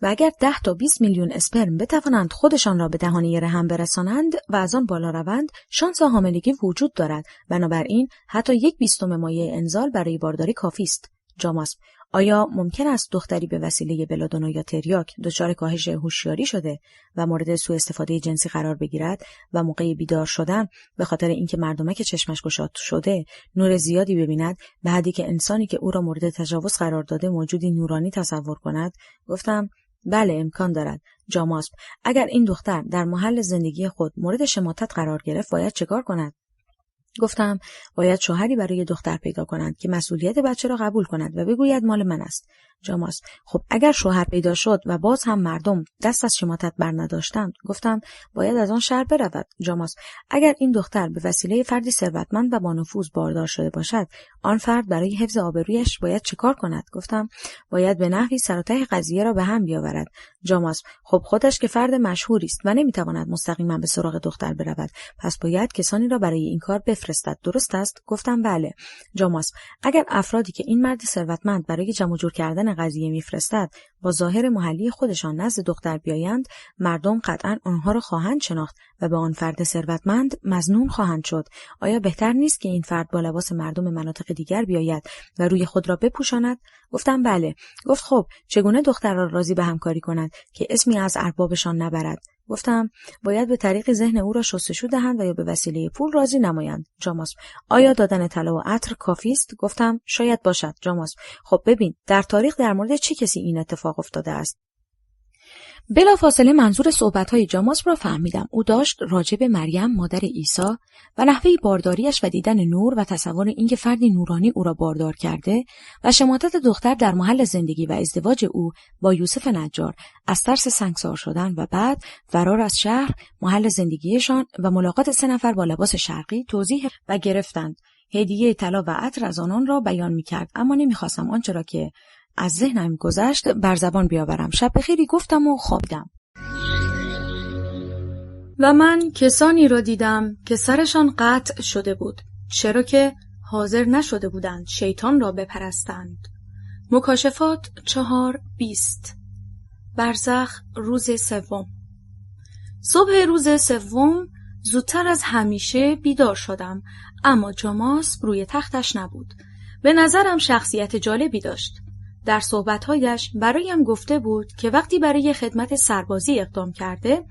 و اگر 10 تا 20 میلیون اسپرم بتوانند خودشان را به دهانه رحم برسانند و از آن بالا روند، شانس حاملگی وجود دارد. بنابراین حتی 1/20 مایع انزال برای بارداری کافی است. جاماسب: آیا ممکن است دختری به وسیله بلادونا یا تریاک دچار کاهش هوشیاری شده و مورد سوء استفاده جنسی قرار بگیرد و موقع بیدار شدن به خاطر اینکه مردمک چشمش گشاد شده نور زیادی ببیند، به حدی که انسانی که او را مورد تجاوز قرار داده موجودی نورانی تصور کند؟ گفتم بله، امکان دارد. جاماسب: اگر این دختر در محل زندگی خود مورد شماتت قرار گرفت باید چکار کند؟ گفتم باید شوهری برای دختر پیدا کنند که مسئولیت بچه را قبول کند و بگوید مال من است. جاماسب: خب اگر شوهر پیدا شد و باز هم مردم دست از شماتت بر نداشتند؟ گفتم باید از آن شهر برود. جاماسب: اگر این دختر به وسیله فردی ثروتمند و با نفوذ باردار شده باشد، آن فرد برای حفظ آبرویش باید چکار کند؟ گفتم باید به نحوی سر و ته قضیه را به هم بیاورد. جاماسب: خب خودش که فرد مشهوری است و نمیتواند مستقیما به سراغ دختر برود، پس باید کسانی را برای این کار بفرستد. درست است؟ گفتم بله. جاماسب: اگر افرادی که این مرد ثروتمند برای جمع جور کردن قضیه میفرستد با ظاهر محلی خودشان نزد دختر بیایند، مردم قطعا آنها را خواهند شناخت و به آن فرد ثروتمند مظنون خواهند شد. آیا بهتر نیست که این فرد با لباس مردم مناطق دیگر بیاید و روی خود را بپوشاند؟ گفتم بله. گفت خب چگونه دختر را راضی به همکاری کند که اسمی از اربابشان نبرد؟ گفتم باید به طریق ذهن او را شستشو دهند و یا به وسیله پول راضی نمایند. جاماسب: آیا دادن طلا و عطر کافی است؟ گفتم شاید باشد. جاماسب: خب ببین در تاریخ در مورد چه کسی این اتفاق افتاده است؟ بلافاصله منظور صحبت‌های جاماسب را فهمیدم. او داشت راجع به مریم مادر عیسی و نحوه بارداریش و دیدن نور و تصور اینکه فردی نورانی او را باردار کرده و شماتت دختر در محل زندگی و ازدواج او با یوسف نجار، از ترس سنگسار شدن و بعد فرار از شهر، محل زندگیشان و ملاقات 3 نفر با لباس شرقی توضیح و گرفتند. هدیه طلا و عطر از آنان را بیان می‌کرد، اما نمی‌خواستم آنچه را که از ذهنم گذشت بر زبان بیاورم. شب بخیری گفتم و خوابیدم. و من کسانی را دیدم که سرشان قطع شده بود، چرا که حاضر نشده بودند شیطان را بپرستند. مکاشفات 4:20. برزخ روز 3. صبح روز 3 زودتر از همیشه بیدار شدم، اما جاماسب روی تختش نبود. به نظرم شخصیت جالبی داشت. در صحبت‌هایش برایم گفته بود که وقتی برای خدمت سربازی اقدام کرده،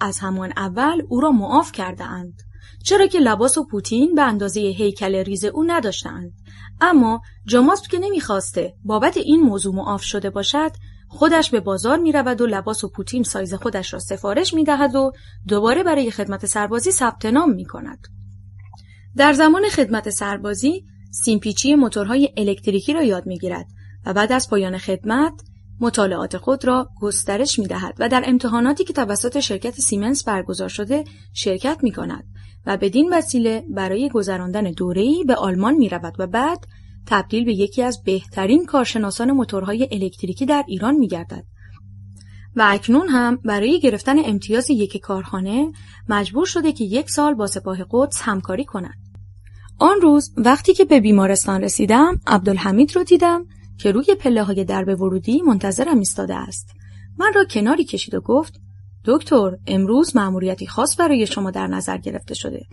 از همان اول او را معاف کرده اند، چرا که لباس و پوتین به اندازه هیکل ریز او نداشتند. اما جاماسب که نمیخواسته بابت این موضوع معاف شده باشد، خودش به بازار میرود و لباس و پوتین سایز خودش را سفارش میدهد و دوباره برای خدمت سربازی ثبت نام میکند. در زمان خدمت سربازی سیمپیچی موتورهای الکتریکی را یاد میگیرد و بعد از پایان خدمت مطالعات خود را گسترش می‌دهد و در امتحاناتی که توسط شرکت سیمنس برگزار شده شرکت می‌کند و بدین وسیله برای گذراندن دوره‌ای به آلمان می‌رود و بعد تبدیل به یکی از بهترین کارشناسان موتورهای الکتریکی در ایران می‌گردد. و اکنون هم برای گرفتن امتیاز یک کارخانه مجبور شده که 1 سال با سپاه قدس همکاری کند. آن روز وقتی که به بیمارستان رسیدم، عبدالحمید رو دیدم که روی پله‌های درب ورودی منتظرم ایستاده است. من را کناری کشید و گفت: دکتر، امروز مأموریتی خاص برای شما در نظر گرفته شده.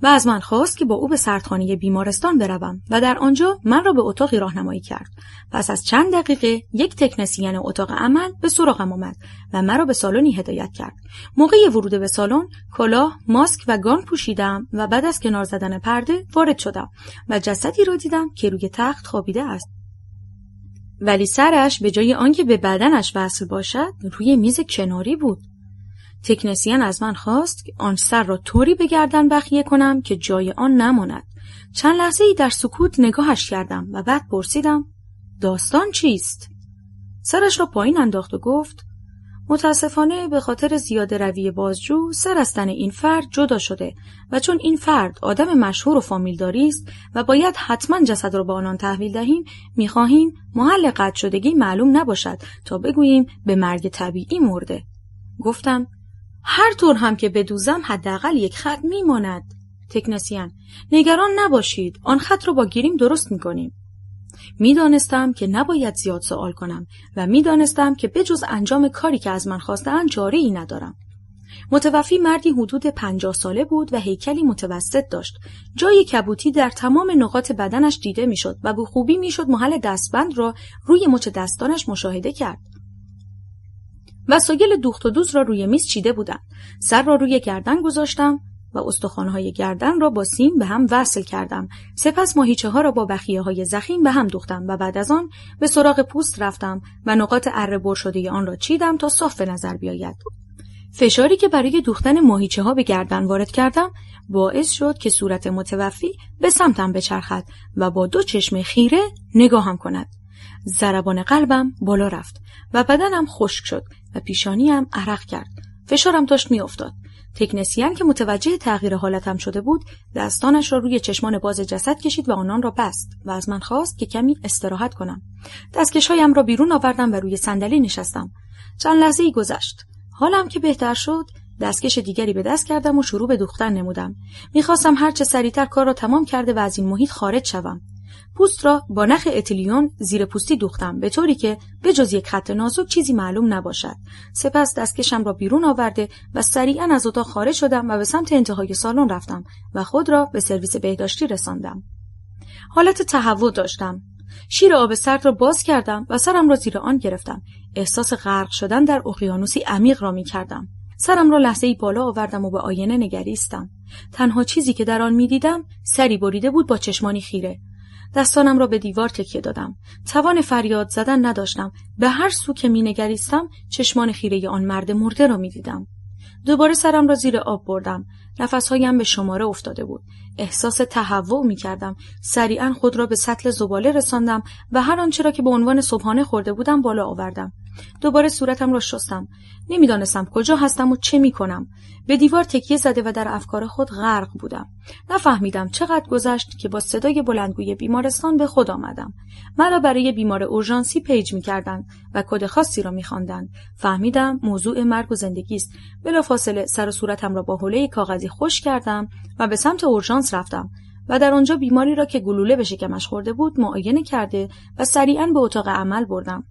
و از من خواست که با او به سردخانه بیمارستان بروم و در آنجا من را به اتاقی راهنمایی کرد. پس از چند دقیقه یک تکنسین اتاق عمل به سراغم آمد و مرا به سالنی هدایت کرد. موقع ورود به سالن کلاه، ماسک و گان پوشیدم و بعد از کنار زدن پرده وارد شدم و جسدی را دیدم که روی تخت خوابیده است. ولی سرش به جای آنکه به بدنش وصل باشد روی میز کناری بود. تکنسین از من خواست که آن سر را طوری به گردن بخیه کنم که جای آن نماند. چند لحظه ای در سکوت نگاهش کردم و بعد پرسیدم: داستان چیست؟ سرش را پایین انداخت و گفت: متاسفانه به خاطر زیاده روی بازجو سر از تن این فرد جدا شده و چون این فرد آدم مشهور و فامیلداری است و باید حتما جسد را به آنان تحویل دهیم، می‌خواهیم محل قطع شدگی معلوم نباشد تا بگوییم به مرگ طبیعی مرده. گفتم: هر طور هم که بدوزم حداقل 1 خط میماند. تکنسین: نگران نباشید، آن خط رو با گریم درست می‌کنیم. می‌دانستم که نباید زیاد سوال کنم و می‌دانستم که بجز انجام کاری که از من خواستند چاره‌ای ندارم. متوفی مردی حدود 50 ساله بود و هیکلی متوسط داشت. جای کبوتی در تمام نقاط بدنش دیده میشد و به خوبی میشد محل دستبند را روی مچ دستانش مشاهده کرد. وسایل دوخت و دوز را روی میز چیده بودند. سر را روی گردن گذاشتم و استخوان‌های گردن را با سیم به هم وصل کردم. سپس ماهیچه‌ها را با بخیه‌های ضخیم به هم دوختم و بعد از آن به سراغ پوست رفتم و نقاط اره بر شده آن را چیدم تا صاف به نظر بیاید. فشاری که برای دوختن ماهیچه‌ها به گردن وارد کردم باعث شد که صورت متوفی به سمتم بچرخد و با 2 چشم خیره نگاهم کند. ضربان قلبم بالا رفت و بدنم خشک شد و پیشانیم عرق کرد. فشارم داشت میافتاد. تکنسین که متوجه تغییر حالتم شده بود، دستانش را روی چشمان باز جسد کشید و آنان را بست و از من خواست که کمی استراحت کنم. دستکش‌هایم را بیرون آوردم و روی صندلی نشستم. چند لحظه‌ای گذشت. حالم که بهتر شد، دستکش دیگری به دست کردم و شروع به دوختن نمودم. می‌خواستم هر چه سریعتر کار را تمام کرده و از این محیط خارج شوم. پوست را با نخ اتیلیون زیر پوستی دوختم به طوری که به جز یک خط نازک چیزی معلوم نباشد. سپس دستکشم را بیرون آورده و سریعا از اتاق خارج شدم و به سمت انتهای سالن رفتم و خود را به سرویس بهداشتی رساندم. حالت تهوع داشتم. شیر آب سرد را باز کردم و سرم را زیر آن گرفتم. احساس غرق شدن در اقیانوسی عمیق را می‌کردم. سرم را لحظه‌ای بالا آوردم و به آینه نگریستم. تنها چیزی که در آن می‌دیدم سری بریده بود با چشمانی خیره. دستانم را به دیوار تکیه دادم. توان فریاد زدن نداشتم. به هر سو که می‌نگریستم چشمان خیره آن مرد مرده را می‌دیدم. دوباره سرم را زیر آب بردم. نفس‌هایم به شماره افتاده بود. احساس تهوع می‌کردم. سریعاً خود را به سطل زباله رساندم و هر آنچه را که به عنوان صبحانه خورده بودم بالا آوردم. دوباره صورتم را شستم. نمی‌دانستم کجا هستم و چه می‌کنم. به دیوار تکیه زده و در افکار خود غرق بودم. نفهمیدم چقدر گذشت که با صدای بلندگوی بیمارستان به خود آمدم. مرا برای بیمار اورژانسی پیج می‌کردند و کد خاصی را می‌خواندند. فهمیدم موضوع مرگ و زندگی است. بلافاصله سر و صورتم را با حوله کاغذی خشک کردم و به سمت اورژانس رفتم و در آنجا بیماری را که گلوله به شکمش خورده بود معاینه کرده و سریعاً به اتاق عمل بردم.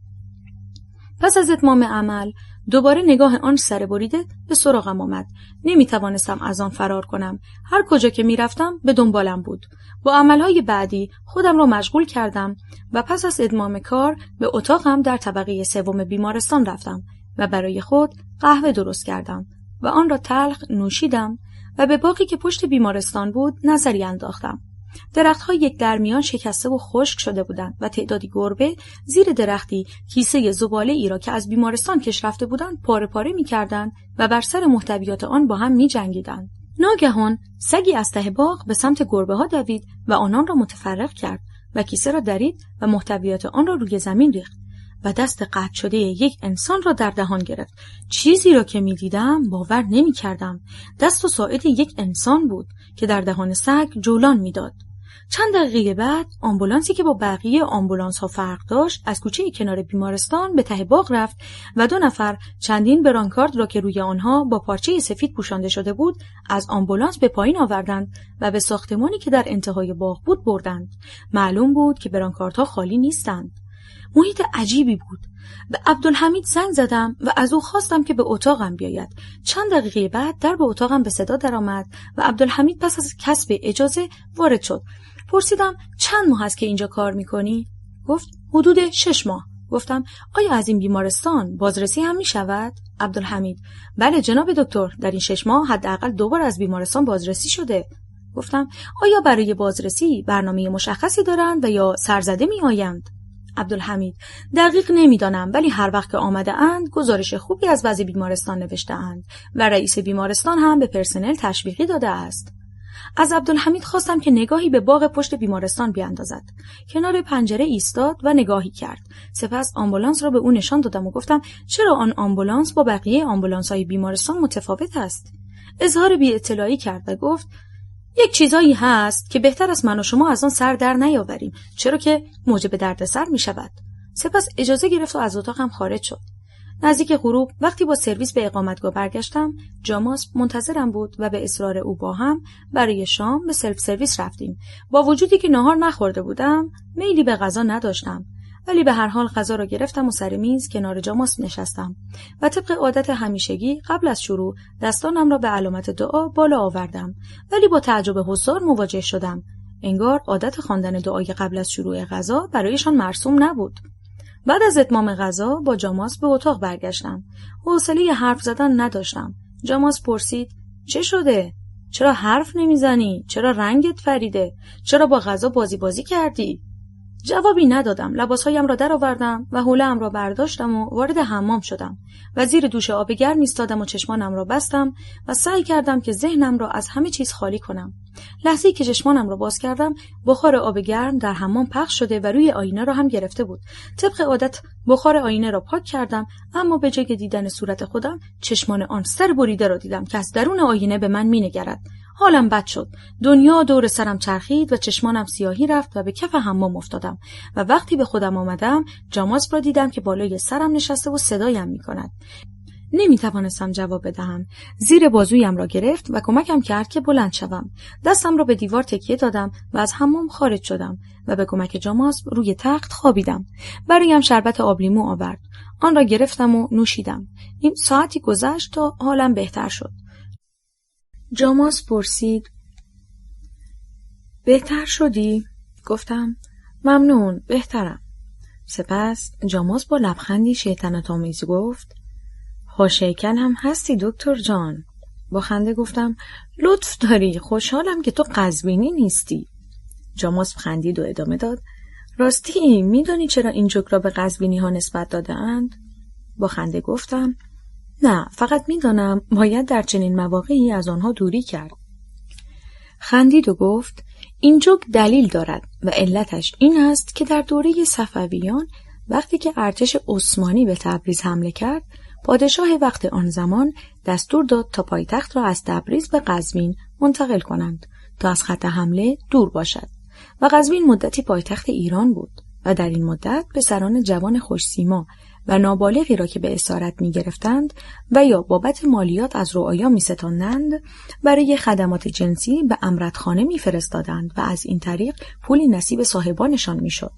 پس از اتمام عمل دوباره نگاه آن سر بریده به سراغم آمد. نمی‌توانستم از آن فرار کنم. هر کجا که می‌رفتم به دنبالم بود. با عملهای بعدی خودم را مشغول کردم و پس از اتمام کار به اتاقم در طبقه 3 بیمارستان رفتم و برای خود قهوه درست کردم و آن را تلخ نوشیدم و به باغی که پشت بیمارستان بود نظری انداختم. درخت‌ها یک درمیان شکسته و خشک شده بودند و تعدادی گربه زیر درختی کیسه زباله‌ای را که از بیمارستان کش رفته بودند پاره پاره می‌کردند و بر سر محتویات آن با هم می‌جنگیدند. ناگهان سگی از ته باغ به سمت گربه‌ها دوید و آنان را متفرق کرد و کیسه را درید و محتویات آن را روی زمین ریخت و دست قطع شده یک انسان را در دهان گرفت. چیزی را که می‌دیدم باور نمی‌کردم. دست و ساعد یک انسان بود که در دهان سگ جولان می‌داد. چند دقیقه بعد آمبولانسی که با بقیه آمبولانس‌ها فرق داشت از کوچه کنار بیمارستان به ته باغ رفت و 2 نفر چندین برانکارد را که روی آنها با پارچه سفید پوشانده شده بود از آمبولانس به پایین آوردند و به ساختمانی که در انتهای باغ بود بردند. معلوم بود که برانکاردها خالی نیستند. محیط عجیبی بود. به عبدالحمید زنگ زدم و از او خواستم که به اتاقم بیاید. چند دقیقه بعد در به اتاقم به صدا درآمد و عبدالحمید پس از کسب اجازه وارد شد. پرسیدم چند ماه است که اینجا کار میکنی؟ گفت حدود 6 ماه. گفتم آیا از این بیمارستان بازرسی هم میشود؟ عبدالحمید: بله جناب دکتر، در این 6 ماه حداقل 2 بار از بیمارستان بازرسی شده. گفتم آیا برای بازرسی برنامه مشخصی دارند و یا سرزده میآیند؟ عبدالحمید: دقیق نمیدانم، ولی هر وقت که آمده اند گزارش خوبی از وضع بیمارستان نوشته اند و رئیس بیمارستان هم به پرسنل تشویقی داده است. از عبدالحمید خواستم که نگاهی به باغ پشت بیمارستان بیاندازد. کنار پنجره ایستاد و نگاهی کرد. سپس آمبولانس را به او نشان دادم و گفتم چرا آن آمبولانس با بقیه آمبولانس‌های بیمارستان متفاوت است؟ اظهار بی‌اطلاعی کرد و گفت یک چیزایی هست که بهتر است من و شما از آن سر در نیاوریم، چرا که موجب دردسر می شود. سپس اجازه گرفت و از اتاقم خارج شد. نزدیک غروب وقتی با سرویس به اقامتگاه برگشتم، جاماس منتظرم بود و به اصرار او با هم برای شام به سلف سرویس رفتیم. با وجودی که ناهار نخورده بودم، میلی به غذا نداشتم، ولی به هر حال غذا را گرفتم و سر میز کنار جاماس نشستم و طبق عادت همیشگی قبل از شروع دستانم را به علامت دعا بالا آوردم، ولی با تعجب حضار مواجه شدم. انگار عادت خواندن دعای قبل از شروع غذا برایشان مرسوم نبود. بعد از اتمام غذا با جاماس به اتاق برگشتم. حوصله حرف زدن نداشتم. جاماس پرسید: چه شده؟ چرا حرف نمیزنی؟ چرا رنگت پریده؟ چرا با غذا بازی کردی؟ جوابی ندادم. لباسهایم را درآوردم و حوله‌ام را برداشتم و وارد حمام شدم و زیر دوش آب گرم ایستادم و چشمانم را بستم و سعی کردم که ذهنم را از همه چیز خالی کنم. لحظه‌ای که چشمانم را باز کردم، بخار آب گرم در حمام پخش شده و روی آینه را هم گرفته بود. طبق عادت بخار آینه را پاک کردم، اما به جای دیدن صورت خودم، چشمان آن سر بریده را دیدم که از درون آینه به من می‌نگرد. حالم بد شد. دنیا دور سرم چرخید و چشمانم سیاهی رفت و به کف حمام افتادم و وقتی به خودم آمدم، جاماس را دیدم که بالای سرم نشسته و صدایم می‌کند. نمی‌توانستم جواب بدهم. زیر بازویم را گرفت و کمکم کرد که بلند شوم. دستم را به دیوار تکیه دادم و از حمام خارج شدم و به کمک جاماس روی تخت خوابیدم. برایم شربت آبلیمو آورد. آن را گرفتم و نوشیدم. این ساعتی گذشت تا حالم بهتر شد. جاماس پرسید: بهتر شدی؟ گفتم: ممنون، بهترم. سپس جاماس با لبخندی شیطنت‌آمیز گفت: خوشیکن هم هستی دکتر جان. با خنده گفتم: لطف داری، خوشحالم که تو قزوینی نیستی. جاماس خندید و ادامه داد: راستی میدانی چرا این جوک را به قزوینی ها نسبت داده اند؟ با خنده گفتم: نه، فقط میدانم باید در چنین مواقعی از آنها دوری کرد. خندید و گفت: این جوک دلیل دارد و علتش این است که در دوره صفویان وقتی که ارتش عثمانی به تبریز حمله کرد، پادشاه وقت آن زمان دستور داد تا پایتخت را از تبریز به قزوین منتقل کنند تا از خط حمله دور باشد و قزوین مدتی پایتخت ایران بود و در این مدت پسران جوان خوش‌سیما و نابالغی را که به اسارت می گرفتند و یا بابت مالیات از رعایا می ستاندند برای خدمات جنسی به امرتخانه می فرستادند و از این طریق پولی نصیب صاحبانشان می شد.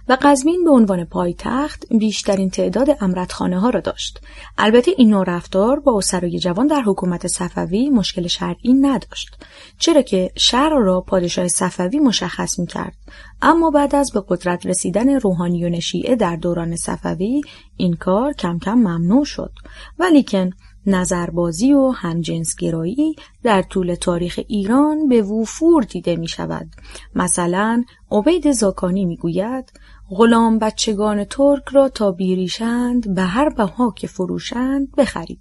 و قزوین به عنوان پایتخت بیشترین تعداد امرتخانه ها را داشت. البته این نوع رفتار با اسرای جوان در حکومت صفوی مشکل شرعی نداشت، چرا که شرع را پادشاه صفوی مشخص می کرد. اما بعد از به قدرت رسیدن روحانیون شیعه در دوران صفوی این کار کم کم ممنوع شد. ولیکن نظربازی و همجنسگرایی در طول تاریخ ایران به وفور دیده می شود. مثلا عبید زاکانی می گوید: غلام بچگان ترک را تا بیریشند به هر بها که فروشند بخرید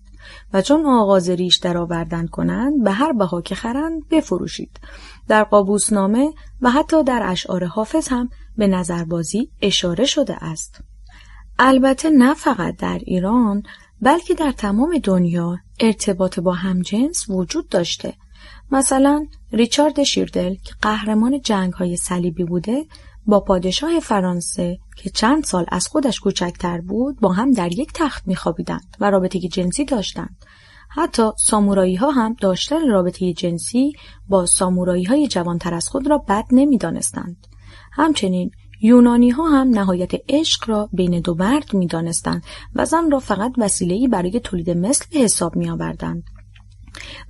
و چون آغاز ریش در آوردن کنند به هر بها که خرند بفروشید. در قابوسنامه و حتی در اشعار حافظ هم به نظربازی اشاره شده است. البته نه فقط در ایران، بلکه در تمام دنیا ارتباط با همجنس وجود داشته. مثلا ریچارد شیردل که قهرمان جنگ‌های صلیبی بوده، با پادشاه فرانسه که چند سال از خودش کوچکتر بود با هم در یک تخت می‌خوابیدند و رابطه جنسی داشتند. حتی سامورایی ها هم داشتن رابطه جنسی با سامورایی های جوانتر از خود را بد نمی‌دانستند. همچنین یونانی ها هم نهایت عشق را بین دو مرد می دانستند و زن را فقط وسیله‌ای برای تولید مثل به حساب می آوردند.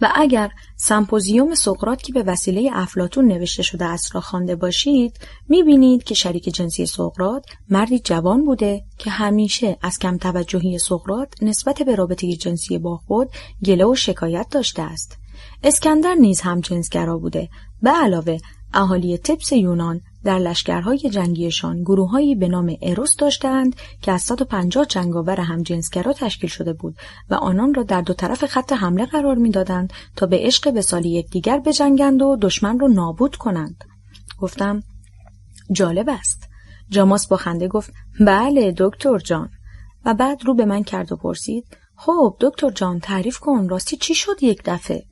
و اگر سمپوزیوم سقراط که به وسیله افلاطون نوشته شده است را خوانده باشید، می بینید که شریک جنسی سقراط مردی جوان بوده که همیشه از کم توجهی سقراط نسبت به رابطه جنسی با خود گله و شکایت داشته است. اسکندر نیز هم جنسگرا بوده. به علاوه اهالی تبس یونان در لشکرهای جنگیشان گروههایی به نام اروس داشتند که از 150 جنگاور همجنسگرا تشکیل شده بود و آنان را در دو طرف خط حمله قرار می‌دادند تا به عشق وصال یکدیگر بجنگند و دشمن را نابود کنند. گفتم: جالب است. جاماس با خنده گفت: بله دکتر جان. و بعد رو به من کرد و پرسید: خب دکتر جان تعریف کن، راستی چی شد یک دفعه؟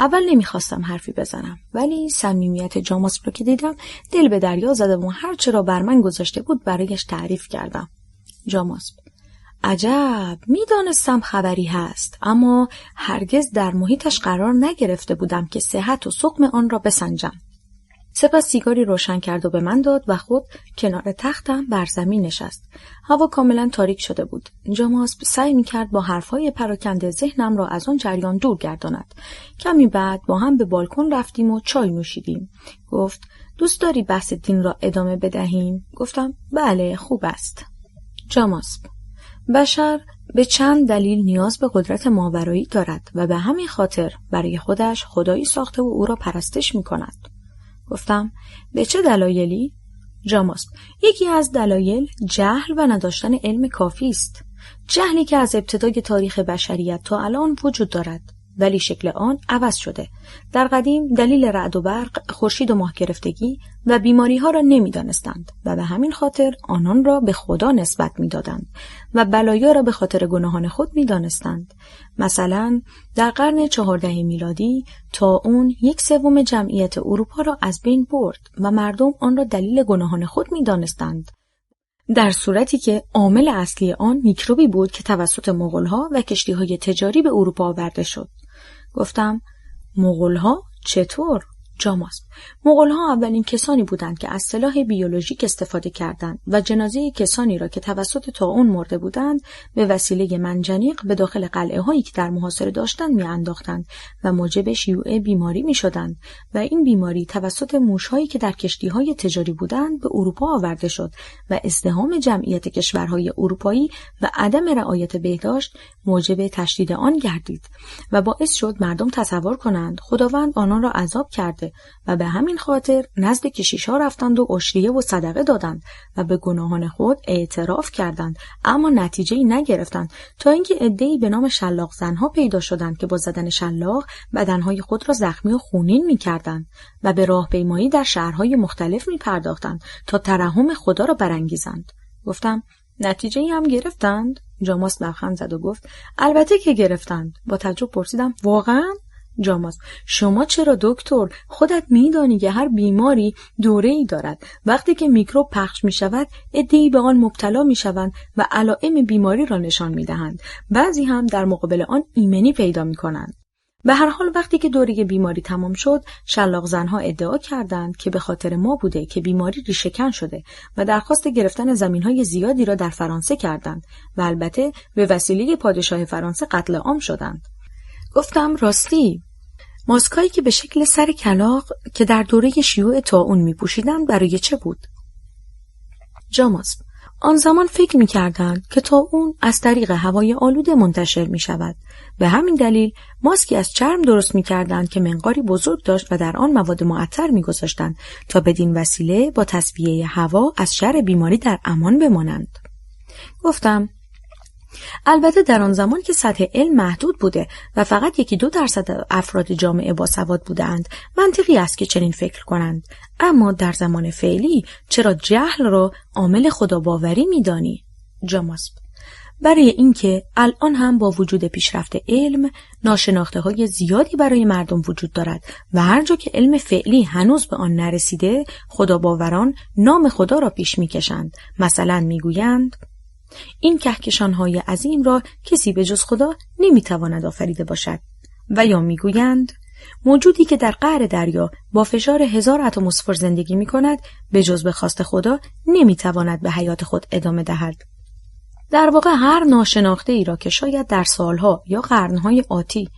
اول نمیخواستم حرفی بزنم، ولی صمیمیت جاماس رو که دیدم دل به دریا زدم و هر چه را بر من گذاشته بود برایش تعریف کردم. جاماسب: عجب، میدانستم خبری هست، اما هرگز در محیطش قرار نگرفته بودم که صحت و سقم آن را بسنجم. سپس سیگاری روشن کرد و به من داد و خود کنار تختم بر زمین نشست. هوا کاملا تاریک شده بود. جاماسب سعی می‌کرد با حرف‌های پراکنده ذهنم را از آن جریان دور گرداند. کمی بعد با هم به بالکن رفتیم و چای نوشیدیم. گفت: دوست داری بحث دین را ادامه بدهیم؟ گفتم: بله، خوب است. جاماسب: بشر به چند دلیل نیاز به قدرت ماورایی دارد و به همین خاطر برای خودش خدایی ساخته و او را پرستش می‌کند. گفتم: به چه دلایلی؟ جاماسب: یکی از دلایل جهل و نداشتن علم کافی است. جهلی که از ابتدای تاریخ بشریت تا الان وجود دارد، ولی شکل آن عوض شده. در قدیم دلیل رعد و برق، خورشید و ماه گرفتگی و بیماری ها را نمی دانستند و به همین خاطر آنان را به خدا نسبت می دادند و بلایا را به خاطر گناهان خود می دانستند. مثلا در قرن 14 میلادی طاعون 1/3 جمعیت اروپا را از بین برد و مردم آن را دلیل گناهان خود می دانستند، در صورتی که عامل اصلی آن میکروبی بود که توسط مغول‌ها و کشتی‌های تجاری به اروپا آورده شد. گفتم: مغول‌ها چطور؟ جاماسب: مغول‌ها اولین کسانی بودند که از سلاح بیولوژیک استفاده کردند و جنازه کسانی را که توسط طاعون مرده بودند به وسیله منجنیق به داخل قلعه‌هایی که در محاصره داشتند می‌انداختند و موجب شیوع بیماری می‌شدند و این بیماری توسط موش‌هایی که در کشتی‌های تجاری بودند به اروپا آورده شد و ازدحام جمعیت کشورهای اروپایی و عدم رعایت بهداشت موجب تشدید آن گردید و باعث شد مردم تصور کنند خداوند آنان را عذاب کرده و به همین خاطر نزد کشیش‌ها رفتند و عشریه و صدقه دادند و به گناهان خود اعتراف کردند، اما نتیجه‌ای نگرفتند تا اینکه عده‌ای به نام شلاق زنها پیدا شدند که با زدن شلاق بدنهای خود را زخمی و خونین می‌کردند و به راهپیمایی در شهرهای مختلف می‌پرداختند تا ترحم خدا را برانگیزند. گفتم: نتیجه‌ای هم گرفتند؟ جاماسب لبخند زد و گفت: البته که گرفتند. با تعجب پرسیدم: واقعاً؟ جاماسب: شما چرا دکتر؟ خودت می‌دانی که هر بیماری دوره‌ای دارد. وقتی که میکروب پخش می‌شود، عده‌ای به آن مبتلا می‌شوند و علائم بیماری را نشان می‌دهند. بعضی هم در مقابل آن ایمنی پیدا می‌کنند. به هر حال وقتی که دوره بیماری تمام شد، شلاق زنها ادعا کردند که به خاطر ما بوده که بیماری ریشه‌کن شده و درخواست گرفتن زمین‌های زیادی را در فرانسه کردند و البته به وسیله پادشاه فرانسه قتل عام شدند. گفتم: راستی؟ ماسکایی که به شکل سر کلاغ که در دوره شیوع طاعون می‌پوشیدند برای چه بود؟ جاماسب: آن زمان فکر می‌کردند که طاعون از طریق هوای آلوده منتشر می‌شود. به همین دلیل ماسکی از چرم درست می‌کردند که منقاری بزرگ داشت و در آن مواد معطر می‌گذاشتند تا بدین وسیله با تصفیه هوا از شر بیماری در امان بمانند. گفتم: البته در آن زمان که سطح علم محدود بوده و فقط 1-2% افراد جامعه باسواد بودند، منطقی است که چنین فکر کنند. اما در زمان فعلی چرا جهل را عامل خداباوری می‌دانی؟ جاماسب: برای اینکه الان هم با وجود پیشرفت علم، ناشناخته‌های زیادی برای مردم وجود دارد و هر جا که علم فعلی هنوز به آن نرسیده، خداباوران نام خدا را پیش می‌کشند. مثلا می‌گویند: این کهکشان‌های عظیم را کسی به جز خدا نمی‌تواند آفریده باشد. و یا می‌گویند: موجودی که در قعر دریا با فشار 1000 اتمسفر زندگی می‌کند به جز به خواست خدا نمی‌تواند به حیات خود ادامه دهد. در واقع هر ناشناخته ای را که شاید در سالها یا قرن‌های آتی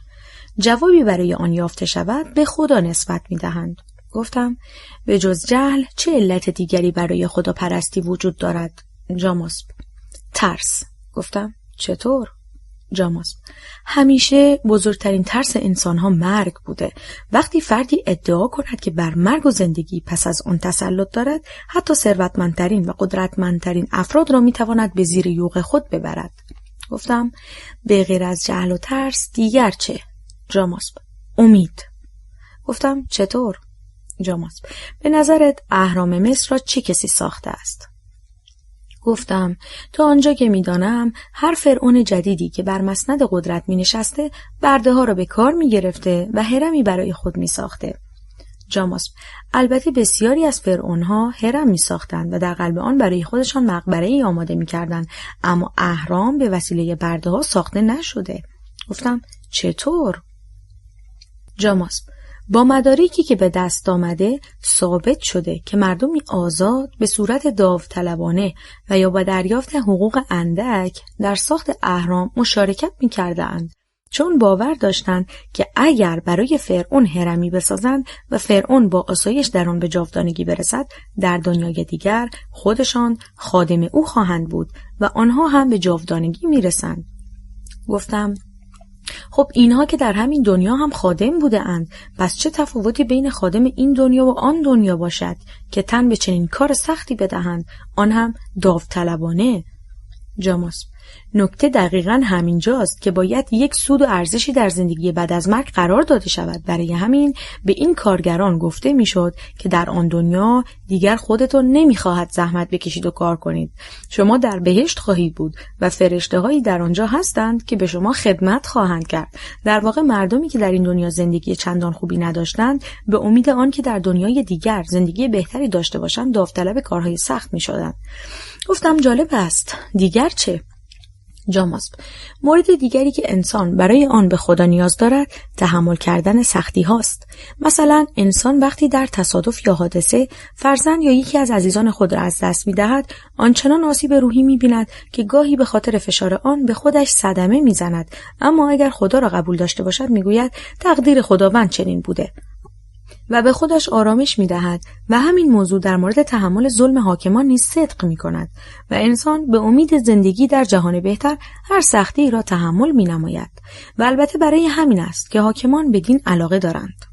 جوابی برای آن یافته شود به خدا نسبت می‌دهند. گفتم: به جز جهل چه علت دیگری برای خدا پرستی وجود دارد؟ جاماسب: ترس. گفتم: چطور؟ جاماسب: همیشه بزرگترین ترس انسان‌ها مرگ بوده. وقتی فردی ادعا کند که بر مرگ و زندگی پس از آن تسلط دارد، حتی ثروتمندترین و قدرتمندترین افراد را می‌تواند به زیر یوغ خود ببرد. گفتم: به غیر از جهل و ترس دیگر چه؟ جاماسب: امید. گفتم: چطور؟ جاماسب: به نظرت اهرام مصر را چه کسی ساخته است؟ گفتم: تا آنجا که می‌دانم هر فرعون جدیدی که بر مسند قدرت می‌نشسته برده ها را به کار می‌گرفته و هرمی برای خود می‌ساخته. جاماسب: البته بسیاری از فرعونها هرم می ساختند و در قلب آن برای خودشان مقبره‌ای آماده می کردند، اما اهرام به وسیله برده ها ساخته نشده. گفتم چطور؟ جاماسب: با مدارکی که به دست آمده ثابت شده که مردمی آزاد به صورت داوطلبانه و یا با دریافت حقوق اندک در ساخت اهرام مشارکت می‌کردند، چون باور داشتند که اگر برای فرعون هرمی بسازند و فرعون با آسایش در آن به جاودانگی برسد، در دنیای دیگر خودشان خادم او خواهند بود و آنها هم به جاودانگی میرسند. گفتم خب اینها که در همین دنیا هم خادم بوده اند، پس چه تفاوتی بین خادم این دنیا و آن دنیا باشد که تن به چنین کار سختی بدهند، آن هم داوطلبانه؟ جاماسب: نکته دقیقاً همینجاست که باید یک سود و ارزشی در زندگی بعد از مرگ قرار داده شود. برای همین به این کارگران گفته میشد که در آن دنیا دیگر خودتون نمیخواهد زحمت بکشید و کار کنید. شما در بهشت خواهید بود و فرشته‌هایی در آنجا هستند که به شما خدمت خواهند کرد. در واقع مردمی که در این دنیا زندگی چندان خوبی نداشتند، به امید آن که در دنیای دیگر زندگی بهتری داشته باشند، داوطلب کارهای سخت میشدند. گفتم جالب است. دیگر چه؟ جاماسب: مورد دیگری که انسان برای آن به خدا نیاز دارد تحمل کردن سختی هاست. مثلا انسان وقتی در تصادف یا حادثه فرزند یا یکی از عزیزان خود را از دست می دهد، آنچنان آسیب روحی می بیند که گاهی به خاطر فشار آن به خودش صدمه می زند، اما اگر خدا را قبول داشته باشد می گوید تقدیر خداوند چنین بوده و به خودش آرامش می دهد و همین موضوع در مورد تحمل ظلم حاکمان نیز صدق می کند و انسان به امید زندگی در جهان بهتر هر سختی را تحمل می نماید و البته برای همین است که حاکمان به دین علاقه دارند.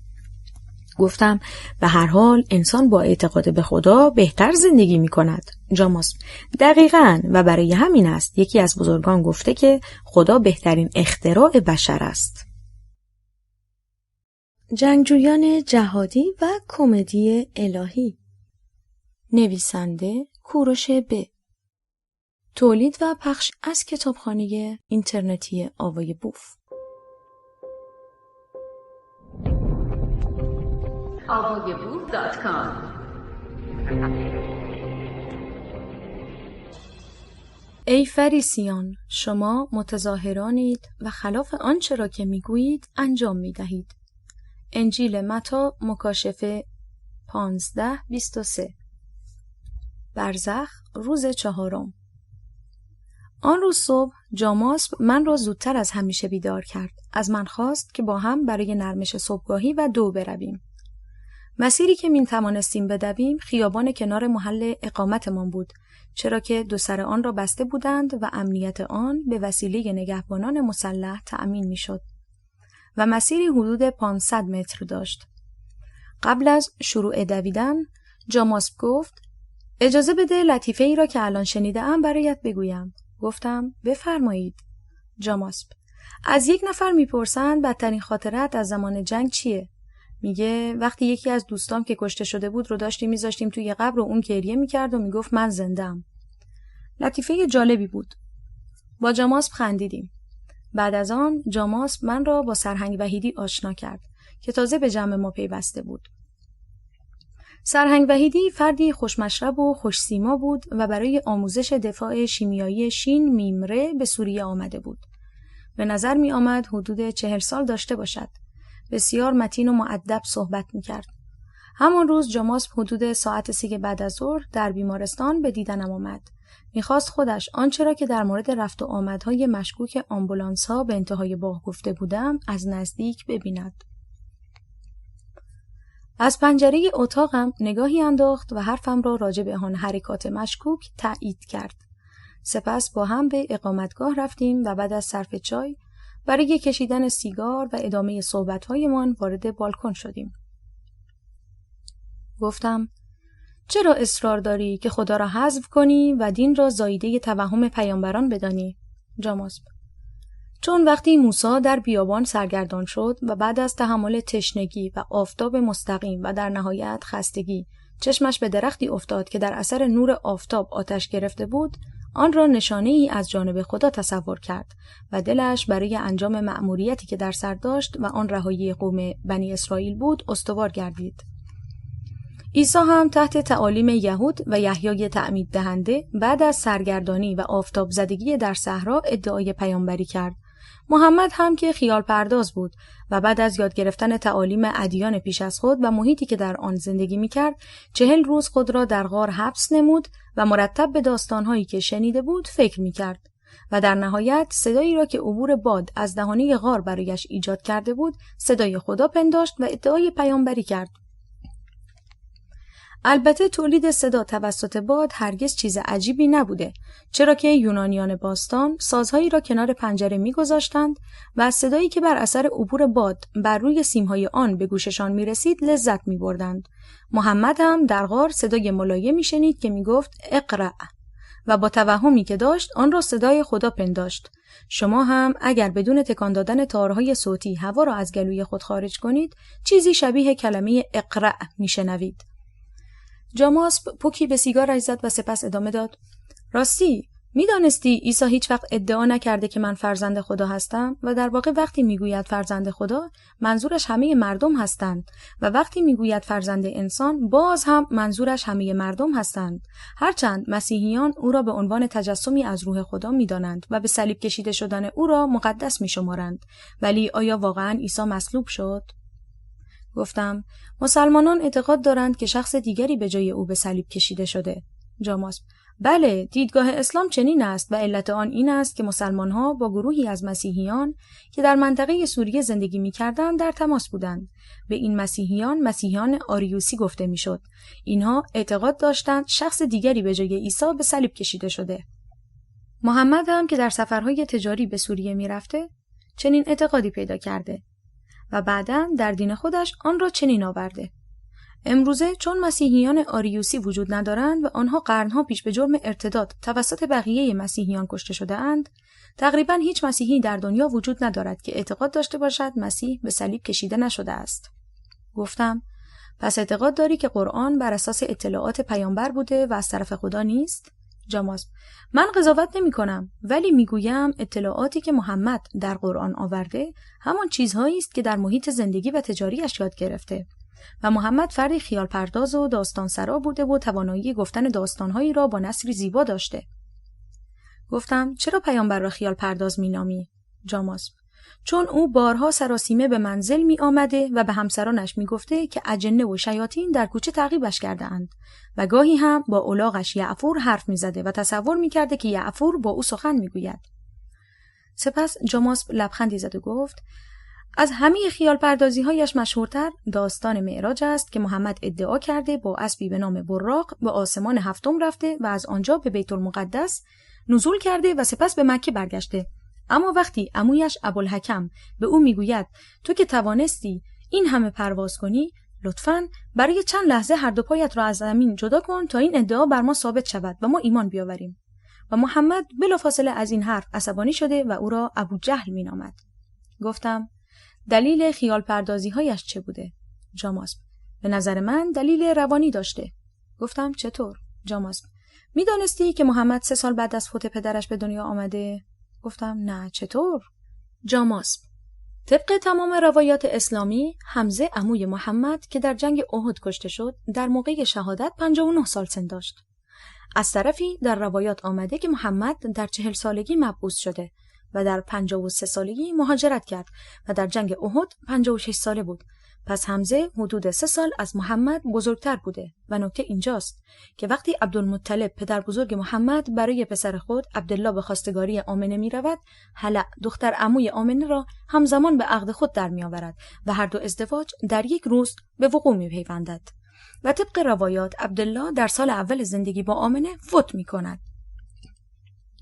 گفتم به هر حال انسان با اعتقاد به خدا بهتر زندگی می کند. جاماسب: دقیقاً، و برای همین است یکی از بزرگان گفته که خدا بهترین اختراع بشر است. جنگجویان جهادی و کمدی الهی. نویسنده کوروش ب. تولید و پخش از کتابخانه اینترنتی آوای بوف. avayaboof.com. ای فریسیان، شما متظاهرانید و خلاف آنچه را که میگویید انجام میدهید. انجیل متی مکاشفه 15:23. برزخ روز 4. آن روز صبح جاماسب من را زودتر از همیشه بیدار کرد. از من خواست که با هم برای نرمش صبحگاهی و دو برویم. مسیری که می توانستیم بدویم خیابان کنار محل اقامتمان بود، چرا که دو سر آن را بسته بودند و امنیت آن به وسیله نگهبانان مسلح تأمین می شد و مسیری حدود 500 متر داشت. قبل از شروع دویدن جاماسب گفت اجازه بده لطیفه ای را که الان شنیده‌ام برایت بگویم. گفتم بفرمایید. جاماسب: از یک نفر میپرسند بدترین خاطرت از زمان جنگ چیه؟ میگه وقتی یکی از دوستام که کشته شده بود رو داشتیم میذاشتیم توی قبر و اون گریه میکرد و میگفت من زنده‌ام. لطیفه جالبی بود. با جاماسب خندیدیم. بعد از آن جاماسب من را با سرهنگ وحیدی آشنا کرد که تازه به جمع ما پیوسته بود. سرهنگ وحیدی فردی خوشمشرب و خوشسیما بود و برای آموزش دفاع شیمیایی شین میمره به سوریه آمده بود. به نظر می آمد حدود 40 سال داشته باشد. بسیار متین و مؤدب صحبت می کرد. همان روز جاماسب حدود ساعت 3 بعد از ظهر در بیمارستان به دیدنم آمد. میخواست خودش آنچه را که در مورد رفت و آمدهای مشکوک آمبولانس ها به انتهای باغ گفته بودم از نزدیک ببیند. از پنجره اتاقم نگاهی انداخت و حرفم را راجع به آن حرکات مشکوک تایید کرد. سپس با هم به اقامتگاه رفتیم و بعد از صرف چای برای کشیدن سیگار و ادامه صحبت‌هایمان وارد بالکن شدیم. گفتم چرا اصرار داری که خدا را حذف کنی و دین را زاییده توهم پیامبران بدانی؟ جاماسب: چون وقتی موسی در بیابان سرگردان شد و بعد از تحمل تشنگی و آفتاب مستقیم و در نهایت خستگی چشمش به درختی افتاد که در اثر نور آفتاب آتش گرفته بود، آن را نشانه‌ای از جانب خدا تصور کرد و دلش برای انجام مأموریتی که در سر داشت و آن رهایی قوم بنی اسرائیل بود استوار گردید. عیسی هم تحت تعالیم یهود و یحیای تعمید دهنده بعد از سرگردانی و آفتاب زدگی در صحرا ادعای پیامبری کرد. محمد هم که خیال پرداز بود و بعد از یاد گرفتن تعالیم ادیان پیش از خود و محیطی که در آن زندگی می‌کرد 40 روز خود را در غار حبس نمود و مرتب به داستان‌هایی که شنیده بود فکر می‌کرد و در نهایت صدایی را که عبور باد از دهانه غار برایش ایجاد کرده بود صدای خدا پنداشت و ادعای پیامبری کرد. البته تولید صدا توسط باد هرگز چیز عجیبی نبوده، چرا که یونانیان باستان سازهایی را کنار پنجره می‌گذاشتند و از صدایی که بر اثر عبور باد بر روی سیم‌های آن به گوششان می‌رسید لذت می‌بردند. محمد هم در غار صدای ملایم می‌شنید که می‌گفت اقرأ و با توهمی که داشت آن را صدای خدا پنداشت. شما هم اگر بدون تکان دادن تارهای صوتی هوا را از گلوی خود خارج کنید، چیزی شبیه کلمه اقرأ می‌شنوید. جاماسب پوکی به سیگارش زد و سپس ادامه داد. راستی، میدانستی عیسی هیچ وقت ادعا نکرده که من فرزند خدا هستم و در واقع وقتی میگوید فرزند خدا منظورش همه مردم هستند و وقتی میگوید فرزند انسان باز هم منظورش همه مردم هستند. هرچند مسیحیان او را به عنوان تجسمی از روح خدا میدانند و به صلیب کشیده شدن او را مقدس میشمارند، ولی آیا واقعا عیسی مصلوب شد؟ گفتم مسلمانان اعتقاد دارند که شخص دیگری به جای او به صلیب کشیده شده. جاماسب: بله، دیدگاه اسلام چنین است و علت آن این است که مسلمان‌ها با گروهی از مسیحیان که در منطقه سوریه زندگی می‌کردند در تماس بودند. به این مسیحیان آریوسی گفته می‌شد. اینها اعتقاد داشتند شخص دیگری به جای عیسی به صلیب کشیده شده. محمد هم که در سفرهای تجاری به سوریه می‌رفته، چنین اعتقادی پیدا کرده و بعداً در دین خودش آن را چنین آورده. امروزه چون مسیحیان آریوسی وجود ندارند و آنها قرنها پیش به جرم ارتداد توسط بقیه مسیحیان کشته شده اند، تقریباً هیچ مسیحی در دنیا وجود ندارد که اعتقاد داشته باشد مسیح به صلیب کشیده نشده است. گفتم پس اعتقاد داری که قرآن بر اساس اطلاعات پیامبر بوده و از طرف خدا نیست؟ جاماسب: من قضاوت نمی کنم، ولی میگویم اطلاعاتی که محمد در قرآن آورده همان چیزهایی است که در محیط زندگی و تجاریش یاد گرفته و محمد فردی خیال پرداز و داستان سرا بوده و توانایی گفتن داستانهایی را با نثری زیبا داشته. گفتم چرا پیامبر را خیال پرداز می نامی؟ جاماسب: چون او بارها سراسیمه به منزل می آمده و به همسرانش می گفته که اجنه و شیاطین در کوچه تعقیبش کرده اند و گاهی هم با الاغش یعفور حرف می زده و تصور می کرده که یعفور با او سخن می گوید. سپس جاماسب لبخندی زد و گفت از همه خیال پردازی هایش مشهورتر داستان معراج است که محمد ادعا کرده با اسبی به نام براق به آسمان هفتم رفته و از آنجا به بیت المقدس نزول کرده و سپس به مکه برگشته. اما وقتی عمویش ابوالحکم به او میگوید تو که توانستی این همه پرواز کنی، لطفاً برای چند لحظه هر دو پایت را از زمین جدا کن تا این ادعا بر ما ثابت شود و ما ایمان بیاوریم. و محمد بلافاصله از این حرف عصبانی شده و او را ابوجهل مینامد. گفتم دلیل خیال پردازی هایش چه بوده؟ جاماسب: به نظر من دلیل روانی داشته. گفتم چطور؟ جاماسب: میدانستی که محمد 3 سال بعد از فوت پدرش به دنیا آمده؟ گفتم نه، چطور؟ جاماسب: طبق تمام روایات اسلامی حمزه عموی محمد که در جنگ احد کشته شد در موقع شهادت 59 سال سن داشت. از طرفی در روایات آمده که محمد در 40 سالگی مبعوث شده و در 53 سالگی مهاجرت کرد و در جنگ احد 56 ساله بود. پس حمزه حدود 3 سال از محمد بزرگتر بوده و نکته اینجاست که وقتی عبدالمطلب پدر بزرگ محمد برای پسر خود عبدالله به خواستگاری آمنه می رود، هلع دختر عموی آمنه را همزمان به عقد خود در می آورد و هر دو ازدواج در یک روز به وقوع می پیوندد و طبق روایات عبدالله در سال اول زندگی با آمنه فوت می کند.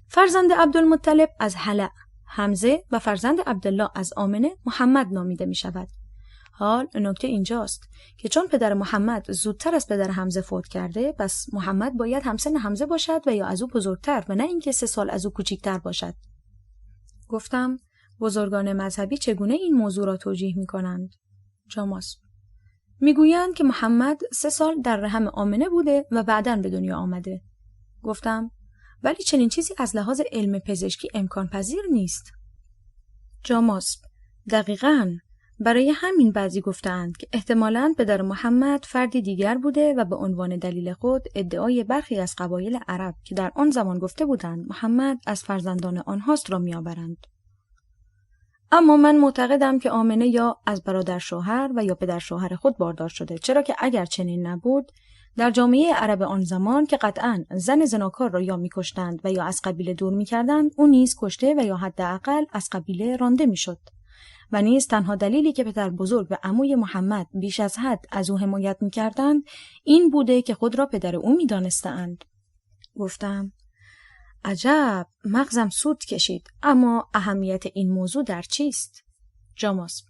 فرزند عبدالمطلب از هلع حمزه و فرزند عبدالله از آمنه محمد نامیده می شود. حال نکته اینجاست که چون پدر محمد زودتر از پدر حمزه فوت کرده، پس محمد باید همسن حمزه باشد و یا از او بزرگتر و نه اینکه 3 سال از او کوچکتر باشد. گفتم بزرگان مذهبی چگونه این موضوع را توجیه می کنند؟ جاماسب: میگویند که محمد 3 سال در رحم آمنه بوده و بعداً به دنیا آمده. گفتم ولی چنین چیزی از لحاظ علم پزشکی امکان پذیر نیست. جاماسب: دقیقاً برای همین بعضی گفتند که احتمالاً پدر محمد فردی دیگر بوده و به عنوان دلیل خود ادعای برخی از قبایل عرب که در آن زمان گفته بودند محمد از فرزندان آنهاست را می‌آورند. اما من معتقدم که آمنه یا از برادر شوهر و یا پدر شوهر خود باردار شده، چرا که اگر چنین نبود در جامعه عرب آن زمان که قطعاً زن زناکار را یا می‌کشتند و یا از قبیله دور می‌کردند، او نیز کشته و یا حداقل از قبیله رانده می‌شد. و نیز تنها دلیلی که پدر بزرگ و عموی محمد بیش از حد از او حمایت می‌کردند این بوده که خود را پدر او می‌دانستند. گفتم عجب، مغزم سود کشید. اما اهمیت این موضوع در چیست؟ جاماسب: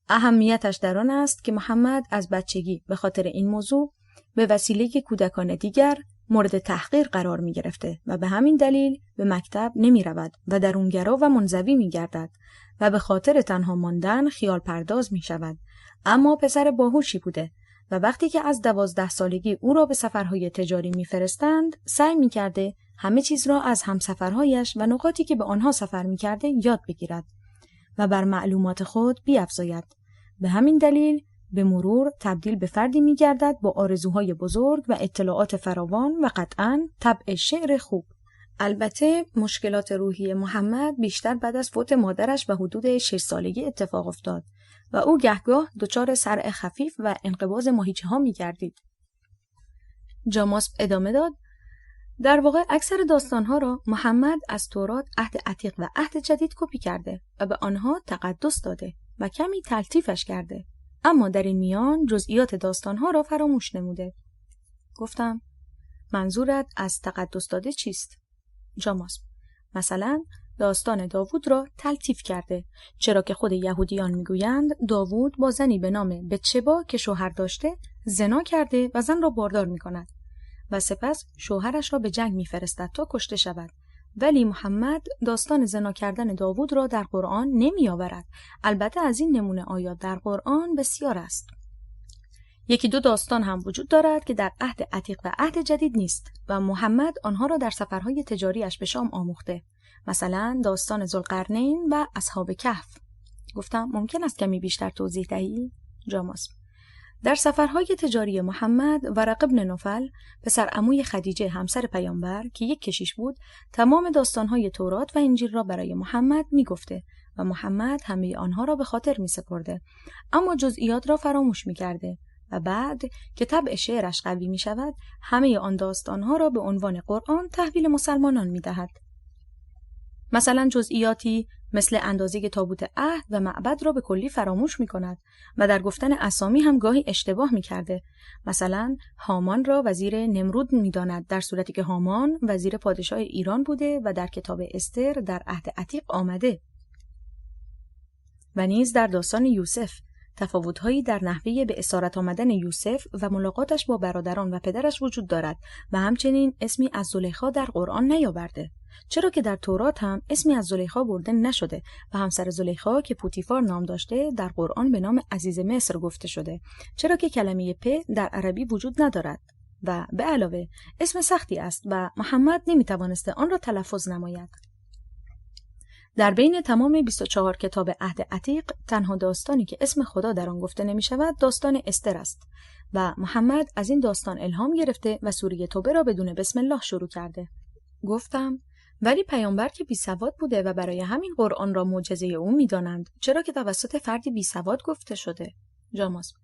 اهمیتش در آن است که محمد از بچگی به خاطر این موضوع به وسیله کودکان دیگر مورد تحقیر قرار می گرفته و به همین دلیل به مکتب نمی رود و درونگرا و منزوی می گردد و به خاطر تنها ماندن خیال پرداز می شود. اما پسر باهوشی بوده و وقتی که از 12 سالگی او را به سفرهای تجاری می فرستند سعی می کرده همه چیز را از همسفرهایش و نقاطی که به آنها سفر می کرده یاد بگیرد و بر معلومات خود بیفزاید. به همین دلیل به مرور تبدیل به فردی می گردد با آرزوهای بزرگ و اطلاعات فراوان و قطعاً طبع شعر خوب. البته مشکلات روحی محمد بیشتر بعد از فوت مادرش و حدود 6 سالگی اتفاق افتاد و او گهگاه دچار صرع خفیف و انقباض ماهیچه ها می گردید. جاماسب ادامه داد: در واقع اکثر داستانها را محمد از تورات، عهد عتیق و عهد جدید کپی کرده و به آنها تقدس داده و کمی تلطیفش کرده، اما در این میان جزئیات داستانها را فراموش نموده. گفتم منظورت از تقدس داده چیست؟ جاماسب: مثلا داستان داوود را تلطیف کرده، چرا که خود یهودیان میگویند داوود با زنی به نام بتشبا که شوهر داشته زنا کرده و زن را باردار میکند و سپس شوهرش را به جنگ میفرستد تا کشته شود. ولی محمد داستان زنا کردن داوود را در قرآن نمی آورد. البته از این نمونه آیات در قرآن بسیار است. یکی دو داستان هم وجود دارد که در عهد عتیق و عهد جدید نیست و محمد آنها را در سفرهای تجاریش به شام آموخته. مثلا داستان ذوالقرنین و اصحاب کهف. گفتم ممکن است کمی بیشتر توضیح دهی؟ جاماسب: در سفرهای تجاری محمد ورق بن نوفل پسر عموی خدیجه همسر پیامبر که یک کشیش بود تمام داستانهای تورات و انجیل را برای محمد میگفته و محمد همه آنها را به خاطر میسپرده، اما جزئیات را فراموش میکرده و بعد که طبع شعرش قوی میشود همه آن داستانها را به عنوان قرآن تحویل مسلمانان میدهد. مثلا جزئیاتی مثل اندازه تابوت عهد و معبد را به کلی فراموش می کند و در گفتن اسامی هم گاهی اشتباه می کرده. مثلا هامان را وزیر نمرود می داند در صورتی که هامان وزیر پادشاه ایران بوده و در کتاب استر در عهد عتیق آمده. و نیز در داستان یوسف تفاوت‌هایی در نحوه به اسارت آمدن یوسف و ملاقاتش با برادران و پدرش وجود دارد و همچنین اسمی از زلیخا در قرآن نیاورده، چرا که در تورات هم اسمی از زلیخا برده نشده و همسر زلیخا که پوتیفار نام داشته در قرآن به نام عزیز مصر گفته شده، چرا که کلمه پ در عربی وجود ندارد و به علاوه اسم سختی است و محمد نمیتوانسته آن را تلفظ نماید. در بین تمام 24 کتاب عهد عتیق تنها داستانی که اسم خدا در آن گفته نمی شود داستان استر است و محمد از این داستان الهام گرفته و سوره توبه را بدون بسم الله شروع کرده. گفتم ولی پیامبر که بیسواد بوده و برای همین قرآن را معجزه او می دانند، چرا که توسط فردی بیسواد گفته شده؟ جاماسب: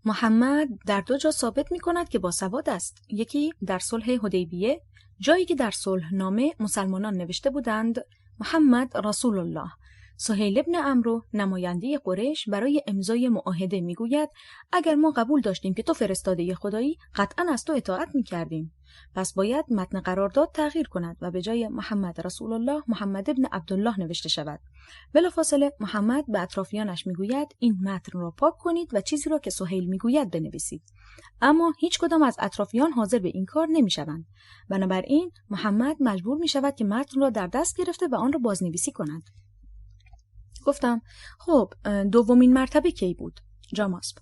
محمد در 2 جا ثابت می کند که باسواد است. یکی در صلح حدیبیه، جایی که در صلح نامه مسلمانان نوشته بودند محمد رسول الله. سهیل ابن عمرو نماینده قریش برای امضای معاهده میگوید اگر ما قبول داشتیم که تو فرستاده خدایی قطعا از تو اطاعت میکردیم، پس باید متن قرارداد تغییر کند و به جای محمد رسول الله محمد ابن عبدالله نوشته شود. بلافاصله محمد به اطرافیانش میگوید این متن را پاک کنید و چیزی را که سهیل میگوید بنویسید، اما هیچ کدام از اطرافیان حاضر به این کار نمیشوند. بنابراین محمد مجبور میشود که متن را در دست گرفته و آن را بازنویسی کند. گفتم خب دومین مرتبه کی بود؟ جاماسب: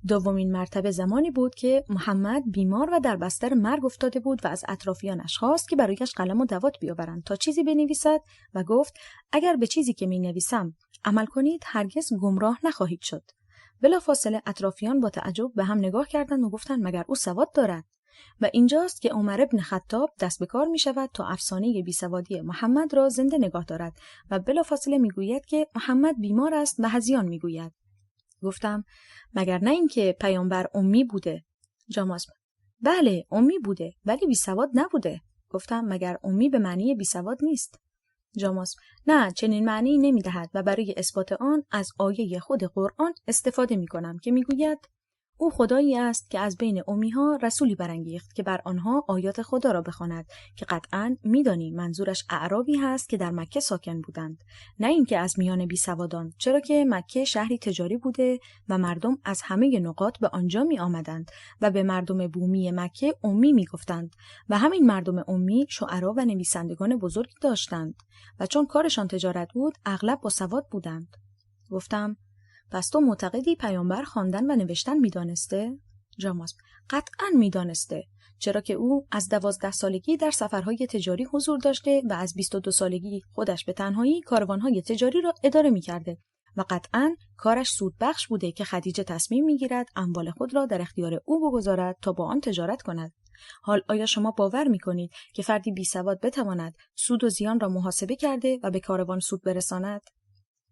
دومین مرتبه زمانی بود که محمد بیمار و در بستر مرگ افتاده بود و از اطرافیانش خواست که برایش قلم و دوات بیاورند تا چیزی بنویسد و گفت اگر به چیزی که می‌نویسم عمل کنید هرگز گمراه نخواهید شد. بلافاصله اطرافیان با تعجب به هم نگاه کردند و گفتند مگر او سواد دارد؟ و اینجاست که عمر بن خطاب دست به کار می شود تا افسانه بیسوادی محمد را زنده نگاه دارد و بلافاصله می گوید که محمد بیمار است و هذیان می گوید. گفتم مگر نه اینکه پیامبر امی بوده؟ جاماس: بله امی بوده ولی بیسواد نبوده. گفتم مگر امی به معنی بیسواد نیست؟ جاماس: نه چنین معنی نمی دهد و برای اثبات آن از آیه خود قرآن استفاده می کنم که می گوید او خدایی است که از بین امیها رسولی برانگیخت که بر آنها آیات خدا را بخواند که قطعاً می‌دانی منظورش اعرابی هست که در مکه ساکن بودند، نه اینکه از میان بیسوادان، چرا که مکه شهری تجاری بوده و مردم از همه نقاط به آنجا می آمدند و به مردم بومی مکه امی می گفتند و همین مردم امی شعرا و نویسندگان بزرگی داشتند و چون کارشان تجارت بود اغلب با سواد بودند. گفتم پس تو معتقدی پیامبر خواندن و نوشتن میدانسته؟ جاماس: قطعاً میدانسته، چرا که او از 12 سالگی در سفرهای تجاری حضور داشته و از 22 سالگی خودش به تنهایی کاروانهای تجاری را اداره میکرده و قطعاً کارش سودبخش بوده که خدیجه تصمیم میگیرد اموال خود را در اختیار او بگذارد تا با آن تجارت کند. حال آیا شما باور میکنید که فردی بیسواد بتواند سود و زیان را محاسبه کرده و به کاروان سود برساند؟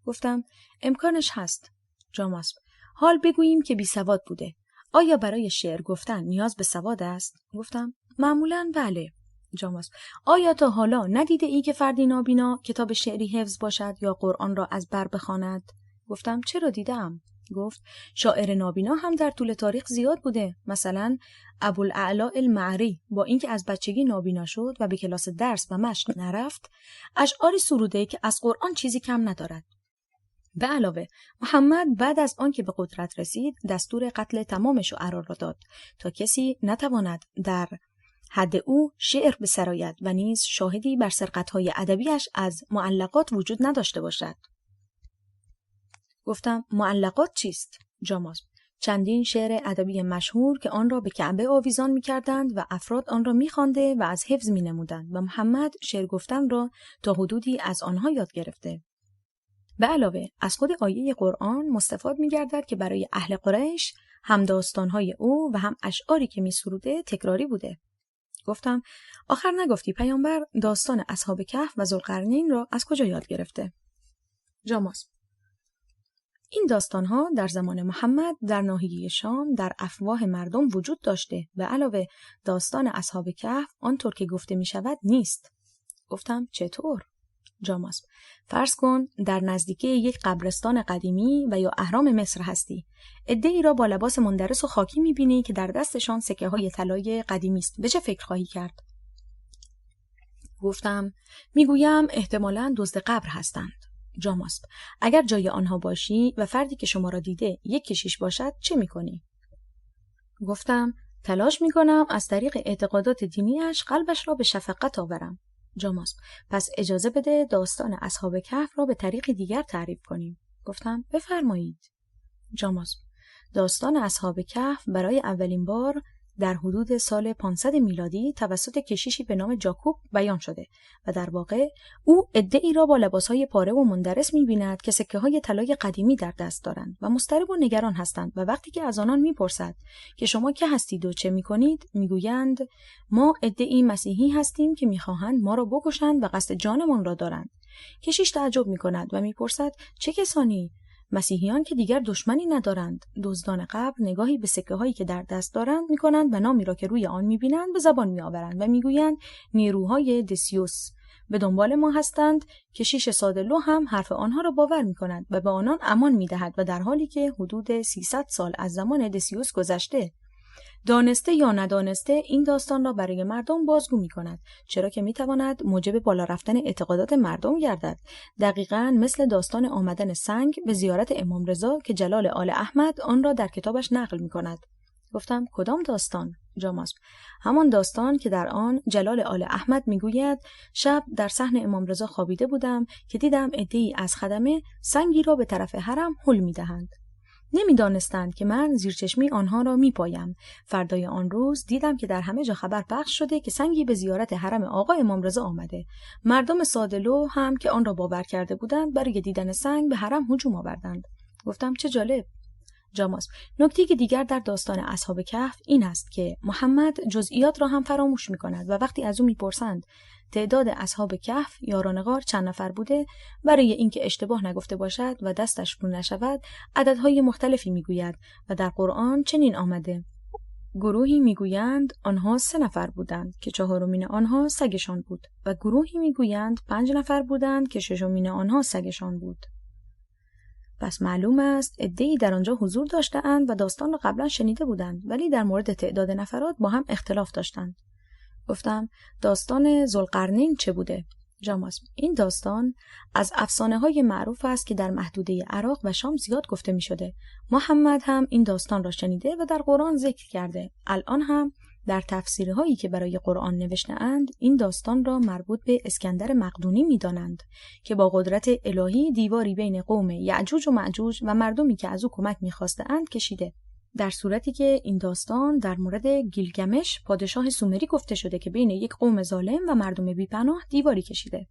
گفتم امکانش هست. جاماس: حال بگوییم که بیسواد بوده. آیا برای شعر گفتن نیاز به سواد است؟ گفتم معمولاً بله. جاماس: آیا تا حالا ندیده ای که فردی نابینا کتاب شعری حفظ باشد یا قرآن را از بر بخواند؟ گفتم چرا دیدم. گفت شاعر نابینا هم در طول تاریخ زیاد بوده. مثلا ابوالعلا المعری با اینکه از بچگی نابینا شد و به کلاس درس و مشق نرفت، اشعاری سروده که از قرآن چیزی کم ندارد. به علاوه محمد بعد از آن که به قدرت رسید دستور قتل تمام شعرا را داد تا کسی نتواند در حد او شعر بسراید و نیز شاهدی بر سرقت‌های ادبیش از معلقات وجود نداشته باشد. گفتم معلقات چیست؟ جاماس: چندین شعر ادبی مشهور که آن را به کعبه آویزان می‌کردند و افراد آن را می‌خوانده و از حفظ می‌نمودند و محمد شعر گفتن را تا حدودی از آنها یاد گرفته. به علاوه از خود آیه قرآن مستفاد می‌گردد که برای اهل قریش هم داستان‌های او و هم اشعاری که می‌سروده تکراری بوده. گفتم آخر نگفتی پیامبر داستان اصحاب کهف و ذوالقرنین را از کجا یاد گرفته؟ جاماس: این داستان‌ها در زمان محمد در ناحیه شام در افواه مردم وجود داشته. به علاوه داستان اصحاب کهف آنطور که گفته می‌شود نیست. گفتم چطور؟ جاماس: فرض کن در نزدیکی یک قبرستان قدیمی و یا اهرام مصر هستی. عده‌ای را با لباس مندرس و خاکی می‌بینی که در دستشان سکه‌های طلای قدیمی است. به چه فکر خواهی کرد؟ گفتم میگویم احتمالاً دزد قبر هستند. جاماس: اگر جای آنها باشی و فردی که شما را دیده یک کشیش باشد چه می‌کنی؟ گفتم تلاش می‌کنم از طریق اعتقادات دینیش قلبش را به شفقت آورم. جاماس: پس اجازه بده داستان اصحاب کهف را به طریق دیگر تعریف کنیم. گفتم بفرمایید. جاماس: داستان اصحاب کهف برای اولین بار در حدود سال 500 میلادی توسط کشیشی به نام جاکوب بیان شده و در واقع او عده‌ای را با لباسهای پاره و مندرس می‌بیند که سکه‌های طلای قدیمی در دست دارند و مضطرب و نگران هستند و وقتی که از آنان می‌پرسد که شما که هستید و چه می‌کنید می‌گویند ما عده‌ای مسیحی هستیم که می‌خواهند ما را بکشند و قصد جانمان را دارند. کشیش تعجب می‌کند و می‌پرسد چه کسانی؟ مسیحیان که دیگر دشمنی ندارند. دزدان قبر نگاهی به سکه‌هایی که در دست دارند می‌کنند و نامی را که روی آن می‌بینند به زبان می‌آورند و می‌گویند نیروهای دسیوس به دنبال ما هستند. کشیش ساده‌لو هم حرف آنها را باور می‌کند و به آنان امان می‌دهد و در حالی که حدود 300 سال از زمان دسیوس گذشته. دانسته یا ندانسته این داستان را برای مردم بازگو می‌کند، چرا که می‌تواند موجب بالا رفتن اعتقادات مردم گردد. دقیقاً مثل داستان آمدن سنگ به زیارت امام رضا که جلال آل احمد آن را در کتابش نقل می‌کند. گفتم کدام داستان؟ جاماس: همان داستان که در آن جلال آل احمد می‌گوید شب در صحن امام رضا خوابیده بودم که دیدم عده‌ای از خدمه سنگی را به طرف حرم هل می‌دهند. نمی‌دانستند که من زیرچشمی آنها را می‌پایم. فردای آن روز دیدم که در همه جا خبر پخش شده که سنگی به زیارت حرم آقا امام رضا آمده. مردم ساده‌لو هم که آن را باور کرده بودند برای دیدن سنگ به حرم هجوم آوردند. گفتم چه جالب. جاماس: نکته دیگر در داستان اصحاب کهف این است که محمد جزئیات را هم فراموش می‌کند و وقتی از او می‌پرسند تعداد اصحاب کهف یاران غار چند نفر بوده، برای اینکه اشتباه نگفته باشد و دستش رو نشود عددهای مختلفی میگوید و در قرآن چنین آمده: گروهی میگویند آنها 3 نفر بودند که 4مین آنها سگشان بود و گروهی میگویند 5 نفر بودند که 6مین آنها سگشان بود. پس معلوم است عده‌ای در آنجا حضور داشته‌اند و داستان را قبلا شنیده بودند ولی در مورد تعداد نفرات با هم اختلاف داشتند. گفتم داستان ذوالقرنین چه بوده؟ جاماس: این داستان از افسانه‌های معروف است که در محدوده عراق و شام زیاد گفته می‌شده. محمد هم این داستان را شنیده و در قرآن ذکر کرده. الان هم در تفسیرهایی که برای قرآن نوشته‌اند این داستان را مربوط به اسکندر مقدونی می‌دانند که با قدرت الهی دیواری بین قوم یعجوج و معجوج و مردمی که از او کمک می‌خواستند کشیده. در صورتی که این داستان در مورد گیلگمش پادشاه سومری گفته شده که بین یک قوم ظالم و مردم بی‌پناه دیواری کشیده.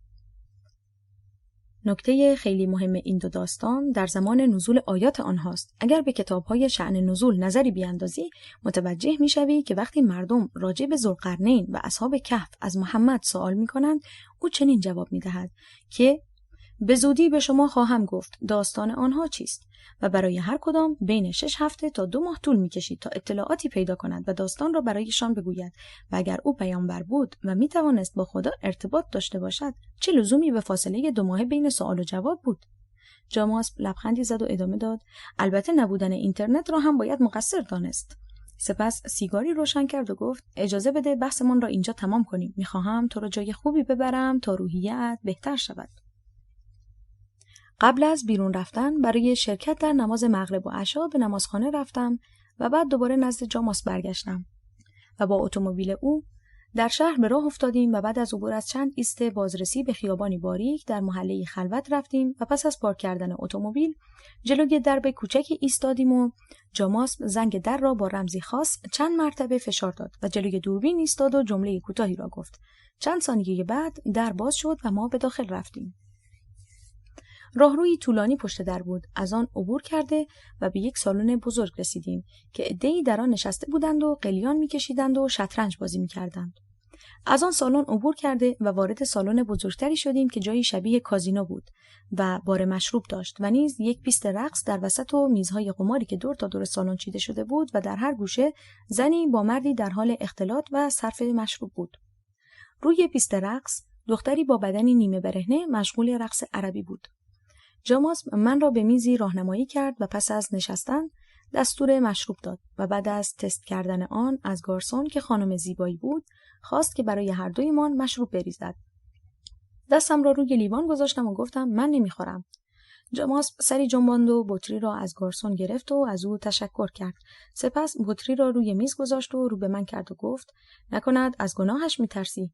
نکته خیلی مهم این دو داستان در زمان نزول آیات آنهاست. اگر به کتاب‌های شأن نزول نظری بیاندازی متوجه می‌شوی که وقتی مردم راجع به ذوالقرنین و اصحاب کهف از محمد سوال می‌کنند، او چنین جواب می‌دهد که به زودی به شما خواهم گفت داستان آنها چیست و برای هر کدام بین 6 هفته تا 2 ماه طول می‌کشید تا اطلاعاتی پیدا کند و داستان را برایشان بگوید و اگر او پیامبر بود و می‌توانست با خدا ارتباط داشته باشد چه لزومی به فاصله 2 ماه بین سوال و جواب بود؟ جاماس لبخندی زد و ادامه داد: البته نبودن اینترنت را هم باید مقصر دانست. سپس سیگاری روشن کرد و گفت اجازه بده بحثمان را اینجا تمام کنیم. می‌خواهم تو را جای خوبی ببرم تا روحیه‌ات بهتر شود. قبل از بیرون رفتن برای شرکت در نماز مغرب و عشا به نمازخانه رفتم و بعد دوباره نزد جاماس برگشتم و با اتومبیل او در شهر به راه افتادیم و بعد از عبور از چند ایست بازرسی به خیابانی باریک در محله خلوت رفتیم و پس از پارک کردن اتومبیل جلوی درب کوچکی ایستادیم و جاماس زنگ در را با رمزی خاص چند مرتبه فشار داد و جلوی دوربین ایستاد و جمله کوتاهی را گفت. چند ثانیه بعد در باز شد و ما به داخل رفتیم. راهروی طولانی پشت در بود. از آن عبور کرده و به یک سالن بزرگ رسیدیم که عده‌ای در آن نشسته بودند و قلیان می‌کشیدند و شطرنج بازی می‌کردند. از آن سالن عبور کرده و وارد سالن بزرگتری شدیم که جایی شبیه کازینو بود و بار مشروب داشت و نیز یک پیست رقص در وسط و میزهای قماری که دور تا دور سالن چیده شده بود و در هر گوشه زنی با مردی در حال اختلاط و صرف مشروب بود. روی پیست رقص دختری با بدنی نیمه برهنه مشغول رقص عربی بود. جاماس من را به میزی راهنمایی کرد و پس از نشستن دستور مشروب داد و بعد از تست کردن آن از گارسون که خانم زیبایی بود خواست که برای هر دویمان مشروب بریزد. دستم را روی لیوان گذاشتم و گفتم من نمیخورم. جاماس سری جنباند و بطری را از گارسون گرفت و از او تشکر کرد. سپس بطری را روی میز گذاشت و رو به من کرد و گفت نکند از گناهش میترسی؟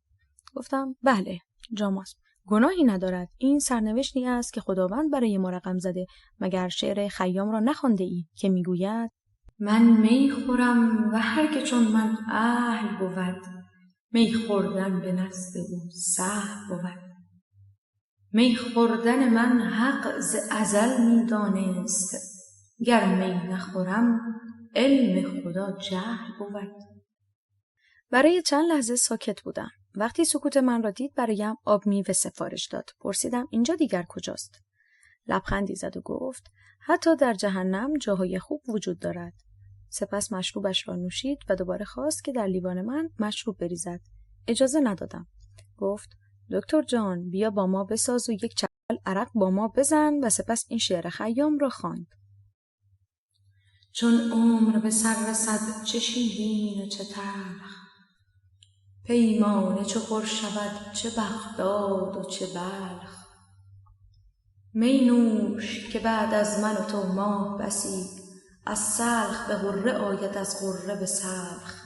گفتم بله. جاماس گناهی ندارد. این سرنوشتی است که خداوند برای ما رقم زده. مگر شعر خیام را نخوانده ای که میگوید من می خورم و هر که چون من اهل بود می خوردن به نزد او سهل بود. می خوردن من حق ز ازل می دانست گر می نخورم علم خدا جهل بود. برای چند لحظه ساکت بودم. وقتی سکوت من را دید برایم آب میوه سفارش داد. پرسیدم اینجا دیگر کجاست؟ لبخندی زد و گفت حتی در جهنم جاهای خوب وجود دارد. سپس مشروبش را نوشید و دوباره خواست که در لیوان من مشروب بریزد. اجازه ندادم. گفت دکتر جان بیا با ما بساز و یک چپل عرق با ما بزن و سپس این شعر خیام را خواند. چون عمر به سر رسد چه شیرین و چه تلخ پیمانه چو پر شود چه بغداد و چه بلخ می نوش که بعد از من و تو ماه بسی از سلخ به غره آید از غره به سلخ.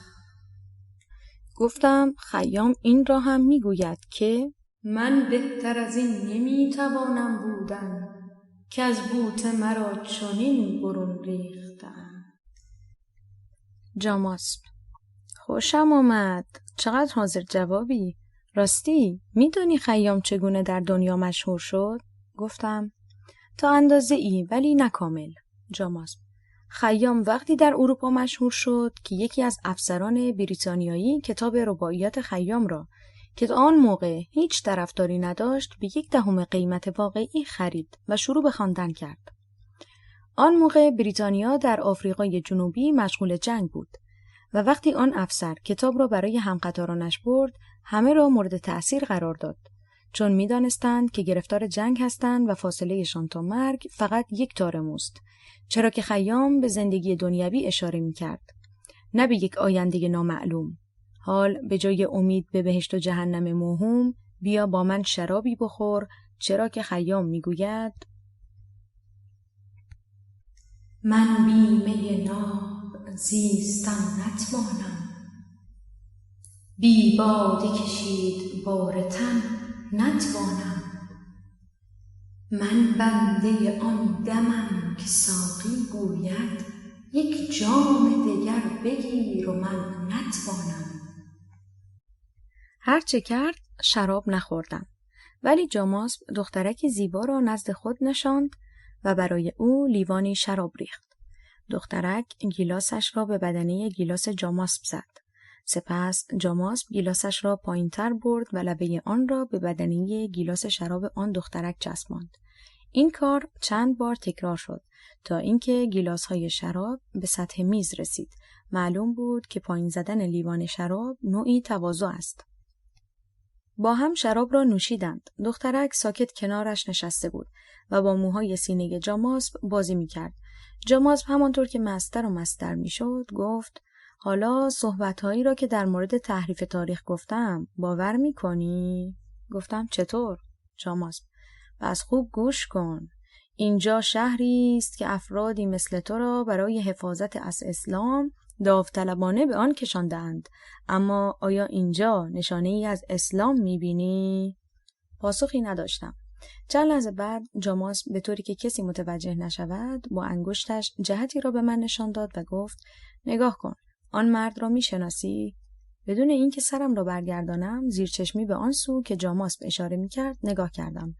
گفتم خیام این را هم میگوید که من بهتر از این نمیتوانم بودن که از بوته مرا چنین برون ریختم. جاماسب: خوشم آمد. چقدر حاضر جوابی. راستی میدونی خیام چگونه در دنیا مشهور شد؟ گفتم تا اندازه ای ولی نه کامل. جاماسب: خیام وقتی در اروپا مشهور شد که یکی از افسران بریتانیایی کتاب رباعیات خیام را که آن موقع هیچ طرفداری نداشت به 1/10 قیمت واقعی خرید و شروع به خواندن کرد. آن موقع بریتانیا در آفریقای جنوبی مشغول جنگ بود و وقتی آن افسر کتاب را برای همقطارانش برد، همه را مورد تأثیر قرار داد، چون می‌دانستند که گرفتار جنگ هستند و فاصله‌شان تا مرگ فقط 1 تار موست، چرا که خیام به زندگی دنیوی اشاره می‌کرد، نه به یک آینده نامعلوم. حال به جای امید به بهشت و جهنم موهوم، بیا با من شرابی بخور، چرا که خیام می‌گوید من بیمه ناب زیستن نتوانم، بی باده کشید بار تن نتوانم. من بنده آن دمم که ساقی گوید 1 جام دگر بگیر و من نتوانم. هر چه کرد شراب نخوردم، ولی جاماسب دخترکی زیبا را نزد خود نشاند و برای او لیوانی شراب ریخت. دخترک گیلاسش را به بدنه گیلاس جاماسب زد. سپس جاماسب گیلاسش را پایین‌تر برد و لبه آن را به بدنه گیلاس شراب آن دخترک چسباند. این کار چند بار تکرار شد تا اینکه گیلاس‌های شراب به سطح میز رسید. معلوم بود که پایین زدن لیوان شراب نوعی تواضع است. با هم شراب را نوشیدند. دخترک ساکت کنارش نشسته بود و با موهای سینه جاماسب بازی می‌کرد. جاماسب همانطور که مستر و مستر می‌شد گفت: حالا صحبت‌هایی را که در مورد تحریف تاریخ گفتم باور می‌کنی؟ گفتم چطور؟ جاماسب: پس خوب گوش کن. اینجا شهری است که افرادی مثل تو را برای حفاظت از اسلام داوطلبانه به آن کشانده‌اند. اما آیا اینجا نشانه‌ای از اسلام می‌بینی؟ پاسخی نداشتم. چند لحظه بعد جاماسب به طوری که کسی متوجه نشود با انگشتش جهتی را به من نشان داد و گفت: نگاه کن. آن مرد را می‌شناسی؟ بدون اینکه سرم را برگردانم زیر چشمی به آن سو که جاماسب اشاره می‌کرد نگاه کردم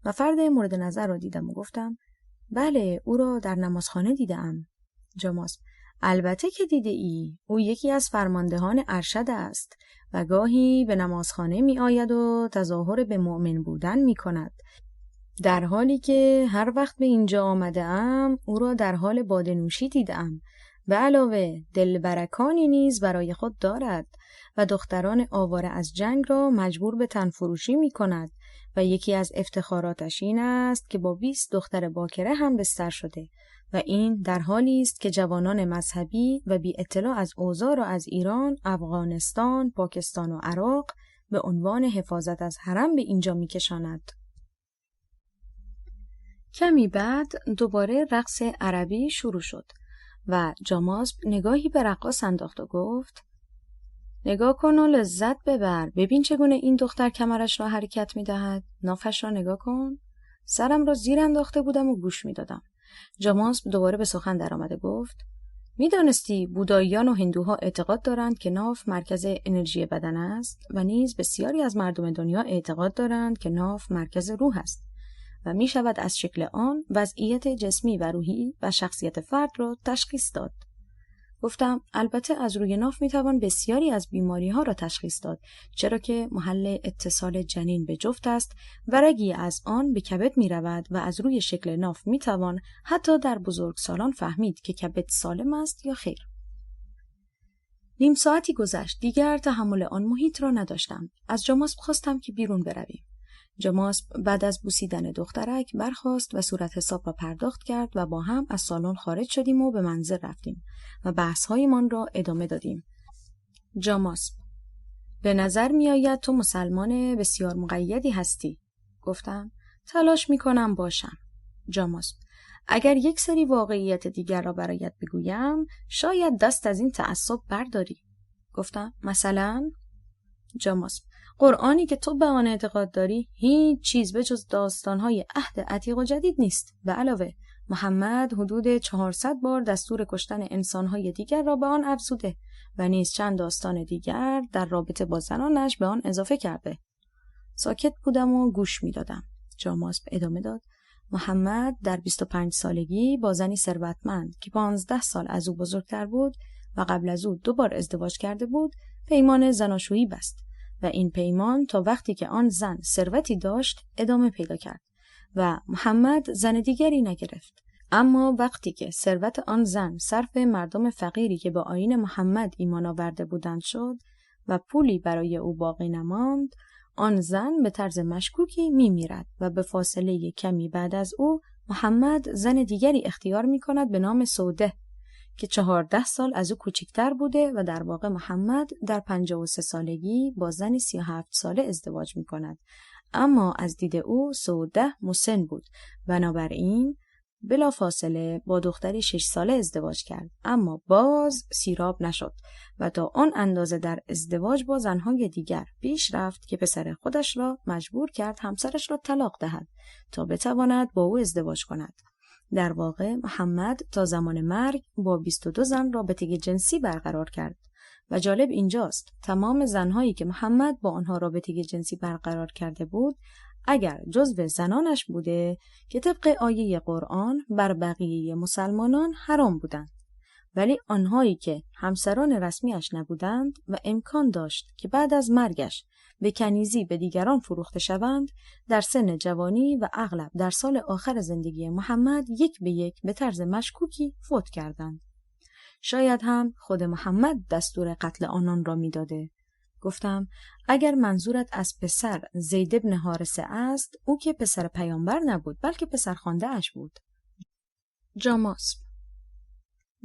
و فرد مورد نظر را دیدم و گفتم: بله، او را در نمازخانه دیدم. جاماسب: البته که دیده ای. او یکی از فرماندهان ارشد است و گاهی به نمازخانه می آید و تظاهر به مؤمن بودن می کند، در حالی که هر وقت به اینجا آمده ام او را در حال باده نوشی دیدم. به علاوه دلبرکانی نیز برای خود دارد و دختران آواره از جنگ را مجبور به تنفروشی می کند و یکی از افتخاراتش این است که با 20 دختر باکره هم بستر شده و این در حالی است که جوانان مذهبی و بی اطلاع از اوضاع را از ایران، افغانستان، پاکستان و عراق به عنوان حفاظت از حرم به اینجا می کشاند. کمی بعد دوباره رقص عربی شروع شد و جاماسب نگاهی به رقاص انداخت و گفت: نگاه کن و لذت ببر. ببین چگونه این دختر کمرش را حرکت می دهد. نافش را نگاه کن. سرم را زیر انداخته بودم و گوش می دادم. جاماسب دوباره به سخن درآمد و گفت: می‌دانستی بوداییان و هندوها اعتقاد دارند که ناف مرکز انرژی بدن است و نیز بسیاری از مردم دنیا اعتقاد دارند که ناف مرکز روح است و می شود از شکل آن وضعیت جسمی و روحی و شخصیت فرد را تشخیص داد. گفتم: البته از روی ناف می توان بسیاری از بیماری ها را تشخیص داد، چرا که محل اتصال جنین به جفت است و رگی از آن به کبد می رود و از روی شکل ناف می توان حتی در بزرگسالان فهمید که کبد سالم است یا خیر. نیم ساعتی گذشت. دیگر تحمل آن محیط را نداشتم. از جاماسب خواستم که بیرون برویم. جاماسب بعد از بوسیدن دخترک برخاست و صورت حساب را پرداخت کرد و با هم از سالن خارج شدیم و به منزل رفتیم و بحث‌هایمان را ادامه دادیم. جاماسب: به نظر می آید تو مسلمان بسیار مقیدی هستی. گفتم: تلاش می کنم باشم. جاماسب: اگر یک سری واقعیت دیگر را برایت بگویم شاید دست از این تعصب برداری. گفتم: مثلا؟ جاماسب: قرآنی که تو به آن اعتقاد داری هیچ چیز به جز داستانهای عهد عتیق و جدید نیست. به علاوه محمد حدود 400 بار دستور کشتن انسانهای دیگر را به آن افزوده و نیز چند داستان دیگر در رابطه با زنانش به آن اضافه کرده. ساکت بودم و گوش می دادم. جاماسب ادامه داد: محمد در 25 سالگی با زنی ثروتمند که 15 سال از او بزرگتر بود و قبل از او 2 بار ازدواج کرده بود پیمان زناشویی بست و این پیمان تا وقتی که آن زن ثروتی داشت ادامه پیدا کرد و محمد زن دیگری نگرفت. اما وقتی که ثروت آن زن صرف مردم فقیری که با آیین محمد ایمان آورده بودند شد و پولی برای او باقی نماند، آن زن به طرز مشکوکی میمیرد و به فاصله کمی بعد از او محمد زن دیگری اختیار میکند به نام سوده که 14 سال از او کوچکتر بوده و در واقع محمد در 53 سالگی با زنی 37 ساله ازدواج میکند. اما از دید او سوده مسن بود، بنابراین بلا فاصله با دختری 6 ساله ازدواج کرد، اما باز سیراب نشد و تا آن اندازه در ازدواج با زنهای دیگر پیش رفت که پسر خودش را مجبور کرد همسرش را طلاق دهد تا بتواند با او ازدواج کند. در واقع محمد تا زمان مرگ با 22 زن رابطه جنسی برقرار کرد و جالب اینجاست تمام زنهایی که محمد با آنها رابطه جنسی برقرار کرده بود اگر جزو زنانش بوده که طبق آیه قرآن بر بقیه مسلمانان حرام بودند، ولی آنهایی که همسران رسمیش نبودند و امکان داشت که بعد از مرگش به کنیزی به دیگران فروخته شوند، در سن جوانی و اغلب در سال آخر زندگی محمد 1 به 1 به طرز مشکوکی فوت کردند. شاید هم خود محمد دستور قتل آنان را میداده. گفتم اگر منظورت از پسر زید بن حارثه است، او که پسر پیامبر نبود بلکه پسر خانده اش بود. جاماسب: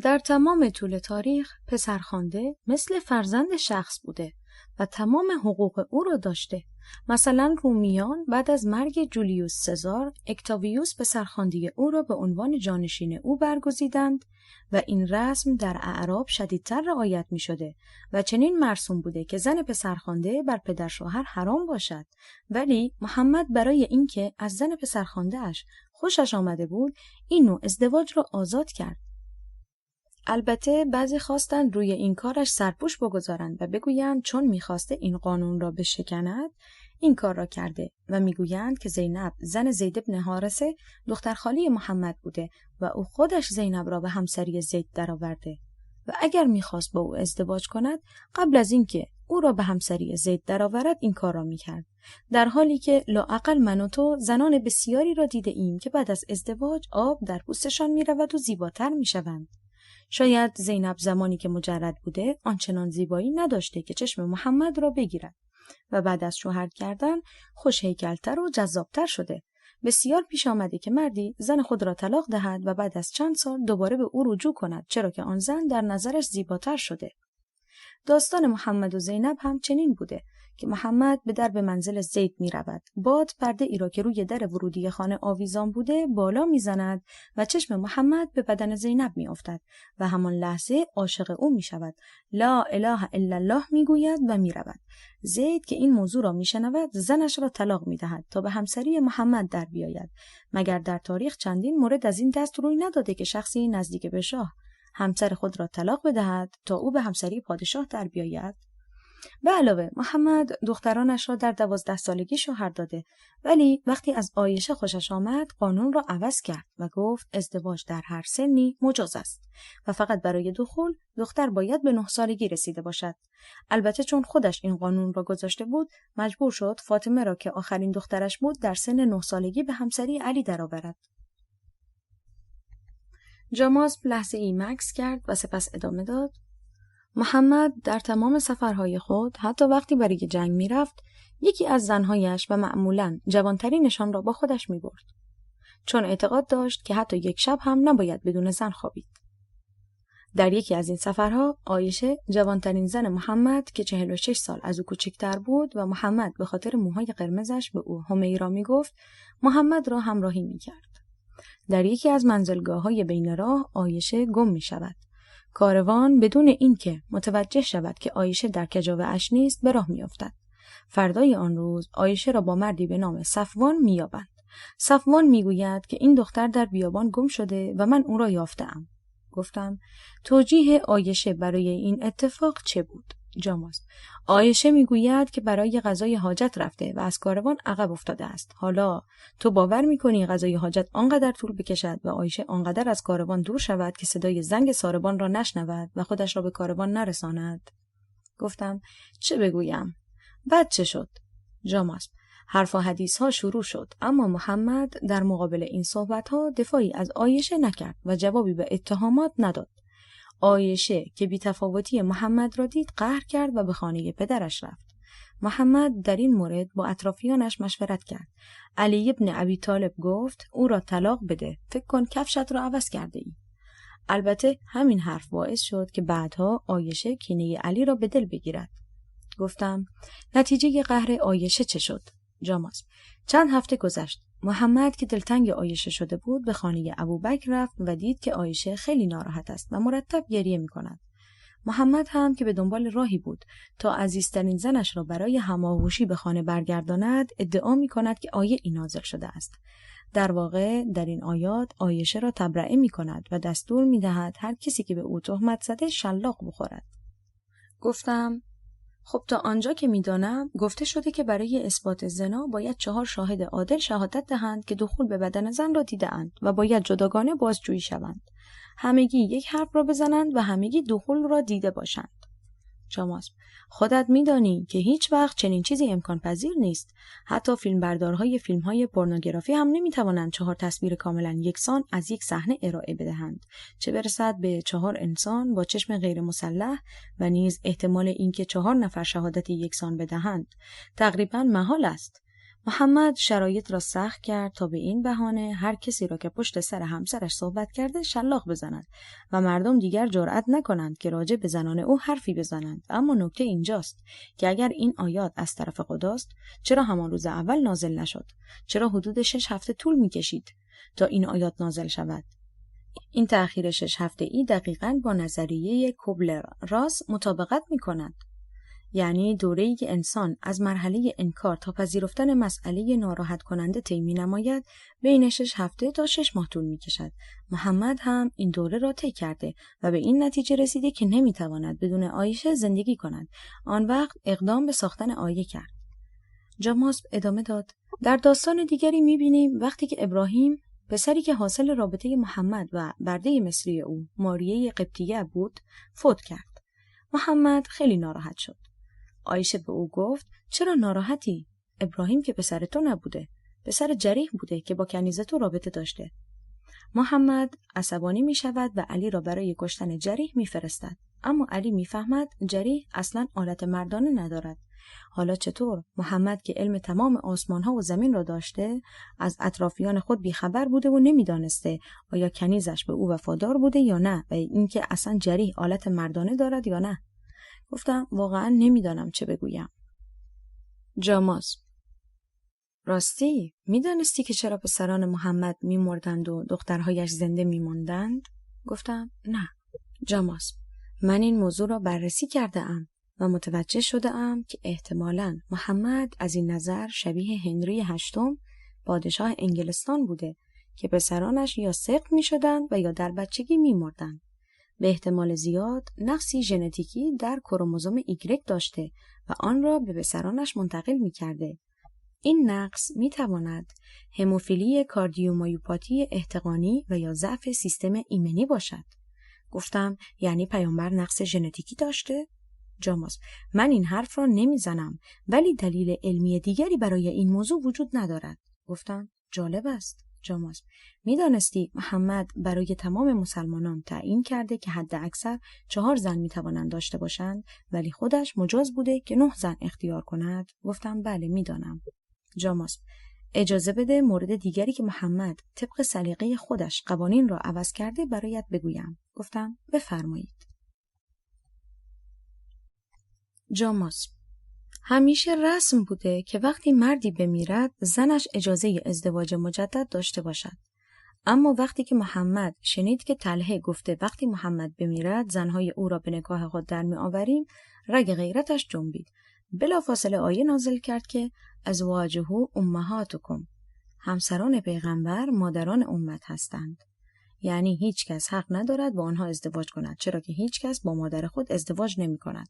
در تمام طول تاریخ پسرخوانده مثل فرزند شخص بوده و تمام حقوق او را داشته. مثلا رومیان بعد از مرگ جولیوس سزار، اکتاویوس پسرخوانده او را به عنوان جانشین او برگزیدند و این رسم در اعراب شدیدتر رعایت می شده و چنین مرسوم بوده که زن پسرخوانده بر پدر شوهر حرام باشد، ولی محمد برای اینکه از زن پسرخوانده اش خوشش آمده بود این نوع ازدواج را آزاد کرد. البته بعضی خواستند روی این کارش سرپوش بگذارند و بگویند چون میخواسته این قانون را بشکند این کار را کرده و میگویند که زینب زن زید بن حارثه دختر خالی محمد بوده و او خودش زینب را به همسری زید درآورده و اگر میخواست با او ازدواج کند قبل از اینکه او را به همسری زید درآورد این کار را میکرد، در حالی که لااقل من و تو زنان بسیاری را دیده ایم که بعد از ازدواج آب در پوستشان میرود و زیباتر میشوند. شاید زینب زمانی که مجرد بوده آنچنان زیبایی نداشته که چشم محمد را بگیرد و بعد از شوهر کردن خوش هیکلتر و جذابتر شده. بسیار پیش آمده که مردی زن خود را طلاق دهد و بعد از چند سال دوباره به او رجوع کند چرا که آن زن در نظرش زیباتر شده. داستان محمد و زینب هم چنین بوده که محمد به درب منزل زید می رود. باد پرده ای را که روی در ورودی خانه آویزان بوده بالا می زند و چشم محمد به بدن زینب می افتد و همان لحظه عاشق او می شود. لا اله الا الله می گوید و می رود. زید که این موضوع را می شنود زنش را طلاق می دهد تا به همسری محمد در بیاید، مگر در تاریخ چندین مورد از این دست روی نداده که شخصی نزدیک به شاه همسر خود را طلاق بدهد تا او به همسری پادشاه در بیاید؟ به علاوه محمد دخترانش را در 12 سالگی شوهر داده، ولی وقتی از عایشه خوشش آمد قانون را عوض کرد و گفت ازدواج در هر سنی مجاز است و فقط برای دخول دختر باید به 9 سالگی رسیده باشد. البته چون خودش این قانون را گذاشته بود مجبور شد فاطمه را که آخرین دخترش بود در سن 9 سالگی به همسری علی درآورد. جاماسب لحظه ای مکث کرد و سپس ادامه داد: محمد در تمام سفرهای خود حتی وقتی برای جنگ می رفت یکی از زنهایش و معمولاً جوانترینشان را با خودش می برد، چون اعتقاد داشت که حتی یک شب هم نباید بدون زن خوابید. در یکی از این سفرها عایشه جوانترین زن محمد که 46 سال از او کوچکتر بود و محمد به خاطر موهای قرمزش به او همیرا می گفت محمد را همراهی می کرد. در یکی از منزلگاه‌های بین راه عایشه گم می شود. کاروان بدون اینکه متوجه شود که عایشه در کجاوه اش نیست به راه می افتد. فردای آن روز عایشه را با مردی به نام صفوان می‌یابند. صفوان میگوید که این دختر در بیابان گم شده و من او را یافته‌ام. گفتم توجیه عایشه برای این اتفاق چه بود؟ جاماس: عایشه میگوید که برای قضای حاجت رفته و از کاروان عقب افتاده است. حالا تو باور میکنی قضای حاجت آنقدر طول بکشد و عایشه آنقدر از کاروان دور شود که صدای زنگ ساربان را نشنود و خودش را به کاروان نرساند؟ گفتم چه بگویم؟ بعد چه شد؟ جاماس: حرف و حدیث ها شروع شد، اما محمد در مقابل این صحبت ها دفاعی از عایشه نکرد و جوابی به اتهامات نداد. عایشه که بی‌تفاوتی محمد را دید قهر کرد و به خانه پدرش رفت. محمد در این مورد با اطرافیانش مشورت کرد. علی ابن ابی طالب گفت او را طلاق بده، فکر کن کفشت را عوض کرده ای. البته همین حرف باعث شد که بعدها عایشه کینه علی را به دل بگیرد. گفتم نتیجه قهر عایشه چه شد؟ جاماس: چند هفته گذشت. محمد که دلتنگ عایشه شده بود به خانه ابوبکر رفت و دید که عایشه خیلی ناراحت است و مرتب گریه می‌کند. محمد هم که به دنبال راهی بود تا عزیزترین زنش را برای هماغوشی به خانه برگرداند، ادعا می‌کند که آیه‌ای نازل شده است. در واقع در این آیات عایشه را تبرئه می‌کند و دستور می‌دهد هر کسی که به او تهمت زده شلاق بخورد. گفتم خب تا آنجا که میدانم گفته شده که برای اثبات زنا باید 4 شاهد عادل شهادت دهند که دخول به بدن زن را دیده‌اند و باید جداگانه بازجویی شوند. همگی یک حرف را بزنند و همگی دخول را دیده باشند. جاماس: خودت میدانی که هیچ وقت چنین چیزی امکان پذیر نیست. حتی فیلمبردارهای فیلم‌های پورنوگرافی هم نمیتوانند 4 تصویر کاملا یکسان از یک صحنه ارائه بدهند، چه برسد به 4 انسان با چشم غیر مسلح و نیز احتمال اینکه 4 نفر شهادت یکسان بدهند تقریبا محال است. محمد شرایط را سخت کرد تا به این بهانه هر کسی را که پشت سر همسرش صحبت کرده شلاق بزند و مردم دیگر جرأت نکنند که راجع به زنان او حرفی بزنند. اما نکته اینجاست که اگر این آیات از طرف خداست، چرا همان روز اول نازل نشد؟ چرا حدود 6 هفته طول می‌کشید تا این آیات نازل شود؟ این تأخیر 6 هفته‌ای دقیقاً با نظریه کوبلر راس مطابقت می‌کند. یعنی دوره‌ای که انسان از مرحله انکار تا پذیرفتن مسئله ناراحت کننده طی می‌نماید بین 6 هفته تا 6 ماه طول می‌کشد. محمد هم این دوره را طی کرده و به این نتیجه رسیده که نمی‌تواند بدون عایشه زندگی کند. آن وقت اقدام به ساختن آیه کرد. جاماس ادامه داد: در داستان دیگری می‌بینیم وقتی که ابراهیم پسری که حاصل رابطه محمد و برده مصری او ماریه قبطیه بود فوت کرد. محمد خیلی ناراحت شد. عایشه به او گفت چرا ناراحتی؟ ابراهیم که پسر تو نبوده، پسر جریح بوده که با کنیز تو رابطه داشته. محمد عصبانی می شود و علی را برای کشتن جریح می فرستد. اما علی می فهمد جریح اصلاً آلت مردانه ندارد. حالا چطور؟ محمد که علم تمام آسمان ها و زمین را داشته، از اطرافیان خود بیخبر بوده و نمیدانسته آیا کنیزش به او وفادار بوده یا نه و اینکه اصلاً جریح آلت مردانه دارد یا نه. گفتم واقعا نمیدانم چه بگویم. جاماس: راستی میدانستی که چرا پسران محمد میمردند و دخترهایش زنده میماندند؟ گفتم نه. جاماس: من این موضوع را بررسی کرده ام و متوجه شده ام که احتمالاً محمد از این نظر شبیه هنری هشتم پادشاه انگلستان بوده که پسرانش یا سقط میشدند و یا در بچگی میمردند. به احتمال زیاد نقصی ژنتیکی در کروموزوم ایگرگ داشته و آن را به پسرانش منتقل می‌کرده. این نقص می‌تواند هموفیلی کاردیومایوپاتی احتقانی و یا ضعف سیستم ایمنی باشد. گفتم یعنی پیامبر نقص ژنتیکی داشته؟ جاماس: من این حرف را نمیزنم ولی دلیل علمی دیگری برای این موضوع وجود ندارد. گفتم جالب است. جاماس: میدانستی محمد برای تمام مسلمانان تعیین کرده که حد اکثر 4 زن میتوانند داشته باشند ولی خودش مجاز بوده که 9 زن اختیار کند؟ گفتم بله میدانم. جاماس: اجازه بده مورد دیگری که محمد طبق سلیقه خودش قوانین را عوض کرده برایت بگویم. گفتم بفرمایید. جاماس: همیشه رسم بوده که وقتی مردی بمیرد زنش اجازه ازدواج مجدد داشته باشد. اما وقتی که محمد شنید که طلحه گفته وقتی محمد بمیرد زنهای او را به نکاح خود در می آوریم، رگ غیرتش جنبید بلافاصله آیه نازل کرد که ازواجه امهاتکم، همسران پیغمبر مادران امت هستند. یعنی هیچ کس حق ندارد با آنها ازدواج کند، چرا که هیچ کس با مادر خود ازدواج نمی کند.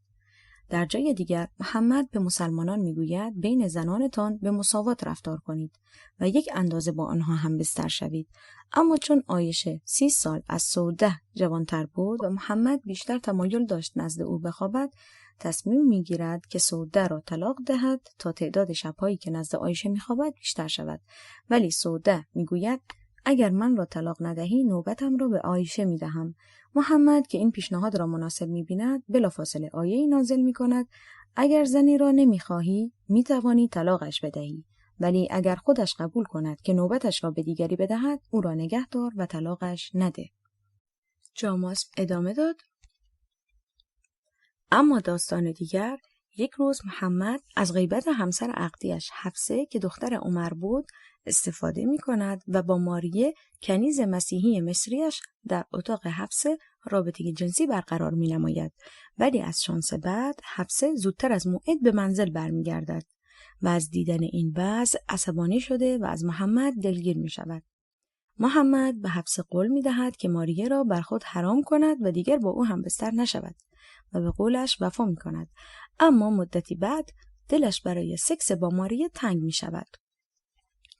در جای دیگر محمد به مسلمانان میگوید بین زنانتان به مساوات رفتار کنید و یک اندازه با آنها هم بستر شوید. اما چون عایشه 30 سال از سوده جوانتر بود و محمد بیشتر تمایل داشت نزد او بخوابد، تصمیم میگیرد که سوده را طلاق دهد تا تعداد شب‌هایی که نزد عایشه میخوابد بیشتر شود. ولی سوده میگوید اگر من را طلاق ندهی نوبتم را به عایشه میدهم. محمد که این پیشنهاد را مناسب می‌بیند بلافاصله آیه‌ای نازل می‌کند اگر زنی را نمی‌خواهی می‌توانی طلاقش بدهی، ولی اگر خودش قبول کند که نوبتش را به دیگری بدهد او را نگه دار و طلاقش نده. جاماسب ادامه داد: اما داستان دیگر، یک روز محمد از غیبت همسر عقدیش حفصه که دختر عمر بود استفاده می کند و با ماریه کنیز مسیحی مصریش در اتاق حفصه رابطه جنسی برقرار می نماید. ولی از شانس بعد حفصه زودتر از موعد به منزل برمی گردد و از دیدن این وضع عصبانی شده و از محمد دلگیر می شود. محمد به حفصه قول می دهد که ماریه را بر خود حرام کند و دیگر با او هم بستر نشود و به قولش وفا می کند. اما مدتی بعد دلش برای سکس با ماریه تنگ می شود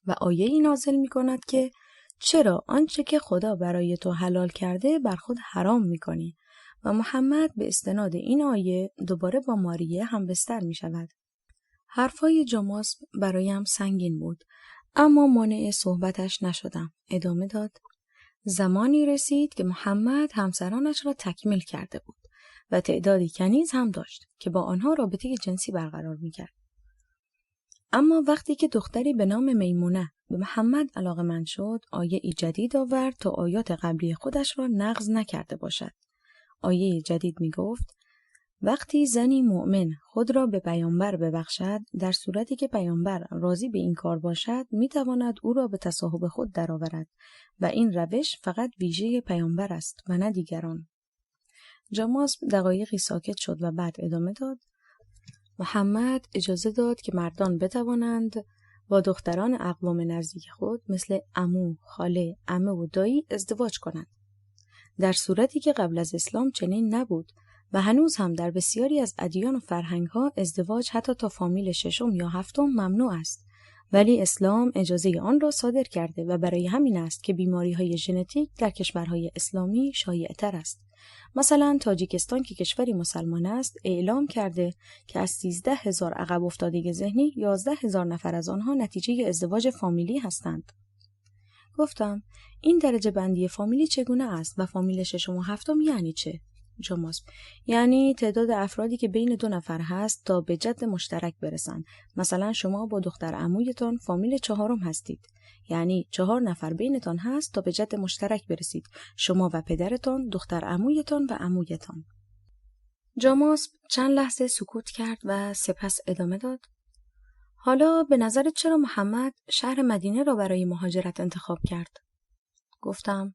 و آیه‌ای نازل می کند که چرا آنچه که خدا برای تو حلال کرده بر خود حرام می کنی؟ و محمد به استناد این آیه دوباره با ماریه هم بستر می شود. حرفای جاماسب برایم سنگین بود، اما مانع صحبتش نشدم. ادامه داد: زمانی رسید که محمد همسرانش را تکمیل کرده بود و تعدادی کنیز هم داشت که با آنها رابطه جنسی برقرار می‌کرد. اما وقتی که دختری به نام میمونه به محمد علاقه‌مند شد، آیه‌ای جدید آورد تا آیات قبلی خودش را نقض نکرده باشد. آیه جدید می‌گفت: وقتی زنی مؤمن خود را به پیامبر ببخشد، در صورتی که پیامبر راضی به این کار باشد، می‌تواند او را به تصاحب خود درآورد و این روش فقط ویژه پیامبر است و نه دیگران. جاماسب دقایقی ساکت شد و بعد ادامه داد: محمد اجازه داد که مردان بتوانند با دختران اقوام نزدیک خود مثل عمو، خاله، عمه و دایی ازدواج کنند، در صورتی که قبل از اسلام چنین نبود و هنوز هم در بسیاری از ادیان و فرهنگ‌ها ازدواج حتی تا فامیل 6 یا 7 ممنوع است. ولی اسلام اجازه آن را صادر کرده و برای همین است که بیماری‌های ژنتیک در کشورهای اسلامی شایع‌تر است. مثلا تاجیکستان که کشوری مسلمان است اعلام کرده که از 13,000 عقب افتادگی ذهنی 11,000 نفر از آنها نتیجه ازدواج فامیلی هستند. گفتم این درجه بندی فامیلی چگونه است و فامیل 6 و 7 یعنی چه؟ جاماسب: یعنی تعداد افرادی که بین 2 نفر هست تا به جد مشترک برسند. مثلا شما با دختر عمویتان فامیل 4 هستید، یعنی 4 نفر بینتان هست تا به جد مشترک برسید، شما و پدرتان، دختر عمویتان و عمویتان. جاماسب چند لحظه سکوت کرد و سپس ادامه داد: حالا به نظرت چرا محمد شهر مدینه را برای مهاجرت انتخاب کرد؟ گفتم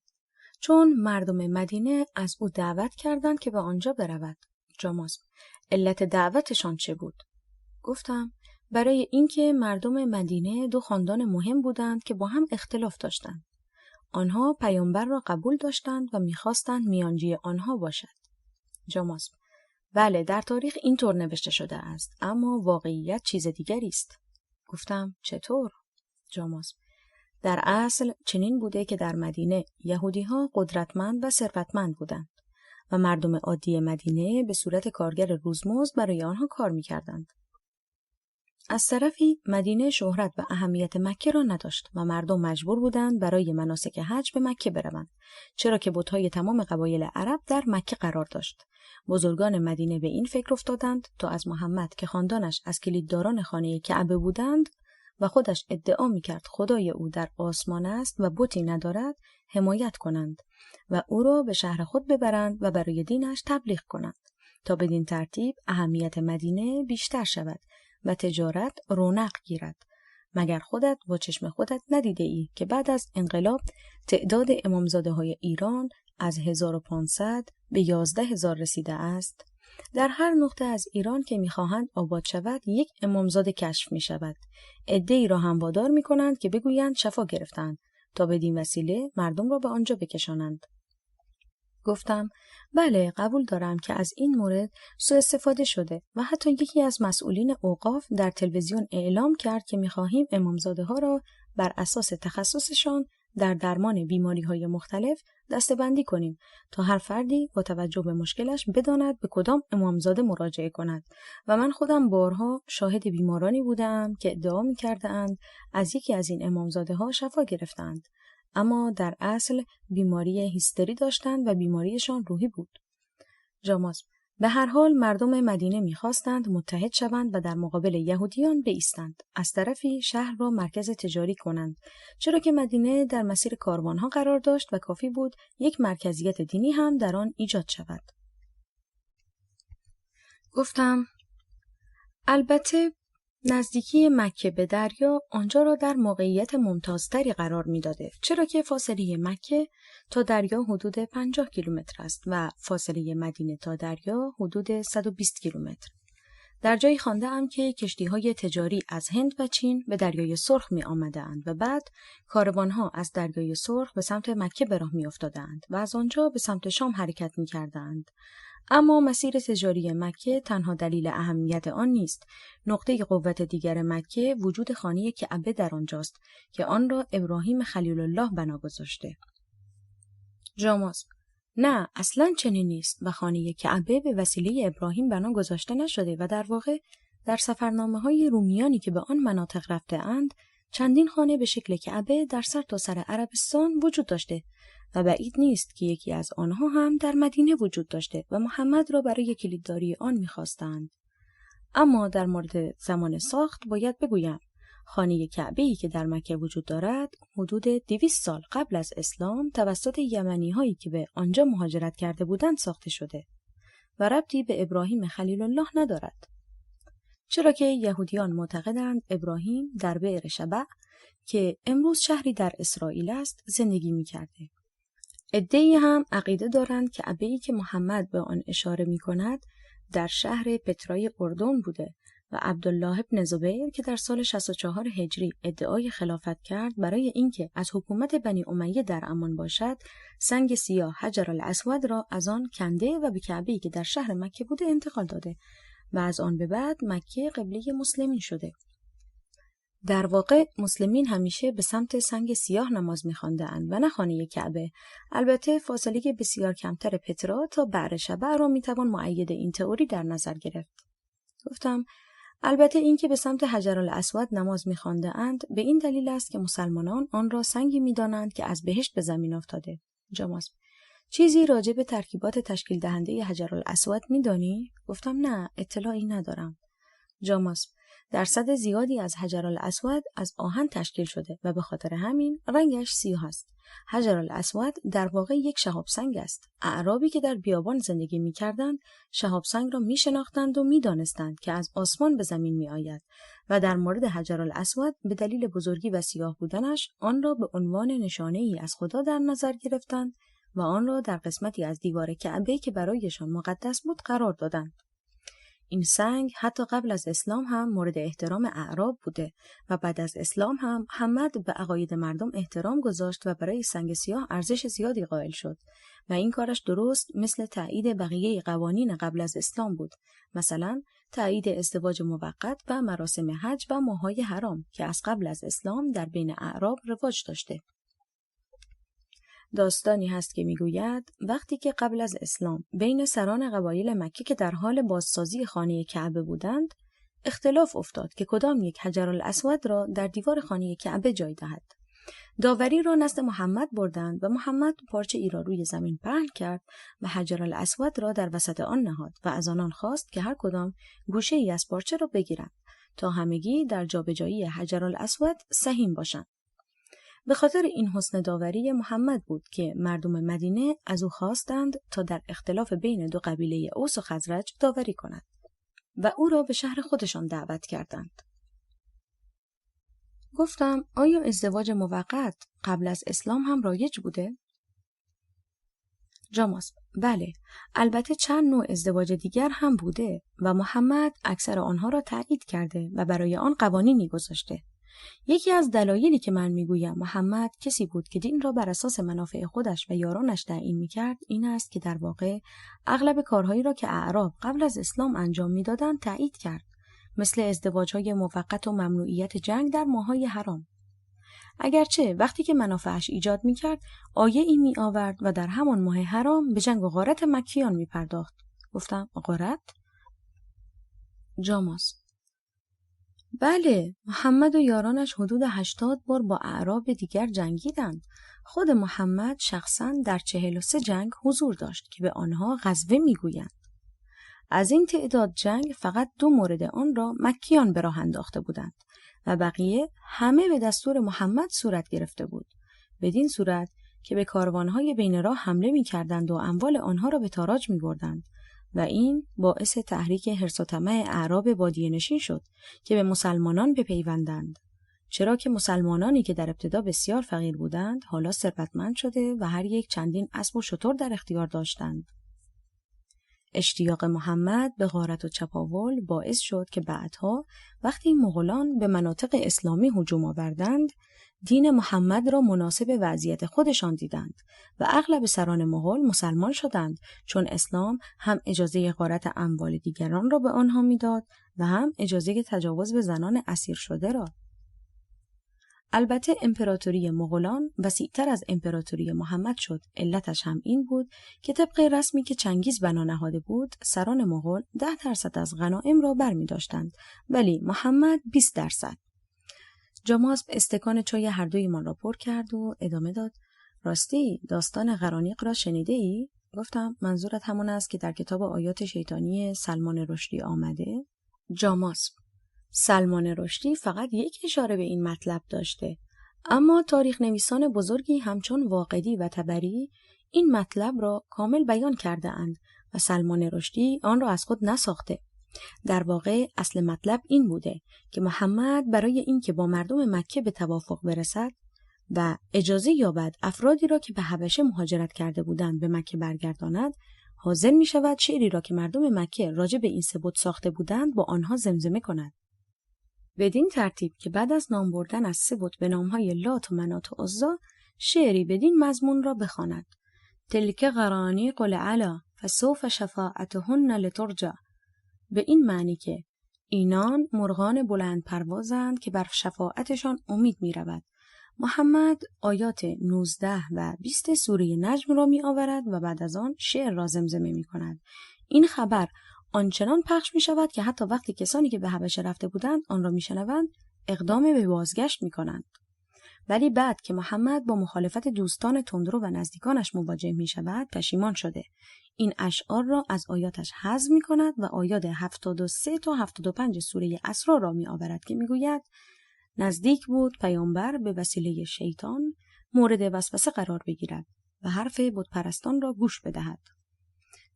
چون مردم مدینه از او دعوت کردند که به آنجا برود. جاماسب: علت دعوتشان چه بود؟ گفتم برای اینکه مردم مدینه 2 خاندان مهم بودند که با هم اختلاف داشتند. آنها پیامبر را قبول داشتند و می‌خواستند میانجی آنها باشد. جاماسب: بله، در تاریخ اینطور نوشته شده است، اما واقعیت چیز دیگری است. گفتم چطور؟ جاماسب: در اصل چنین بوده که در مدینه یهودی‌ها قدرتمند و ثروتمند بودند و مردم عادی مدینه به صورت کارگر روزمزد برای آنها کار می‌کردند. از طرفی مدینه شهرت و اهمیت مکه را نداشت و مردم مجبور بودند برای مناسک حج به مکه بروند، چرا که بت‌های تمام قبایل عرب در مکه قرار داشت. بزرگان مدینه به این فکر افتادند تا از محمد که خاندانش از کلیدداران خانه کعبه بودند و خودش ادعا می‌کرد خدای او در آسمان است و بتی ندارد، حمایت کنند و او را به شهر خود ببرند و برای دینش تبلیغ کنند تا بدین ترتیب اهمیت مدینه بیشتر شود و تجارت رونق گیرد. مگر خودت با چشم خودت ندیده ای که بعد از انقلاب تعداد امامزاده های ایران از 1500 به 11,000 رسیده است در هر نقطه از ایران که می‌خواهند آباد شود، یک امامزاده کشف می‌شود. عده‌ای را هم وادار می‌کنند که بگویند شفا گرفتند تا بدین وسیله مردم را به آنجا بکشانند. گفتم بله، قبول دارم که از این مورد سوء استفاده شده و حتی یکی از مسئولین اوقاف در تلویزیون اعلام کرد که می‌خواهیم امامزاده ها را بر اساس تخصصشان در درمان بیماری‌های مختلف دسته‌بندی کنیم تا هر فردی با توجه به مشکلش بداند به کدام امامزاده مراجعه کند و من خودم بارها شاهد بیمارانی بودم که ادعا می‌کردند از یکی از این امامزاده‌ها شفا گرفتند، اما در اصل بیماری هیستری داشتند و بیماریشان روحی بود. جاماس: به هر حال مردم مدینه می‌خواستند متحد شوند و در مقابل یهودیان بایستند. از طرفی شهر را مرکز تجاری کنند، چرا که مدینه در مسیر کاروانها قرار داشت و کافی بود یک مرکزیت دینی هم در آن ایجاد شود. گفتم البته نزدیکی مکه به دریا آنجا را در موقعیت ممتازتری قرار می‌داده، چرا که فاصله مکه تا دریا حدود 50 کیلومتر است و فاصله مدینه تا دریا حدود 120 کیلومتر. در جایی خوانده‌ام که کشتی‌های تجاری از هند و چین به دریای سرخ می‌آمدند و بعد کاروان‌ها از دریای سرخ به سمت مکه به راه می‌افتادند و از آنجا به سمت شام حرکت می‌کردند. اما مسیر تجاری مکه تنها دلیل اهمیت آن نیست. نقطه قوت دیگر مکه وجود خانه کعبه در آنجاست که آن را ابراهیم خلیل الله بنا گذاشته. جاماس: نه، اصلاً چنین نیست و خانه کعبه به وسیله ابراهیم بنا گذاشته نشده و در واقع در سفرنامه‌های رومیانی که به آن مناطق رفته اند چندین خانه به شکل کعبه در سرتاسر عربستان وجود داشته و بعید نیست که یکی از آنها هم در مدینه وجود داشته و محمد را برای کلیدداری آن می‌خواستند. اما در مورد زمان ساخت باید بگویم خانه کعبه‌ای که در مکه وجود دارد حدود 200 سال قبل از اسلام توسط یمنی‌هایی که به آنجا مهاجرت کرده بودند ساخته شده و ربطی به ابراهیم خلیل الله ندارد، چرا که یهودیان معتقدند ابراهیم در بئر شبع که امروز شهری در اسرائیل است زندگی می‌کرده. عده‌ای هم عقیده دارند که کعبه‌ای که محمد به آن اشاره می‌کند در شهر پترای اردن بوده و عبدالله ابن زبیر که در سال 64 هجری ادعای خلافت کرد برای اینکه از حکومت بنی امیه در امان باشد، سنگ سیاه حجر الاسود را از آن کنده و به کعبه‌ای که در شهر مکه بوده انتقال داده و از آن به بعد مکه قبله مسلمین شده. در واقع مسلمین همیشه به سمت سنگ سیاه نماز می‌خواندند و نه خانه کعبه. البته فاصله بسیار کمتر پترا تا بئر شبع را میتوان مؤید این تئوری در نظر گرفت. گفتم البته اینکه به سمت حجر الاسود نماز می‌خواندند به این دلیل است که مسلمانان آن را سنگی می‌دانند که از بهشت به زمین افتاده. جاماس: چیزی راجع به ترکیبات تشکیل دهنده حجر الاسود می‌دانی؟ گفتم نه، اطلاعی ندارم. جاماس: درصد زیادی از حجر الاسود از آهن تشکیل شده و به خاطر همین رنگش سیاه است. حجر الاسود در واقع یک شهاب سنگ است. اعرابی که در بیابان زندگی می‌کردند شهاب سنگ را می‌شناختند و می‌دانستند که از آسمان به زمین می‌آید و در مورد حجر الاسود به دلیل بزرگی و سیاه بودنش آن را به عنوان نشانه‌ای از خدا در نظر گرفتند و آن را در قسمتی از دیوار کعبه که برایشان مقدس بود قرار دادند. این سنگ حتی قبل از اسلام هم مورد احترام اعراب بوده و بعد از اسلام هم محمد به عقاید مردم احترام گذاشت و برای سنگ سیاه ارزش زیادی قائل شد و این کارش درست مثل تایید بقیه قوانین قبل از اسلام بود، مثلا تایید ازدواج موقت و مراسم حج و ماه‌های حرام که از قبل از اسلام در بین اعراب رواج داشته. داستانی هست که میگوید وقتی که قبل از اسلام بین سران قبایل مکه که در حال بازسازی خانه کعبه بودند اختلاف افتاد که کدام یک حجر الاسود را در دیوار خانه کعبه جای دهد. داوری را نزد محمد بردند و محمد پارچه ای را روی زمین پهن کرد و حجر الاسود را در وسط آن نهاد و از آنان خواست که هر کدام گوشه ای از پارچه را بگیرند تا همگی در جابجایی حجر الاسود سهیم باشند. به خاطر این حسن داوری محمد بود که مردم مدینه از او خواستند تا در اختلاف بین دو قبیله اوس و خزرج داوری کند و او را به شهر خودشان دعوت کردند. گفتم آیا ازدواج موقت قبل از اسلام هم رایج بوده؟ جاماسب: بله، البته چند نوع ازدواج دیگر هم بوده و محمد اکثر آنها را تایید کرده و برای آن قوانینی گذاشته. یکی از دلایلی که من میگویم محمد کسی بود که دین را بر اساس منافع خودش و یارانش تعیین میکرد این است که در واقع اغلب کارهایی را که اعراب قبل از اسلام انجام میدادند تایید کرد، مثل ازدواج‌های موقت و ممنوعیت جنگ در ماه‌های حرام. اگرچه وقتی که منافعش ایجاد میکرد آیه ای می آورد و در همان ماه حرام به جنگ و غارت مکیان می پرداخت. گفتم غارت؟ جاماس: بله، محمد و یارانش حدود 80 بار با اعراب دیگر جنگیدند. خود محمد شخصاً در 43 جنگ حضور داشت که به آنها غزوه میگویند. از این تعداد جنگ فقط 2 مورد آن را مکیان به راه انداخته بودند و بقیه همه به دستور محمد صورت گرفته بود. بدین صورت که به کاروانهای بین راه حمله می کردند و اموال آنها را به تاراج می بردند و این باعث تحریک حرص و طمع اعراب بادیه نشین شد که به مسلمانان بپیوندند، چرا که مسلمانانی که در ابتدا بسیار فقیر بودند حالا ثروتمند شده و هر یک چندین اسب و شتر در اختیار داشتند. اشتیاق محمد به غارت و چپاول باعث شد که بعدها وقتی مغولان به مناطق اسلامی هجوم آوردند، دین محمد را مناسب وضعیت خودشان دیدند و اغلب سران مغول مسلمان شدند، چون اسلام هم اجازه غارت اموال دیگران را به آنها میداد و هم اجازه تجاوز به زنان اسیر شده را. البته امپراتوری مغولان وسیع‌تر از امپراتوری محمد شد. علتش هم این بود که طبق رسمی که چنگیز بنا نهاده بود، سران مغول 10% از غنایم را برمی داشتند، ولی محمد 20%. جاماسب استکان چای هر دویمان را پر کرد و ادامه داد: راستی داستان قرانیق را شنیده ای؟ گفتم منظورت همون است که در کتاب آیات شیطانی سلمان رشدی آمده؟ جاماسب: سلمان رشدی فقط یک اشاره به این مطلب داشته، اما تاریخ نویسان بزرگی همچون واقدی و طبری این مطلب را کامل بیان کرده اند و سلمان رشدی آن را از خود نساخته. در واقع اصل مطلب این بوده که محمد برای اینکه با مردم مکه به توافق برسد و اجازه یابد افرادی را که به حبشه مهاجرت کرده بودند به مکه برگرداند، حاضر می شود شعری را که مردم مکه راجع به این سه بت ساخته بودند با آنها زمزمه کند. بدین ترتیب که بعد از نام بردن از 3 بت به نامهای لات و منات و عزا، شعری بدین مضمون را بخواند: تلک قرانیق العلا فسوف شفاعتهن لترجا، به این معنی که اینان مرغان بلند پروازند که بر شفاعتشان امید می رود. محمد آیات 19 و 20 سوره نجم را می آورد و بعد از آن شعر را زمزمه می کند. این خبر آنچنان پخش می شود که حتی وقتی کسانی که به حبشه رفته بودند آن را می شنوند اقدام به بازگشت می کنند. ولی بعد که محمد با مخالفت دوستان تندرو و نزدیکانش مواجه می شود پشیمان شده. این اشعار را از آیاتش حذف می کند و آیات 73 تا 75 سوره اسراء را می آورد که می گوید نزدیک بود پیامبر به وسیله شیطان مورد وسوسه قرار بگیرد و حرف بت پرستان را گوش بدهد.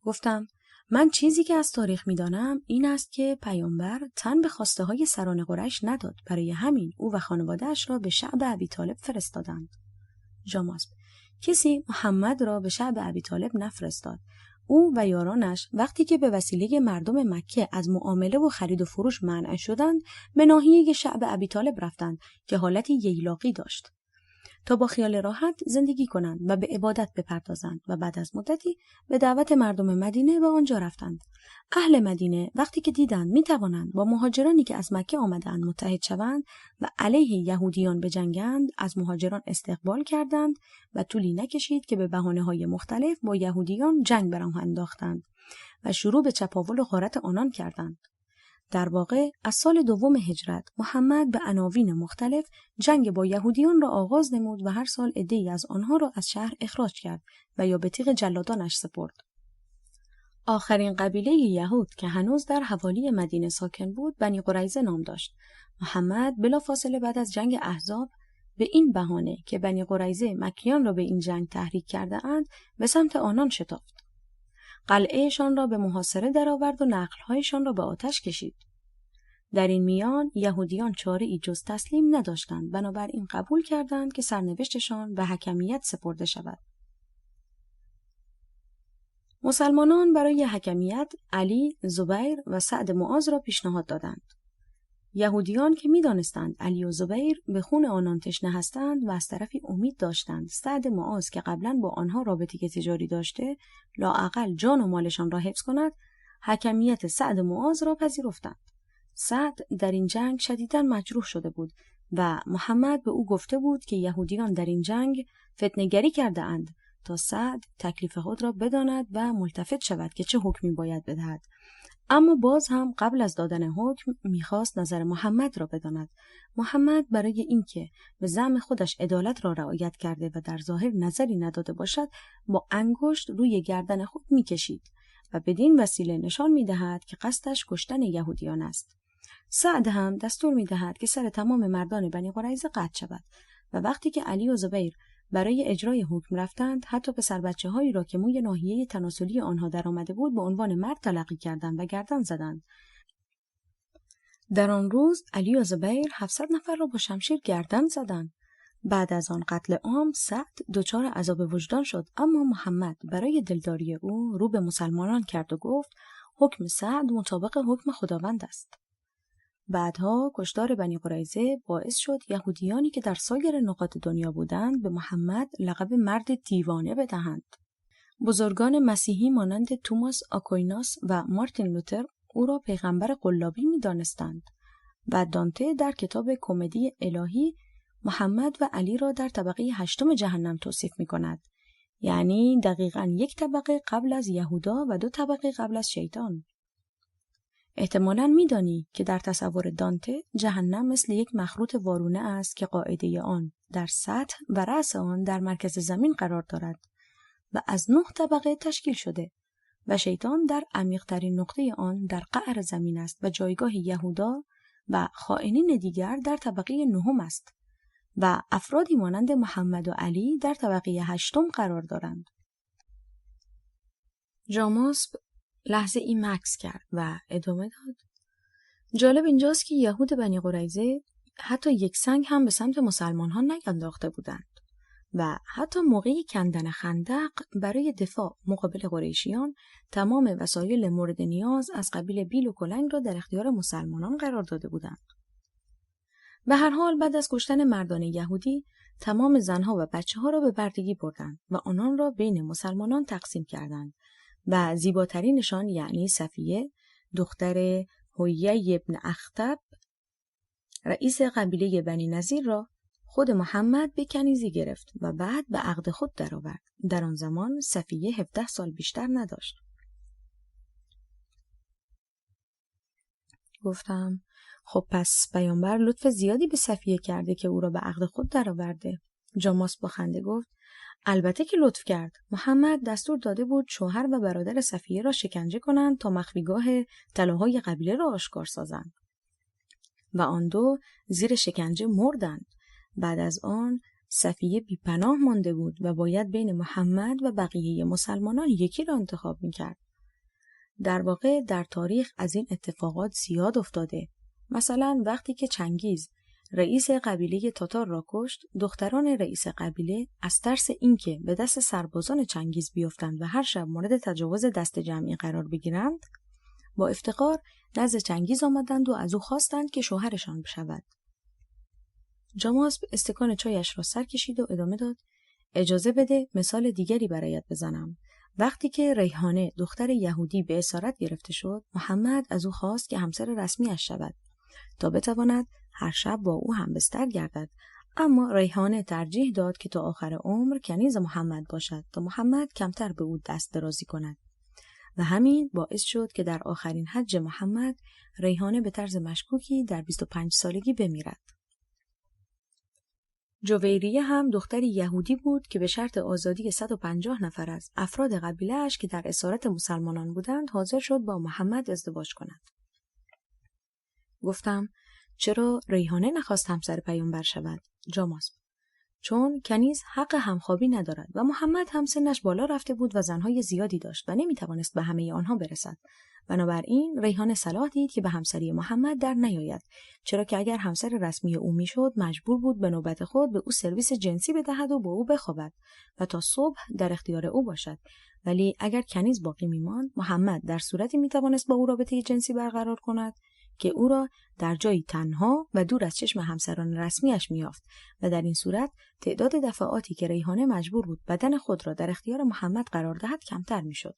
گفتم من چیزی که از تاریخ میدانم این است که پیامبر تن به خواسته های سران قریش نداد، برای همین او و خانواده‌اش را به شعب ابی طالب فرستادند. جاماسب: کسی محمد را به شعب ابی طالب نفرستاد. او و یارانش وقتی که به وسیله مردم مکه از معامله و خرید و فروش منع شدند به ناحیه شعب ابی طالب رفتند که حالتی ییلاقی داشت تا با خیال راحت زندگی کنند و به عبادت بپردازند و بعد از مدتی به دعوت مردم مدینه به آنجا رفتند. اهل مدینه وقتی که دیدند می توانند با مهاجرانی که از مکه آمدند متحد شوند و علیه یهودیان بجنگند، از مهاجران استقبال کردند و طولی نکشید که به بهانه‌های مختلف با یهودیان جنگ بر آنها انداختند و شروع به چپاول و غارت آنان کردند. در واقع از سال 2 هجرت محمد به عناوین مختلف جنگ با یهودیان را آغاز نمود و هر سال عده‌ای از آنها را از شهر اخراج کرد و یا به تیغ جلادانش سپرد. آخرین قبیله یهود که هنوز در حوالی مدینه ساکن بود بنی قریظه نام داشت. محمد بلافاصله بعد از جنگ احزاب به این بهانه که بنی قریظه مکیان را به این جنگ تحریک کرده اند به سمت آنان شتافت. قلعهشان را به محاصره درآورد و نقل‌هایشان را به آتش کشید. در این میان یهودیان چاره‌ای جز تسلیم نداشتند، بنابراین قبول کردند که سرنوشتشان به حکمیت سپرده شود. مسلمانان برای حکمیت علی، زبیر و سعد معاذ را پیشنهاد دادند. یهودیان که می‌دانستند علی و زبیر به خون آنان تشنه هستند و از طرفی امید داشتند سعد معاذ که قبلا با آنها رابطه تجاری داشته لااقل جان و مالشان را حفظ کند، حکمیت سعد معاذ را پذیرفتند. سعد در این جنگ شدیداً مجروح شده بود و محمد به او گفته بود که یهودیان در این جنگ فتنه‌گری کرده اند تا سعد تکلیف خود را بداند و ملتفت شود که چه حکمی باید بدهد. اما باز هم قبل از دادن حکم میخواست نظر محمد را بداند. محمد برای اینکه به زعم خودش عدالت را رعایت کرده و در ظاهر نظری نداده باشد با انگشت روی گردن خود میکشید و بدین وسیله نشان میدهد که قصدش کشتن یهودیان است. سعد هم دستور میدهد که سر تمام مردان بنی قریظه قطع شود و وقتی که علی و زبیر برای اجرای حکم رفتند، حتی پسر بچه هایی را که موی ناحیه تناسلی آنها در آمده بود به عنوان مرد تلقی کردند و گردن زدند. در آن روز علی و زبیر 700 نفر را با شمشیر گردن زدند. بعد از آن قتل عام سعد دچار عذاب وجدان شد، اما محمد برای دلداری او رو به مسلمانان کرد و گفت حکم سعد مطابق حکم خداوند است. بعدها کشتار بنی قریظه باعث شد یهودیانی که در سایر نقاط دنیا بودند به محمد لقب مرد دیوانه بدهند. بزرگان مسیحی مانند توماس آکویناس و مارتین لوتر او را پیغمبر قلابی می دانستند و دانته در کتاب کمدی الهی محمد و علی را در طبقه 8 جهنم توصیف می کند. یعنی دقیقاً 1 طبقه قبل از یهودا و 2 طبقه قبل از شیطان. احتمالاً می‌دانی که در تصور دانته جهنم مثل یک مخروط وارونه است که قاعده آن در سطح و رأس آن در مرکز زمین قرار دارد و از 9 طبقه تشکیل شده و شیطان در عمیق‌ترین نقطه آن در قعر زمین است و جایگاه یهودا و خائنین دیگر در طبقه 9 است و افرادی مانند محمد و علی در طبقه 8 قرار دارند. جاماسب لحظه ای مکث کرد و ادامه داد. جالب اینجاست که یهود بنی قریظه حتی یک سنگ هم به سمت مسلمان ها نینداخته بودند و حتی موقع کندن خندق برای دفاع مقابل قریشیان تمام وسایل مورد نیاز از قبیل بیل و کلنگ را در اختیار مسلمانان قرار داده بودند. به هر حال بعد از کشتن مردان یهودی تمام زنها و بچه ها را به بردگی بردند و آنان را بین مسلمانان تقسیم کردند و زیباترینشان یعنی صفیه دختر حویه ابن اخطب رئیس قبیله بنی نظیر را خود محمد به کنیزی گرفت و بعد به عقد خود درآورد. در آن زمان صفیه 17 سال بیشتر نداشت. گفتم خب پس پیامبر لطف زیادی به صفیه کرده که او را به عقد خود درآورده. جاماس با خنده گفت البته که لطف کرد. محمد دستور داده بود شوهر و برادر صفیه را شکنجه کنند تا مخفیگاه طلاهای قبیله را آشکار سازند و آن دو زیر شکنجه مردند. بعد از آن صفیه بی‌پناه مانده بود و باید بین محمد و بقیه مسلمانان یکی را انتخاب می‌کرد. در واقع در تاریخ از این اتفاقات زیاد افتاده. مثلا وقتی که چنگیز رئیس قبیله تاتار را کشت، دختران رئیس قبیله از ترس اینکه به دست سربازان چنگیز بیفتند و هر شب مورد تجاوز دست جمعی قرار بگیرند، با افتقار نزد چنگیز آمدند و از او خواستند که شوهرشان بشود. جاماسب استکان چایش را سر کشید و ادامه داد: اجازه بده مثال دیگری برایت بزنم. وقتی که ریحانه دختر یهودی به اسارت گرفته شد، محمد از او خواست که همسر رسمیش شود تا بتواند هر شب با او همبستر گردد، اما ریحانه ترجیح داد که تا آخر عمر کنیز محمد باشد تا محمد کمتر به او دست درازی کند و همین باعث شد که در آخرین حج محمد ریحانه به طرز مشکوکی در 25 سالگی بمیرد. جویریه هم دختری یهودی بود که به شرط آزادی 150 نفر از افراد قبیله‌اش که در اسارت مسلمانان بودند حاضر شد با محمد ازدواج کند. گفتم چرا ریحانه نخواست همسر پیامبر شود؟ جاماسب: چون کنیز حق همخوابی ندارد و محمد هم سنش بالا رفته بود و زنهای زیادی داشت و نمیتوانست به همه آنها برسد. بنابراین ریحانه صلاح دید که به همسری محمد در نیاید، چرا که اگر همسر رسمی او میشد مجبور بود به نوبت خود به او سرویس جنسی بدهد و با او بخوابد و تا صبح در اختیار او باشد. ولی اگر کنیز باقی میماند، محمد در صورتی میتوانست با او رابطه جنسی برقرار کند که او را در جایی تنها و دور از چشم همسران رسمیش میافت و در این صورت تعداد دفعاتی که ریحانه مجبور بود بدن خود را در اختیار محمد قرار دهد کمتر میشد.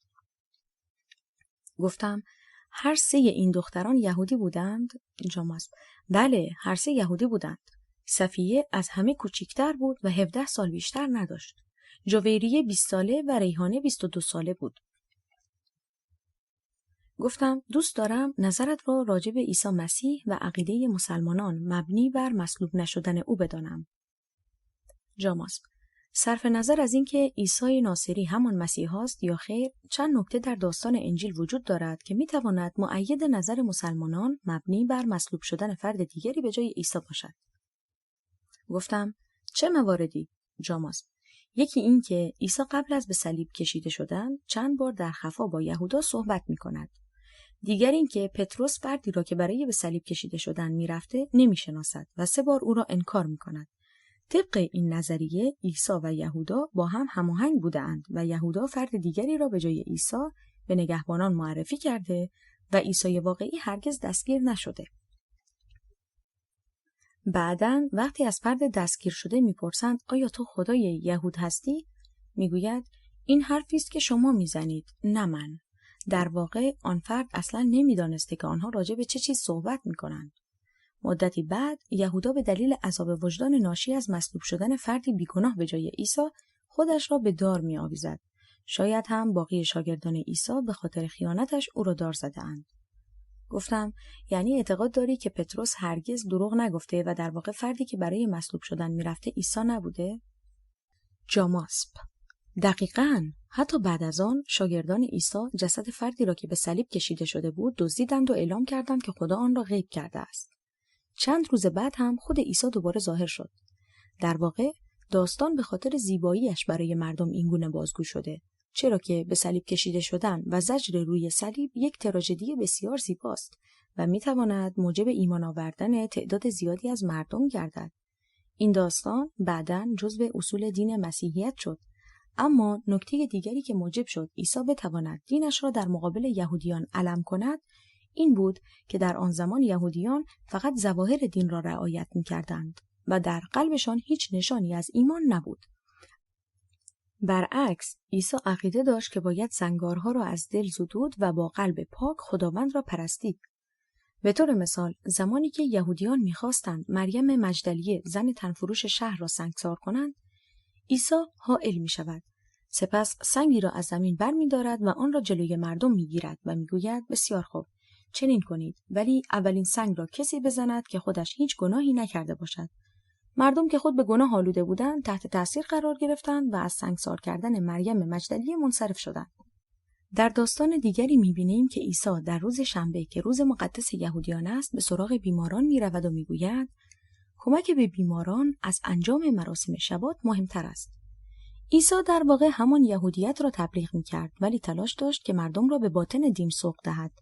گفتم هر سه این دختران یهودی بودند؟ جاماس: بله، هر سه یهودی بودند. صفیه از همه کوچکتر بود و 17 سال بیشتر نداشت. جویریه 20 ساله و ریحانه 22 ساله بود. گفتم دوست دارم نظرت را راجع به عیسی مسیح و عقیده مسلمانان مبنی بر مصلوب نشدن او بدانم. جاماس: صرف نظر از اینکه عیسی ناصری همان مسیح است یا خیر، چند نکته در داستان انجیل وجود دارد که میتواند مؤید نظر مسلمانان مبنی بر مصلوب شدن فرد دیگری به جای عیسی باشد. گفتم چه مواردی؟ جاماس: یکی این که عیسی قبل از به صلیب کشیده شدن چند بار در خفا با یهودا صحبت میکند. دیگر این که پتروس فردی را که برای به صلیب کشیده شدن میرفته نمیشناسد و 3 بار او را انکار میکند. طبق این نظریه عیسی و یهودا با هم هماهنگ بودند و یهودا فرد دیگری را به جای عیسی به نگهبانان معرفی کرده و عیسی واقعی هرگز دستگیر نشده. بعداً وقتی از فرد دستگیر شده میپرسند آیا تو خدای یهود هستی؟ میگوید این حرفی است که شما میزنید، نه من. در واقع آن فرد اصلا نمیدانسته که آنها راجع به چه چیز صحبت میکنند. مدتی بعد یهودا به دلیل عذاب وجدان ناشی از مصلوب شدن فردی بیگناه به جای عیسی خودش را به دار می‌آویزد. شاید هم باقی شاگردان عیسی به خاطر خیانتش او را دار زده‌اند. گفتم یعنی اعتقاد داری که پتروس هرگز دروغ نگفته و در واقع فردی که برای مصلوب شدن میرفته عیسی نبوده؟ جاماسپ: دقیقاً. حتی بعد از آن شاگردان عیسی جسد فردی را که به صلیب کشیده شده بود دزدیدند و اعلام کردند که خدا آن را غیب کرده است. چند روز بعد هم خود عیسی دوباره ظاهر شد. در واقع داستان به خاطر زیباییش برای مردم اینگونه بازگو شده، چرا که به صلیب کشیده شدن و زجر روی صلیب یک تراژدی بسیار زیباست و میتواند موجب ایمان آوردن تعداد زیادی از مردم گردد. این داستان بعداً جزو اصول دین مسیحیت شد. اما نکته دیگری که موجب شد عیسی بتواند دینش را در مقابل یهودیان علم کند این بود که در آن زمان یهودیان فقط ظواهر دین را رعایت می‌کردند و در قلبشان هیچ نشانی از ایمان نبود. برعکس عیسی عقیده داشت که باید زنگارها را از دل زدود و با قلب پاک خداوند را پرستید. به طور مثال زمانی که یهودیان می‌خواستند مریم مجدلیه زن تنفروش شهر را سنگسار کنند، عیسی حائل می‌شود. سپس سنگی را از زمین برمی‌دارد و آن را جلوی مردم می‌گیرد و می‌گوید بسیار خوب، چنین کنید، ولی اولین سنگ را کسی بزند که خودش هیچ گناهی نکرده باشد. مردم که خود به گناه آلوده بودند تحت تاثیر قرار گرفتند و از سنگسار کردن مریم مجدلیه منصرف شدند. در داستان دیگری می‌بینیم که عیسی در روز شنبه که روز مقدس یهودیان است به سراغ بیماران می‌رود و می‌گوید کمک به بیماران از انجام مراسم شبات مهمتر است. عیسی در واقع همان یهودیت را تبلیغ می‌کرد ولی تلاش داشت که مردم را به باطن دین سوق دهد.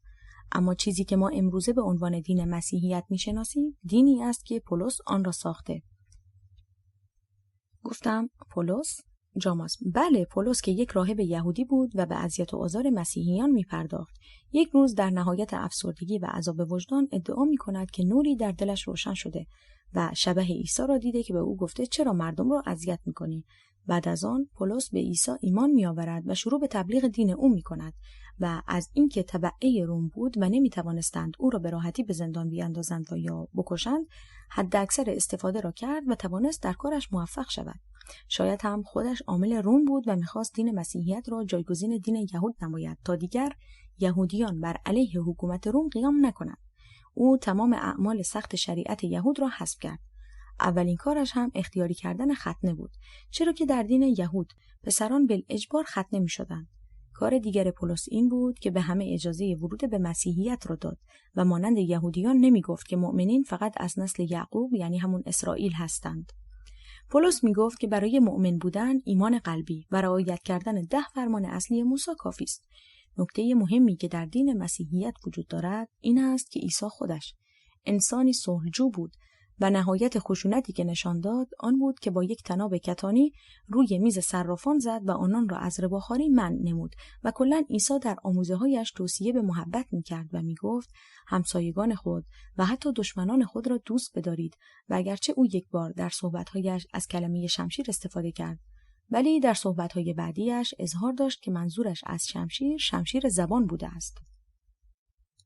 اما چیزی که ما امروزه به عنوان دین مسیحیت می‌شناسیم دینی است که پولس آن را ساخته. گفتم پولس؟ جاماس: بله، پولس که یک راهب یهودی بود و به اذیت و آزار مسیحیان می‌پرداخت. یک روز در نهایت افسردگی و عذاب وجدان ادعا می‌کند که نوری در دلش روشن شده و شبح عیسی را دیده که به او گفته چرا مردم را اذیت می‌کنی؟ بعد از آن پولس به عیسی ایمان می‌آورد و شروع به تبلیغ دین او می‌کند و از اینکه تبعه روم بود و نمی‌توانستند او را به راحتی به زندان بیاندازند و یا بکشند، حداکثر استفاده را کرد و توانست در کارش موفق شود. شاید هم خودش عامل روم بود و می‌خواست دین مسیحیت را جایگزین دین یهود نماید تا دیگر یهودیان بر علیه حکومت روم قیام نکنند. او تمام اعمال سخت شریعت یهود را حذف کرد. اولین کارش هم اختیاری کردن ختنه بود، چرا که در دین یهود پسران بالاجبار ختنه می‌شدند. کار دیگر پولس این بود که به همه اجازه ورود به مسیحیت را داد و مانند یهودیان نمی‌گفت که مؤمنین فقط از نسل یعقوب یعنی همون اسرائیل هستند. پولس میگفت که برای مؤمن بودن ایمان قلبی و رعایت کردن 10 فرمان اصلی موسی کافی است. نکته مهمی که در دین مسیحیت وجود دارد این است که عیسی خودش انسانی صلحجو بود و نهایت خشونتی که نشان داد آن بود که با یک طناب کتانی روی میز صرافان زد و آنان را از رباخواری منع نمود و کلاً عیسی در آموزه‌هایش توصیه به محبت می‌کرد و می‌گفت همسایگان خود و حتی دشمنان خود را دوست بدارید و اگرچه او یک بار در صحبت‌هایش از کلمه شمشیر استفاده کرد ولی در صحبت‌های بعدیش اظهار داشت که منظورش از شمشیر زبان بوده است.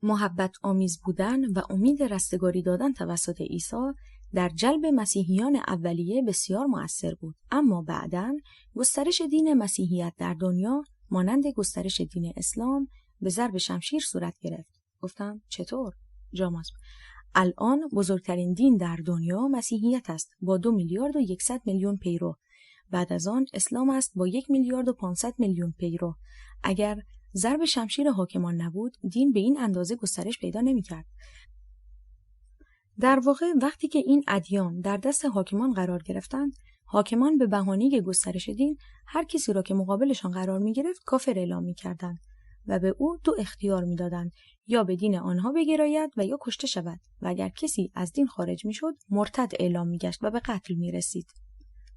محبت آمیز بودن و امید رستگاری دادن توسط عیسی در جلب مسیحیان اولیه بسیار مؤثر بود، اما بعداً گسترش دین مسیحیت در دنیا مانند گسترش دین اسلام به ضرب شمشیر صورت گرفت. گفتم چطور؟ جاماسب: الان بزرگترین دین در دنیا مسیحیت است با 2,100,000,000 پیرو. بعد از آن اسلام است با 1,500,000,000 پیرو. اگر ضرب شمشیر حاکمان نبود، دین به این اندازه گسترش پیدا نمی‌کرد. در واقع وقتی که این ادیان در دست حاکمان قرار گرفتند، حاکمان به بهانه گسترش دین هر کسی را که مقابلشان قرار می‌گرفت کافر اعلام می‌کردند و به او 2 اختیار می‌دادند: یا به دین آنها بگراید و یا کشته شود، و اگر کسی از دین خارج می‌شد مرتد اعلام می‌گشت و به قتل می‌رسید.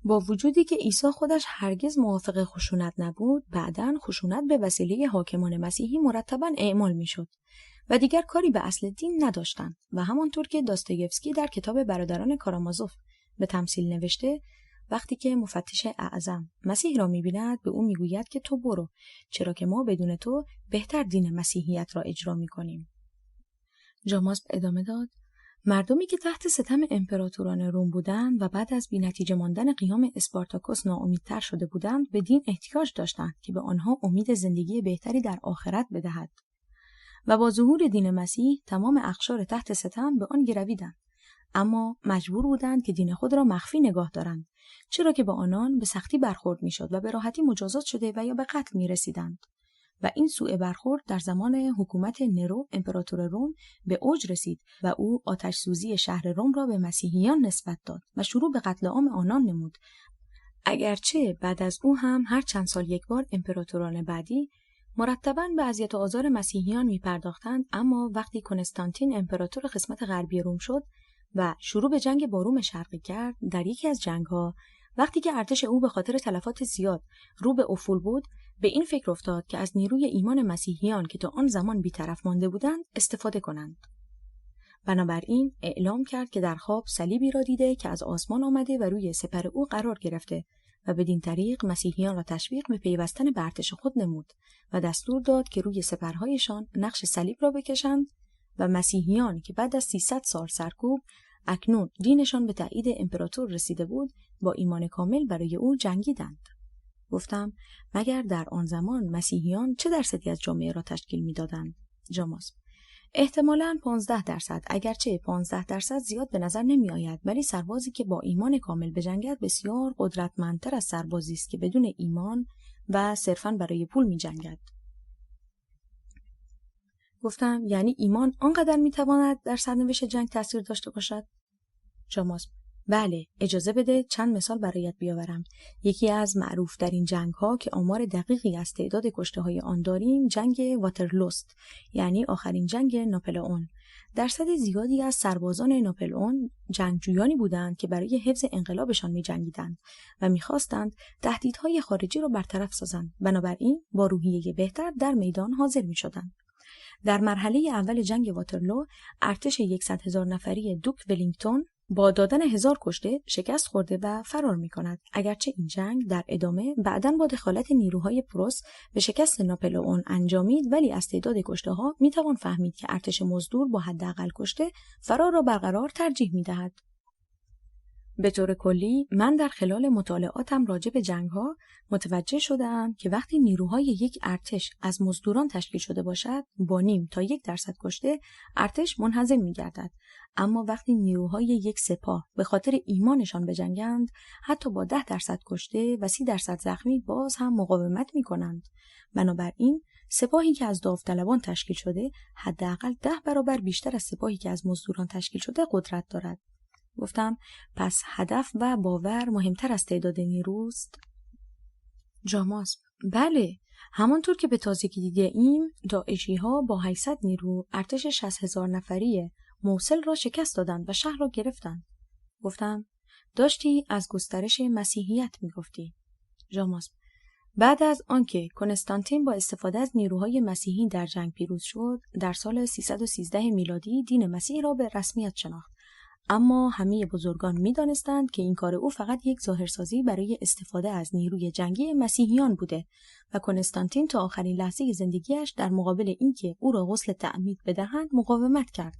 با وجودی که عیسی خودش هرگز موافق خشونت نبود، بعداً خشونت به وسیله حاکمان مسیحی مرتباً اعمال می‌شد و دیگر کاری به اصل دین نداشتند و همانطور که داستایوفسکی در کتاب برادران کارامازوف به تمثیل نوشته، وقتی که مفتش اعظم مسیح را می‌بیند به او می‌گوید که تو برو، چرا که ما بدون تو بهتر دین مسیحیت را اجرا می‌کنیم. جاماسب ادامه داد: مردمی که تحت ستم امپراتوران روم بودند و بعد از بی‌نتیجه ماندن قیام اسپارتاکوس ناامیدتر شده بودند، به دین احتیاج داشتند که به آنها امید زندگی بهتری در آخرت بدهد. و با ظهور دین مسیح تمام اقشار تحت ستم به آن گرویدند، اما مجبور بودند که دین خود را مخفی نگاه دارند، چرا که با آنان به سختی برخورد میشد و به راحتی مجازات شده و یا به قتل میرسیدند. و این سوء برخورد در زمان حکومت نرو امپراتور روم به اوج رسید و او آتش سوزی شهر روم را به مسیحیان نسبت داد و شروع به قتل عام آنان نمود. اگرچه بعد از او هم هر چند سال یک بار امپراتوران بعدی مرتباً به اذیت و آزار مسیحیان می‌پرداختند، اما وقتی کنستانتین امپراتور قسمت غربی روم شد و شروع به جنگ با روم شرقی کرد، در یکی از جنگ‌ها وقتی که ارتش او به خاطر تلفات زیاد رو به افول بود، به این فکر افتاد که از نیروی ایمان مسیحیان که تا آن زمان بی‌طرف مانده بودند استفاده کنند. بنابراین اعلام کرد که در خواب صلیبی را دیده که از آسمان آمده و روی سپر او قرار گرفته و بدین طریق مسیحیان را تشویق به پیوستن به ارتش خود نمود و دستور داد که روی سپرهایشان نقش صلیب را بکشند و مسیحیان که بعد از 300 سال سرکوب اکنون دینشان به تایید امپراتور رسیده بود، با ایمان کامل برای او جنگیدند. گفتم مگر در آن زمان مسیحیان چه درصدی از جامعه را تشکیل می‌دادند؟ جاماسب: احتمالاً 15%، اگرچه 15% زیاد به نظر نمی آید، ولی سربازی که با ایمان کامل بجنگد بسیار قدرتمندتر از سربازی است که بدون ایمان و صرفاً برای پول می جنگد. گفتم یعنی ایمان آنقدر می تواند در سرنوشت جنگ تأثیر داشته باشد؟ جاماسب: بله، اجازه بده چند مثال برایت بیاورم. یکی از معروفترین جنگ‌ها که آمار دقیقی از تعداد کشته‌های آن داریم، جنگ واترلوست، یعنی آخرین جنگ ناپلئون. درصد زیادی از سربازان ناپلئون جنگجویانی بودند که برای حفظ انقلابشان می‌جنگیدند و می‌خواستند تهدیدهای خارجی را برطرف سازند. بنابراین با روحیه بهتر در میدان حاضر می‌شدند. در مرحله اول جنگ واترلو، ارتش 100,000 نفری دوک ولینگتون با دادن 1000 کشته شکست خورده و فرار می‌کند. اگرچه این جنگ در ادامه بعداً با دخالت نیروهای پروس به شکست ناپلئون انجامید، ولی از تعداد کشته‌ها می‌توان فهمید که ارتش مزدور با حداقل کشته فرار را برقرار ترجیح می‌دهد. به طور کلی من در خلال مطالعاتم راجع به جنگ‌ها متوجه شدم که وقتی نیروهای یک ارتش از مزدوران تشکیل شده باشد، با 0.5 تا 1% کشته ارتش منهزم می‌گردد. اما وقتی نیروهای یک سپاه به خاطر ایمانشان بجنگند، حتی با 10% کشته و 30% زخمی باز هم مقاومت می‌کنند. بنابراین سپاهی که از داوطلبان تشکیل شده حداقل 10 برابر بیشتر از سپاهی که از مزدوران تشکیل شده قدرت دارد. گفتم پس هدف و باور مهمتر از تعداد نیروست؟ جاماسب: بله، همانطور که به تازگی دیده ایم داعشی‌ها با 800 نیرو ارتش 60,000 نفری موصل را شکست دادند و شهر را گرفتند. گفتم داشتی از گسترش مسیحیت میگفتی. جاماسب: بعد از آنکه کنستانتین با استفاده از نیروهای مسیحی در جنگ پیروز شد، در سال 313 میلادی دین مسیح را به رسمیت شناخت. اما همه بزرگان می‌دانستند که این کار او فقط یک ظاهرسازی برای استفاده از نیروی جنگی مسیحیان بوده و کنستانتین تا آخرین لحظه زندگیش در مقابل اینکه او را غسل تعمید بدهند مقاومت کرد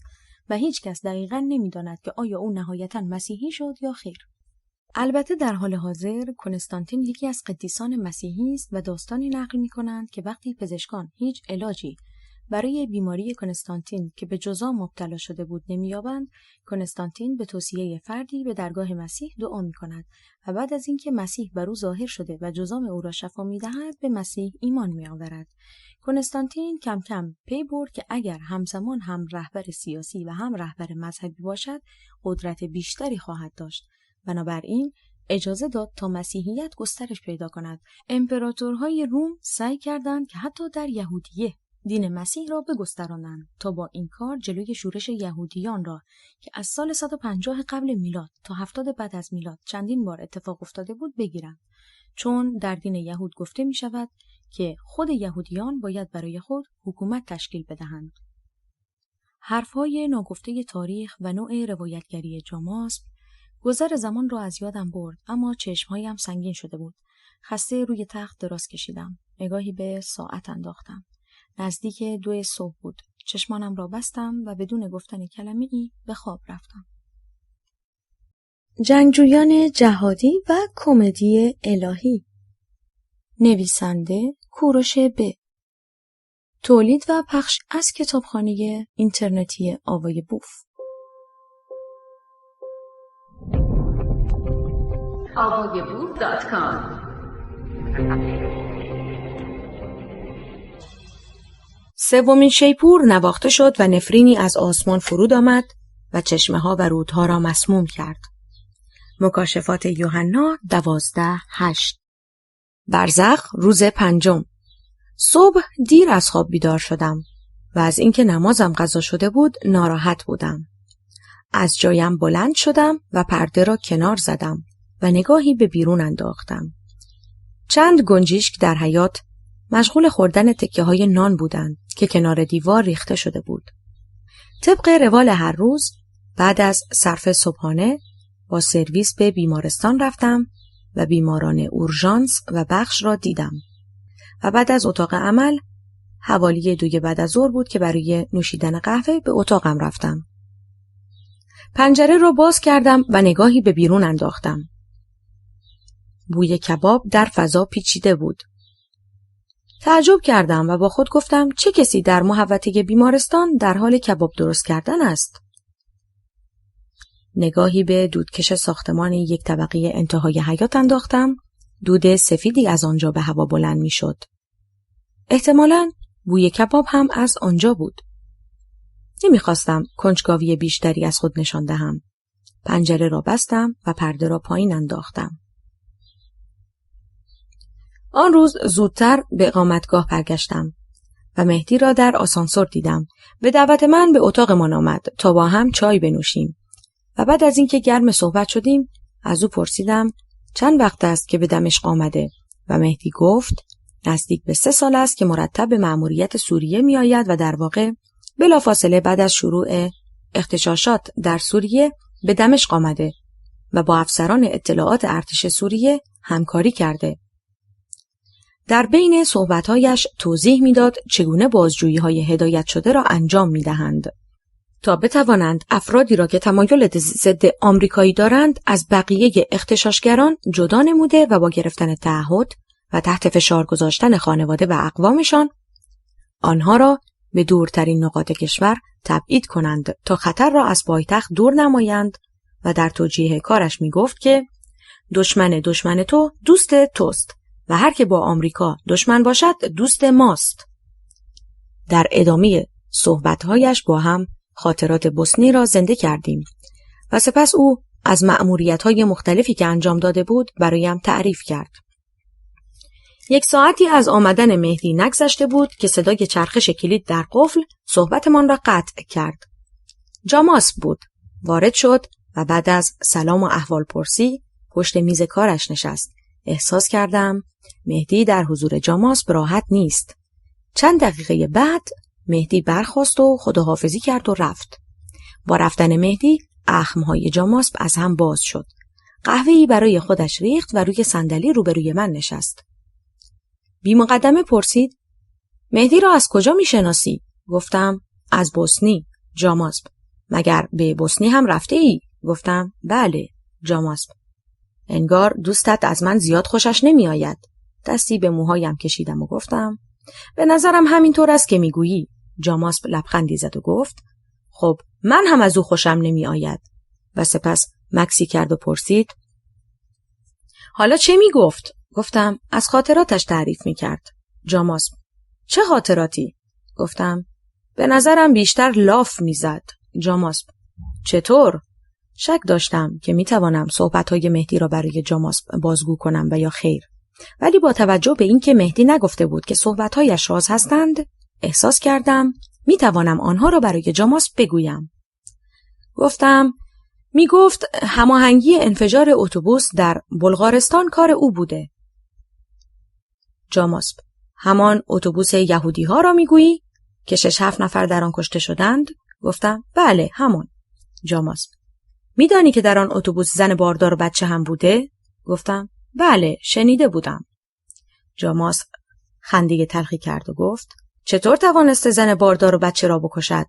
و هیچ کس دقیقاً نمی‌داند که آیا او نهایتاً مسیحی شد یا خیر. البته در حال حاضر کنستانتین یکی از قدیسان مسیحی است و داستانی نقل می‌کنند که وقتی پزشکان هیچ علاجی برای بیماری کنستانتین که به جزام مبتلا شده بود نمی‌یابند، کنستانتین به توصیه فردی به درگاه مسیح دعا می‌کند و بعد از اینکه مسیح بر او ظاهر شده و جزام او را شفا می‌دهد به مسیح ایمان می‌آورد. کنستانتین کم کم پی برد که اگر همزمان هم رهبر سیاسی و هم رهبر مذهبی باشد قدرت بیشتری خواهد داشت. بنابراین اجازه داد تا مسیحیت گسترش پیدا کند. امپراتورهای روم سعی کردند که حتی در یهودیه دین مسیح را بگسترانند تا با این کار جلوی شورش یهودیان را که از سال 150 قبل میلاد تا 70 بعد از میلاد چندین بار اتفاق افتاده بود بگیرند، چون در دین یهود گفته می شود که خود یهودیان باید برای خود حکومت تشکیل بدهند. حرفهای ناگفته تاریخ و نوع روایتگری جاماسب گذر زمان را از یادم برد، اما چشمهایم سنگین شده بود. خسته روی تخت دراز کشیدم. نگاهی به ساعت انداختم. نزدیک 2 صبح بود. چشمانم را بستم و بدون گفتن کلمه‌ای به خواب رفتم. جنگجویان جهادی و کمدی الهی. نویسنده کوروش ب. تولید و پخش از کتابخانه اینترنتی آوای بوف. avayaboof.com. سومین شیپور نواخته شد و نفرینی از آسمان فرود آمد و چشمه‌ها و رودها را مسموم کرد. مکاشفات یوحنا 12:8. برزخ روز 5. صبح دیر از خواب بیدار شدم و از اینکه نمازم قضا شده بود ناراحت بودم. از جایم بلند شدم و پرده را کنار زدم و نگاهی به بیرون انداختم. چند گنجیشک در حیاط مشغول خوردن تکه‌های نان بودند که کنار دیوار ریخته شده بود. طبق روال هر روز بعد از صرف صبحانه با سرویس به بیمارستان رفتم و بیماران اورژانس و بخش را دیدم و بعد از اتاق عمل حوالی 2 بعد از ظهر بود که برای نوشیدن قهوه به اتاقم رفتم. پنجره را باز کردم و نگاهی به بیرون انداختم. بوی کباب در فضا پیچیده بود. تعجب کردم و با خود گفتم چه کسی در محوطه بیمارستان در حال کباب درست کردن است؟ نگاهی به دودکش ساختمان 1 طبقه انتهای حیاط انداختم. دود سفیدی از آنجا به هوا بلند می شد. احتمالاً بوی کباب هم از آنجا بود. نمیخواستم کنجکاوی بیشتری از خود نشان دهم. پنجره را بستم و پرده را پایین انداختم. آن روز زودتر به اقامتگاه برگشتم و مهدی را در آسانسور دیدم. به دعوت من به اتاقمان آمد تا با هم چای بنوشیم و بعد از اینکه گرم صحبت شدیم از او پرسیدم چند وقت است که به دمشق آمده و مهدی گفت نزدیک به 3 سال است که مرتب به مأموریت سوریه می آید و در واقع بلافاصله بعد از شروع اغتشاشات در سوریه به دمشق آمده و با افسران اطلاعات ارتش سوریه همکاری کرده. در بین صحبت‌هایش توضیح می‌داد چگونه بازجویی‌های هدایت شده را انجام می‌دهند تا بتوانند افرادی را که تمایل ضد آمریکایی دارند از بقیه اغتشاشگران جدا نموده و با گرفتن تعهد و تحت فشار گذاشتن خانواده و اقوامشان آنها را به دورترین نقاط کشور تبعید کنند تا خطر را از پایتخت دور نمایند و در توجیه کارش می‌گفت که دشمن تو دوست توست و هر که با آمریکا دشمن باشد دوست ماست. در ادامه صحبت‌هایش با هم خاطرات بوسنی را زنده کردیم و سپس او از مأموریت‌های مختلفی که انجام داده بود برایم تعریف کرد. 1 ساعتی از آمدن مهدی نگذشته بود که صدای چرخش کلید در قفل صحبتمان را قطع کرد. جاماسب بود. وارد شد و بعد از سلام و احوال پرسی پشت میز کارش نشست. احساس کردم مهدی در حضور جاماسب راحت نیست. چند دقیقه بعد مهدی برخاست و خداحافظی کرد و رفت. با رفتن مهدی اخمهای جاماسب از هم باز شد. قهوه‌ای برای خودش ریخت و روی صندلی روبروی من نشست. بی مقدمه پرسید: مهدی را از کجا میشناسی؟ گفتم: از بوسنی. جاماسب: مگر به بوسنی هم رفته ای؟ گفتم: بله. جاماسب: انگار دوستت از من زیاد خوشش نمی آید. دستی به موهایم کشیدم و گفتم: به نظرم همینطور است که میگویی. جاماسب لبخندی زد و گفت: خب من هم از او خوشم نمی آید. و سپس مکسی کرد و پرسید: حالا چه می گفت؟ گفتم: از خاطراتش تعریف می کرد. جاماسب: چه خاطراتی؟ گفتم: به نظرم بیشتر لاف می زد. جاماسب: چطور؟ شک داشتم که می توانم صحبت‌های مهدی را برای جاماسب بازگو کنم و یا خیر. ولی با توجه به اینکه مهدی نگفته بود که صحبت‌هایش راز هستند، احساس کردم می توانم آنها را برای جاماسب بگویم. گفتم: می گفت هماهنگی انفجار اتوبوس در بلغارستان کار او بوده. جاماسب: همان اتوبوس یهودی ها را می گویی که 6-7 نفر در آن کشته شدند؟ گفتم: بله همان. جاماسب: می دانی که در آن اتوبوس زن باردار و بچه هم بوده؟ گفتم: بله شنیده بودم. جاماسب خنده تلخی کرد و گفت: چطور توانسته زن باردار و بچه را بکشد؟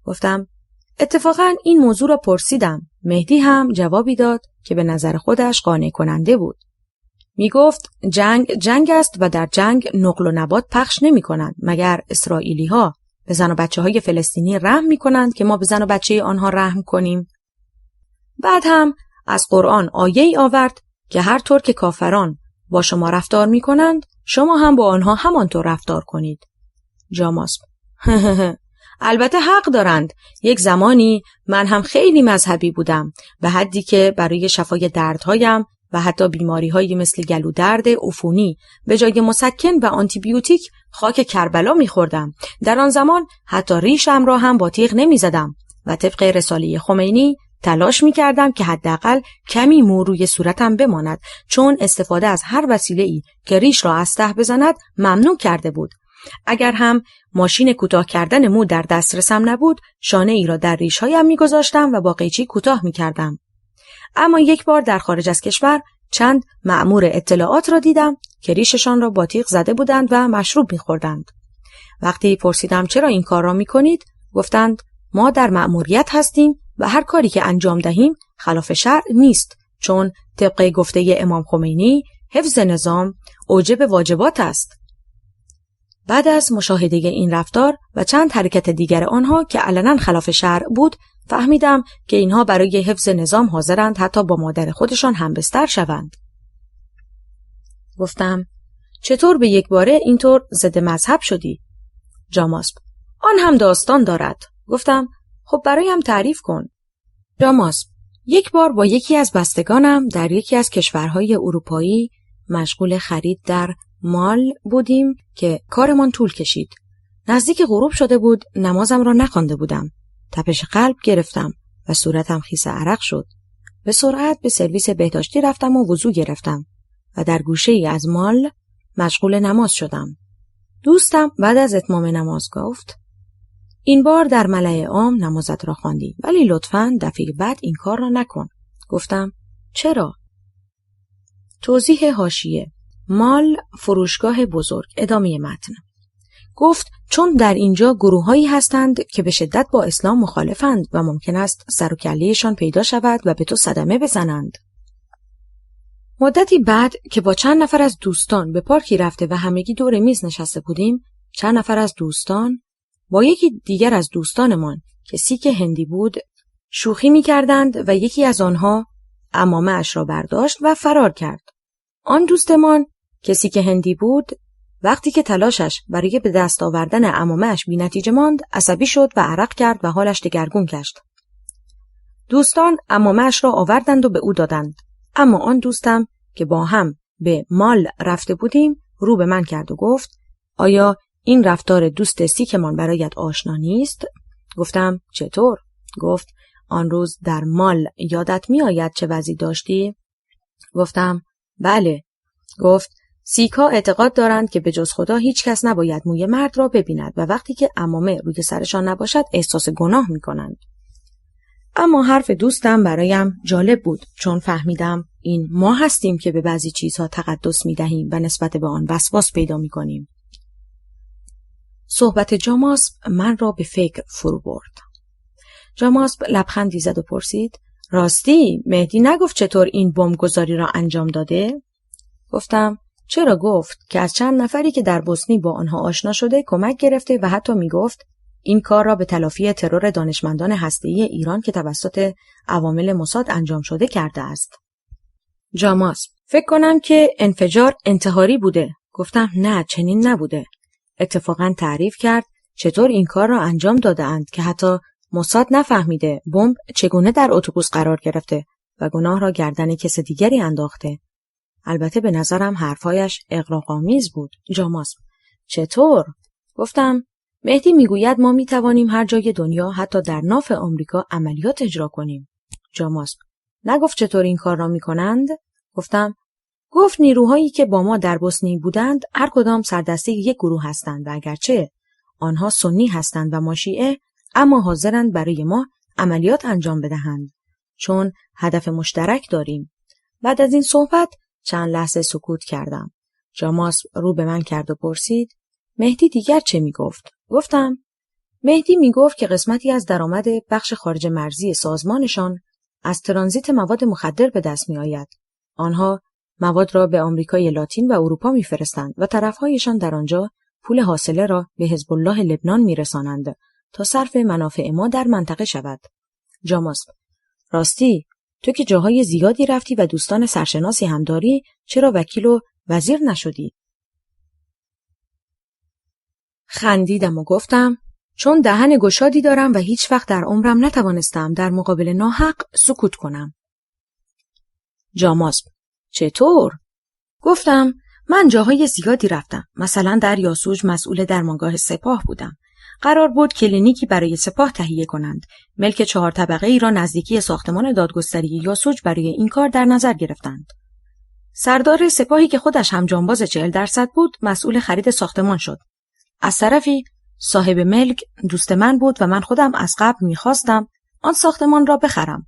گفتم: اتفاقاً این موضوع را پرسیدم. مهدی هم جوابی داد که به نظر خودش قانع کننده بود. می گفت جنگ است و در جنگ نقل و نبات پخش نمی کنند مگر اسرائیلی ها به زن و بچه های فلسطینی رحم می کنند که ما به زن و بچه آنها رحم کنیم. بعد هم از قرآن آیه‌ای آورد که هر طور که کافران با شما رفتار می کنند شما هم با آنها همانطور رفتار کنید. جاماسب: البته حق دارند. یک زمانی من هم خیلی مذهبی بودم به حدی که برای شفای دردهایم و حتی بیماری‌هایی مثل گلودرد عفونی به جای مسکن و آنتی بیوتیک خاک کربلا می‌خوردم. در آن زمان حتی ریشم را هم با تیغ نمی‌زدم و طبق رساله خمینی تلاش می‌کردم که حداقل کمی مو روی صورتم بماند، چون استفاده از هر وسیله‌ای که ریش را از ته بزند ممنوع کرده بود. اگر هم ماشین کوتاه کردن مو در دسترسم نبود، شانه ای را در ریش‌هایم می‌گذاشتم و با قیچی کوتاه می‌کردم. اما یک بار در خارج از کشور چند مأمور اطلاعات را دیدم که ریششان را با تیغ زده بودند و مشروب می‌خوردند. وقتی پرسیدم چرا این کار را می‌کنید، گفتند ما در مأموریت هستیم و هر کاری که انجام دهیم خلاف شرع نیست، چون طبق گفته امام خمینی حفظ نظام اوجب واجبات است. بعد از مشاهده این رفتار و چند حرکت دیگر آنها که علنا خلاف شرع بود، فهمیدم که اینها برای حفظ نظام حاضرند حتی با مادر خودشان هم بستر شوند. گفتم: چطور به یک باره اینطور ضد مذهب شدی؟ جاماسب: آن هم داستان دارد. گفتم: خب برایم تعریف کن. جاماسب: یک بار با یکی از بستگانم در یکی از کشورهای اروپایی مشغول خرید در مال بودیم که کارمان طول کشید. نزدیک غروب شده بود، نمازم را نخوانده بودم. تپش قلب گرفتم و صورتم خیس عرق شد. به سرعت به سرویس بهداشتی رفتم و وضو گرفتم و در گوشه‌ای از مال مشغول نماز شدم. دوستم بعد از اتمام نماز گفت: این بار در ملأ عام نمازت را خواندی، ولی لطفاً دفعه بعد این کار را نکن. گفتم: چرا؟ توضیح حاشیه: مال فروشگاه بزرگ. ادامه متن. گفت چون در اینجا گروه‌هایی هستند که به شدت با اسلام مخالفند و ممکن است سر و کله‌شان پیدا شود و به تو صدمه بزنند. مدتی بعد که با چند نفر از دوستان به پارکی رفته و همگی دور میز نشسته بودیم، چند نفر از دوستان با یکی دیگر از دوستانمان که سیک هندی بود شوخی می‌کردند و یکی از آنها عمامه اش را برداشت و فرار کرد. آن دوستمان که سیک هندی بود وقتی که تلاشش برای به دست آوردن عمامه اش بی‌نتیجه ماند، عصبی شد و عرق کرد و حالش دگرگون گشت. دوستان عمامه‌اش را آوردند و به او دادند. اما آن دوستم که با هم به مال رفته بودیم رو به من کرد و گفت آیا این رفتار دوست سیکمان برایت آشنا نیست؟ گفتم چطور؟ گفت آن روز در مال یادت می آید چه وضعی داشتی؟ گفتم بله. گفت سیک‌ها اعتقاد دارند که به جز خدا هیچ کس نباید موی مرد را ببیند و وقتی که عمامه روی سرشان نباشد احساس گناه می کنند. اما حرف دوستم برایم جالب بود چون فهمیدم این ما هستیم که به بعضی چیزها تقدس می دهیم و نسبت به آن وسواس پیدا می کنیم. صحبت جاماسب من را به فکر فرو برد. جاماسب لبخندی زد و پرسید راستی مهدی نگفت چطور این بمبگذاری را انجام داده؟ گفتم چرا گفت که از چند نفری که در بوسنی با آنها آشنا شده کمک گرفته و حتی می گفت این کار را به تلافی ترور دانشمندان هسته‌ای ایران که توسط عوامل موساد انجام شده کرده است. جاماسب فکر کنم که انفجار انتحاری بوده. گفتم نه چنین نبوده. اتفاقا تعریف کرد چطور این کار را انجام داده اند که حتی موساد نفهمیده بمب چگونه در اتوبوس قرار گرفته و گناه را گردن کس دیگری انداخته. البته به نظرم حرفایش اغراق‌آمیز بود. جاماسب چطور؟ گفتم مهدی میگوید ما میتوانیم هر جای دنیا حتی در ناف آمریکا عملیات اجرا کنیم. جاماسب نگفت چطور این کار را میکنند؟ گفتم گفت نیروهایی که با ما در بوسنی بودند هر کدام سردسته یک گروه هستند و اگرچه آنها سنی هستند و ما شیعه اما حاضرند برای ما عملیات انجام بدهند چون هدف مشترک داریم. بعد از این صحبت چند لحظه سکوت کردم. جاماسب رو به من کرد و پرسید مهدی دیگر چه میگفت؟ گفتم مهدی میگفت که قسمتی از درآمد بخش خارج مرزی سازمانشان از ترانزیت مواد مخدر به دست می آید. آنها مواد را به آمریکای لاتین و اروپا میفرستند و طرفهایشان در آنجا پول حاصله را به حزب الله لبنان میرسانند تا صرف منافع ما در منطقه شود. جاماسب راستی تو که جاهای زیادی رفتی و دوستان سرشناسی هم داری چرا وکیل و وزیر نشدی؟ خندیدم و گفتم چون دهن گشادی دارم و هیچ وقت در عمرم نتوانستم در مقابل ناحق سکوت کنم. جاماسب چطور؟ گفتم من جاهای زیادی رفتم. مثلا در یاسوج مسئول درمانگاه سپاه بودم. قرار بود کلینیکی برای سپاه تهیه کنند. ملک 4 طبقه ای را نزدیکی ساختمان دادگستری یاسوج برای این کار در نظر گرفتند. سردار سپاهی که خودش هم جانباز 40% بود مسئول خرید ساختمان شد. از طرفی صاحب ملک دوست من بود و من خودم از قبل می‌خواستم آن ساختمان را بخرم.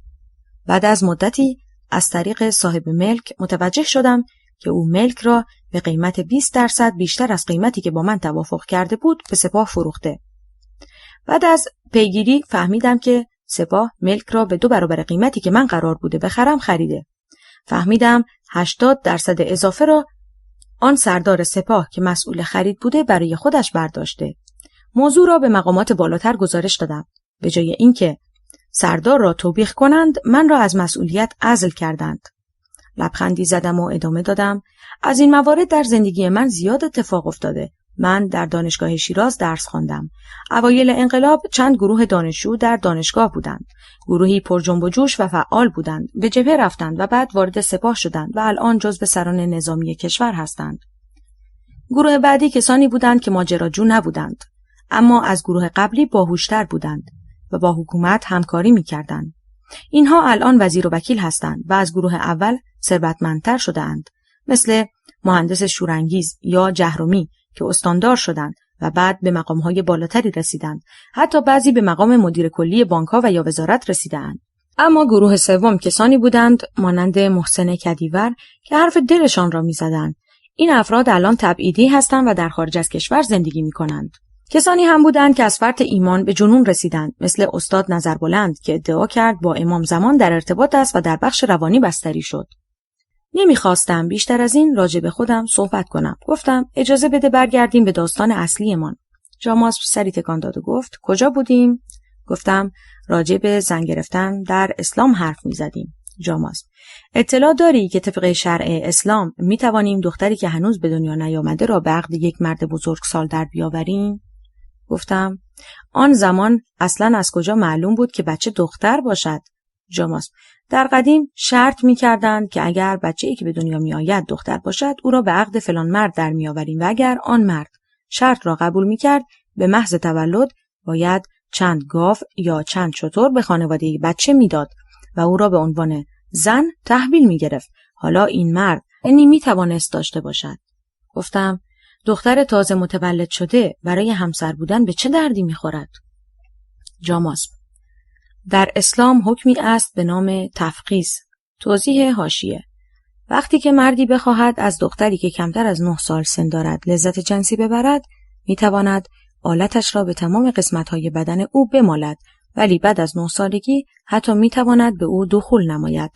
بعد از مدتی از طریق صاحب ملک متوجه شدم که او ملک را به قیمت 20% بیشتر از قیمتی که با من توافق کرده بود به سپاه فروخته. بعد از پیگیری فهمیدم که سپاه ملک را به 2 برابر قیمتی که من قرار بوده بخرم خریده. فهمیدم 80% اضافه را آن سردار سپاه که مسئول خرید بوده برای خودش برداشته. موضوع را به مقامات بالاتر گزارش دادم. به جای اینکه سردار را توبیخ کنند من را از مسئولیت عزل کردند. لبخندی زدم و ادامه دادم از این موارد در زندگی من زیاد اتفاق افتاده. من در دانشگاه شیراز درس خواندم. اوایل انقلاب چند گروه دانشجو در دانشگاه بودند. گروهی پر جنب و جوش و فعال بودند. به جبهه رفتند و بعد وارد سپاه شدند و الان جزو سران نظامی کشور هستند. گروه بعدی کسانی بودند که ماجراجو نبودند، اما از گروه قبلی باهوشتر بودند و با حکومت همکاری می‌کردند. اینها الان وزیر و وکیل هستند و از گروه اول ثروتمندتر شده‌اند، مثل مهندس شورانگیز یا جهرومی که استاندار شدند و بعد به مقام‌های بالاتری رسیدند. حتی بعضی به مقام مدیر کلی بانک‌ها و یا وزارت رسیدند. اما گروه سوم کسانی بودند مانند محسن کدیور که حرف دلشان را می‌زدند. این افراد الان تبعیدی هستند و در خارج از کشور زندگی می‌کنند. کسانی هم بودند که از فرط ایمان به جنون رسیدند، مثل استاد نظربلند که ادعا کرد با امام زمان در ارتباط است و در بخش روانی بستری شد. نمیخواستم بیشتر از این راجع به خودم صحبت کنم. گفتم اجازه بده برگردیم به داستان اصلیمان. جاماسب سری تکان داد و گفت کجا بودیم؟ گفتم راجع به زن گرفتن در اسلام حرف میزدیم. جاماسب اطلاع داری که طبق شرع اسلام میتوانیم دختری که هنوز به دنیا نیامده را به عقد یک مرد بزرگسال در بیاوریم؟ گفتم آن زمان اصلا از کجا معلوم بود که بچه دختر باشد؟ جاماسب: در قدیم شرط می‌کردند که اگر بچه‌ای که به دنیا می‌آید دختر باشد او را به عقد فلان مرد در می‌آوریم و اگر آن مرد شرط را قبول می‌کرد به محض تولد باید چند گاو یا چند شتر به خانواده بچه میداد و او را به عنوان زن تحویل می‌گرفت. حالا این مرد می‌توانست داشته باشد. گفتم: دختر تازه متولد شده برای همسر بودن به چه دردی می‌خورد؟ جاماسب: در اسلام حکمی است به نام تفقیس. توضیح حاشیه: وقتی که مردی بخواهد از دختری که کمتر از 9 سال سن دارد لذت جنسی ببرد، میتواند آلتش را به تمام قسمت‌های بدن او بمالد، ولی بعد از 9 سالگی حتی میتواند به او دخول نماید.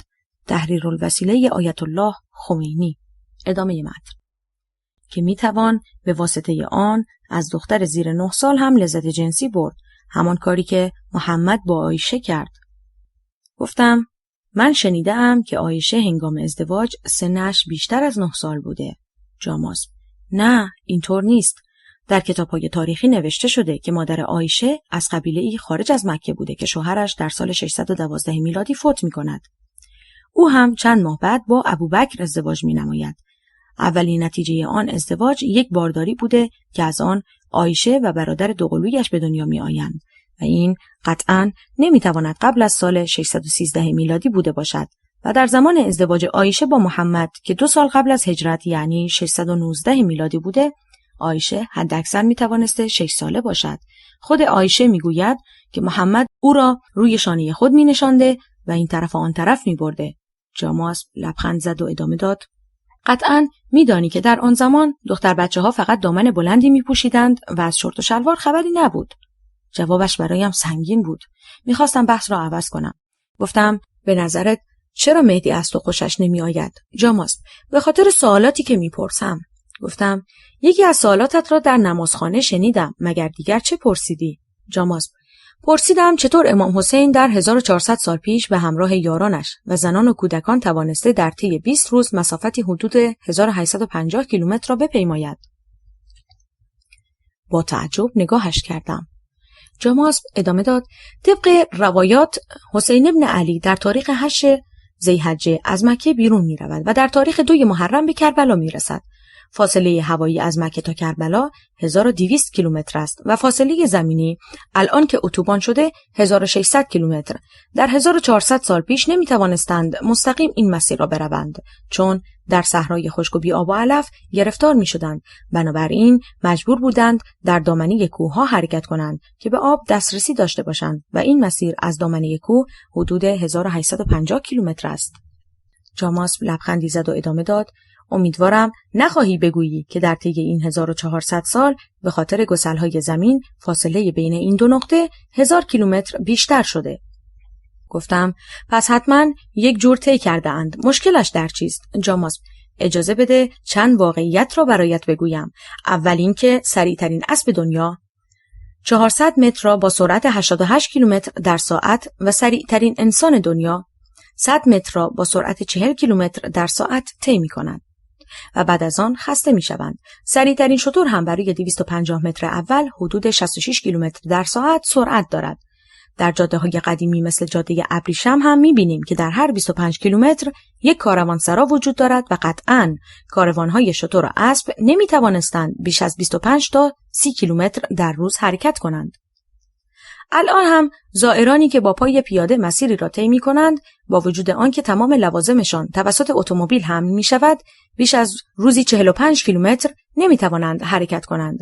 تحریرالوسیله آیت الله خمینی. ادامه متن. که میتوان به واسطه آن از دختر زیر 9 سال هم لذت جنسی برد، همان کاری که محمد با عایشه کرد. گفتم: من شنیدم که عایشه هنگام ازدواج سنش بیشتر از 9 سال بوده. جاماسب: نه، اینطور نیست. در کتاب‌های تاریخی نوشته شده که مادر عایشه از قبیله‌ای خارج از مکه بوده که شوهرش در سال 612 میلادی فوت می‌کند. او هم چند ماه بعد با ابوبکر ازدواج می‌نماید. اولین نتیجه آن ازدواج یک بارداری بوده که از آن عایشه و برادر دوقلویش به دنیا می‌آیند و این قطعاً نمی‌تواند قبل از سال 613 میلادی بوده باشد و در زمان ازدواج عایشه با محمد که 2 سال قبل از هجرت یعنی 619 میلادی بوده، عایشه حداکثر می‌توانسته 6 ساله باشد. خود عایشه می‌گوید که محمد او را روی شانه خود می‌نشانده و این طرف و آن طرف می‌برده. جاماسب لبخند زد و ادامه داد: قطعاً می‌دانی که در آن زمان دختر بچه‌ها فقط دامن بلندی می‌پوشیدند و از شورت و شلوار خبری نبود. جوابش برایم سنگین بود. می‌خواستم بحث را عوض کنم. گفتم: به نظرت چرا مهدی از تو خوشش نمی‌آید؟ جاماسب: به خاطر سوالاتی که می‌پرسم. گفتم: یکی از سوالاتت را در نمازخانه شنیدم، مگر دیگر چه پرسیدی؟ جاماسب: پرسیدم چطور امام حسین در 1400 سال پیش به همراه یارانش و زنان و کودکان توانسته در طی 20 روز مسافتی حدود 1850 کیلومتر را بپیماید. با تعجب نگاهش کردم. جاماسب ادامه داد: طبق روایات حسین ابن علی در تاریخ 8 ذی‌حجه از مکه بیرون می رود و در تاریخ 2 محرم به کربلا می رسد. فاصله هوایی از مکه تا کربلا 1200 کیلومتر است و فاصله زمینی الان که اتوبان شده 1600 کیلومتر. در 1400 سال پیش نمی توانستند مستقیم این مسیر را بروند، چون در صحرای خشک و بی آب و علف گرفتار می شدند. بنابراین مجبور بودند در دامنه کوه‌ها حرکت کنند که به آب دسترسی داشته باشند و این مسیر از دامنه کوه حدود 1850 کیلومتر است. جاماسب لبخندی زد و ادامه داد: امیدوارم نخواهی بگویی که در طی این 1400 سال به خاطر گسل‌های زمین فاصله بین این 2 نقطه 1000 کیلومتر بیشتر شده. گفتم: پس حتما یک جور طی کرده اند. مشکلش در چیست؟ جاماسب: اجازه بده چند واقعیت را برایت بگویم. اول این که سریعترین اسب دنیا 400 متر را با سرعت 88 کیلومتر در ساعت و سریعترین انسان دنیا 100 متر را با سرعت 40 کیلومتر در ساعت طی می‌کنند و بعد از آن خسته می‌شوند. سریعترین شتر هم برای 250 متر اول حدود 66 کیلومتر در ساعت سرعت دارد. در جاده‌های قدیمی مثل جاده ابریشم هم می‌بینیم که در هر 25 کیلومتر یک کاروانسرا وجود دارد و قطعاً کاروان‌های شتر و اسب نمی‌توانستند بیش از 25 تا 30 کیلومتر در روز حرکت کنند. الان هم زائرانی که با پای پیاده مسیری را طی می‌کنند، با وجود آنکه تمام لوازمشان توسط اتومبیل حمل می‌شود، بیش از روزی 45 کیلومتر نمی‌توانند حرکت کنند.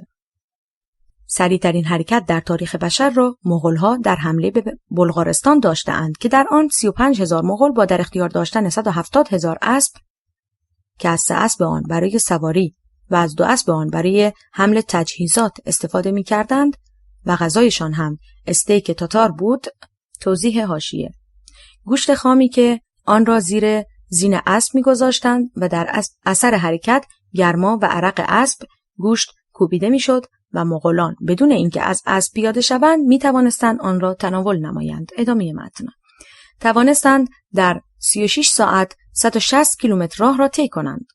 سریعترین حرکت در تاریخ بشر را مغول‌ها در حمله به بلغارستان داشته‌اند که در آن 35,000 مغول با در اختیار داشتن 170,000 اسب که از 3 اسب آن برای سواری و از 2 اسب آن برای حمل تجهیزات استفاده می‌کردند و غذایشان هم استیک تاتار بود. توضیح حاشیه: گوشت خامی که آن را زیر زین اسب می‌گذاشتند و در اثر حرکت گرما و عرق اسب گوشت کوبیده می‌شد و مغولان بدون اینکه از اسب پیاده شوند می‌توانستند آن را تناول نمایند. ادامه متن. توانستند در 36 ساعت 160 کیلومتر راه را طی کنند.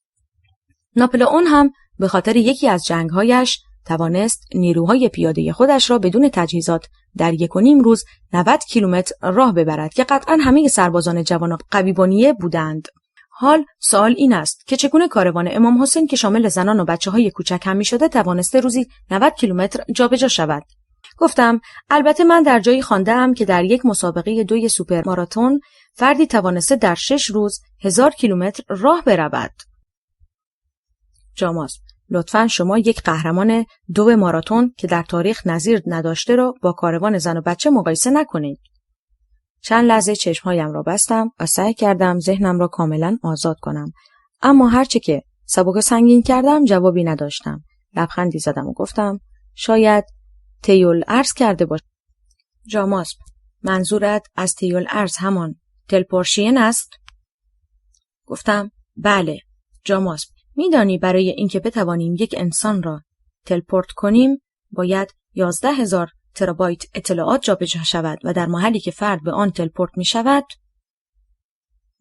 ناپلئون هم به خاطر یکی از جنگ‌هایش توانست نیروهای پیاده خودش را بدون تجهیزات در 1.5 روز 90 کیلومتر راه ببرد که قطعاً همه سربازان جوان و قوی‌بنیه بودند. حال سوال این است که چگونه کاروان امام حسین که شامل زنان و بچه‌های کوچک هم می‌شده توانسته روزی 90 کیلومتر جابجا شود؟ گفتم البته من در جایی خوانده‌ام که در یک مسابقه 2 سوپر ماراتون فردی توانسته در 6 روز 1000 کیلومتر راه برود. جاماس: لطفاً شما یک قهرمان 2 ماراتون که در تاریخ نظیر نداشته را با کاروان زن و بچه مقایسه نکنید. چند لحظه چشمهایم را بستم و سعی کردم ذهنم را کاملا آزاد کنم. اما هرچه که سبک و سنگین کردم جوابی نداشتم. لبخندی زدم و گفتم شاید تیول ارز کرده باش. جاماسب: منظورت از تیول ارز همان تلپورشین است؟ گفتم بله. جاماسب: میدانی برای اینکه بتوانیم یک انسان را تلپورت کنیم باید 11,000 ترابایت اطلاعات جابجا شود و در محلی که فرد به آن تلپورت می شود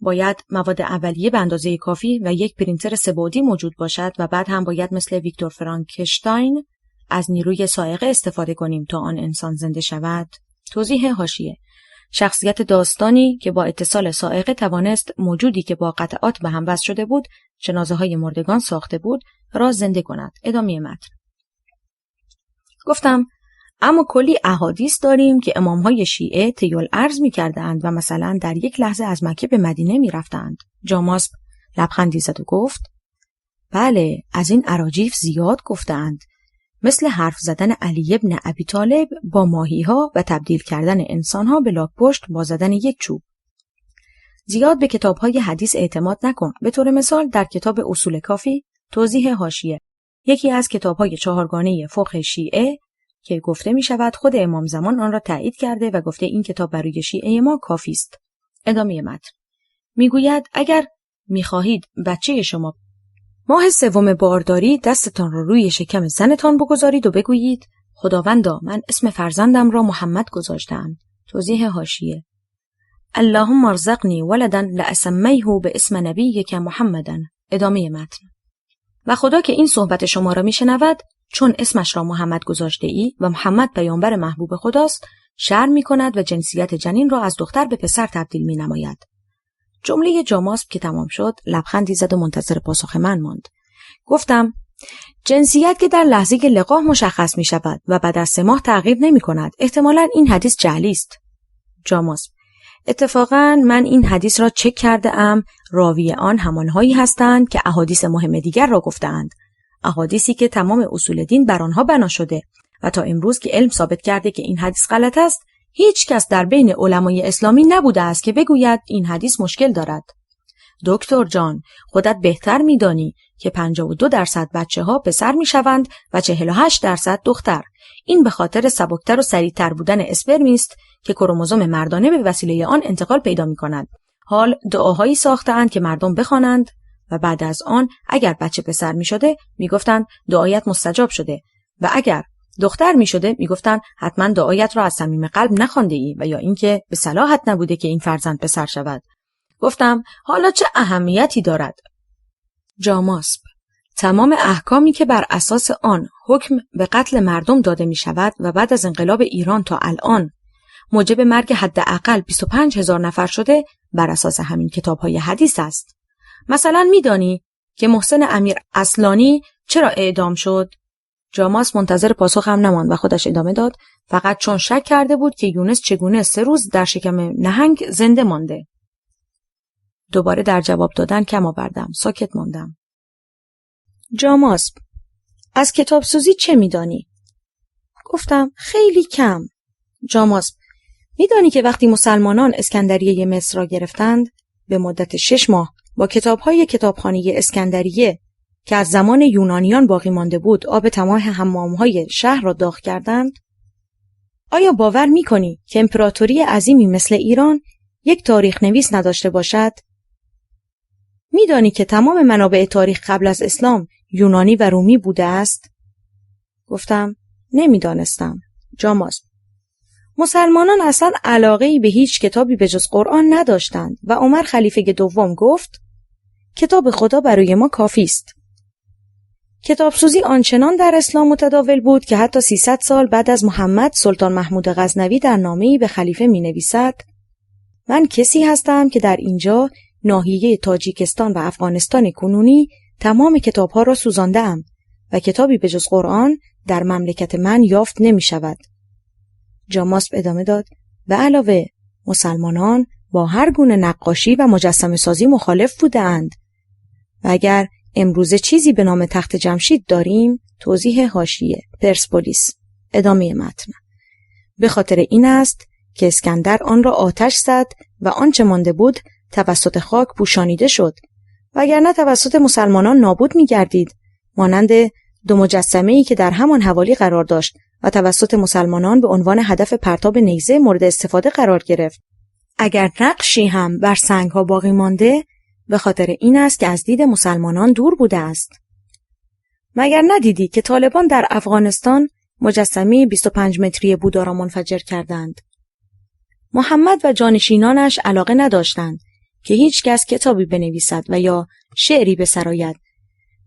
باید مواد اولیه به اندازه کافی و یک پرینتر 3 بعدی موجود باشد و بعد هم باید مثل ویکتور فرانکشتاین از نیروی صاعقه استفاده کنیم تا آن انسان زنده شود. توضیح حاشیه: شخصیت داستانی که با اتصال صاعقه توانست موجودی که با قطعات به هم وصل شده بود جنازه‌های مردگان ساخته بود را زنده کند. ادامه متن. گفتم اما کلی احادیث داریم که امامهای شیعه تیول ارز می کردند و مثلا در یک لحظه از مکه به مدینه می رفتند. جاماسب لبخندی زد و گفت بله از این اراجیف زیاد گفتند، مثل حرف زدن علی ابن ابی طالب با ماهی‌ها و تبدیل کردن انسان‌ها به لاک‌پشت با زدن یک چوب. زیاد به کتاب‌های حدیث اعتماد نکن. به طور مثال در کتاب اصول کافی توضیح حاشیه یکی از کتاب‌های 4گانه فقه شیعه که گفته می شود خود امام زمان آن را تایید کرده و گفته این کتاب برای شیعه ما کافی است. ادامه متن. میگوید اگر می‌خواهید بچه شما ماه 3 بارداری دستتان را روی شکم زنتان بگذارید و بگویید خداوندا من اسم فرزندم را محمد گذاشتم. توضیح حاشیه اللهم ارزقنی ولدا لاسمیه به اسم نبیک محمدا. ادامه متن. و خدا که این صحبت شما را میشنود چون اسمش را محمد گذاشته ای و محمد پیامبر محبوب خداست شرم می کند و جنسیت جنین را از دختر به پسر تبدیل می نماید. جمله جاماسب که تمام شد لبخندی زد و منتظر پاسخ من ماند. گفتم جنسیت که در لحظه لقاح مشخص می شود و بعد از 3 ماه تغییر نمی کند. احتمالاً این حدیث جعلی است. جاماسب اتفاقاً من این حدیث را چک کرده ام. راوی آن همانهایی هستند که احادیث مهم دیگر را گفتند. احادیثی که تمام اصول دین بر آنها بنا شده و تا امروز که علم ثابت کرده که این حدیث غلط است هیچ کس در بین علمای اسلامی نبوده است که بگوید این حدیث مشکل دارد. دکتر جان خودت بهتر می‌دانی که 52% بچه‌ها پسر می‌شوند و 48% دختر. این به خاطر سبکتر و سریعتر بودن اسپرمی است که کروموزوم مردانه به وسیله آن انتقال پیدا می‌کند. حال دعاهایی ساخته‌اند که مردم بخوانند و بعد از آن اگر بچه پسر می‌شده می‌گفتند دعایت مستجاب شده و اگر دختر می‌شده می‌گفتند حتما دعایت را از صمیم قلب نخوانده‌ای و یا اینکه به صلاحت نبوده که این فرزند پسر شود. گفتم حالا چه اهمیتی دارد؟ جاماسب تمام احکامی که بر اساس آن حکم به قتل مردم داده می‌شود و بعد از انقلاب ایران تا الان موجب مرگ حداقل 25,000 نفر شده بر اساس همین کتاب‌های حدیث است. مثلا میدانی که محسن امیر اصلانی چرا اعدام شد؟ جاماس منتظر پاسخم نماند و خودش ادامه داد فقط چون شک کرده بود که یونس چگونه 3 روز در شکم نهنگ زنده مانده. دوباره در جواب دادن کم آوردم. ساکت ماندم. جاماسب از کتاب سوزی چه میدانی؟ گفتم خیلی کم. جاماسب میدانی که وقتی مسلمانان اسکندریه مصر را گرفتند به مدت 6 ماه با کتاب‌های کتابخانه اسکندریه که از زمان یونانیان باقی مانده بود آب تمام حمام‌های شهر را داغ کردند؟ آیا باور می‌کنی که امپراتوری عظیمی مثل ایران یک تاریخ نویس نداشته باشد؟ می‌دانی که تمام منابع تاریخ قبل از اسلام یونانی و رومی بوده است؟ گفتم نمی‌دانستم. جاماسب مسلمانان اصلا علاقه‌ای به هیچ کتابی به جز قرآن نداشتند و عمر خلیفه دوم گفت کتاب خدا برای ما کافی است. کتابسوزی آنچنان در اسلام متداول بود که حتی 300 سال بعد از محمد سلطان محمود غزنوی در نامه‌ای به خلیفه می‌نویسد: من کسی هستم که در اینجا ناحیه تاجیکستان و افغانستان کنونی تمام کتاب‌ها را سوزانده‌ام و کتابی به جز قرآن در مملکت من یافت نمی‌شود. جاماسب ادامه داد: به علاوه مسلمانان با هر گونه نقاشی و مجسمه سازی مخالف بودند و اگر امروزه چیزی به نام تخت جمشید داریم، توضیح حاشیه پرسپولیس. ادامه متن: به خاطر این است که اسکندر آن را آتش زد و آنچه مانده بود توسط خاک پوشانیده شد، وگرنه توسط مسلمانان نابود می گردید، مانند 2 مجسمه‌ای که در همان حوالی قرار داشت و توسط مسلمانان به عنوان هدف پرتاب نیزه مورد استفاده قرار گرفت. اگر نقشی هم بر سنگ‌ها باقی مانده، به خاطر این است که از دید مسلمانان دور بوده است. مگر ندیدی که طالبان در افغانستان مجسمه 25 متری بودا را منفجر کردند؟ محمد و جانشینانش علاقه نداشتند که هیچ کس کتابی بنویسد و یا شعری بسراید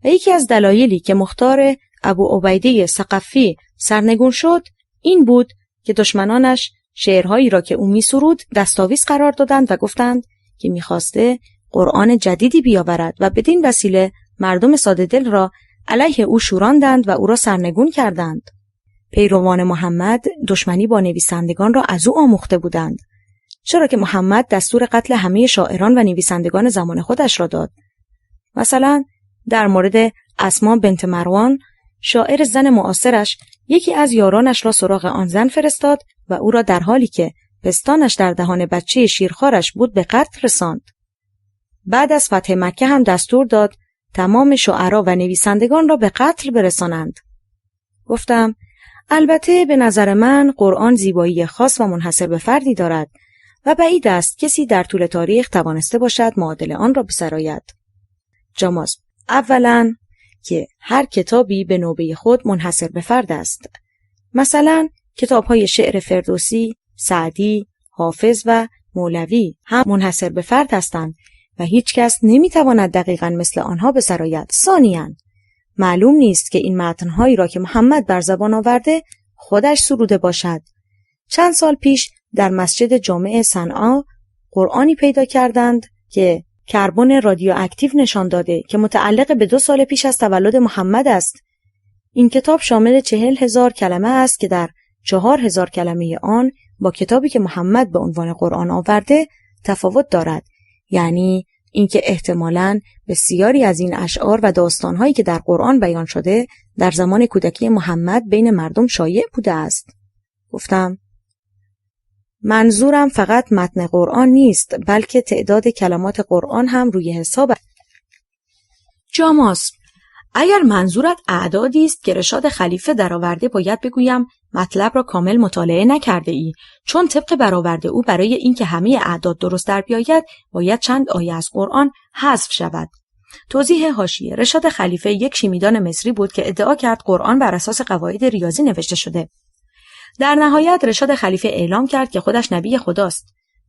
و یکی از دلایلی که مختار ابو عبیده ثقفی سرنگون شد این بود که دشمنانش شعرهایی را که او می‌سرود دستاویز قرار دادند و گفتند که می‌خواسته قرآن جدیدی بیاورد و بدین وسیله مردم ساده دل را علیه او شوراندند و او را سرنگون کردند. پیروان محمد دشمنی با نویسندگان را از او آموخته بودند، چرا که محمد دستور قتل همه شاعران و نویسندگان زمان خودش را داد. مثلا در مورد اسما بنت مروان، شاعر زن معاصرش، یکی از یارانش را سراغ آن زن فرستاد و او را در حالی که پستانش در دهان بچه شیرخوارش بود به قتل رساند. بعد از فتح مکه هم دستور داد تمام شعرا و نویسندگان را به قتل برسانند. گفتم البته به نظر من قرآن زیبایی خاص و منحصر به فردی دارد و بعید است کسی در طول تاریخ توانسته باشد معادل آن را بسراید. جاماسب: اولاً که هر کتابی به نوبه خود منحصر به فرد است. مثلا کتاب‌های شعر فردوسی، سعدی، حافظ و مولوی هم منحصر به فرد هستند و هیچ کس نمی‌تواند دقیقاً مثل آنها بسراید. ثانیاً معلوم نیست که این متن‌هایی را که محمد بر زبان آورده خودش سروده باشد. چند سال پیش در مسجد جامع صنعا قرآنی پیدا کردند که کربن رادیواکتیو نشان داده که متعلق به 2 سال پیش از تولد محمد است. این کتاب شامل 40,000 کلمه است که در 4,000 کلمه آن با کتابی که محمد به عنوان قرآن آورده تفاوت دارد. یعنی اینکه احتمالاً بسیاری از این اشعار و داستان‌هایی که در قرآن بیان شده در زمان کودکی محمد بین مردم شایع بوده است. گفتم منظورم فقط متن قرآن نیست، بلکه تعداد کلمات قرآن هم روی حساب است. جاماسب: اگر منظورت اعدادی است که رشاد خلیفه درآورده، باید بگویم مطلب را کامل مطالعه نکرده ای، چون طبق برآورده او برای اینکه همه اعداد درست در بیاید باید چند آیه از قرآن حذف شود. توضیح حاشیه: رشاد خلیفه یک شیمیدان مصری بود که ادعا کرد قرآن بر اساس قواعد ریاضی نوشته شده. در نهایت رشاد خلیفه اعلام کرد که خودش نبی خداست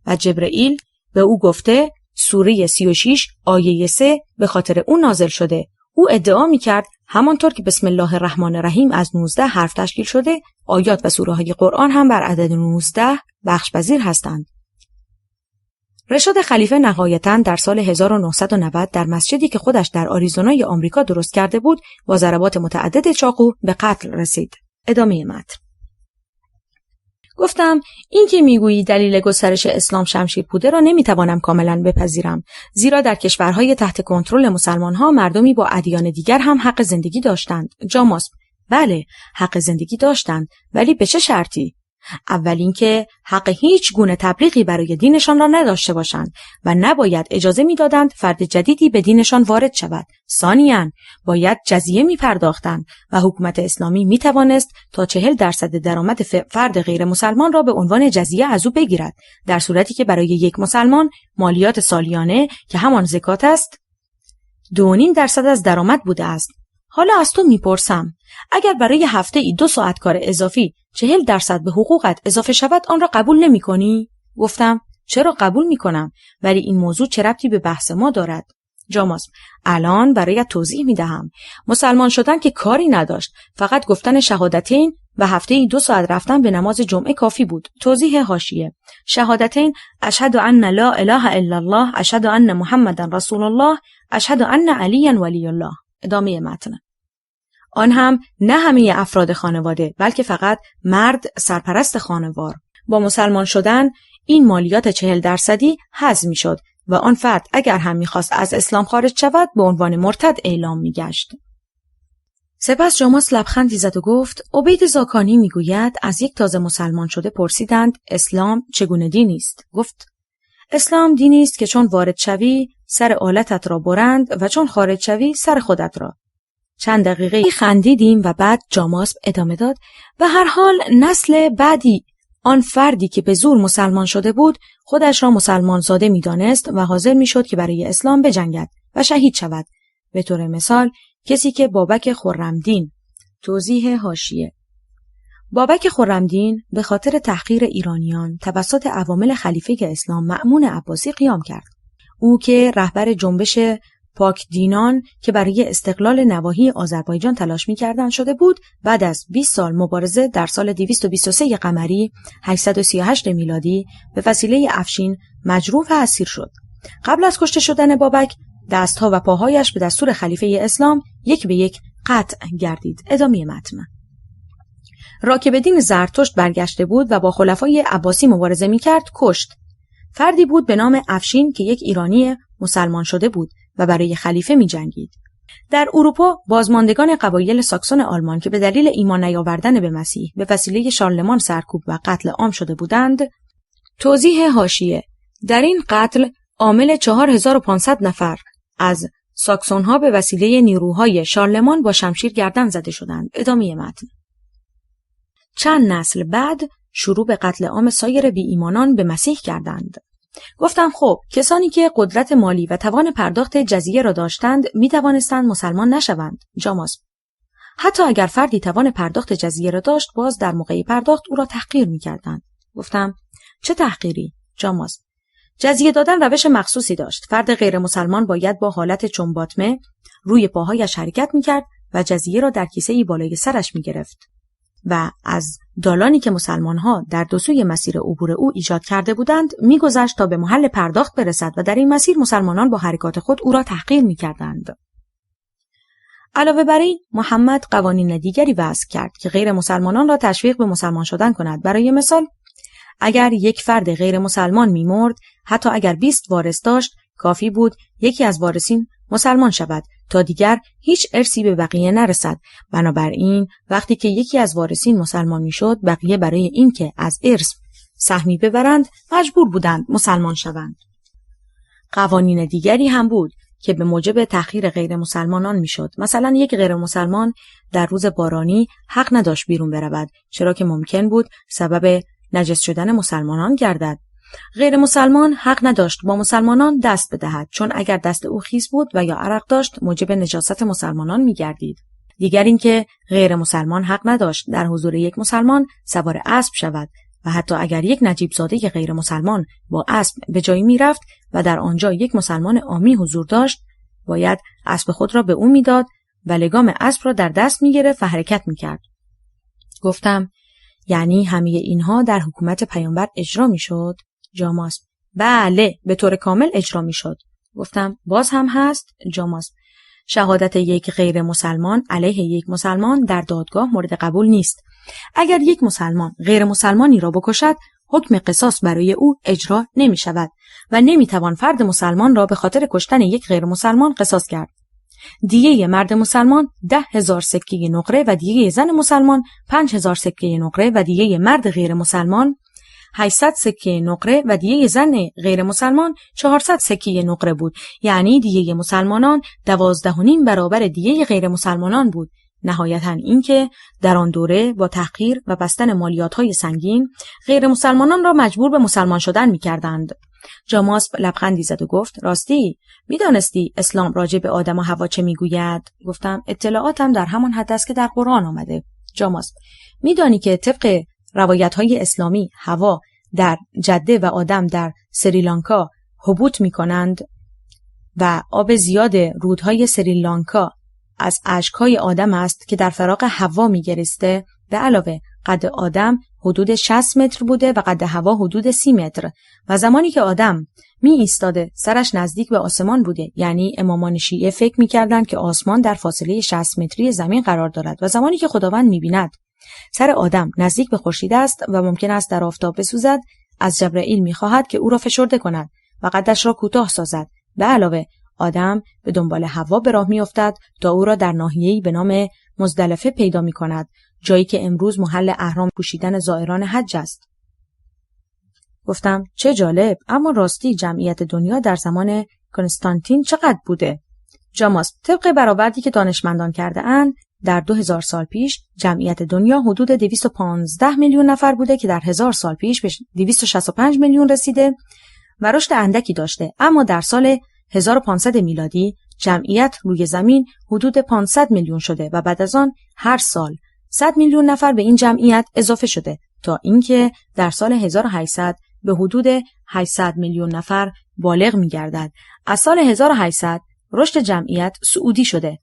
و جبرئیل به او گفته سوره 36 آیه 3 به خاطر او نازل شده. او ادعا می‌کرد همانطور که بسم الله الرحمن الرحیم از 19 حرف تشکیل شده، آیات و سوره‌های قرآن هم بر عدد 19 بخش‌پذیر هستند. رشاد خلیفه نهایتاً در سال 1990 در مسجدی که خودش در آریزونای آمریکا درست کرده بود، با ضربات متعدد چاقو به قتل رسید. ادامه متن: گفتم این که میگویی دلیل گسترش اسلام شمشیر بوده را نمیتوانم کاملا بپذیرم، زیرا در کشورهای تحت کنترل مسلمانها مردمی با ادیان دیگر هم حق زندگی داشتند. جاماسب: بله، حق زندگی داشتند، ولی به چه شرطی؟ اول اینکه حق هیچ گونه تبلیغی برای دینشان را نداشته باشند و نباید اجازه میدادند فرد جدیدی به دینشان وارد شود. ثانیاً باید جزیه میپرداختند و حکومت اسلامی میتوانست تا 40% درآمد فرد غیر مسلمان را به عنوان جزیه از او بگیرد، در صورتی که برای یک مسلمان مالیات سالیانه که همان زکات است 2.5% از درآمد بوده است. حالا از تو میپرسم، اگر برای هفته ای 2 ساعت کار اضافی 40% به حقوقت اضافه شود، آن را قبول نمی کنی؟ گفتم چرا قبول می کنم، ولی این موضوع چه ربطی به بحث ما دارد؟ جاماسب: الان برایت توضیح میدهم. مسلمان شدن که کاری نداشت، فقط گفتن شهادتین و هفته‌ای 2 ساعت رفتن به نماز جمعه کافی بود. توضیح حاشیه: شهادتین اشهد ان لا اله الا الله، اشهد ان محمدن رسول الله، اشهد ان علی ولی الله. ادامه متن. آن هم نه همه افراد خانواده، بلکه فقط مرد سرپرست خانوار. با مسلمان شدن این مالیات 40% حذف میشد و آن فرد اگر هم میخواست از اسلام خارج شود به عنوان مرتد اعلام میگشت. سپس جاماس لبخندی زد و گفت: عبید زاکانی میگوید از یک تازه مسلمان شده پرسیدند اسلام چگونه دینی است؟ گفت: اسلام دینی است که چون وارد شوی سر آلتت را برند و چون خارج شوی سر خودت را. چند دقیقه خندیدیم و بعد جاماس ادامه داد: به هر حال نسل بعدی آن فردی که به زور مسلمان شده بود خودش را مسلمان زاده می‌دانست و حاضر می‌شد که برای اسلام بجنگد و شهید شود. به طور مثال کسی که بابک خرمدین. توضیح حاشیه: بابک خرمدین به خاطر تحقیر ایرانیان توسط عوامل خلیفه اسلام مأمون عباسی قیام کرد. او که رهبر جنبش پاک دینان که برای استقلال نواحی آذربایجان تلاش می‌کردند شده بود، بعد از 20 سال مبارزه در سال 223 قمری 838 میلادی به وسیله افشین مجروح و اسیر شد. قبل از کشته شدن بابک دستها و پاهایش به دستور خلیفه اسلام یک به یک قطع گردید. ادامه متن. را که به دین زرتشت برگشته بود و با خلفای عباسی مبارزه می‌کرد کشت. فردی بود به نام افشین که یک ایرانی مسلمان شده بود و برای خلیفه می‌جنگید. در اروپا بازماندگان قبایل ساکسون آلمان که به دلیل ایمان نیاوردن به مسیح به وسیله شارلمان سرکوب و قتل عام شده بودند. توضیح حاشیه: در این قتل عامل 4500 نفر از ساکسون‌ها به وسیله نیروهای شارلمان با شمشیر گردن زده شدند. ادامه متن. چند نسل بعد شروع به قتل عام سایر بی ایمانان به مسیح کردند. گفتم خب کسانی که قدرت مالی و توان پرداخت جزیه را داشتند می توانستند مسلمان نشوند. جاماس: حتی اگر فردی توان پرداخت جزیه را داشت باز در موقع پرداخت او را تحقیر می کردند. گفتم چه تحقیری؟ جاماس: جزیه دادن روش مخصوصی داشت. فرد غیر مسلمان باید با حالت چون باطمه روی پاهایش حرکت می کرد و جزیه را در کیسه‌ای بالای سرش می گرفت و از دالانی که مسلمان‌ها در دو سوی مسیر عبور او ایجاد کرده بودند می‌گذشت تا به محل پرداخت برسد و در این مسیر مسلمانان با حرکات خود او را تحقیر می‌کردند. علاوه بر این محمد قوانین دیگری وضع کرد که غیر مسلمانان را تشویق به مسلمان شدن کند. برای مثال اگر یک فرد غیر مسلمان می‌مرد حتی اگر 20 وارث داشت کافی بود یکی از وارثین مسلمان شود تا دیگر هیچ ارثی به بقیه نرسد. بنابراین وقتی که یکی از وارثین مسلمان میشد بقیه برای اینکه از ارث سهمی ببرند مجبور بودند مسلمان شوند. قوانین دیگری هم بود که به موجب تأخیر غیر مسلمانان میشد. مثلا یک غیر مسلمان در روز بارانی حق نداشت بیرون برود چرا که ممکن بود سبب نجس شدن مسلمانان گردد. غیر مسلمان حق نداشت با مسلمانان دست بدهد چون اگر دست او خیس بود و یا عرق داشت موجب نجاست مسلمانان می‌گردید. دیگر اینکه غیر مسلمان حق نداشت در حضور یک مسلمان سوار اسب شود و حتی اگر یک نجیب زاده غیر مسلمان با اسب به جایی میرفت و در آنجا یک مسلمان عامی حضور داشت باید اسب خود را به او میداد و لگام اسب را در دست میگرفت و حرکت میکرد. گفتم یعنی همه اینها در حکومت پیامبر اجرا میشد؟ جاماس: بله به طور کامل اجرا میشد. گفتم باز هم هست؟ جاماس: شهادت یک غیر مسلمان علیه یک مسلمان در دادگاه مورد قبول نیست. اگر یک مسلمان غیر مسلمانی را بکشد حکم قصاص برای او اجرا نمی شود و نمی توان فرد مسلمان را به خاطر کشتن یک غیر مسلمان قصاص کرد. دیه مرد مسلمان 10,000 سکه نقره و دیه زن مسلمان 5,000 سکه نقره و دیه مرد غیر مسلمان 800 سکه نقره و دیه زن غیر مسلمان 400 سکه نقره بود. یعنی دیه مسلمانان 12.5 برابر دیه غیر مسلمانان بود. نهایتاً اینکه در آن دوره با تحقیر و بستن مالیات‌های سنگین غیر مسلمانان را مجبور به مسلمان شدن می‌کردند. جاماس لبخندی زد و گفت راستی می‌دانستی اسلام راجع به آدم و حوا چه می‌گوید؟ گفتم اطلاعاتم در همان حد است که در قرآن آمده. جاماس: می‌دانی که طبق روایت‌های اسلامی حوا در جده و آدم در سریلانکا حبوط می‌کنند و آب زیاد رودهای سریلانکا از اشک‌های آدم است که در فراق هوا می‌گریسته، به علاوه قد آدم حدود 60 متر بوده و قد هوا حدود 30 متر و زمانی که آدم می ایستاده سرش نزدیک به آسمان بوده، یعنی امامان شیعه فکر می‌کردند که آسمان در فاصله 60 متری زمین قرار دارد و زمانی که خداوند می‌بیند سر آدم نزدیک به خورشید است و ممکن است در آفتاب بسوزد، از جبرائیل می‌خواهد که او را فشرده کند و قدش را کوتاه سازد. به علاوه آدم به دنبال حوا به راه می‌افتد تا او را در ناحیه‌ای به نام مزدلفه پیدا می‌کند، جایی که امروز محل احرام پوشیدن زائران حج است. گفتم چه جالب، اما راستی جمعیت دنیا در زمان کنستانتین چقدر بوده؟ جاماس: طبق برآوردی که دانشمندان کرده اند در 2000 سال پیش جمعیت دنیا حدود 215 میلیون نفر بوده که در 1000 سال پیش به 265 میلیون رسیده و رشد اندکی داشته، اما در سال 1500 میلادی جمعیت روی زمین حدود 500 میلیون شده و بعد از آن هر سال 100 میلیون نفر به این جمعیت اضافه شده تا اینکه در سال 1800 به حدود 800 میلیون نفر بالغ می‌گردد. از سال 1800 رشد جمعیت صعودی شده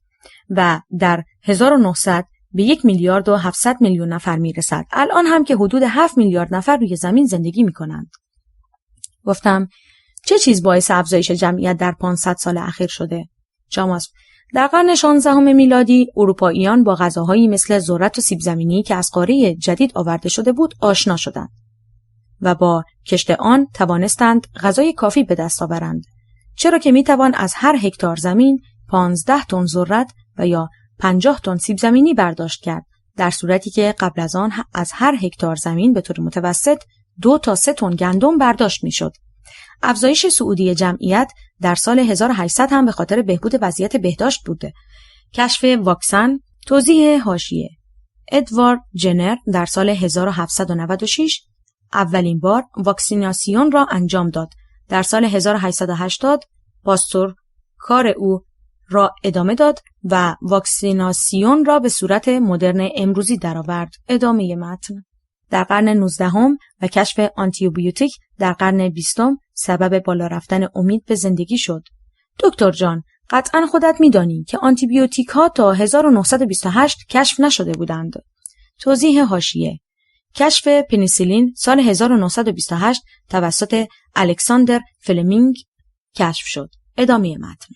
و در 1900 به 1 میلیارد و 700 میلیون نفر میرسد. الان هم که حدود 7 میلیارد نفر روی زمین زندگی می‌کنند. گفتم چه چیز باعث افزایش جمعیت در 500 سال اخیر شده؟ جاماس: در قرن 16 میلادی اروپاییان با غذاهایی مثل ذرت و سیب زمینی که از قاره جدید آورده شده بود آشنا شدند و با کشت آن توانستند غذای کافی به دست آورند، چرا که میتوان از هر هکتار زمین 15 تن ذرت و یا 50 تن سیب زمینی برداشت کرد، در صورتی که قبل از آن از هر هکتار زمین به طور متوسط 2 تا 3 تن گندم برداشت میشد. افزایش صعودی جمعیت در سال 1800 هم به خاطر بهبود وضعیت بهداشت بوده. کشف واکسن. توضیح حاشیه: ادوارد جنر در سال 1796 اولین بار واکسیناسیون را انجام داد. در سال 1880 پاستور کار او را ادامه داد و واکسیناسیون را به صورت مدرن امروزی درآورد. ادامه متن. در قرن 19 و کشف آنتیبیوتیک در قرن 20 سبب بالا رفتن امید به زندگی شد. دکتر جان، قطعاً خودت می‌دانی که آنتیبیوتیک ها تا 1928 کشف نشده بودند. توضیح حاشیه: کشف پنیسیلین سال 1928 توسط الکساندر فلمینگ کشف شد. ادامه متن.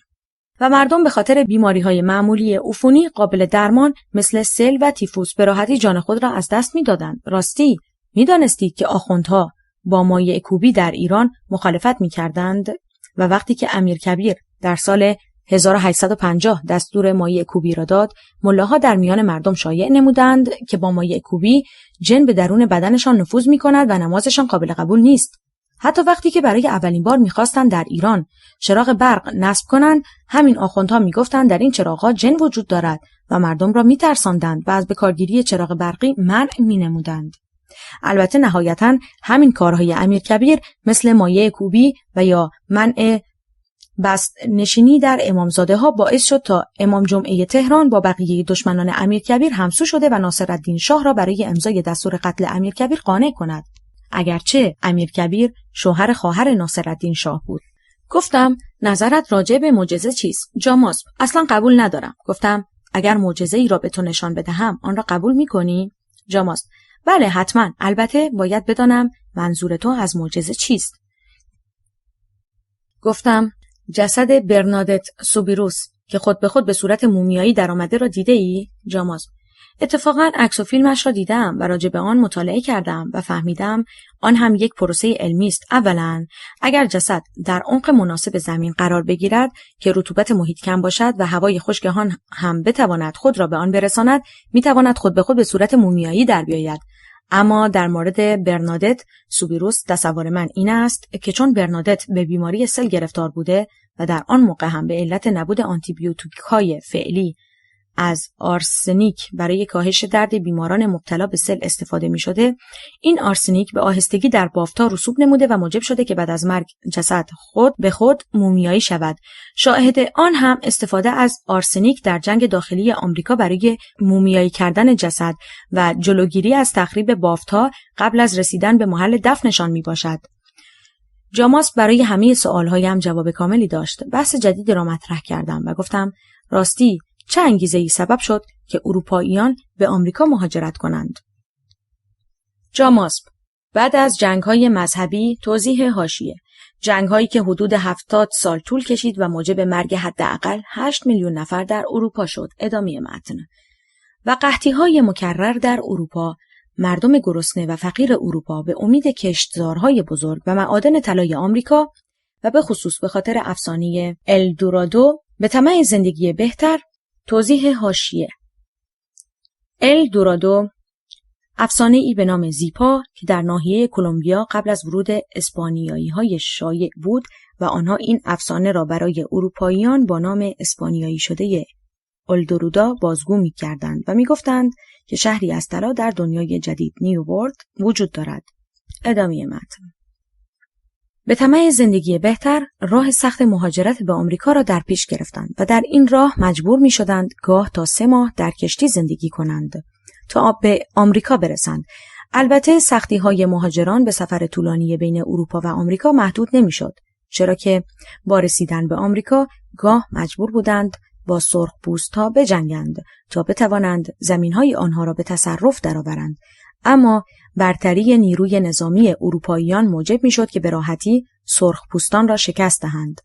و مردم به خاطر بیماری‌های معمولی عفونی قابل درمان مثل سل و تیفوس به راحتی جان خود را از دست می‌دادند. راستی می‌دانستید که آخوندها با مایع کوبی در ایران مخالفت می‌کردند و وقتی که امیرکبیر در سال 1850 دستور مایع کوبی را داد، ملاها در میان مردم شایع نمودند که با مایع کوبی جن به درون بدنشان نفوذ می‌کند و نمازشان قابل قبول نیست. حتی وقتی که برای اولین بار می‌خواستند در ایران چراغ برق نصب کنند، همین آخوندها می‌گفتند در این چراغ‌ها جن وجود دارد و مردم را می‌ترساندند و از بکارگیری چراغ برقی منع می‌نمودند. البته نهایتاً همین کارهای امیرکبیر مثل مایع کوبی و یا منع بست نشینی در امامزاده‌ها باعث شد تا امام جمعه تهران با بقیه دشمنان امیرکبیر همسو شده و ناصرالدین شاه را برای امضای دستور قتل امیرکبیر قانع کند، اگرچه امیرکبیر شوهر خواهر ناصرالدین شاه بود. گفتم نظرت راجع به معجزه چیست؟ جاماس: اصلا قبول ندارم. گفتم اگر معجزه‌ای را به تو نشان بدهم آن را قبول می‌کنی؟ جاماس: بله حتما، البته باید بدانم منظور تو از معجزه چیست. گفتم جسد برنادت سوبیروس که خود به خود به صورت مومیایی درآمده را دیده ای؟ جاماس: اتفاقاً عکس و فیلمش را دیدم و راجع به آن مطالعه کردم و فهمیدم آن هم یک پروسه علمی است. اولاً اگر جسد در عمق مناسب زمین قرار بگیرد که رطوبت محیط کم باشد و هوای خشک آن هم بتواند خود را به آن برساند، میتواند خود به خود به صورت مومیایی در بیاید. اما در مورد برنادت سوبیروس تصور من این است که چون برنادت به بیماری سل گرفتار بوده و در آن موقع هم به علت نبود آنتیبیوتیک‌های فعلی از آرسنیک برای کاهش درد بیماران مبتلا به سل استفاده می شده، این آرسنیک به آهستگی در بافت‌ها رسوب نموده و موجب شده که بعد از مرگ جسد خود به خود مومیایی شود. شاهد آن هم استفاده از آرسنیک در جنگ داخلی آمریکا برای مومیایی کردن جسد و جلوگیری از تخریب بافت‌ها قبل از رسیدن به محل دفنشان می باشد. جاماسپ برای همه سوالهایم جواب کاملی داشت. بحث جدیدی را مطرح کردم و گفتم راستی چه انگیزه‌ای سبب شد که اروپاییان به آمریکا مهاجرت کنند؟ جاماسپ: بعد از جنگ‌های مذهبی. توضیح حاشیه: جنگ‌هایی که حدود 70 سال طول کشید و موجب مرگ حداقل 8 میلیون نفر در اروپا شد. ادامه متن. و قحطی‌های مکرر در اروپا. مردم گرسنه و فقیر اروپا به امید کشتزارهای بزرگ و معادن طلای آمریکا و به خصوص به خاطر افسانه الدورادو به طمع زندگی بهتر. توضیح حاشیه: الدورادو افسانه ای به نام زیپا که در ناحیه کلمبیا قبل از ورود اسپانیایی‌های شایع بود و آنها این افسانه را برای اروپاییان با نام اسپانیایی شده الدورادا بازگو می‌کردند و می‌گفتند که شهری از طلا در دنیای جدید نیو ورلد وجود دارد. ادامه متن. به طمع زندگی بهتر راه سخت مهاجرت به آمریکا را در پیش گرفتند و در این راه مجبور می‌شدند گاه تا 3 ماه در کشتی زندگی کنند تا به آمریکا برسند. البته سختی‌های مهاجران به سفر طولانی بین اروپا و آمریکا محدود نمی‌شد، چرا که با رسیدن به آمریکا گاه مجبور بودند با سرخپوست‌ها بجنگند تا بتوانند زمین‌های آنها را به تصرف درآورند. اما برتری نیروی نظامی اروپاییان موجب می‌شد که به راحتی سرخپوستان را شکست دهند.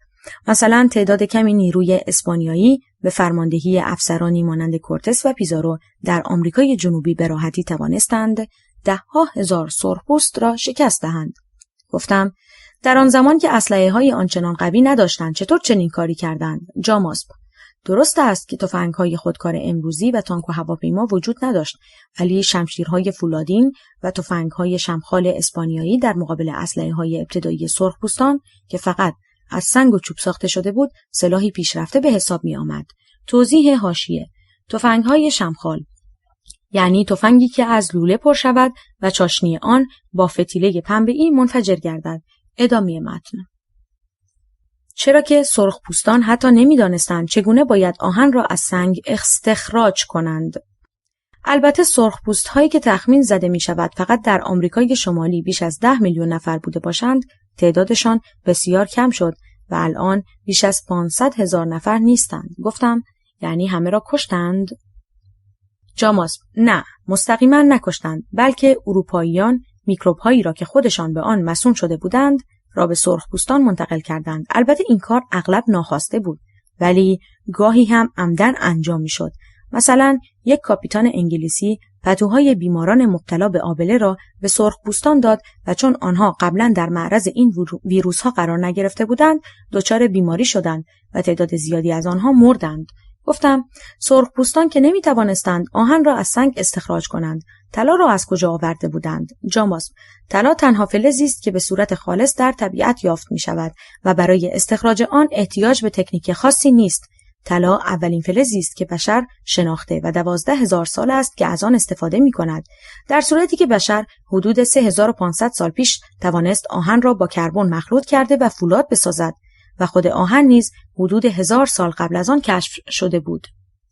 مثلا تعداد کمی نیروی اسپانیایی به فرماندهی افسرانی مانند کورتس و پیزارو در آمریکای جنوبی به راحتی توانستند 10,000 سرخپوست را شکست دهند. گفتم در آن زمان که اسلحه‌های آنچنان قوی نداشتند چطور چنین کاری کردند؟ جاماسپ: درست است که تفنگ‌های خودکار امروزی و تانک و هواپیما وجود نداشت، ولی شمشیرهای فولادین و تفنگ‌های شمخال اسپانیایی در مقابل اسلحه‌های ابتدایی سرخپوستان که فقط از سنگ و چوب ساخته شده بود، سلاحی پیشرفته به حساب می آمد. توضیح حاشیه: تفنگ‌های شمخال یعنی تفنگی که از لوله پر شود و چاشنی آن با فتیله پنبه‌ای منفجر گردد. ادامه متن. چرا که سرخپوستان حتی نمی‌دانستند چگونه باید آهن را از سنگ استخراج کنند. البته سرخپوست‌هایی که تخمین زده می‌شود فقط در آمریکای شمالی بیش از 10 میلیون نفر بوده باشند، تعدادشان بسیار کم شد و الان بیش از 500,000 نفر نیستند. گفتم یعنی همه را کشتند؟ جاماسپ: نه، مستقیما نکشتند، بلکه اروپاییان میکروب‌هایی را که خودشان به آن مسموم شده بودند را به سرخپوستان منتقل کردند. البته این کار اغلب ناخواسته بود، ولی گاهی هم عمدن انجام می‌شد. مثلا یک کاپیتان انگلیسی پتوهای بیماران مبتلا به آبله را به سرخپوستان داد و چون آنها قبلا در معرض این ویروس‌ها قرار نگرفته بودند، دچار بیماری شدند و تعداد زیادی از آنها مردند. گفتم سرخپوستان که نمی‌توانستند آهن را از سنگ استخراج کنند، طلا را از کجا آورده بودند؟ جاماسپ: طلا تنها فلزی است که به صورت خالص در طبیعت یافت می‌شود و برای استخراج آن احتیاج به تکنیک خاصی نیست. طلا اولین فلزی است که بشر شناخته و 12,000 سال است که از آن استفاده می‌کند، در صورتی که بشر حدود 3500 سال پیش توانست آهن را با کربن مخلوط کرده و فولاد بسازد و خود آهن نیز حدود 1000 سال قبل از آن کشف شده بود.